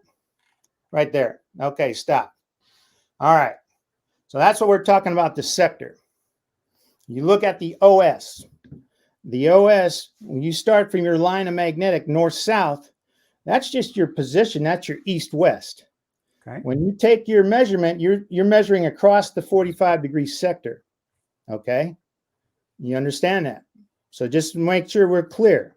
Speaker 3: Right there. Okay, stop. All right. So that's what we're talking about, the sector. You look at the OS. The OS, when you start from your line of magnetic north-south, that's just your position. That's your east-west.
Speaker 1: Okay.
Speaker 3: When you take your measurement, you're measuring across the 45-degree sector. Okay? You understand that? So just make sure we're clear.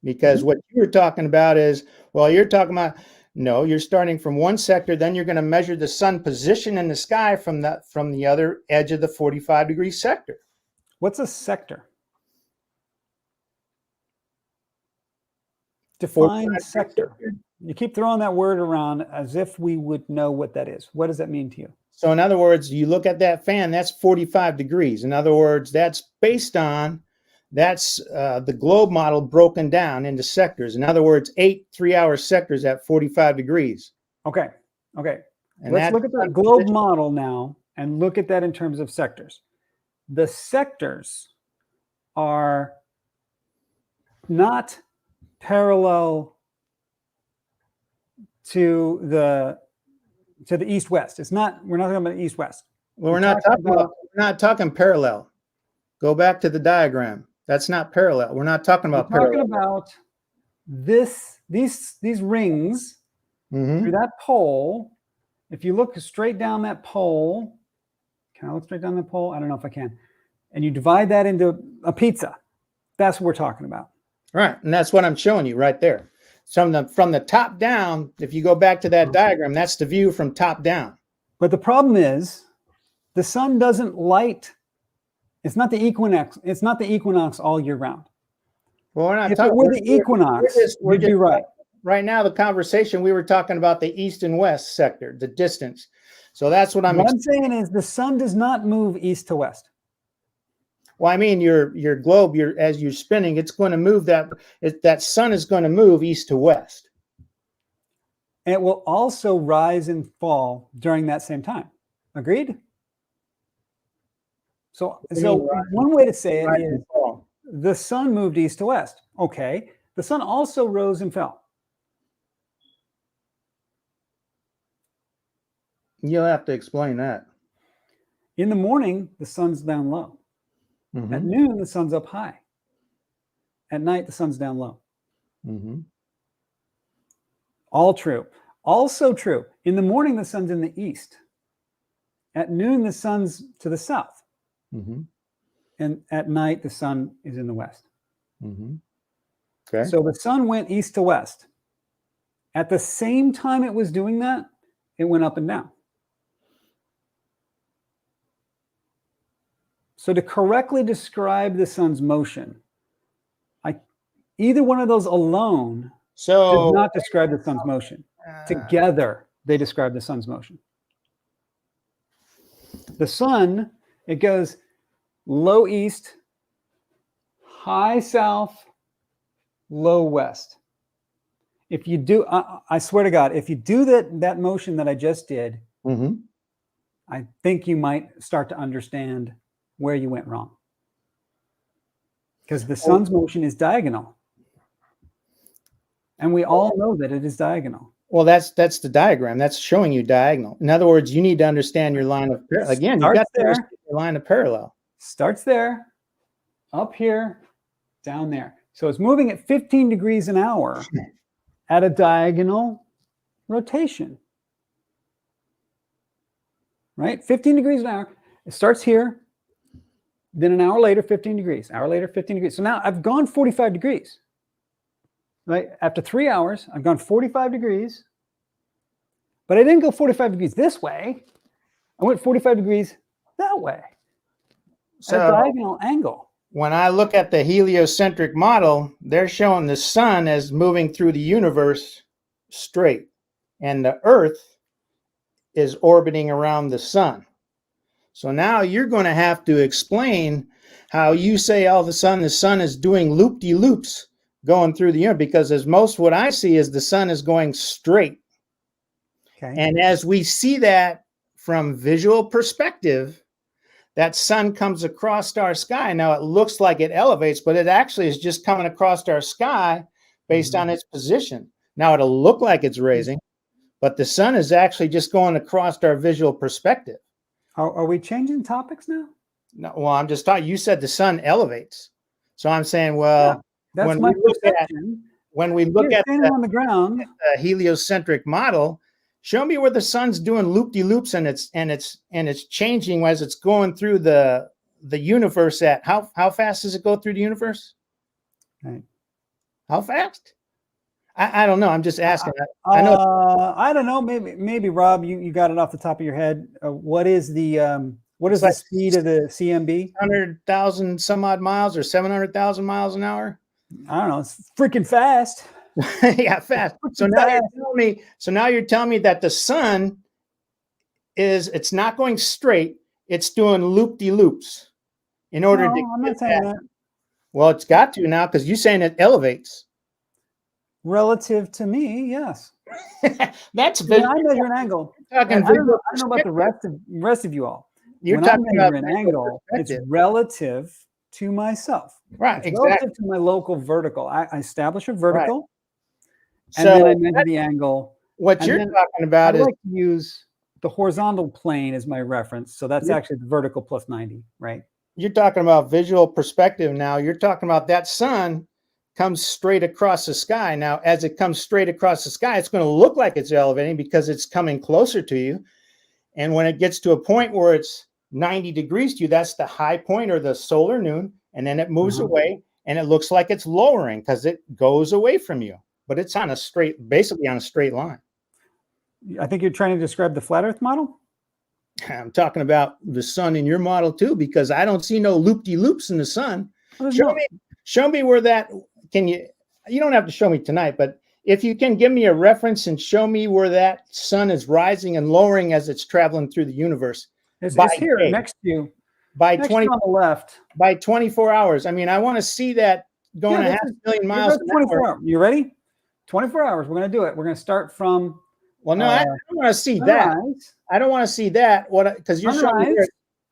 Speaker 3: Because what you were talking about is, well, you're talking about, no, you're starting from one sector, then you're going to measure the sun position in the sky from the other edge of the 45-degree sector.
Speaker 1: What's a sector? Define sector. You keep throwing that word around as if we would know what that is. What does that mean to you?
Speaker 3: So in other words, you look at that fan, that's 45 degrees. In other words, that's based on, that's the globe model broken down into sectors. In other words, 8 3-hour sectors at 45 degrees.
Speaker 1: Okay.
Speaker 3: And
Speaker 1: let's look at the globe model now and look at that in terms of sectors. The sectors are not parallel to the east-west. It's not. We're not talking about east-west.
Speaker 3: Well, we're not talking parallel. Go back to the diagram. That's not parallel. We're not talking about parallel.
Speaker 1: We're talking about these rings through that pole. If you look straight down that pole, can I look straight down that pole? I don't know if I can. And you divide that into a pizza. That's what we're talking about.
Speaker 3: Right, and that's what I'm showing you right there. From the top down, if you go back to that diagram, that's the view from top down.
Speaker 1: But the problem is, the sun doesn't light. It's not the equinox. It's not the equinox all year round.
Speaker 3: Well, we're not
Speaker 1: if
Speaker 3: talking.
Speaker 1: It were the equinox, you'd be right.
Speaker 3: Right now, the conversation we were talking about the east and west sector, the distance. So that's what
Speaker 1: What I'm saying is the sun does not move east to west.
Speaker 3: Well, I mean, your globe, as you're spinning, it's going to move that sun is going to move east to west.
Speaker 1: And it will also rise and fall during that same time. Agreed? So one way to say it is the sun moved east to west. Okay. The sun also rose and fell.
Speaker 3: You'll have to explain that.
Speaker 1: In the morning, the sun's down low.
Speaker 2: Mm-hmm.
Speaker 1: At noon, the sun's up high. At night, the sun's down low.
Speaker 2: Mm-hmm.
Speaker 1: All true. Also true. In the morning, the sun's in the east. At noon, the sun's to the south.
Speaker 2: Mm-hmm.
Speaker 1: And at night, the sun is in the west.
Speaker 2: Mm-hmm. Okay.
Speaker 1: So the sun went east to west. At the same time it was doing that, it went up and down. So to correctly describe the sun's motion, either one of those alone does not describe the sun's motion. Together, they describe the sun's motion. The sun, it goes low east, high south, low west. If you do, I swear to God, if you do that motion that I just did,
Speaker 2: Mm-hmm.
Speaker 1: I think you might start to understand where you went wrong. Because the sun's motion is diagonal. And we all know that it is diagonal.
Speaker 3: Well, that's the diagram. That's showing you diagonal. In other words, you need to understand your line of again. You got to understand your line of parallel.
Speaker 1: Starts there, up here, down there. So it's moving at 15 degrees an hour at a diagonal rotation. Right? 15 degrees an hour. It starts here. Then an hour later, 15 degrees. Hour later, 15 degrees. So now I've gone 45 degrees. Right? After 3 hours, I've gone 45 degrees. But I didn't go 45 degrees this way. I went 45 degrees that way. So at a diagonal angle.
Speaker 3: When I look at the heliocentric model, they're showing the sun as moving through the universe straight. And the Earth is orbiting around the sun. So now you're going to have to explain how you say all of a sudden the sun is doing loop-de-loops going through the universe, because as most what I see is the sun is going straight.
Speaker 1: Okay.
Speaker 3: And as we see that from visual perspective, that sun comes across our sky. Now it looks like it elevates, but it actually is just coming across our sky based on its position. Now it'll look like it's raising, but the sun is actually just going across our visual perspective.
Speaker 1: Are we changing topics now?
Speaker 3: No, well, I'm just talking. You said the sun elevates, so I'm saying, well,
Speaker 1: yeah, that's my perception.
Speaker 3: When we look at
Speaker 1: on the ground,
Speaker 3: the heliocentric model, show me where the sun's doing loop-de-loops and it's changing as it's going through the universe. At how fast does it go through the universe?
Speaker 1: Right.
Speaker 3: How fast? I don't know. I'm just asking.
Speaker 1: I know. I don't know. Maybe Rob, you got it off the top of your head. What is the speed of the CMB?
Speaker 3: 100,000 some odd miles or 700,000 miles an hour.
Speaker 1: I don't know. It's freaking fast.
Speaker 3: Yeah, fast. So now you're telling me that the sun it's not going straight. It's doing loop-de-loops in order to.
Speaker 1: I'm not saying that.
Speaker 3: Well, it's got to now because you're saying it elevates.
Speaker 1: Relative to me, yes.
Speaker 3: That's
Speaker 1: when I measure an angle. I don't know about the rest of you all.
Speaker 3: You're talking about
Speaker 1: an angle. It's relative to myself.
Speaker 3: Right, exactly.
Speaker 1: Relative to my local vertical. I establish a vertical, and then I measure the angle.
Speaker 3: What you're talking about is
Speaker 1: I like to use the horizontal plane as my reference. So that's actually the vertical plus 90, right?
Speaker 3: You're talking about visual perspective now. You're talking about that sun comes straight across the sky. Now, as it comes straight across the sky, it's going to look like it's elevating because it's coming closer to you. And when it gets to a point where it's 90 degrees to you, that's the high point or the solar noon. And then it moves away and it looks like it's lowering because it goes away from you. But it's on basically on a straight line.
Speaker 1: I think you're trying to describe the flat Earth model.
Speaker 3: I'm talking about the sun in your model too, because I don't see no loop-de-loops in the sun. Show me where that. You don't have to show me tonight, but if you can give me a reference and show me where that sun is rising and lowering as it's traveling through the universe.
Speaker 1: It's here next to you.
Speaker 3: By
Speaker 1: next 20 on the left.
Speaker 3: By 24 hours. I mean, I want to see that going a 500 million miles an hour.
Speaker 1: You ready? 24 hours. We're going to do it. We're going to start from.
Speaker 3: Well, no, I don't want to see that. I don't want to see that. Because you're showing me.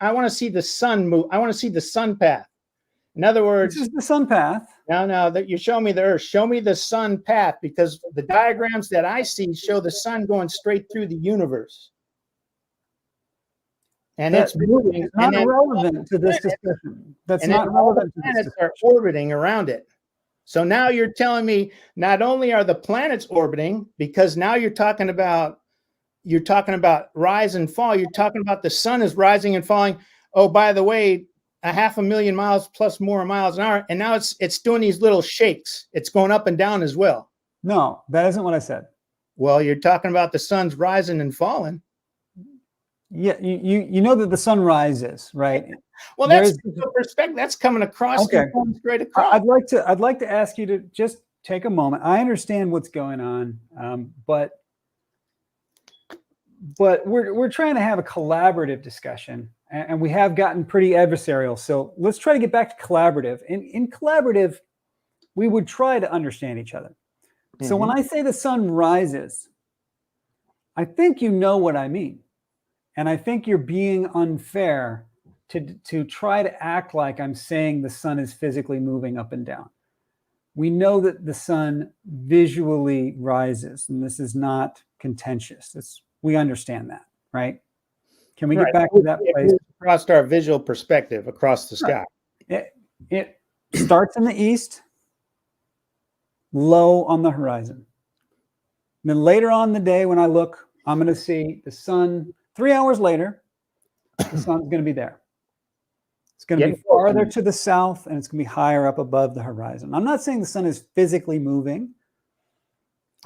Speaker 3: I want to see the sun move. I want to see the sun path. In other words,
Speaker 1: this is the sun path.
Speaker 3: No, that you show me the Earth. Show me the sun path, because the diagrams that I see show the sun going straight through the universe. and it's moving.
Speaker 1: It's not
Speaker 3: and then
Speaker 1: relevant to this
Speaker 3: planets-
Speaker 1: discussion. That's
Speaker 3: and then
Speaker 1: not
Speaker 3: all the
Speaker 1: relevant to this
Speaker 3: planets are
Speaker 1: discussion.
Speaker 3: orbiting around it. So now you're telling me not only are the planets orbiting, because now you're talking about rise and fall. You're talking about the sun is rising and falling. Oh, by the way, 500,000 miles plus more miles an hour, and now it's doing these little shakes. It's going up and down as well.
Speaker 1: No, that isn't what I said.
Speaker 3: Well, you're talking about the sun's rising and falling.
Speaker 1: Yeah, you know that the sun rises, right?
Speaker 3: Well, that's the perspective that's coming across.
Speaker 1: Okay.
Speaker 3: Straight across.
Speaker 1: I'd like to ask you to just take a moment. I understand what's going on, but we're trying to have a collaborative discussion, and we have gotten pretty adversarial. So let's try to get back to collaborative. In collaborative, we would try to understand each other. So when I say the sun rises, I think you know what I mean. And I think you're being unfair to try to act like I'm saying the sun is physically moving up and down. We know that the sun visually rises, and this is not contentious. We understand that, right? Can we get back to that place?
Speaker 3: Across our visual perspective, across the sky.
Speaker 1: It starts in the east, low on the horizon. And then later on in the day, when I look, I'm going to see the sun. 3 hours later, the sun's going to be there. It's going to be farther to the south, and it's going to be higher up above the horizon. I'm not saying the sun is physically moving.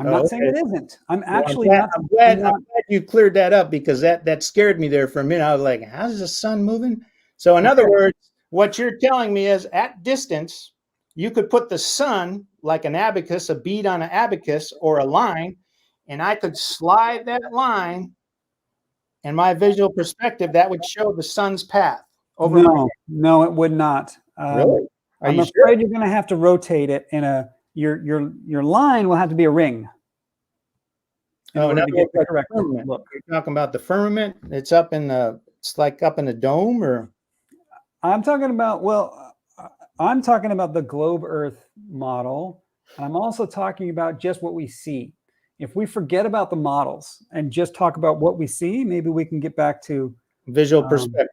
Speaker 1: I'm not saying it isn't. I'm actually
Speaker 3: I'm glad you cleared that up, because that scared me there for a minute. I was like, how's the sun moving? So in other words, what you're telling me is at distance, you could put the sun like an abacus, a bead on an abacus or a line, and I could slide that line. In my visual perspective, that would show the sun's path.
Speaker 1: No, it would not.
Speaker 3: Really?
Speaker 1: I'm afraid you're going to have to rotate it in your line will have to be a ring.
Speaker 3: To get the correct look. You're talking about the firmament. It's like up in a dome, or
Speaker 1: I'm talking about the globe Earth model, and I'm also talking about just what we see. If we forget about the models and just talk about what we see, maybe we can get back to
Speaker 3: visual perspective.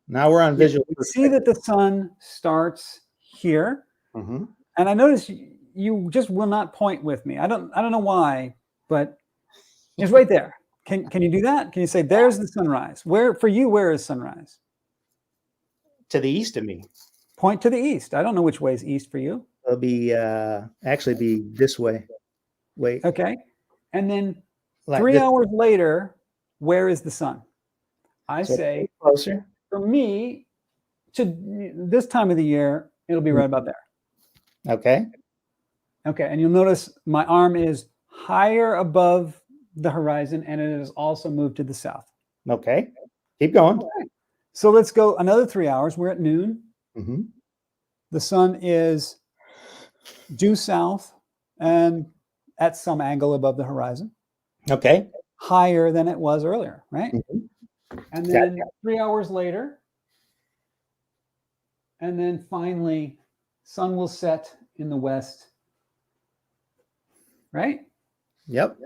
Speaker 3: Now we're on visual perspective.
Speaker 1: See that the sun starts here. And I notice you just will not point with me. I don't know why, but it's right there. Can you do that? Can you say, there's the sunrise? Where is sunrise?
Speaker 3: To the east of me.
Speaker 1: Point to the east. I don't know which way is east for you.
Speaker 3: It'll be actually be this way. Wait.
Speaker 1: Okay. And then 3 hours later, where is the sun? I say
Speaker 3: closer.
Speaker 1: For me, to this time of the year, it'll be right about there.
Speaker 3: Okay.
Speaker 1: Okay. And you'll notice my arm is higher above the horizon, and it has also moved to the south.
Speaker 3: Okay. Keep going.
Speaker 1: Okay. So let's go another 3 hours. We're at noon. The sun is due south and at some angle above the horizon.
Speaker 3: Okay.
Speaker 1: Higher than it was earlier, right? And then 3 hours later, and then finally, sun will set in the west, right?
Speaker 3: Yep.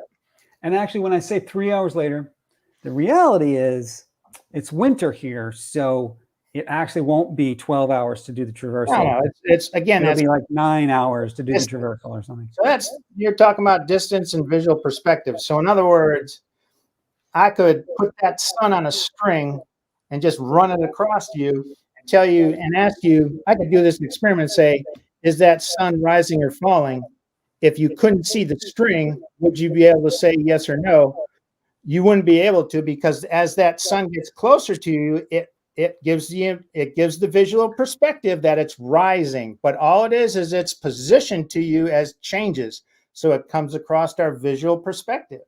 Speaker 1: And actually, when I say 3 hours later, the reality is it's winter here, so it actually won't be 12 hours to do the traversal.
Speaker 3: No, it'll
Speaker 1: be like 9 hours to do the traversal or something.
Speaker 3: So you're talking about distance and visual perspective. So in other words, I could put that sun on a string and just run it across you and tell you and ask you, I could do this experiment and say, is that sun rising or falling? If you couldn't see the string, would you be able to say yes or no? You wouldn't be able to, because as that sun gets closer to you, it gives the visual perspective that it's rising, but all it is it's positioned to you as changes. So it comes across our visual perspective.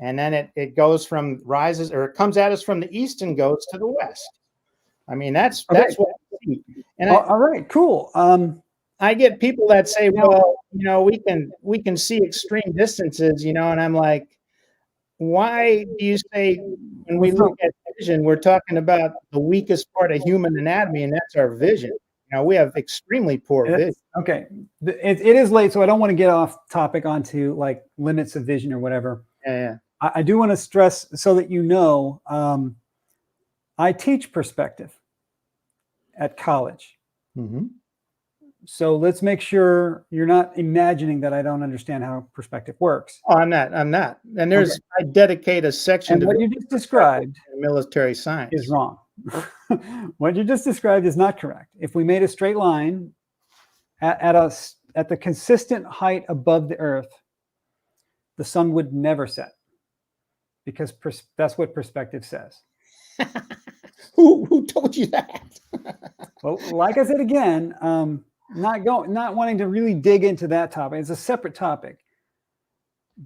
Speaker 3: And then it goes from rises, or it comes at us from the east and goes to the west. I mean, that's what I see. And
Speaker 1: all right, cool.
Speaker 3: I get people that say, well, we can see extreme distances, and I'm like, why do you say when we look at vision, we're talking about the weakest part of human anatomy, and that's our vision? We have extremely poor vision.
Speaker 1: Okay. It is late, so I don't want to get off topic onto like limits of vision or whatever.
Speaker 3: Yeah.
Speaker 1: I do want to stress so that I teach perspective at college.
Speaker 2: Mm-hmm.
Speaker 1: So let's make sure you're not imagining that I don't understand how perspective works.
Speaker 3: Oh, I'm not. And there's,
Speaker 1: Okay.
Speaker 3: I dedicate a section
Speaker 1: And
Speaker 3: to
Speaker 1: what you just described
Speaker 3: military science.
Speaker 1: is wrong. What you just described is not correct. If we made a straight line at the consistent height above the Earth, the sun would never set, because that's what perspective says.
Speaker 3: Who told you that?
Speaker 1: Well, like I said again, not wanting to really dig into that topic. It's a separate topic.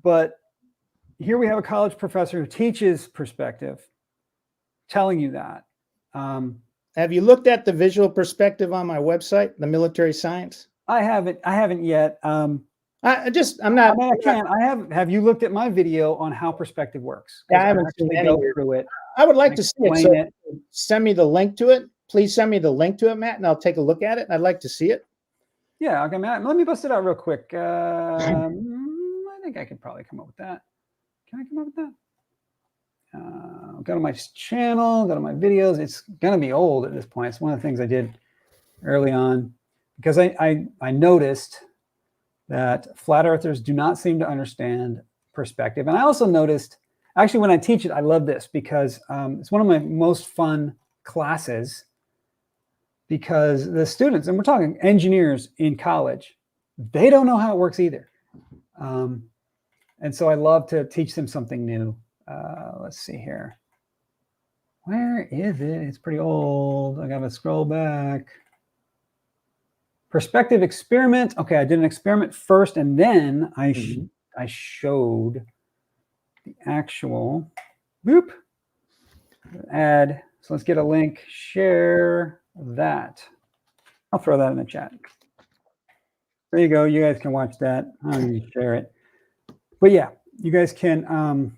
Speaker 1: But here we have a college professor who teaches perspective, telling you that.
Speaker 3: Have you looked at the visual perspective on my website, the military science?
Speaker 1: I haven't yet.
Speaker 3: I'm not.
Speaker 1: Have you looked at my video on how perspective works?
Speaker 3: Yeah, I haven't
Speaker 1: actually
Speaker 3: seen
Speaker 1: go
Speaker 3: any.
Speaker 1: through it.
Speaker 3: I would like to see it.
Speaker 1: Explain
Speaker 3: So
Speaker 1: it.
Speaker 3: send me the link to it. Please send me the link to it, Matt, and I'll take a look at it. I'd like to see it.
Speaker 1: Yeah, okay, Matt. Let me bust it out real quick. I think I could probably come up with that. Can I come up with that? Go to my channel, go to my videos. It's gonna be old at this point. It's one of the things I did early on, because I noticed that flat earthers do not seem to understand perspective. And I also noticed, actually, when I teach it, I love this, because it's one of my most fun classes, because the students, and we're talking engineers in college, they don't know how it works either. And so I love to teach them something new. Let's see here. Where is it? It's pretty old. I gotta scroll back. Perspective experiment. Okay, I did an experiment first, and then I showed the actual ad. So let's get a link. Share that. I'll throw that in the chat. There you go. You guys can watch that. I don't need to share it. But yeah, you guys can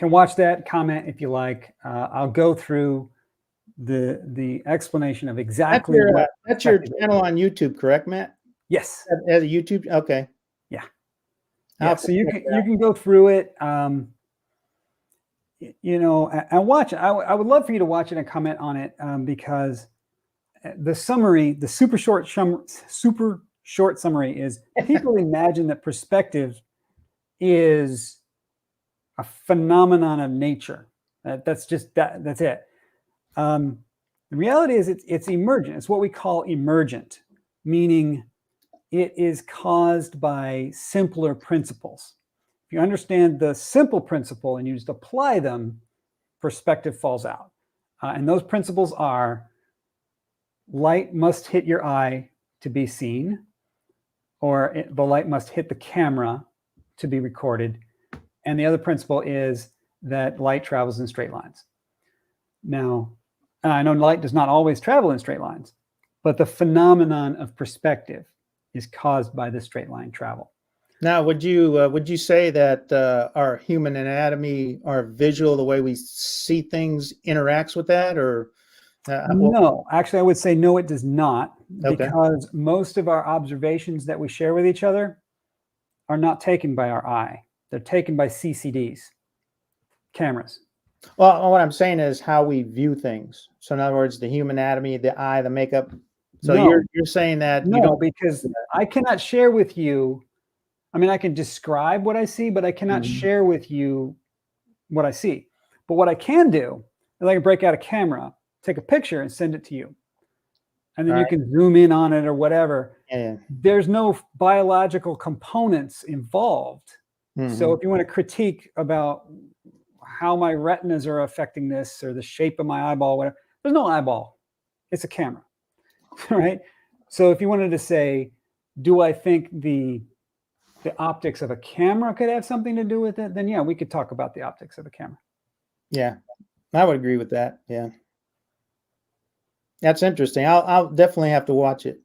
Speaker 1: watch that, comment if you like. I'll go through the explanation of exactly
Speaker 3: that's your channel on YouTube, correct, Matt?
Speaker 1: Yes.
Speaker 3: As a YouTube, okay.
Speaker 1: Yeah. So you can go through it, and watch it. I would love for you to watch it and comment on it, because the summary, the super short summary is, people imagine that perspective is a phenomenon of nature. That's just that. That's it. The reality is it's emergent. It's what we call emergent, meaning it is caused by simpler principles. If you understand the simple principle and you just apply them, perspective falls out. And those principles are: light must hit your eye to be seen, or the light must hit the camera to be recorded. And the other principle is that light travels in straight lines. Now, I know light does not always travel in straight lines, but the phenomenon of perspective is caused by the straight line travel.
Speaker 3: Now, would you say that our human anatomy, our visual, the way we see things, interacts with that, or?
Speaker 1: No, actually, I would say no, it does not,
Speaker 3: Okay.
Speaker 1: because most of our observations that we share with each other are not taken by our eye. They're taken by CCDs, cameras.
Speaker 3: Well, what I'm saying is how we view things. So in other words, the human anatomy, the eye, the makeup. So
Speaker 1: No.
Speaker 3: you're saying that
Speaker 1: No,
Speaker 3: you don't,
Speaker 1: because I cannot share with you. I mean, I can describe what I see, but I cannot share with you what I see. But what I can do is I can break out a camera, take a picture, and send it to you. And then you can zoom in on it or whatever.
Speaker 3: Yeah.
Speaker 1: There's no biological components involved. So if you want to critique about how my retinas are affecting this, or the shape of my eyeball, whatever, there's no eyeball. It's a camera, right? So if you wanted to say, do I think the optics of a camera could have something to do with it, then yeah, we could talk about the optics of a camera.
Speaker 3: Yeah, I would agree with that. Yeah, that's interesting. I'll definitely have to watch it.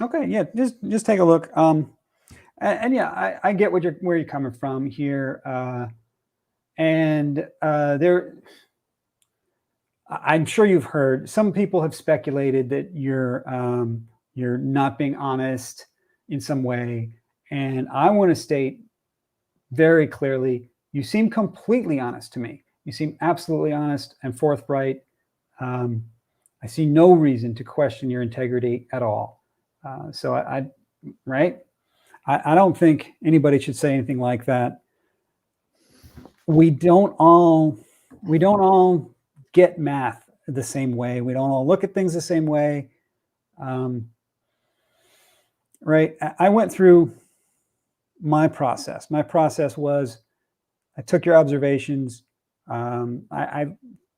Speaker 1: Okay, yeah, just take a look. And yeah, I get where you're coming from here. I'm sure you've heard, some people have speculated that you're not being honest in some way. And I want to state very clearly, you seem completely honest to me. You seem absolutely honest and forthright. I see no reason to question your integrity at all. So right? I don't think anybody should say anything like that. We don't all get math the same way. We don't all look at things the same way. Right? I went through my process. My process was I took your observations. I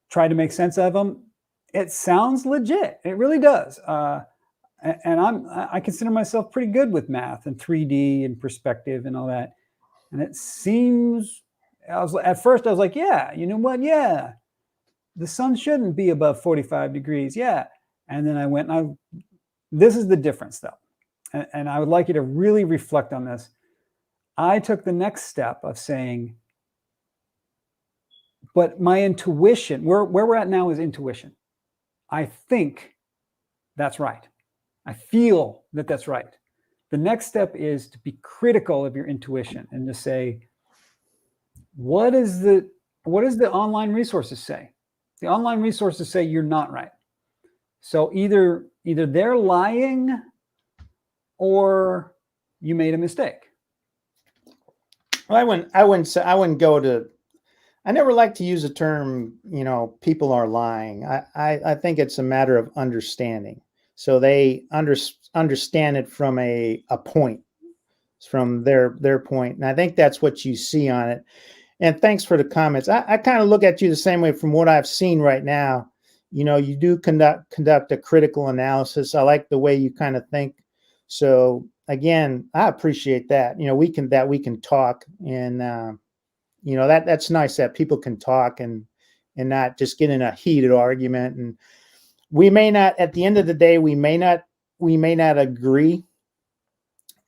Speaker 1: tried to make sense of them. It sounds legit. It really does. And I consider myself pretty good with math and 3D and perspective and all that. And it seems, at first I was like, yeah, you know what? Yeah, the sun shouldn't be above 45 degrees. Yeah. And then I went and this is the difference though. And I would like you to really reflect on this. I took the next step of saying, but my intuition, where we're at now is intuition. I think that's right. I feel that that's right. The next step is to be critical of your intuition and to say, what does the online resources say? The online resources say you're not right. So either they're lying or you made a mistake.
Speaker 3: Well, I wouldn't go to. I never like to use the term, people are lying. I think it's a matter of understanding. So they understand it from a point, from their point. And I think that's what you see on it. And thanks for the comments. I kind of look at you the same way from what I've seen right now. You do conduct a critical analysis. I like the way you kind of think. So again, I appreciate that. We can talk, and that's nice that people can talk and not just get in a heated argument. And we may not, at the end of the day, we may not agree,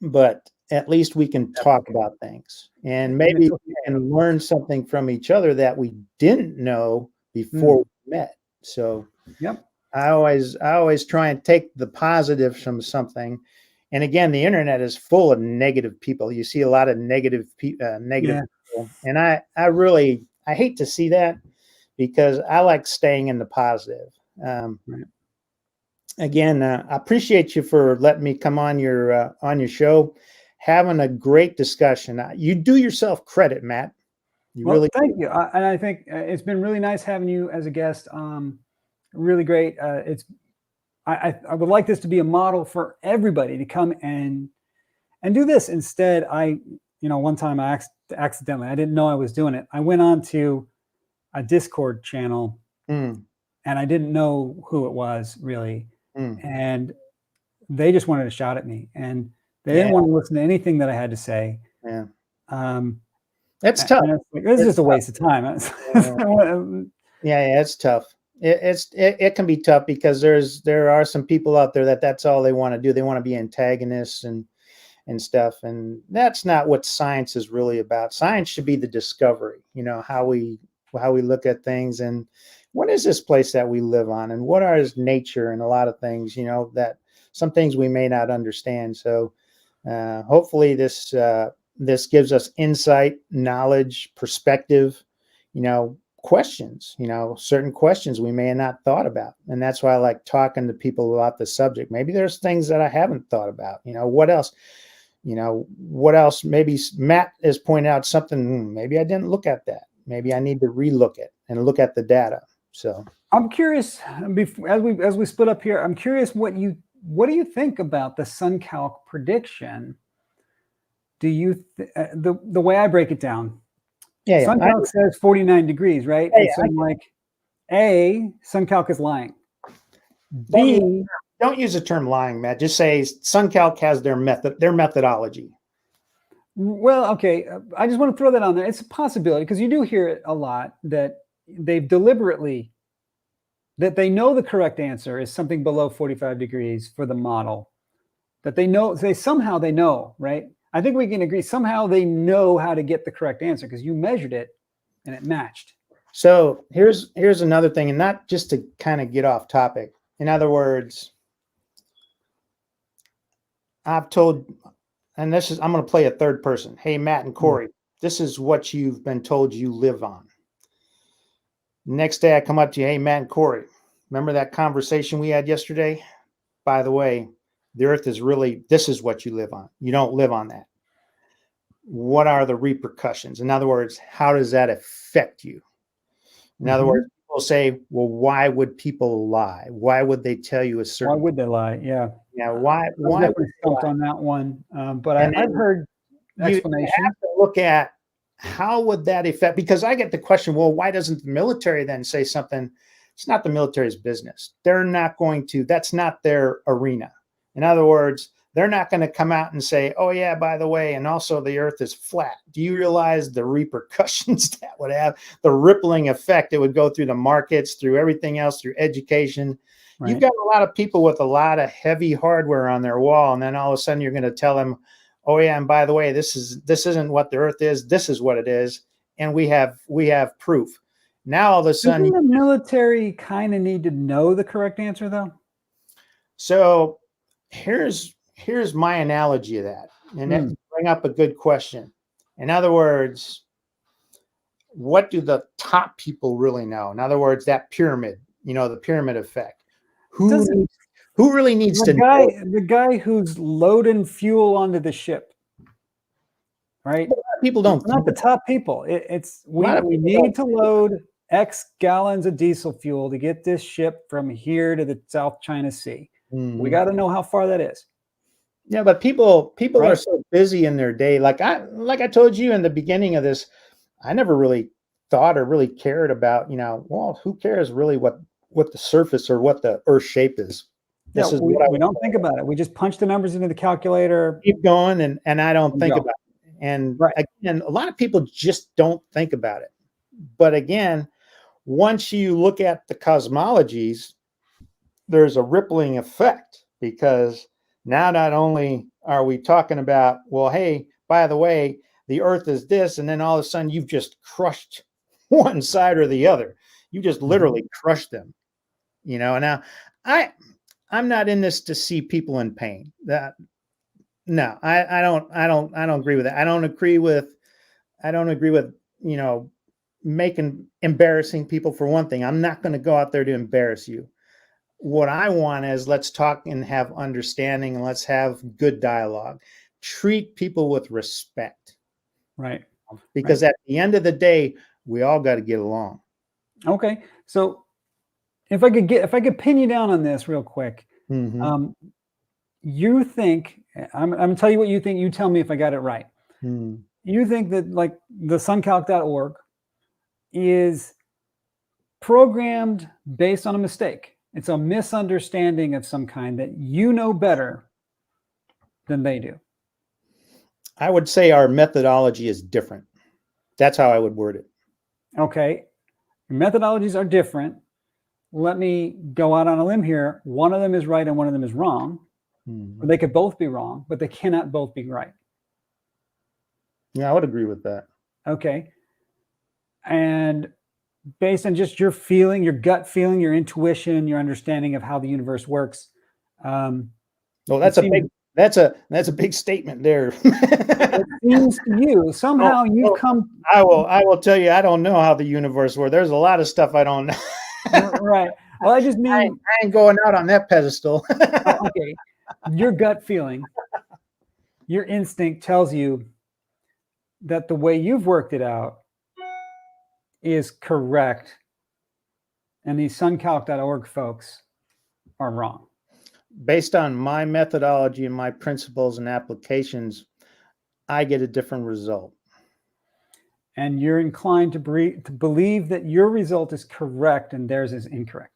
Speaker 3: but at least we can talk about things, and maybe we can learn something from each other that we didn't know before we met. So
Speaker 1: yep.
Speaker 3: I always try and take the positive from something. And again, the internet is full of negative people. You see a lot of negative people. And I hate to see that, because I like staying in the positive.
Speaker 1: Right.
Speaker 3: Again, I appreciate you for letting me come on your show, having a great discussion. You do yourself credit, Matt.
Speaker 1: Well, thank you. And I think it's been really nice having you as a guest. Really great. I would like this to be a model for everybody to come and do this. Instead, one time I accidentally, I didn't know I was doing it. I went on to a Discord channel and I didn't know who it was really. And they just wanted to shout at me, and they didn't want to listen to anything that I had to say.
Speaker 3: Yeah. That's tough.
Speaker 1: It's just a waste of time.
Speaker 3: Yeah, it's tough. It can be tough, because there are some people out there that's all they want to do. They want to be antagonists and stuff. And that's not what science is really about. Science should be the discovery, how we look at things, and what is this place that we live on, and what is nature, and a lot of things, that some things we may not understand. So hopefully this gives us insight, knowledge, perspective, questions, certain questions we may have not thought about. And that's why I like talking to people about the subject. Maybe there's things that I haven't thought about. What else? Maybe Matt has pointed out something. Maybe I didn't look at that. Maybe I need to relook it and look at the data. So
Speaker 1: I'm curious, as we split up here, I'm curious what do you think about the SunCalc prediction? Do you the way I break it down? SunCalc says 49 degrees, right?
Speaker 3: Yeah,
Speaker 1: so I'm like, A, SunCalc is lying. B,
Speaker 3: don't use the term lying, Matt. Just say SunCalc has their methodology.
Speaker 1: Well, okay. I just want to throw that on there. It's a possibility, because you do hear it a lot that they've deliberately, that they know the correct answer is something below 45 degrees for the model, that they know, somehow they know, right? I think we can agree somehow they know how to get the correct answer, because you measured it and it matched.
Speaker 3: So here's another thing, and not just to kind of get off topic. In other words, I've told, and I'm going to play a third person. Hey, Matt and Corey, this is what you've been told you live on. Next day I come up to you, hey, Matt and Corey, remember that conversation we had yesterday? By the way, the earth is really, this is what you live on. You don't live on that. What are the repercussions? In other words, how does that affect you? In other words, people say, well, why would people lie? Why would they tell you a certain?
Speaker 1: Why would they lie? Yeah.
Speaker 3: Yeah. Why?
Speaker 1: Why? Definitely stumped on that one. But I've heard explanations.
Speaker 3: You have to look at how would that affect, because I get the question, well, why doesn't the military then say something? It's not the military's business. They're not going to, that's not their arena. In other words, they're not going to come out and say, oh yeah, by the way, and also the earth is flat. Do you realize the repercussions that would have, the rippling effect it would go through the markets, through everything else, through education? Right. You've got a lot of people with a lot of heavy hardware on their wall, and then all of a sudden you're going to tell them, oh yeah, and by the way, this isn't what the earth is, this is what it is, and we have proof. Now all of a sudden,
Speaker 1: doesn't the military kind of need to know the correct answer though?
Speaker 3: So here's my analogy of that, and that bring up a good question. In other words, what do the top people really know? In other words, that pyramid, the pyramid effect. Who really needs to know?
Speaker 1: The guy who's loading fuel onto the ship, right?
Speaker 3: People don't.
Speaker 1: It's not the top people. We need to load X gallons of diesel fuel to get this ship from here to the South China Sea. We got to know how far that is.
Speaker 3: Yeah, but people right? are so busy in their day. Like I told you in the beginning of this, I never really thought or really cared about, well, who cares really what the surface or what the Earth shape is.
Speaker 1: We don't think about it. We just punch the numbers into the calculator.
Speaker 3: Keep going, and I don't think about it. And again, a lot of people just don't think about it. But again, once you look at the cosmologies, there's a rippling effect, because now not only are we talking about, well, hey, by the way, the earth is this, and then all of a sudden you've just crushed one side or the other. You just literally crushed them, And now I'm not in this to see people in pain. I don't agree with that. I don't agree with, embarrassing people for one thing. I'm not going to go out there to embarrass you. What I want is, let's talk and have understanding, and let's have good dialogue. Treat people with respect.
Speaker 1: Right.
Speaker 3: Because at the end of the day, we all got to get along.
Speaker 1: Okay. So if I could pin you down on this real quick, you think, I'm going to tell you what you think. You tell me if I got it right. You think that like the suncalc.org is programmed based on a mistake. It's a misunderstanding of some kind that you know better than they do.
Speaker 3: I would say our methodology is different. That's how I would word it.
Speaker 1: Okay. Your methodologies are different. Let me go out on a limb here. One of them is right and one of them is wrong. Or they could both be wrong, but they cannot both be right.
Speaker 3: Yeah, I would agree with that.
Speaker 1: Okay. And based on just your feeling, your gut feeling, your intuition, your understanding of how the universe works.
Speaker 3: Well, that's a big statement there.
Speaker 1: It seems to you somehow you've come.
Speaker 3: I will tell you, I don't know how the universe works. There's a lot of stuff I don't know.
Speaker 1: Right. Well, I just mean
Speaker 3: I ain't going out on that pedestal.
Speaker 1: Okay. Your gut feeling, your instinct tells you that the way you've worked it out is correct, and these suncalc.org folks are wrong.
Speaker 3: Based on my methodology and my principles and applications, I get a different result.
Speaker 1: And you're inclined to believe that your result is correct and theirs is incorrect.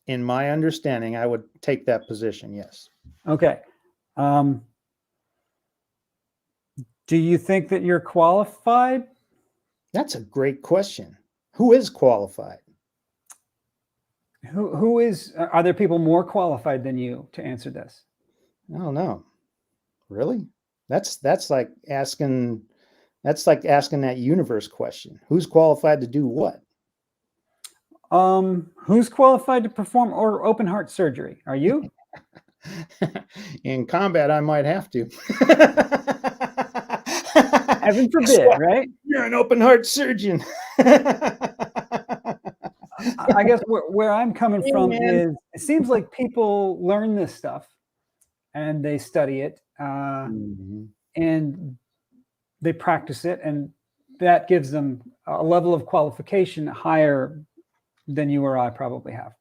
Speaker 3: In my understanding, I would take that position, yes.
Speaker 1: Okay. Do you think that you're qualified?
Speaker 3: That's a great question. Who is qualified?
Speaker 1: Who is? Are there people more qualified than you to answer this?
Speaker 3: I don't know. Really? That's like asking that universe question. Who's qualified to do what?
Speaker 1: Who's qualified to perform or open heart surgery? Are you?
Speaker 3: In combat, I might have to.
Speaker 1: Heaven forbid, right?
Speaker 3: You're an open heart surgeon.
Speaker 1: I guess where I'm coming
Speaker 3: Yeah,
Speaker 1: from
Speaker 3: man.
Speaker 1: is it seems like people learn this stuff and they study it
Speaker 2: Mhm.
Speaker 1: and they practice it, and that gives them a level of qualification higher than you or I probably have.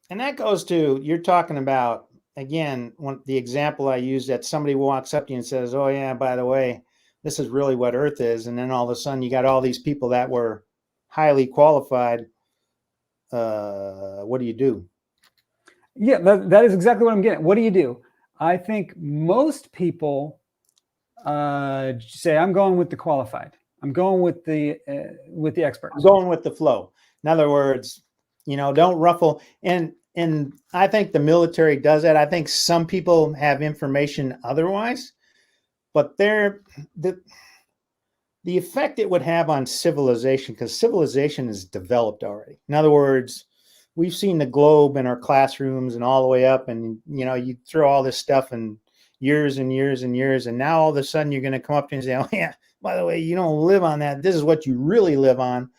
Speaker 3: And that goes to, you're talking about, again, the example I used, that somebody walks up to you and says, oh yeah, by the way, this is really what Earth is. And then all of a sudden you got all these people that were highly qualified. What do you do?
Speaker 1: Yeah, that is exactly what I'm getting. What do you do? I think most people say, I'm going with the qualified. I'm going with the experts.
Speaker 3: I'm going with the flow. In other words, don't ruffle. And I think the military does that. I think some people have information otherwise, but the effect it would have on civilization, because civilization is developed already. In other words, we've seen the globe in our classrooms and all the way up, and you throw all this stuff in years and years and years, and now all of a sudden you're going to come up and say, oh yeah, by the way, you don't live on that. This is what you really live on.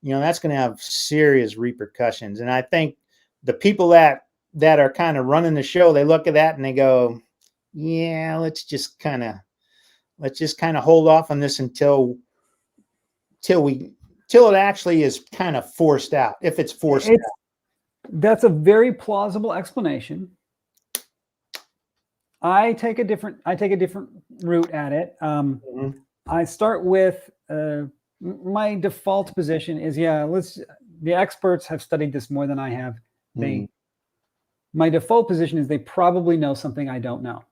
Speaker 3: That's going to have serious repercussions. And I think the people that are kind of running the show, they look at that and they go, yeah, let's just kind of hold off on this until it actually is kind of forced out. If it's forced out.
Speaker 1: That's a very plausible explanation. I take a different route at it. I start with my default position is, the experts have studied this more than I have. My default position is they probably know something I don't know.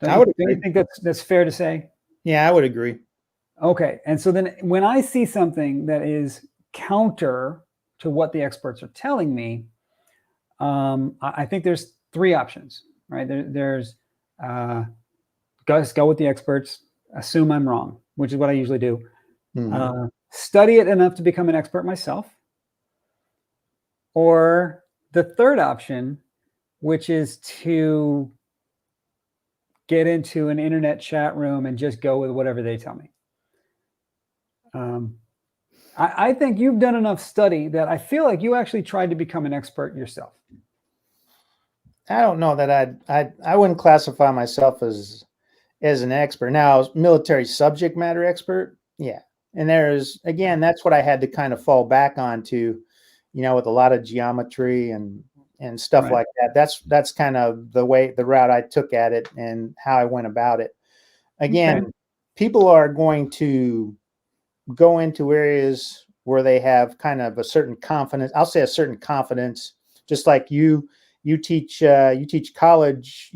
Speaker 1: Don't you think that's fair to say?
Speaker 3: Yeah, I would agree.
Speaker 1: Okay. And so then when I see something that is counter to what the experts are telling me, I think there's three options, right? There's go with the experts, assume I'm wrong, which is what I usually do. Study it enough to become an expert myself. Or the third option, which is to get into an internet chat room and just go with whatever they tell me. I think you've done enough study that I feel like you actually tried to become an expert yourself.
Speaker 3: I don't know that I wouldn't classify myself as an expert. Now, military subject matter expert, yeah. And again, that's what I had to kind of fall back onto, with a lot of geometry and stuff like that. That's kind of the route I took at it and how I went about it. Again, people are going to go into areas where they have kind of a certain confidence. I'll say a certain confidence, just like you teach college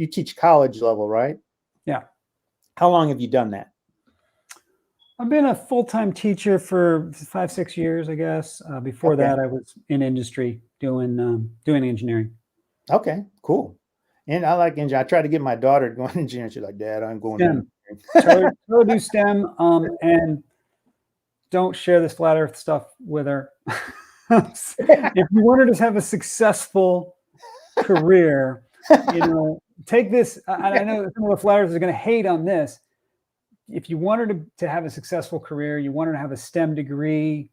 Speaker 3: level, right?
Speaker 1: Yeah.
Speaker 3: How long have you done that?
Speaker 1: I've been a full-time teacher for 5-6 years, I guess. Before that, I was in industry doing engineering.
Speaker 3: Okay, cool. And I like engineering. I tried to get my daughter to go into engineering. She's like, Dad, I'm going to
Speaker 1: engineering. So do STEM, and don't share this flat Earth stuff with her. If you want her to have a successful career, take this. I know some of the flat earthers are going to hate on this. If you want her to have a successful career, you want her to have a STEM degree,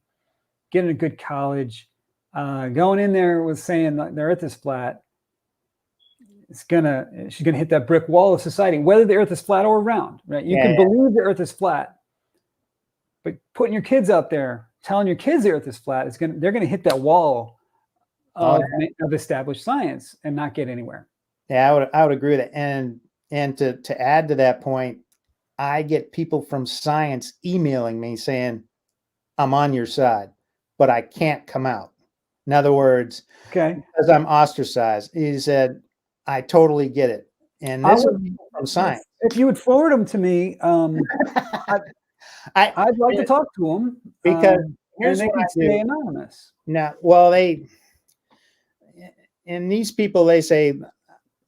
Speaker 1: get in a good college, going in there with saying the Earth is flat, she's gonna hit that brick wall of society, whether the Earth is flat or round, right? You can believe the Earth is flat, but putting your kids out there, telling your kids the Earth is flat, they're gonna hit that wall of established science and not get anywhere.
Speaker 3: Yeah, I would agree with that. And to add to that point, I get people from science emailing me saying, I'm on your side, but I can't come out. In other words, because I'm ostracized. He said, I totally get it. And this is from science.
Speaker 1: If you would forward them to me, I'd like to talk to them.
Speaker 3: Because
Speaker 1: and they can stay anonymous.
Speaker 3: Now, well, and these people, they say,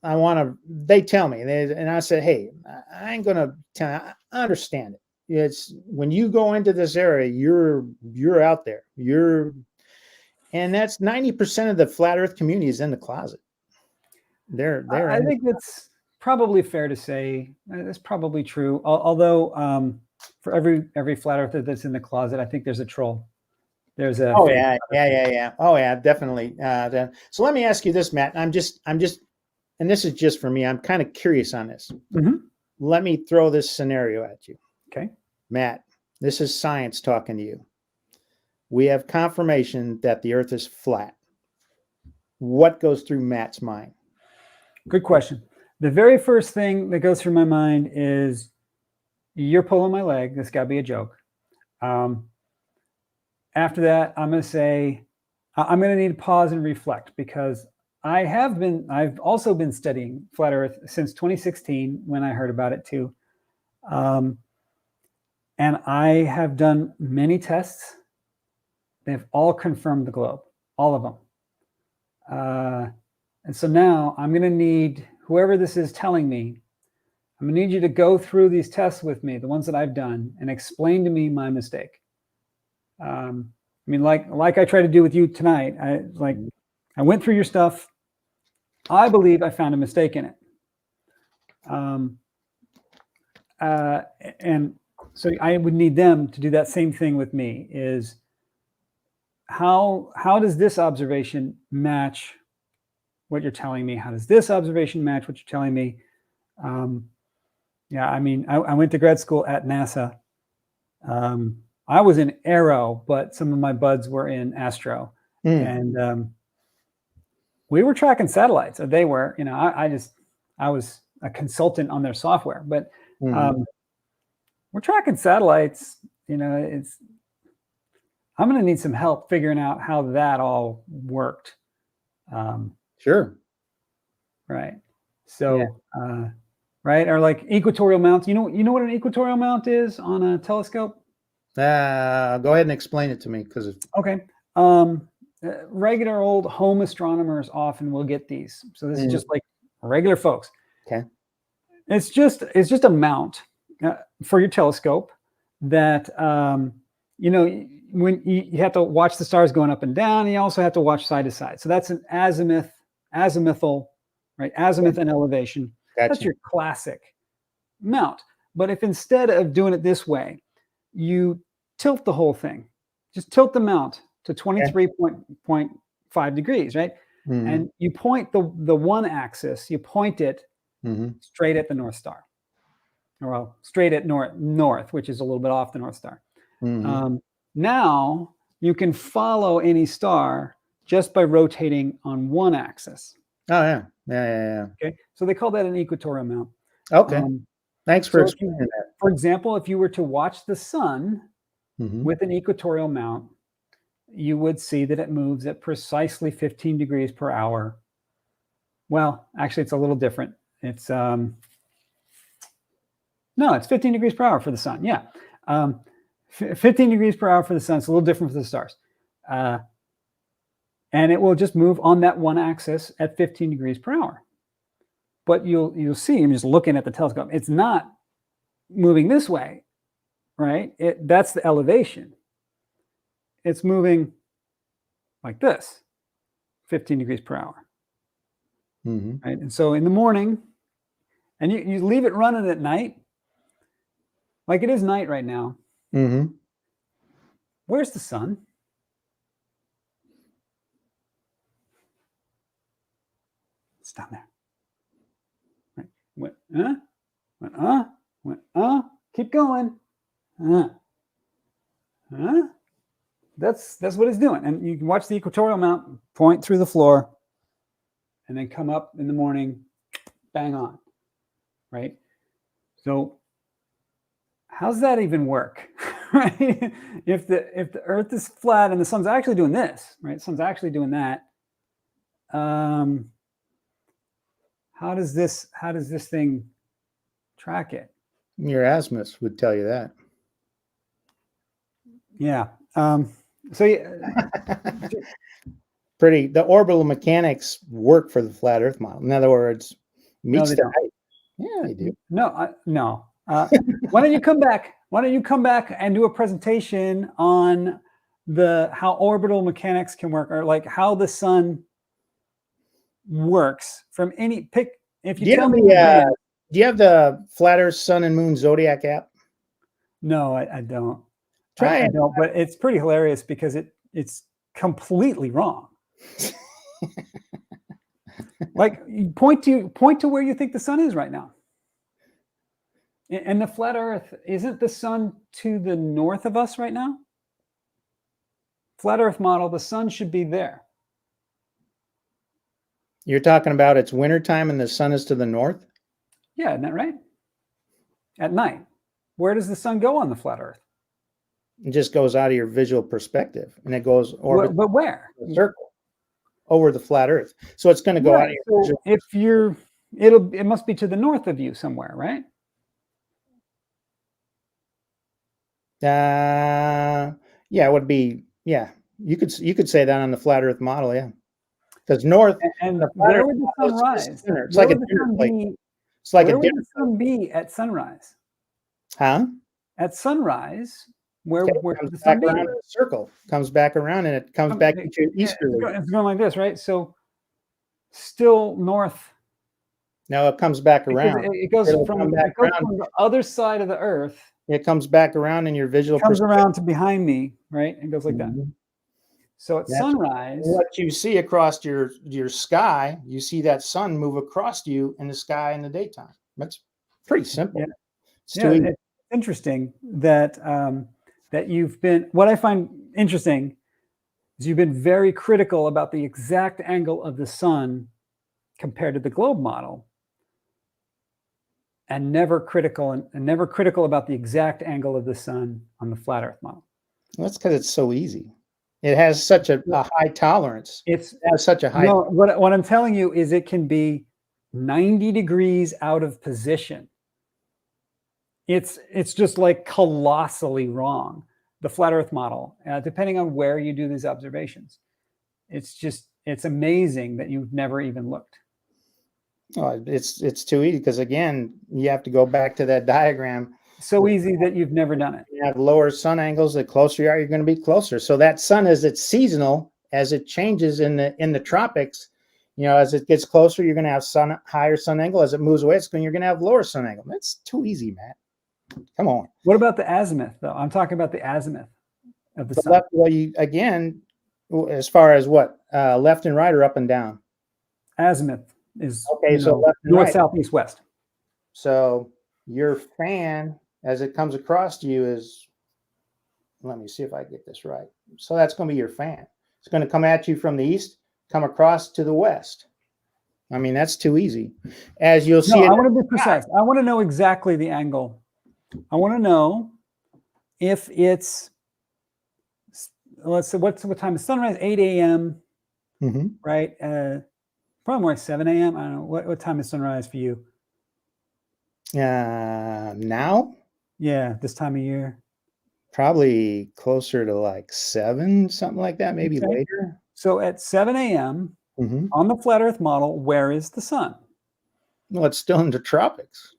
Speaker 3: they tell me, and I said, hey, I ain't going to tell you. I understand it. It's when you go into this area, you're out there. And that's 90% of the flat Earth community is in the closet. I
Speaker 1: think it's probably fair to say that's probably true. Although for every flat earther that's in the closet, I think there's a troll. there's a
Speaker 3: Oh
Speaker 1: fake.
Speaker 3: yeah. Oh yeah, definitely. So let me ask you this, Matt. I'm just, and this is just for me. I'm kind of curious on this.
Speaker 1: Mhm.
Speaker 3: Let me throw this scenario at you,
Speaker 1: Okay.
Speaker 3: Matt. This is science talking to you. We have confirmation that the Earth is flat. What goes through Matt's mind?
Speaker 1: Good question. The very first thing that goes through my mind is, you're pulling my leg. This got to be a joke. After that, I'm going to say, I'm going to need to pause and reflect, because I've also been studying flat Earth since 2016 when I heard about it too. And I have done many tests. They've all confirmed the globe, all of them. And so now I'm going to need whoever this is telling me, I'm going to need you to go through these tests with me, the ones that I've done, and explain to me my mistake. I mean, like I try to do with you tonight. I went through your stuff. I believe I found a mistake in it. And so I would need them to do that same thing with me. Is how does this observation match what you're telling me? How does this observation match what you're telling me? Yeah, I mean, I went to grad school at NASA. I was in aero, but some of my buds were in astro, and we were tracking satellites. Or they were, you know, I was a consultant on their software, but we're tracking satellites. You know, I'm going to need some help figuring out how that all worked.
Speaker 3: Sure.
Speaker 1: Right. So, right. Or like equatorial mounts. You know what an equatorial mount is on a telescope?
Speaker 3: Go ahead and explain it to me, because
Speaker 1: Okay. Regular old home astronomers often will get these. So this is just like regular folks.
Speaker 3: Okay.
Speaker 1: It's just a mount for your telescope that, you know, when you have to watch the stars going up and down, you also have to watch side to side. So that's an azimuthal, right? Azimuth and elevation.
Speaker 3: Gotcha.
Speaker 1: That's your classic mount. But if instead of doing it this way, you tilt the whole thing, just tilt the mount to 23.5 degrees, right? And you point the one axis, you point it straight at the North Star, or well, straight at north, which is a little bit off the North Star. Now you can follow any star just by rotating on one axis.
Speaker 3: Oh yeah.
Speaker 1: Okay, so they call that an equatorial mount.
Speaker 3: Okay. Thanks for
Speaker 1: So
Speaker 3: explaining that.
Speaker 1: For example, if you were to watch the sun with an equatorial mount, you would see that it moves at precisely 15 degrees per hour. Well, actually, it's a little different. It's no, it's 15 degrees per hour for the sun. Yeah, 15 degrees per hour for the sun. It's a little different for the stars, and it will just move on that one axis at 15 degrees per hour. But you'll see, I'm just looking at the telescope, it's not moving this way, right? That's the elevation. It's moving like this, 15 degrees per hour. Right? And so in the morning, and you leave it running at night, like it is night right now. Where's the sun? It's down there. Right? Keep going. That's what it's doing. And you can watch the equatorial mount point through the floor and then come up in the morning, bang on, right? So how's that even work, right? If the Earth is flat and the sun's actually doing this, right? The sun's actually doing that. How does this thing track it?
Speaker 3: Your azimuth would tell you that.
Speaker 1: Yeah. So yeah,
Speaker 3: the orbital mechanics work for the flat Earth model. In other words, meets the height. Yeah, they do.
Speaker 1: No. Why don't you come back? Why don't you come back and do a presentation on how orbital mechanics can work, or like how the sun works from any pick? If you tell me,
Speaker 3: do you have the Flat Earth Sun and Moon Zodiac app?
Speaker 1: No, I don't.
Speaker 3: Try it.
Speaker 1: I don't, but it's pretty hilarious because It's completely wrong. Like, point to where you think the sun is right now. And the flat Earth, isn't the sun to the north of us right now? Flat Earth model, the sun should be there.
Speaker 3: You're talking about it's wintertime and the sun is to the north?
Speaker 1: Yeah, isn't that right? At night. Where does the sun go on the flat Earth?
Speaker 3: It just goes out of your visual perspective, and it goes orbit
Speaker 1: But where?
Speaker 3: a circle over the flat Earth. So it's going to go out of your
Speaker 1: So
Speaker 3: visual.
Speaker 1: if it must be to the north of you somewhere, right?
Speaker 3: Yeah, it would be. Yeah, you could say that on the flat Earth model. Yeah, because north
Speaker 1: And
Speaker 3: the flat
Speaker 1: where
Speaker 3: Earth
Speaker 1: would the
Speaker 3: model
Speaker 1: sun
Speaker 3: is
Speaker 1: rise?
Speaker 3: dinner. It's
Speaker 1: Where
Speaker 3: like a
Speaker 1: would the
Speaker 3: dinner
Speaker 1: sun
Speaker 3: plate.
Speaker 1: be?
Speaker 3: It's like
Speaker 1: Where
Speaker 3: a
Speaker 1: would
Speaker 3: dinner
Speaker 1: the sun be at sunrise?
Speaker 3: Huh?
Speaker 1: At sunrise, where
Speaker 3: Okay,
Speaker 1: would
Speaker 3: comes
Speaker 1: the
Speaker 3: back
Speaker 1: sun be?
Speaker 3: around in a circle. Comes back around and it comes back into
Speaker 1: Yeah,
Speaker 3: easterly.
Speaker 1: it's going like this, right? So still north.
Speaker 3: Now it comes back around.
Speaker 1: It goes
Speaker 3: It'll
Speaker 1: from
Speaker 3: come back around.
Speaker 1: the other side of the Earth.
Speaker 3: It comes back around in your visual
Speaker 1: Comes
Speaker 3: perspective.
Speaker 1: around to behind me, right? And goes like that.
Speaker 3: Mhm.
Speaker 1: So at
Speaker 3: That's
Speaker 1: sunrise,
Speaker 3: what you see across your sky. You see that sun move across you in the sky in the daytime. That's pretty simple.
Speaker 1: yeah,
Speaker 3: It's too easy.
Speaker 1: it's interesting that that you've been. What I find interesting is you've been very critical about the exact angle of the sun compared to the globe model, and never critical about the exact angle of the sun on the flat Earth model.
Speaker 3: That's because it's so easy. It has such a high tolerance. It has such a high.
Speaker 1: No, what I'm telling you is it can be 90 degrees out of position. It's just like colossally wrong, the flat Earth model, depending on where you do these observations. It's amazing that you've never even looked.
Speaker 3: Oh, it's too easy because again, you have to go back to that diagram.
Speaker 1: So easy that you've never done it.
Speaker 3: You have lower sun angles. The closer you are, you're going to be closer. So that sun, as it's seasonal, as it changes in the tropics, as it gets closer, you're going to have higher sun angle. As it moves away, you're going to have lower sun angle. That's too easy, Matt. Come on.
Speaker 1: What about the azimuth, though? I'm talking about the azimuth of the sun.
Speaker 3: Left, well, as far as what left and right or up and down.
Speaker 1: Azimuth is
Speaker 3: so left and
Speaker 1: north,
Speaker 3: right.
Speaker 1: south, east, west.
Speaker 3: So your fan, as it comes across to you, is, let me see if I get this right. So that's going to be your fan. It's going to come at you from the east, come across to the west. I mean, that's too easy. As you'll see,
Speaker 1: I want to be precise. I want to know exactly the angle. I want to know if it's, let's say, what time is sunrise? 8 a.m.
Speaker 3: Mm-hmm.
Speaker 1: Right? Probably more like 7 a.m. I don't know. What time is sunrise for you?
Speaker 3: Now?
Speaker 1: Yeah, this time of year.
Speaker 3: Probably closer to like 7, something like that, maybe later.
Speaker 1: So at 7 a.m. on the flat Earth model, where is the sun?
Speaker 3: Well, it's still in the tropics.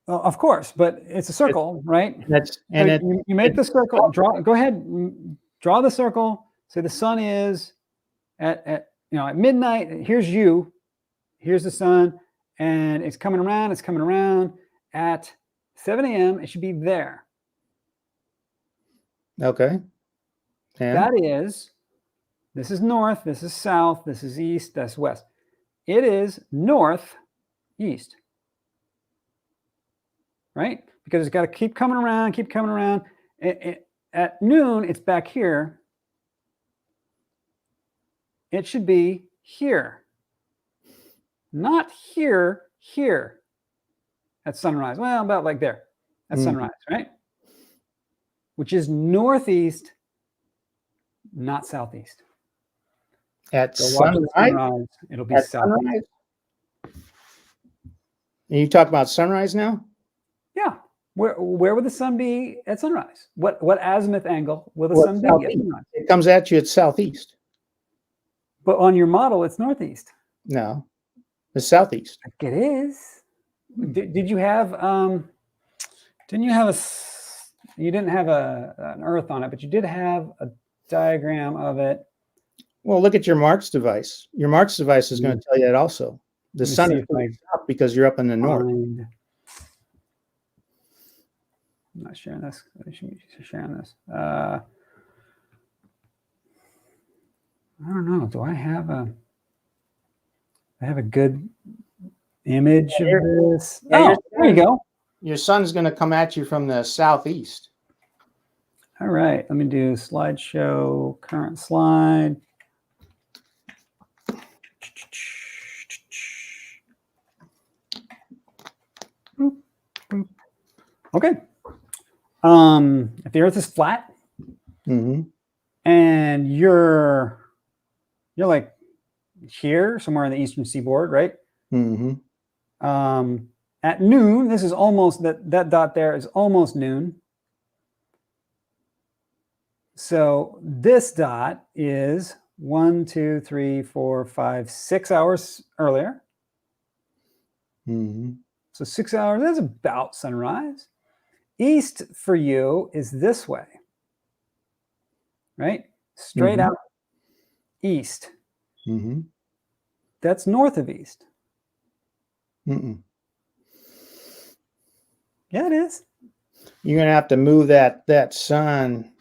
Speaker 1: Well, of course, but it's a circle, right? You make the circle. Go ahead, draw the circle. Say the sun is at midnight. Here's you. Here's the sun, and it's coming around. It's coming around at 7 a.m. It should be there.
Speaker 3: Okay. And
Speaker 1: that is, this is north. This is south. This is east. That's west. It is northeast. Right? Because it's got to keep coming around, keep coming around. At noon, it's back here. It should be here. Not here at sunrise. Well, about like there at sunrise, right? Which is northeast, not southeast.
Speaker 3: At sunrise,
Speaker 1: it'll be southeast.
Speaker 3: And you talk about sunrise now?
Speaker 1: Yeah. Where would the sun be at sunrise? What azimuth angle will the sun be at sunrise?
Speaker 3: It comes at you at southeast.
Speaker 1: But on your model, it's northeast.
Speaker 3: No, it's southeast.
Speaker 1: It is. Did you have you didn't have an Earth on it, but you did have a diagram of it.
Speaker 3: Well, look at your Mark's device. Your Mark's device is going to tell you that also. The sun is going to stop because you're up in the north.
Speaker 1: I'm not sharing this. I should be sharing this. I don't know. Do I have a good image of this?
Speaker 2: Yeah,
Speaker 1: Oh, there you go.
Speaker 2: Your sun's going to come at you from the southeast.
Speaker 1: All right, let me do slideshow, current slide. Okay. If the Earth is flat and you're like here, somewhere on the eastern seaboard, right? At noon, this is almost that dot there is almost noon. So this dot is 1, 2, 3, 4, 5, 6 hours earlier. So 6 hours, that's about sunrise. East for you is this way, right? Straight out east. That's north of east. Yeah, it is.
Speaker 3: You're going to have to move that sun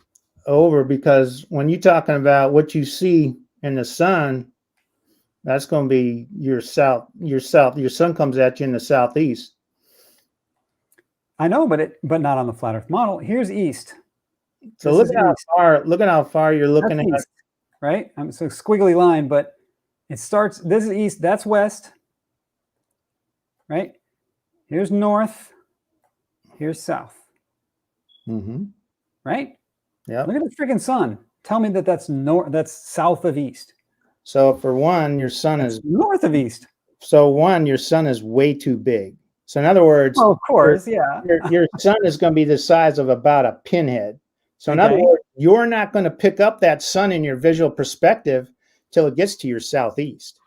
Speaker 3: over, because when you're talking about what you see in the sun, that's going to be your south. Your sun comes at you in the southeast.
Speaker 1: I know, but not on the flat Earth model. Here's east.
Speaker 3: So look at how far you're looking at.
Speaker 1: East, right? So squiggly line, but it starts. This is east. That's west. Right? Here's north. Here's south. Right?
Speaker 3: Yeah.
Speaker 1: Look at the freaking sun. Tell me that that's north. That's south of east.
Speaker 3: So for one, your sun is
Speaker 1: north of east.
Speaker 3: So one, your sun is way too big. So in other words,
Speaker 1: of course,
Speaker 3: your sun is going to be the size of about a pinhead. So in other words, you're not going to pick up that sun in your visual perspective till it gets to your southeast.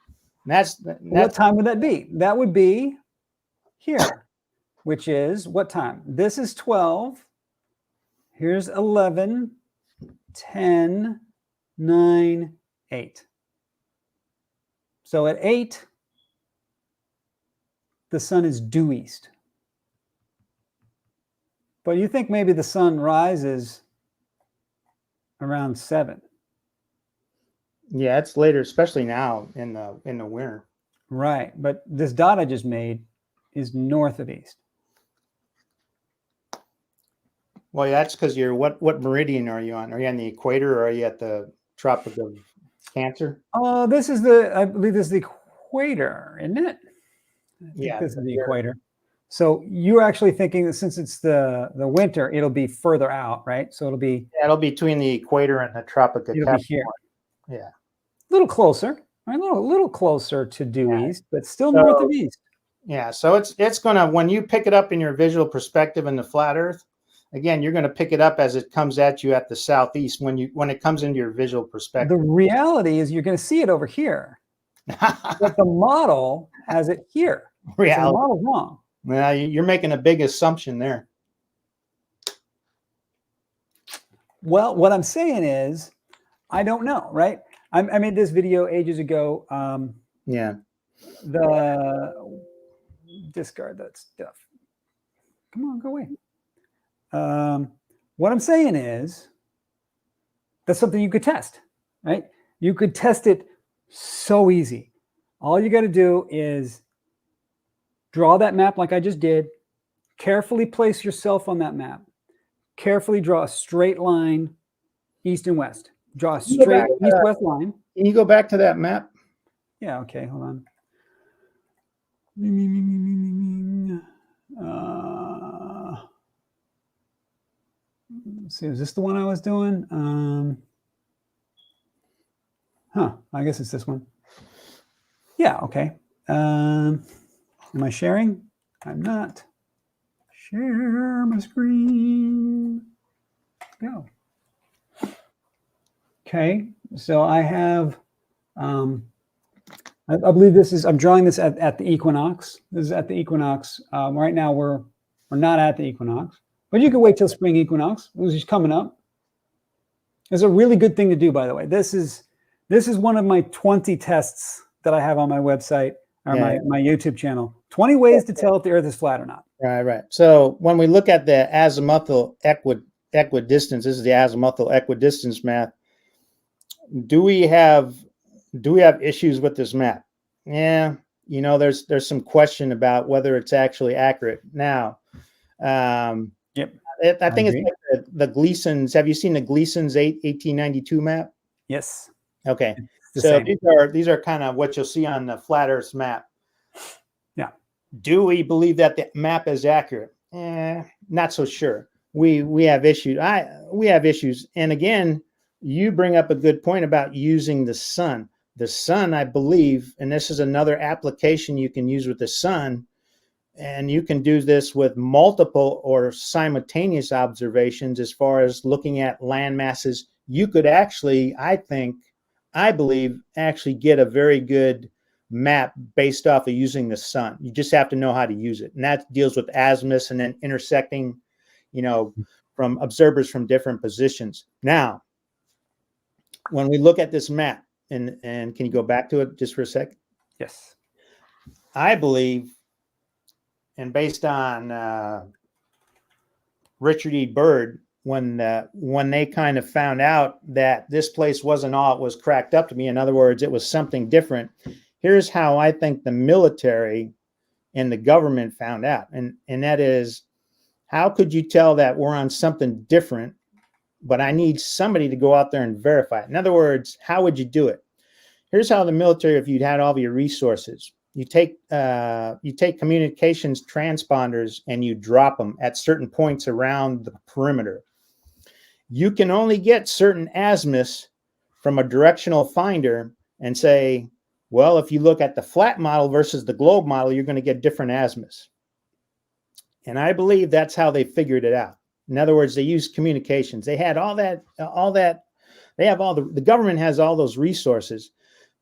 Speaker 3: And that's
Speaker 1: what time would that be? That would be here, which is what time? This is 12. Here's 11, 10, 9, 8. So at 8, the sun is due east. But you think maybe the sun rises around 7.
Speaker 3: Yeah, it's later, especially now in the winter.
Speaker 1: Right, but this dot I just made is north of east.
Speaker 2: Well, that's because you're what meridian are you on? Are you on the equator, or are you at the Tropic of Cancer?
Speaker 1: This is I believe this is the equator, isn't it?
Speaker 2: Yeah,
Speaker 1: this is the equator. So you're actually thinking that since it's the winter, it'll be further out, right? So it'll be
Speaker 2: between the equator and the Tropic of Capricorn.
Speaker 1: Here.
Speaker 2: Yeah,
Speaker 1: a little closer, right? A little closer to due east, but still north of east.
Speaker 2: Yeah, so it's gonna, when you pick it up in your visual perspective in the flat Earth, again, you're going to pick it up as it comes at you at the southeast when it comes into your visual perspective.
Speaker 1: The reality is you're going to see it over here, but the model has it here.
Speaker 2: Reality.
Speaker 1: So the model's wrong.
Speaker 2: Well, you're making a big assumption there.
Speaker 1: Well, what I'm saying is, I don't know, right? I made this video ages ago. Discard that stuff. Come on, go away. What I'm saying is that's something you could test, right? You could test it so easy. All you got to do is draw that map like I just did, carefully place yourself on that map, carefully draw a straight line east and west. Draw a straight east-west line.
Speaker 3: Can you go back to that map?
Speaker 1: Yeah, okay, hold on. Let's see, is this the one I was doing? I guess it's this one. Yeah, okay. Am I sharing? I'm not. Share my screen. Go. Okay, so I have, I believe this is, I'm drawing this at the equinox. This is at the equinox. Right now we're not at the equinox, but you can wait till spring equinox, which is coming up. It's a really good thing to do, by the way. This is one of my 20 tests that I have on my website or my YouTube channel. 20 ways to tell if the Earth is flat or not.
Speaker 3: Right. So when we look at the azimuthal equidistance, this is the azimuthal equidistance math. do we have issues with this map? Yeah, there's some question about whether it's actually accurate. Now,
Speaker 1: Yep.
Speaker 3: I think it's like the Gleason's. Have you seen the Gleason's 1892 map?
Speaker 1: Yes.
Speaker 3: Okay.
Speaker 1: It's the
Speaker 3: So
Speaker 1: same.
Speaker 3: these are kind of what you'll see on the flat Earth map.
Speaker 1: Yeah.
Speaker 3: Do we believe that the map is accurate? Not so sure. We have issues. We have issues. And again, you bring up a good point about using the sun. The sun, I believe, and this is another application you can use with the sun, and you can do this with multiple or simultaneous observations as far as looking at land masses. You could actually, I believe, actually get a very good map based off of using the sun. You just have to know how to use it. And that deals with azimuths and then intersecting, from observers from different positions. Now, when we look at this map, and can you go back to it just for a sec?
Speaker 1: Yes.
Speaker 3: I believe, and based on Richard E. Byrd, when they kind of found out that this place wasn't all it was cracked up to be, in other words, it was something different. Here's how I think the military and the government found out. And that is, how could you tell that we're on something different, but I need somebody to go out there and verify it? In other words, how would you do it? Here's how the military, if you'd had all of your resources, you take communications transponders and you drop them at certain points around the perimeter. You can only get certain azimuths from a directional finder and say, well, if you look at the flat model versus the globe model, you're going to get different azimuths. And I believe that's how they figured it out. In other words, they used communications. They had all that, they have the government has all those resources.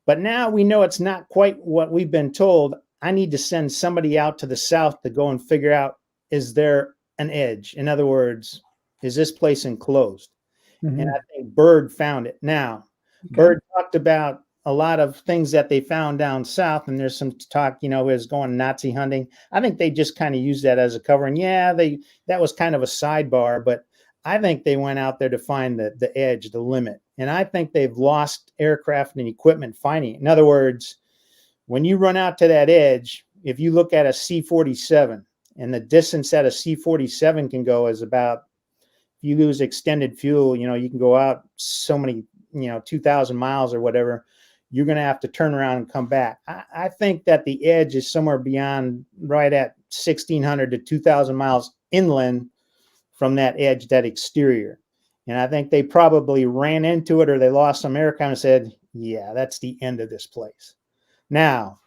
Speaker 3: But now we know it's not quite what we've been told. I need to send somebody out to the south to go and figure out, is there an edge? In other words, is this place enclosed? Mm-hmm. And I think Byrd found it. Now, okay. Byrd talked about a lot of things that they found down south, and there's some talk, is going Nazi hunting. I think they just kind of used that as a cover. And yeah, that was kind of a sidebar, but I think they went out there to find the edge, the limit. And I think they've lost aircraft and equipment finding it. In other words, when you run out to that edge, if you look at a C-47 and the distance that a C-47 can go is about, if you lose extended fuel, you can go out so many, 2,000 miles or whatever, you're going to have to turn around and come back. I think that the edge is somewhere beyond right at 1,600 to 2,000 miles inland from that edge, that exterior. And I think they probably ran into it or they lost some aircraft and said, yeah, that's the end of this place. Now,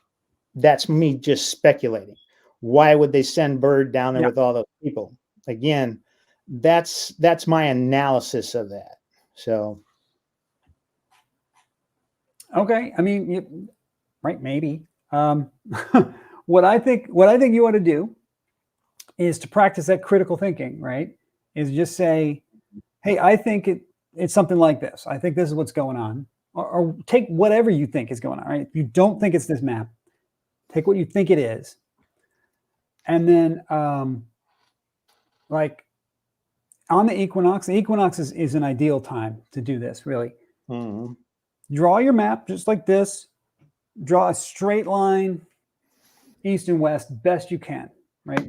Speaker 3: that's me just speculating. Why would they send Byrd down there with all those people? Again, that's my analysis of that. So.
Speaker 1: Okay. I mean, right. Maybe. What I think you ought to do is to practice that critical thinking, right? Is just say, hey, I think it's something like this. I think this is what's going on. Or take whatever you think is going on, right? If you don't think it's this map, take what you think it is. And then like on the equinox is an ideal time to do this, really. Mm-hmm. Draw your map just like this. Draw a straight line, east and west, best you can, right?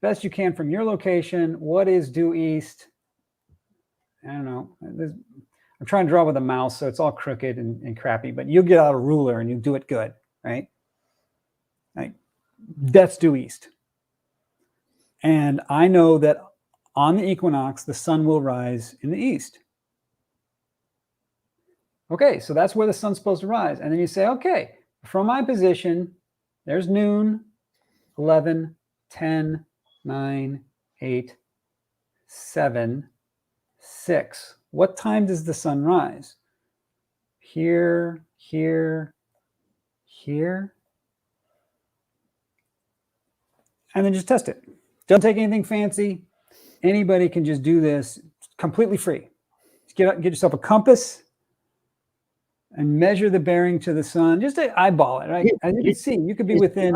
Speaker 1: Best you can from your location. What is due east? I don't know. I'm trying to draw with a mouse, so it's all crooked and crappy, but you'll get out a ruler and you do it good, right? Like, that's due east. And I know that on the equinox, the sun will rise in the east. Okay, so that's where the sun's supposed to rise. And then you say, okay, from my position, there's noon, 11, 10, 9, 8, 7, 6. What time does the sun rise? Here, here, here. And then just test it. Doesn't take anything fancy. Anybody can just do this completely free. Just get yourself a compass and measure the bearing to the sun. Just to eyeball it, right? As you can see, you could be within.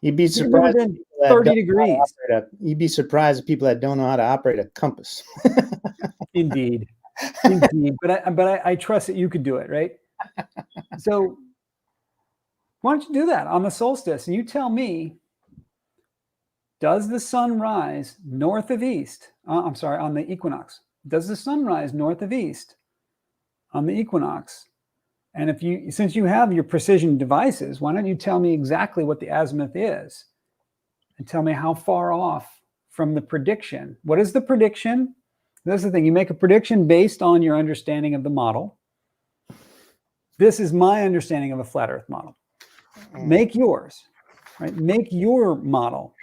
Speaker 3: You'd be surprised.
Speaker 1: Within 30 degrees.
Speaker 3: You'd be surprised at people that don't know how to operate a compass.
Speaker 1: Indeed. Indeed, but I trust that you could do it, right? So why don't you do that on the solstice? And you tell me, does the sun rise north of east? I'm sorry, on the equinox. Does the sun rise north of east on the equinox? And if you, since you have your precision devices, why don't you tell me exactly what the azimuth is and tell me how far off from the prediction? What is the prediction? That's the thing. You make a prediction based on your understanding of the model. This is my understanding of a flat Earth model. Make yours, right? Make your model.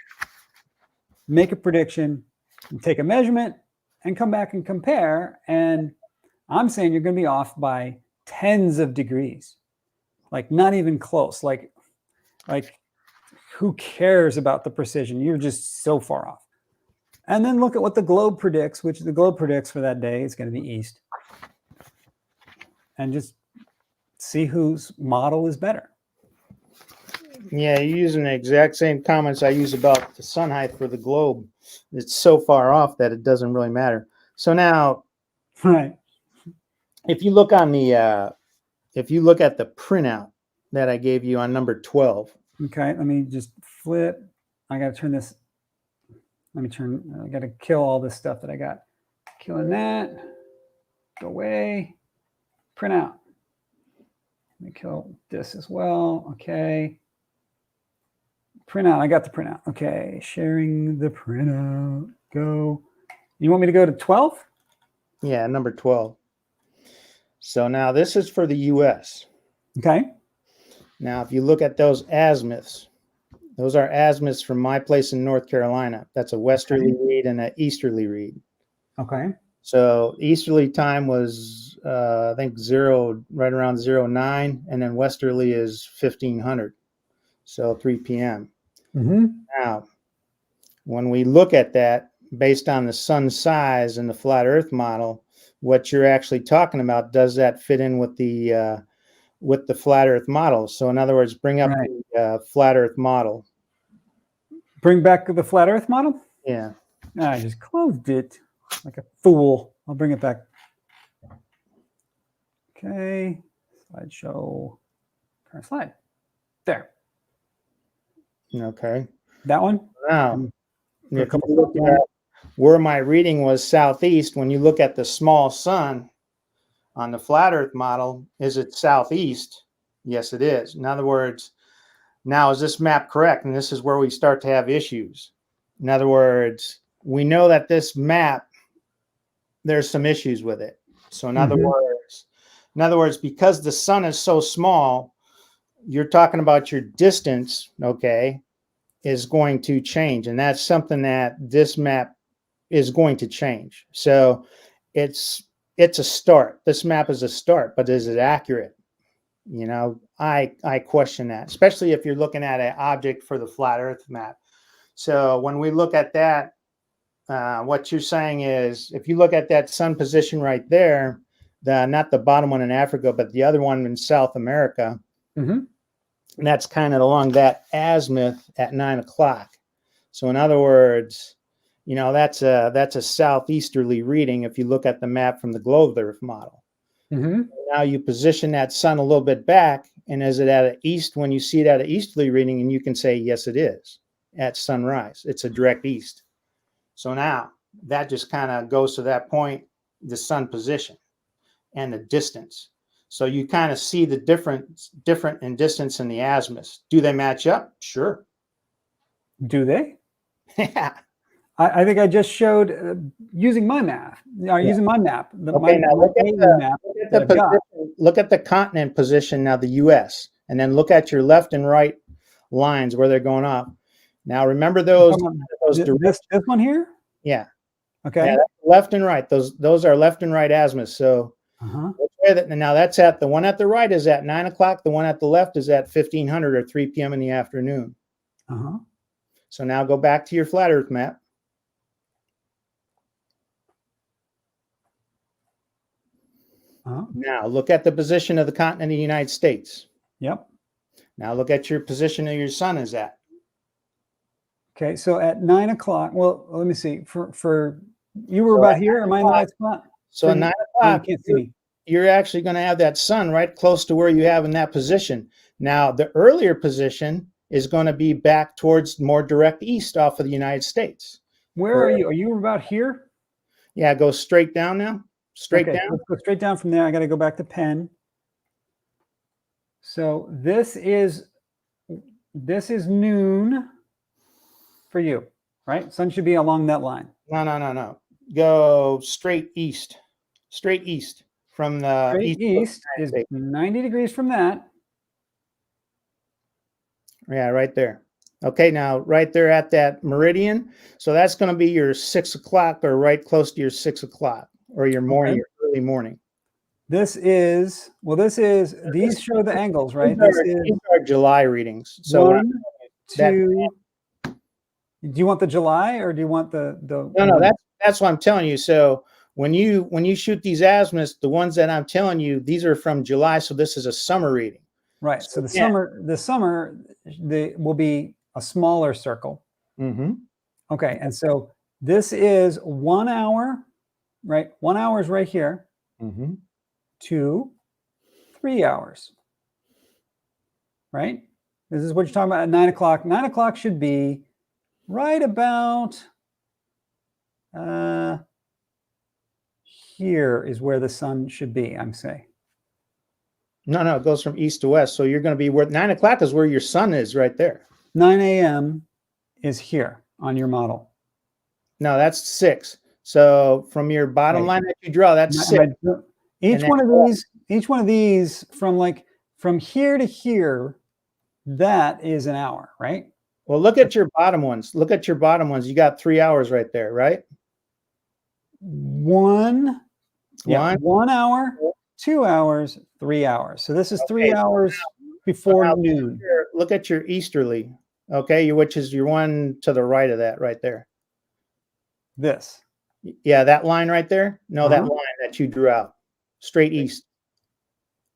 Speaker 1: Make a prediction, and take a measurement, and come back and compare. And I'm saying you're going to be off by tens of degrees, like not even close. Like who cares about the precision? You're just so far off. And then look at what the globe predicts, which the globe predicts for that day is going to be east. And just see whose model is better.
Speaker 3: Yeah, you're using the exact same comments I use about the sun height for the globe. It's so far off that it doesn't really matter. So now,
Speaker 1: Right.
Speaker 3: if you look on the, if you look at the printout that I gave you on number 12.
Speaker 1: Okay, let me just flip. I got to turn this. Let me turn. I got to kill all this stuff that I got. Killing that. Go away. Print out. Let me kill this as well. Okay. Print out. I got the printout. Okay. Sharing the printout. Go. You want me to go to 12?
Speaker 3: Yeah, number 12. So now this is for the US.
Speaker 1: Okay.
Speaker 3: Now, if you look at those azimuths, those are azimuths from my place in North Carolina. That's a westerly read and an easterly read.
Speaker 1: Okay.
Speaker 3: So easterly time was, I think, right around 09, and then westerly is 1500, so 3 p.m.
Speaker 1: Mm-hmm.
Speaker 3: Now, when we look at that based on the sun size and the flat Earth model, what you're actually talking about, does that fit in with the flat Earth model? So, in other words, bring up
Speaker 1: Right.
Speaker 3: the flat Earth model.
Speaker 1: Bring back the flat Earth model?
Speaker 3: Yeah.
Speaker 1: I just closed it like a fool. I'll bring it back. Okay. Slideshow. Current slide. There.
Speaker 3: Okay.
Speaker 1: That one?
Speaker 3: Now,
Speaker 1: Put a
Speaker 3: if you
Speaker 1: couple
Speaker 3: look at where my reading was southeast, when you look at the small sun on the flat Earth model, is it southeast? Yes, it is. In other words, now is this map correct? And this is where we start to have issues. In other words, we know that this map, there's some issues with it. So in other words, because the sun is so small, you're talking about your distance, okay, is going to change. And that's something that this map is going to change. So it's a start. This map is a start, but is it accurate? You know, I question that, especially if you're looking at an object for the flat Earth map. So when we look at that, what you're saying is, if you look at that sun position right there, not the bottom one in Africa, but the other one in South America, and that's kind of along that azimuth at 9 o'clock. So in other words, you know, that's a southeasterly reading if you look at the map from the globe Earth model. Now you position that sun a little bit back, and is it at an east? When you see it at an easterly reading, and you can say, yes, it is at sunrise. It's a direct east. So now that just kind of goes to that point, the sun position and the distance. So you kind of see the different in distance in the azimuths. Do they match up? Sure.
Speaker 1: Do they?
Speaker 3: Yeah.
Speaker 1: I think I just showed using my math. Using my map.
Speaker 3: Okay, now look at the continent position, now the U.S., and then look at your left and right lines where they're going up. Now remember those
Speaker 1: this one here?
Speaker 3: Yeah.
Speaker 1: Okay.
Speaker 3: Yeah, left and right. Those are left and right azimuths. So now that's at the one at the right is at 9 o'clock. The one at the left is at 1500 or 3 p.m. in the afternoon. So now go back to your flat Earth map. Now look at the position of the continent of the United States.
Speaker 1: Yep.
Speaker 3: Now look at your position of your sun is at.
Speaker 1: Okay, so at 9 o'clock, well, let me see. For you were about here. Am I in the right spot?
Speaker 3: So at 9
Speaker 1: you
Speaker 3: o'clock,
Speaker 1: can't see me.
Speaker 3: you're actually going to have that sun right close to where you have in that position. Now, the earlier position is going to be back towards more direct east off of the United States.
Speaker 1: Where are you? Are you about here?
Speaker 3: Yeah, go straight down now. Straight
Speaker 1: Okay,
Speaker 3: down.
Speaker 1: let's go straight down from there. I got to go back to pen. So this is noon for you, right? Sun should be along that line.
Speaker 3: No. Go straight east. Straight east from the
Speaker 1: Straight east is
Speaker 3: States.
Speaker 1: 90 degrees from that.
Speaker 3: Yeah, right there. Okay, now right there at that meridian. So that's going to be your 6 o'clock or right close to your 6 o'clock or your morning, your early morning.
Speaker 1: These show the angles, right?
Speaker 3: These are July readings. So
Speaker 1: one, two. Do you want the July or do you want the?
Speaker 3: No, that's what I'm telling you. So when you shoot these azimuths, the ones that I'm telling you, these are from July. So this is a summer reading.
Speaker 1: Right. So the summer will be a smaller circle.
Speaker 3: Mm-hmm.
Speaker 1: Okay. And so this is 1 hour, right? 1 hour is right here.
Speaker 3: Mm-hmm.
Speaker 1: 2, 3 hours. Right? This is what you're talking about at 9 o'clock. 9 o'clock should be right about here is where the sun should be, I'm saying.
Speaker 3: No, it goes from east to west. So you're going to be where 9 o'clock is where your sun is right there.
Speaker 1: 9 a.m. is here on your model.
Speaker 3: No, that's 6. So from your bottom line that you draw, that's 6.
Speaker 1: Each one of these from here to here, that is an hour, right?
Speaker 3: Well, look at your bottom ones. Look at your bottom ones. You got 3 hours right there, right?
Speaker 1: 1 hour, 2 hours, 3 hours. So this is 3 hours before noon.
Speaker 3: Look at your easterly, okay, which is your one to the right of that right there.
Speaker 1: This.
Speaker 3: Yeah, that line right there. No, that line that you drew out, straight east.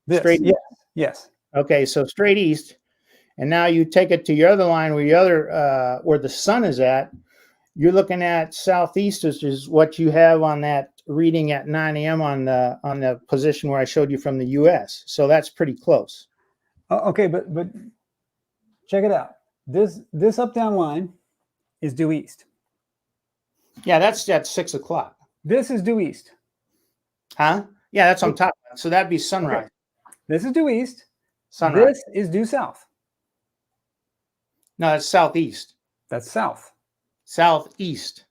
Speaker 1: This.
Speaker 3: Straight east.
Speaker 1: Yes.
Speaker 3: Okay, so straight east, and now you take it to your other line where the sun is at. You're looking at southeast, which is what you have on that reading at 9 a.m. on the position where I showed you from the U.S. So that's pretty close.
Speaker 1: Okay, but check it out. This up down line is due east.
Speaker 3: Yeah, that's at 6 o'clock.
Speaker 1: This is due east.
Speaker 3: Huh? Yeah, that's what I'm talking about. So that'd be sunrise.
Speaker 1: Okay. This is due east.
Speaker 3: Sunrise.
Speaker 1: This is due south.
Speaker 3: No, that's southeast.
Speaker 1: That's south.
Speaker 3: Southeast.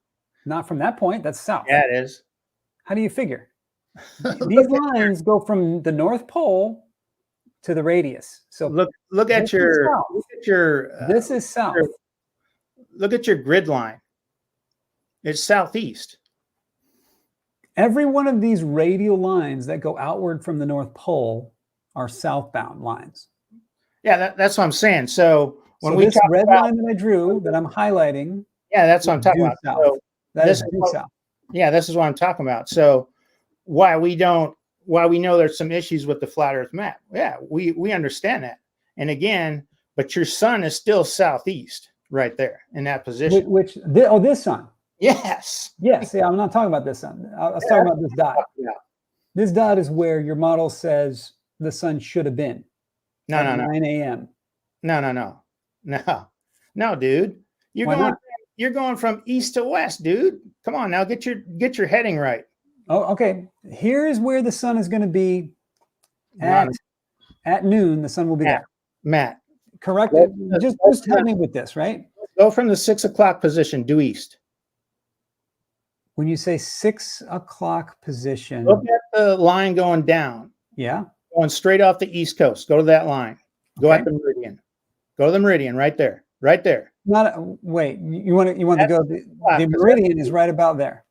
Speaker 1: Not from that point. That's south.
Speaker 3: Yeah, it is.
Speaker 1: How do you figure? These lines go from the North Pole to the radius. So
Speaker 3: look at your
Speaker 1: this is south.
Speaker 3: Look at your grid line. It's southeast.
Speaker 1: Every one of these radial lines that go outward from the North Pole are southbound lines.
Speaker 3: Yeah, that's what I'm saying. So when
Speaker 1: this red line that I drew that I'm highlighting.
Speaker 3: Yeah, that's what I'm talking about. So
Speaker 1: that is due south.
Speaker 3: Yeah, this is what I'm talking about. So why we know there's some issues with the flat Earth map. Yeah, we understand that. And again, but your sun is still southeast right there in that position.
Speaker 1: This sun.
Speaker 3: Yes.
Speaker 1: Yes. Yeah, I'm not talking about this sun. I was talking about this dot. This dot is where your model says the sun should have been.
Speaker 3: No.
Speaker 1: 9 a.m.
Speaker 3: No, dude. You're going from east to west, dude. Come on now, get your heading right.
Speaker 1: Oh, okay. Here's where the sun is going to be at noon. The sun will be there.
Speaker 3: Matt.
Speaker 1: Correct. Just help me with this, right?
Speaker 3: Go from the 6 o'clock position due east.
Speaker 1: When you say 6 o'clock position,
Speaker 3: look at the line going down.
Speaker 1: Yeah.
Speaker 3: Going straight off the East Coast. Go to that line. Go at the meridian. Go to the meridian right there. Right there.
Speaker 1: Wait, you want to go the meridian is right about there.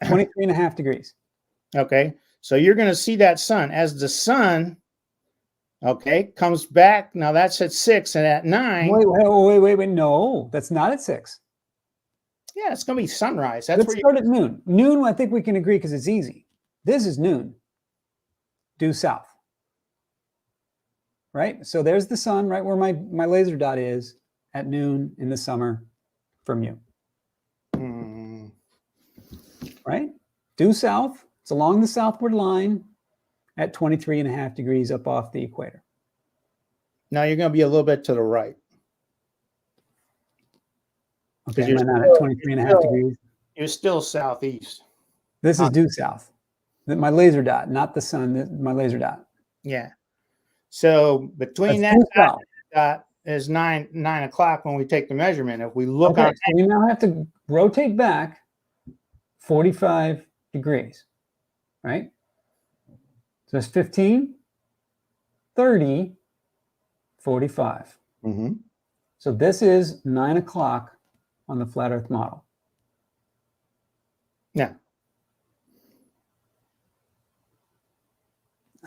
Speaker 1: 23.5 degrees.
Speaker 3: Okay. So you're going to see that sun as the sun comes back. Now that's at 6 and at 9.
Speaker 1: Wait. No, that's not at 6.
Speaker 3: Yeah, it's going to be sunrise.
Speaker 1: Let's start at noon. Noon, I think we can agree because it's easy. This is noon. Due south. Right? So there's the sun right where my laser dot is at noon in the summer from you. Right? Due south, It's along the southward line at 23.5 degrees up off the equator.
Speaker 3: Now you're going to be a little bit to the right.
Speaker 1: Okay,
Speaker 3: you're
Speaker 1: am I not
Speaker 3: still-
Speaker 1: at 23.5 degrees?
Speaker 3: You're still southeast.
Speaker 1: This is due south. My laser dot, not the sun, my laser dot.
Speaker 3: Yeah. So between
Speaker 1: That's due south.
Speaker 3: that is 9 o'clock when we take the measurement. If we look
Speaker 1: Okay,
Speaker 3: on,
Speaker 1: so we now have to rotate back 45 degrees, right? So it's 15, 30, 45.
Speaker 2: Mm-hmm.
Speaker 1: So this is 9 o'clock on the flat Earth model.
Speaker 3: yeah,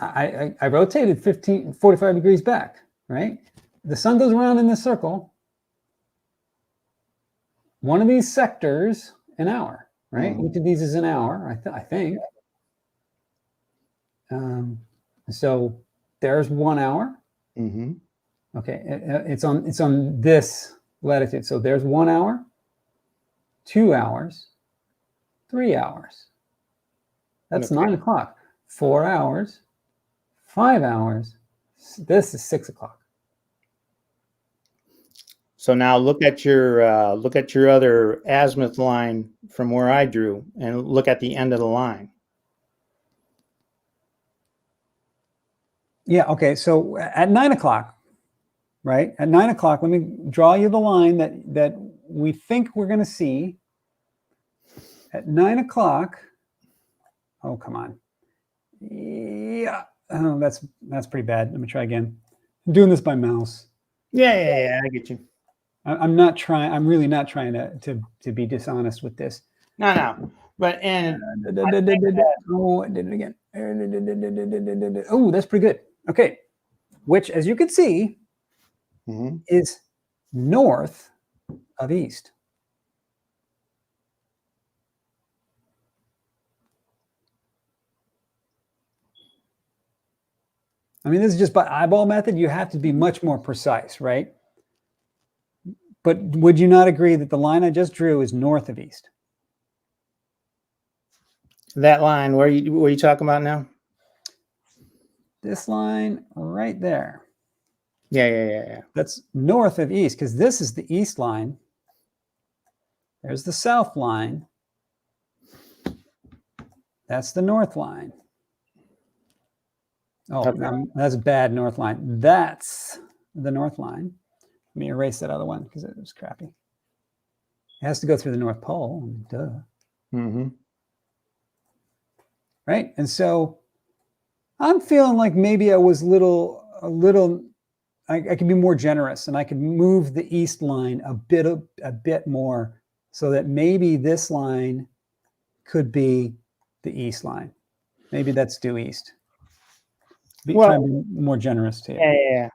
Speaker 1: I rotated 45 degrees back, right? The sun goes around in this circle. One of these sectors, an hour, right?
Speaker 2: Mhm.
Speaker 1: Each of these is an hour, I think. So there's 1 hour.
Speaker 2: Mm-hmm.
Speaker 1: Okay, it's on this latitude. So there's 1 hour, 2 hours, 3 hours. That's
Speaker 3: Okay.
Speaker 1: 9 o'clock. 4 hours, 5 hours. This is 6 o'clock.
Speaker 3: so now look at your other azimuth line from where I drew, and look at the end of the line.
Speaker 1: Yeah. Okay. So at 9 o'clock, right? At 9 o'clock, let me draw you the line that we think we're going to see. At 9 o'clock. Oh, come on. Yeah. Oh, that's pretty bad. Let me try again. I'm doing this by mouse.
Speaker 3: Yeah, I get you.
Speaker 1: I'm not trying. I'm really not trying to be dishonest with this.
Speaker 3: No, but
Speaker 1: Oh, I did it again. Oh, that's pretty good. Okay, which, as you can see,
Speaker 2: Mm-hmm.
Speaker 1: is north of east. I mean, this is just by eyeball method. You have to be much more precise, right? But would you not agree that the line I just drew is north of east?
Speaker 3: that line, where you talking about now?
Speaker 1: This line right there.
Speaker 3: Yeah.
Speaker 1: That's north of east, because this is the east line. There's the south line. That's the north line. Oh,
Speaker 3: Okay.
Speaker 1: that's a bad north line. That's the north line. Let me erase that other one because it was crappy. It has to go through the North Pole. Duh.
Speaker 2: Mm-hmm.
Speaker 1: Right? And so I'm feeling like maybe I was a little, I could be more generous, and I could move the east line a bit more, so that maybe this line could be the east line. Maybe that's due east. Try to be more generous to you.
Speaker 3: Yeah.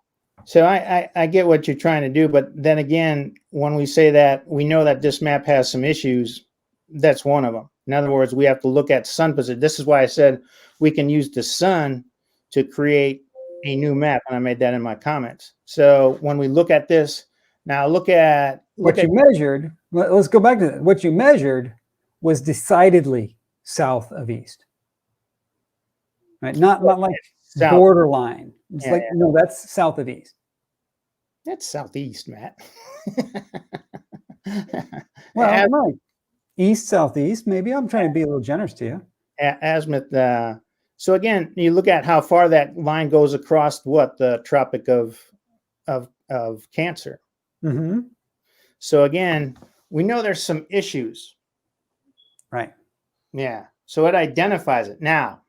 Speaker 3: So I get what you're trying to do, but then again, when we say that, we know that this map has some issues. That's one of them. In other words, we have to look at sun position. This is why I said we can use the sun to create a new map, and I made that in my comments. So when we look at this, now look at
Speaker 1: what you measured. Let's go back to that. What you measured was decidedly south of east, right? Not like
Speaker 3: south.
Speaker 1: Borderline. It's
Speaker 3: Yeah,
Speaker 1: like, no, that's south of east.
Speaker 3: That's southeast, Matt.
Speaker 1: Well, no, east, southeast. Maybe I'm trying to be a little generous to you.
Speaker 3: Azimuth. So again, you look at how far that line goes across the Tropic of Cancer.
Speaker 1: Mm-hmm.
Speaker 3: So again, we know there's some issues.
Speaker 1: Right.
Speaker 3: Yeah. So it identifies it. Now,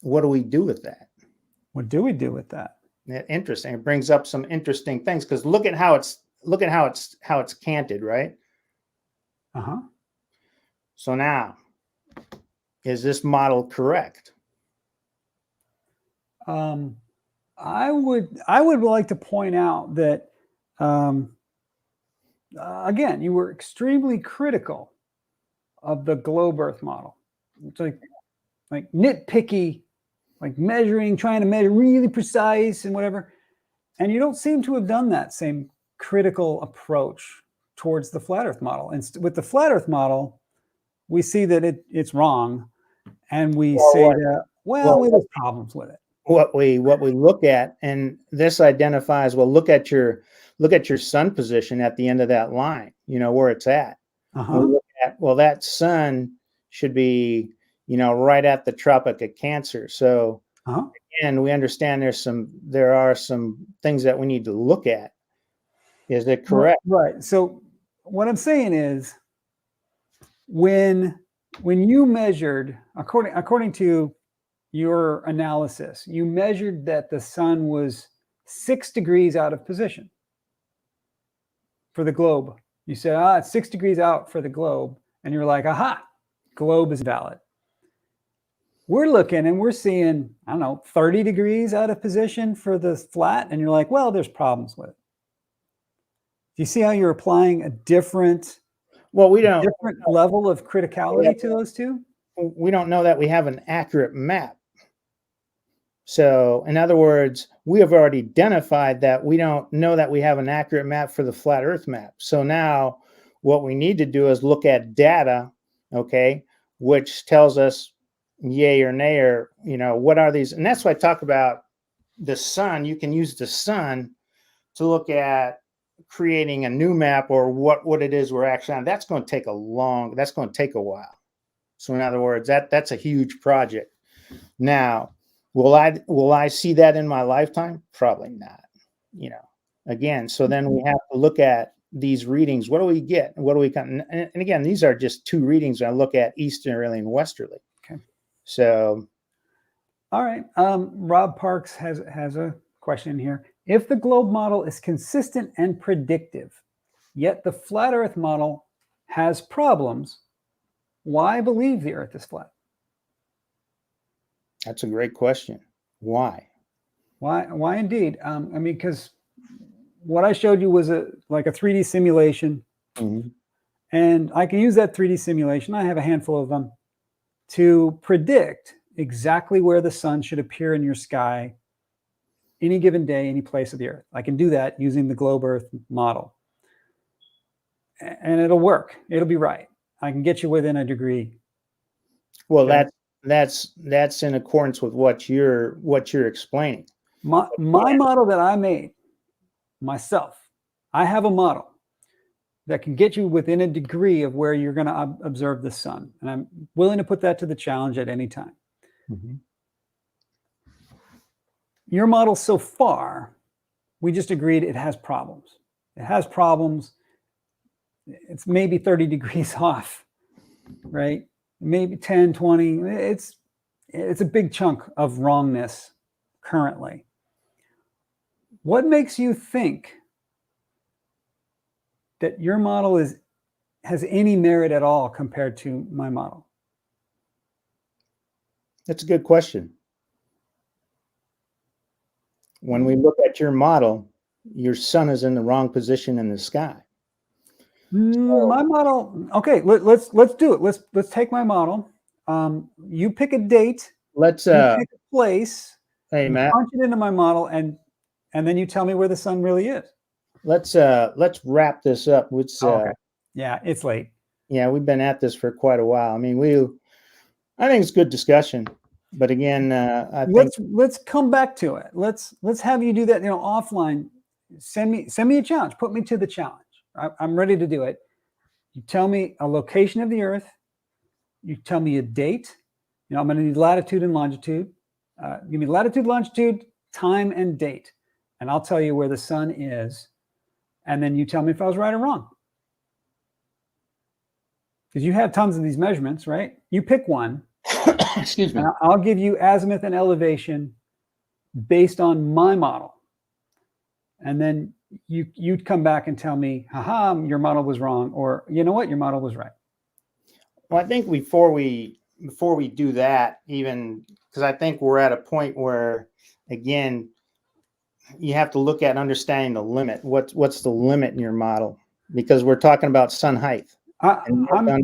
Speaker 3: what do we do with that?
Speaker 1: What do we do with that?
Speaker 3: Interesting. It brings up some interesting things, because look at how it's canted, right?
Speaker 1: Uh-huh.
Speaker 3: So now, is this model correct?
Speaker 1: I would like to point out that again, you were extremely critical of the globe Earth model. It's like nitpicky, like trying to measure really precise and whatever. And you don't seem to have done that same critical approach towards the flat Earth model. And with the flat Earth model, we see that it's wrong, and we
Speaker 3: Well,
Speaker 1: say
Speaker 3: what-
Speaker 1: that,
Speaker 3: well,
Speaker 1: there's problems with it.
Speaker 3: what we look at, and this identifies, well, look at your sun position at the end of that line, where it's at. We
Speaker 1: Uh-huh.
Speaker 3: look at, well, that sun should be, right at the Tropic of Cancer. So
Speaker 1: Uh-huh.
Speaker 3: again, we understand there are some things that we need to look at. Is it correct?
Speaker 1: Right. So what I'm saying is, when you measured, according to your analysis, you measured that the sun was 6 degrees out of position for the globe. You said, it's 6 degrees out for the globe. And you're like, aha, globe is valid. We're looking and we're seeing, I don't know, 30 degrees out of position for the flat. And you're like, well, there's problems with it. Do you see how you're applying a different level of criticality to those two?
Speaker 3: We don't know that we have an accurate map. So, in other words, we have already identified that we don't know that we have an accurate map for the flat Earth map. So now what we need to do is look at data, okay, which tells us yay or nay, or, what are these? And that's why I talk about the sun. You can use the sun to look at creating a new map, or what it is we're actually on. That's going to take a while. So in other words, that's a huge project. Now, will I see that in my lifetime? Probably not. Again, so then we have to look at these readings. What do we get? What do we come? And again, these are just two readings. I look at easterly and westerly.
Speaker 1: Okay.
Speaker 3: So,
Speaker 1: all right. Rob Parks has a question here. If the globe model is consistent and predictive, yet the flat Earth model has problems, why believe the Earth is flat?
Speaker 3: That's a great question. Why?
Speaker 1: Why indeed? Because what I showed you was like a 3D simulation, and I can use that 3D simulation. I have a handful of them to predict exactly where the sun should appear in your sky any given day, any place of the Earth. I can do that using the globe Earth model, and it'll work. It'll be right. I can get you within a degree.
Speaker 3: Well, okay. That's in accordance with what you're explaining.
Speaker 1: My model that I made myself, I have a model that can get you within a degree of where you're going to observe the sun, and I'm willing to put that to the challenge at any time. Your model so far, we just agreed it has problems. It has problems. It's maybe 30 degrees off, right? Maybe 10, 20. It's a big chunk of wrongness currently. What makes you think that your model has any merit at all compared to my model?
Speaker 3: That's a good question. When we look at your model, your sun is in the wrong position in the sky.
Speaker 1: My model. Okay, let's do it. Let's take my model. You pick a date.
Speaker 3: Let's
Speaker 1: pick a place.
Speaker 3: Hey, Matt.
Speaker 1: Punch it into my model, and then you tell me where the sun really is.
Speaker 3: Let's wrap this up.
Speaker 1: Okay. Yeah, it's late.
Speaker 3: Yeah, we've been at this for quite a while. I mean, I think it's good discussion. But again,
Speaker 1: let's come back to it. Let's have you do that. Offline. Send me a challenge. Put me to the challenge. I'm ready to do it. You tell me a location of the Earth. You tell me a date. I'm going to need latitude and longitude. Give me latitude, longitude, time, and date, and I'll tell you where the sun is. And then you tell me if I was right or wrong. Because you have tons of these measurements, right? You pick one.
Speaker 3: Excuse me.
Speaker 1: And I'll give you azimuth and elevation based on my model. And then you'd come back and tell me, haha, your model was wrong, or you know what, your model was right.
Speaker 3: Well, I think before we do that, even because I think we're at a point where, again, you have to look at understanding the limit. What's the limit in your model? Because we're talking about sun height.
Speaker 1: I don't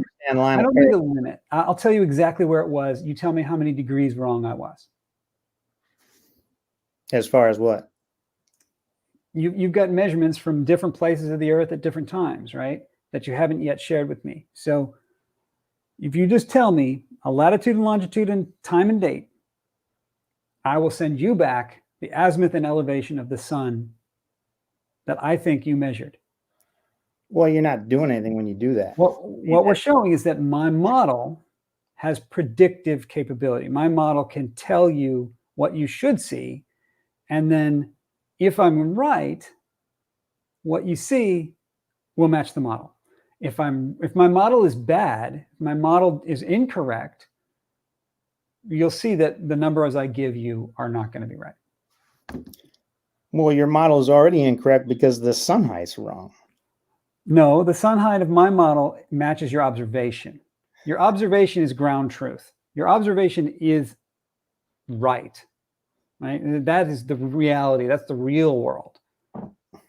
Speaker 1: need a limit. I'll tell you exactly where it was. You tell me how many degrees wrong I was.
Speaker 3: As far as what?
Speaker 1: You've got measurements from different places of the Earth at different times, right? That you haven't yet shared with me. So If you just tell me a latitude and longitude and time and date, I will send you back the azimuth and elevation of the sun that I think you measured.
Speaker 3: Well, you're not doing anything when you do that.
Speaker 1: Well, what we're showing is that my model has predictive capability. My model can tell you what you should see. And then if I'm right, what you see will match the model. If my model is bad, if my model is incorrect, you'll see that the numbers I give you are not going to be right.
Speaker 3: Well, your model is already incorrect because the sun height's wrong.
Speaker 1: No, the sun height of my model matches your observation. Your observation is ground truth. Your observation is right? That is the reality. That's the real world.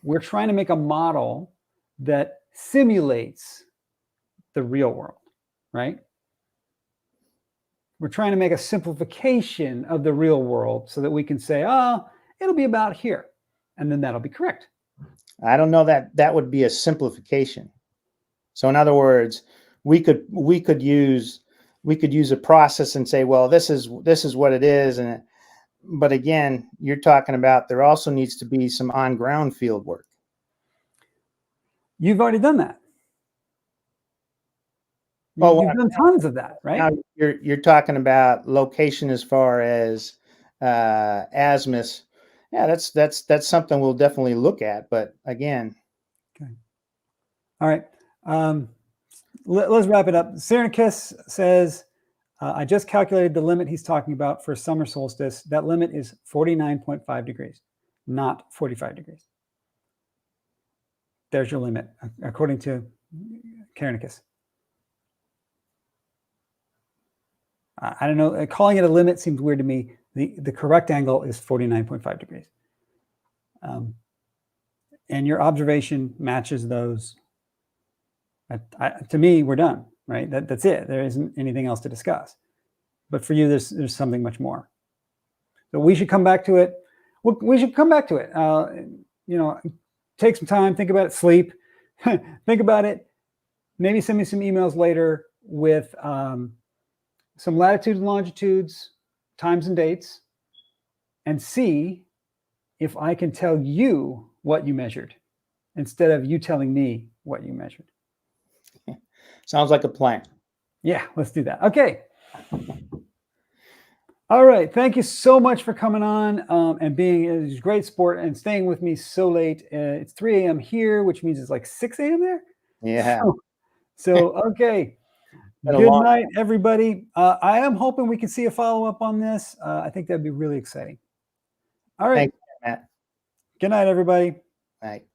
Speaker 1: We're trying to make a model that simulates the real world, right? We're trying to make a simplification of the real world so that we can say, oh, it'll be about here. And then that'll be correct.
Speaker 3: I don't know that that would be a simplification. So in other words, we could use a process and say, well, this is what it is. But again, you're talking about there also needs to be some on ground field work.
Speaker 1: You've already done that. You've done tons of that, right?
Speaker 3: Now you're talking about location as far as azimuth. Yeah, that's something we'll definitely look at. But again,
Speaker 1: okay. All right. Let's wrap it up. Cyranicus says, I just calculated the limit he's talking about for summer solstice. That limit is 49.5 degrees, not 45 degrees. There's your limit, according to Cyranicus. I don't know. Calling it a limit seems weird to me. The correct angle is 49.5 degrees. And your observation matches those. To me, we're done, right? That's it. There isn't anything else to discuss. But for you, there's something much more. So we should come back to it. We should come back to it. Take some time, think about it, sleep, think about it. Maybe send me some emails later with some latitudes and longitudes, times and dates, and see if I can tell you what you measured instead of you telling me what you measured.
Speaker 3: Sounds like a plan.
Speaker 1: Yeah, let's do that. Okay. All right. Thank you so much for coming on and being a great sport and staying with me so late. It's 3 a.m. here, which means it's like 6 a.m. there.
Speaker 3: Yeah.
Speaker 1: So okay. Good night, everybody. I am hoping we can see a follow-up on this. I think that'd be really exciting. All right.
Speaker 3: Thanks, Matt.
Speaker 1: Good night, everybody.
Speaker 3: Night.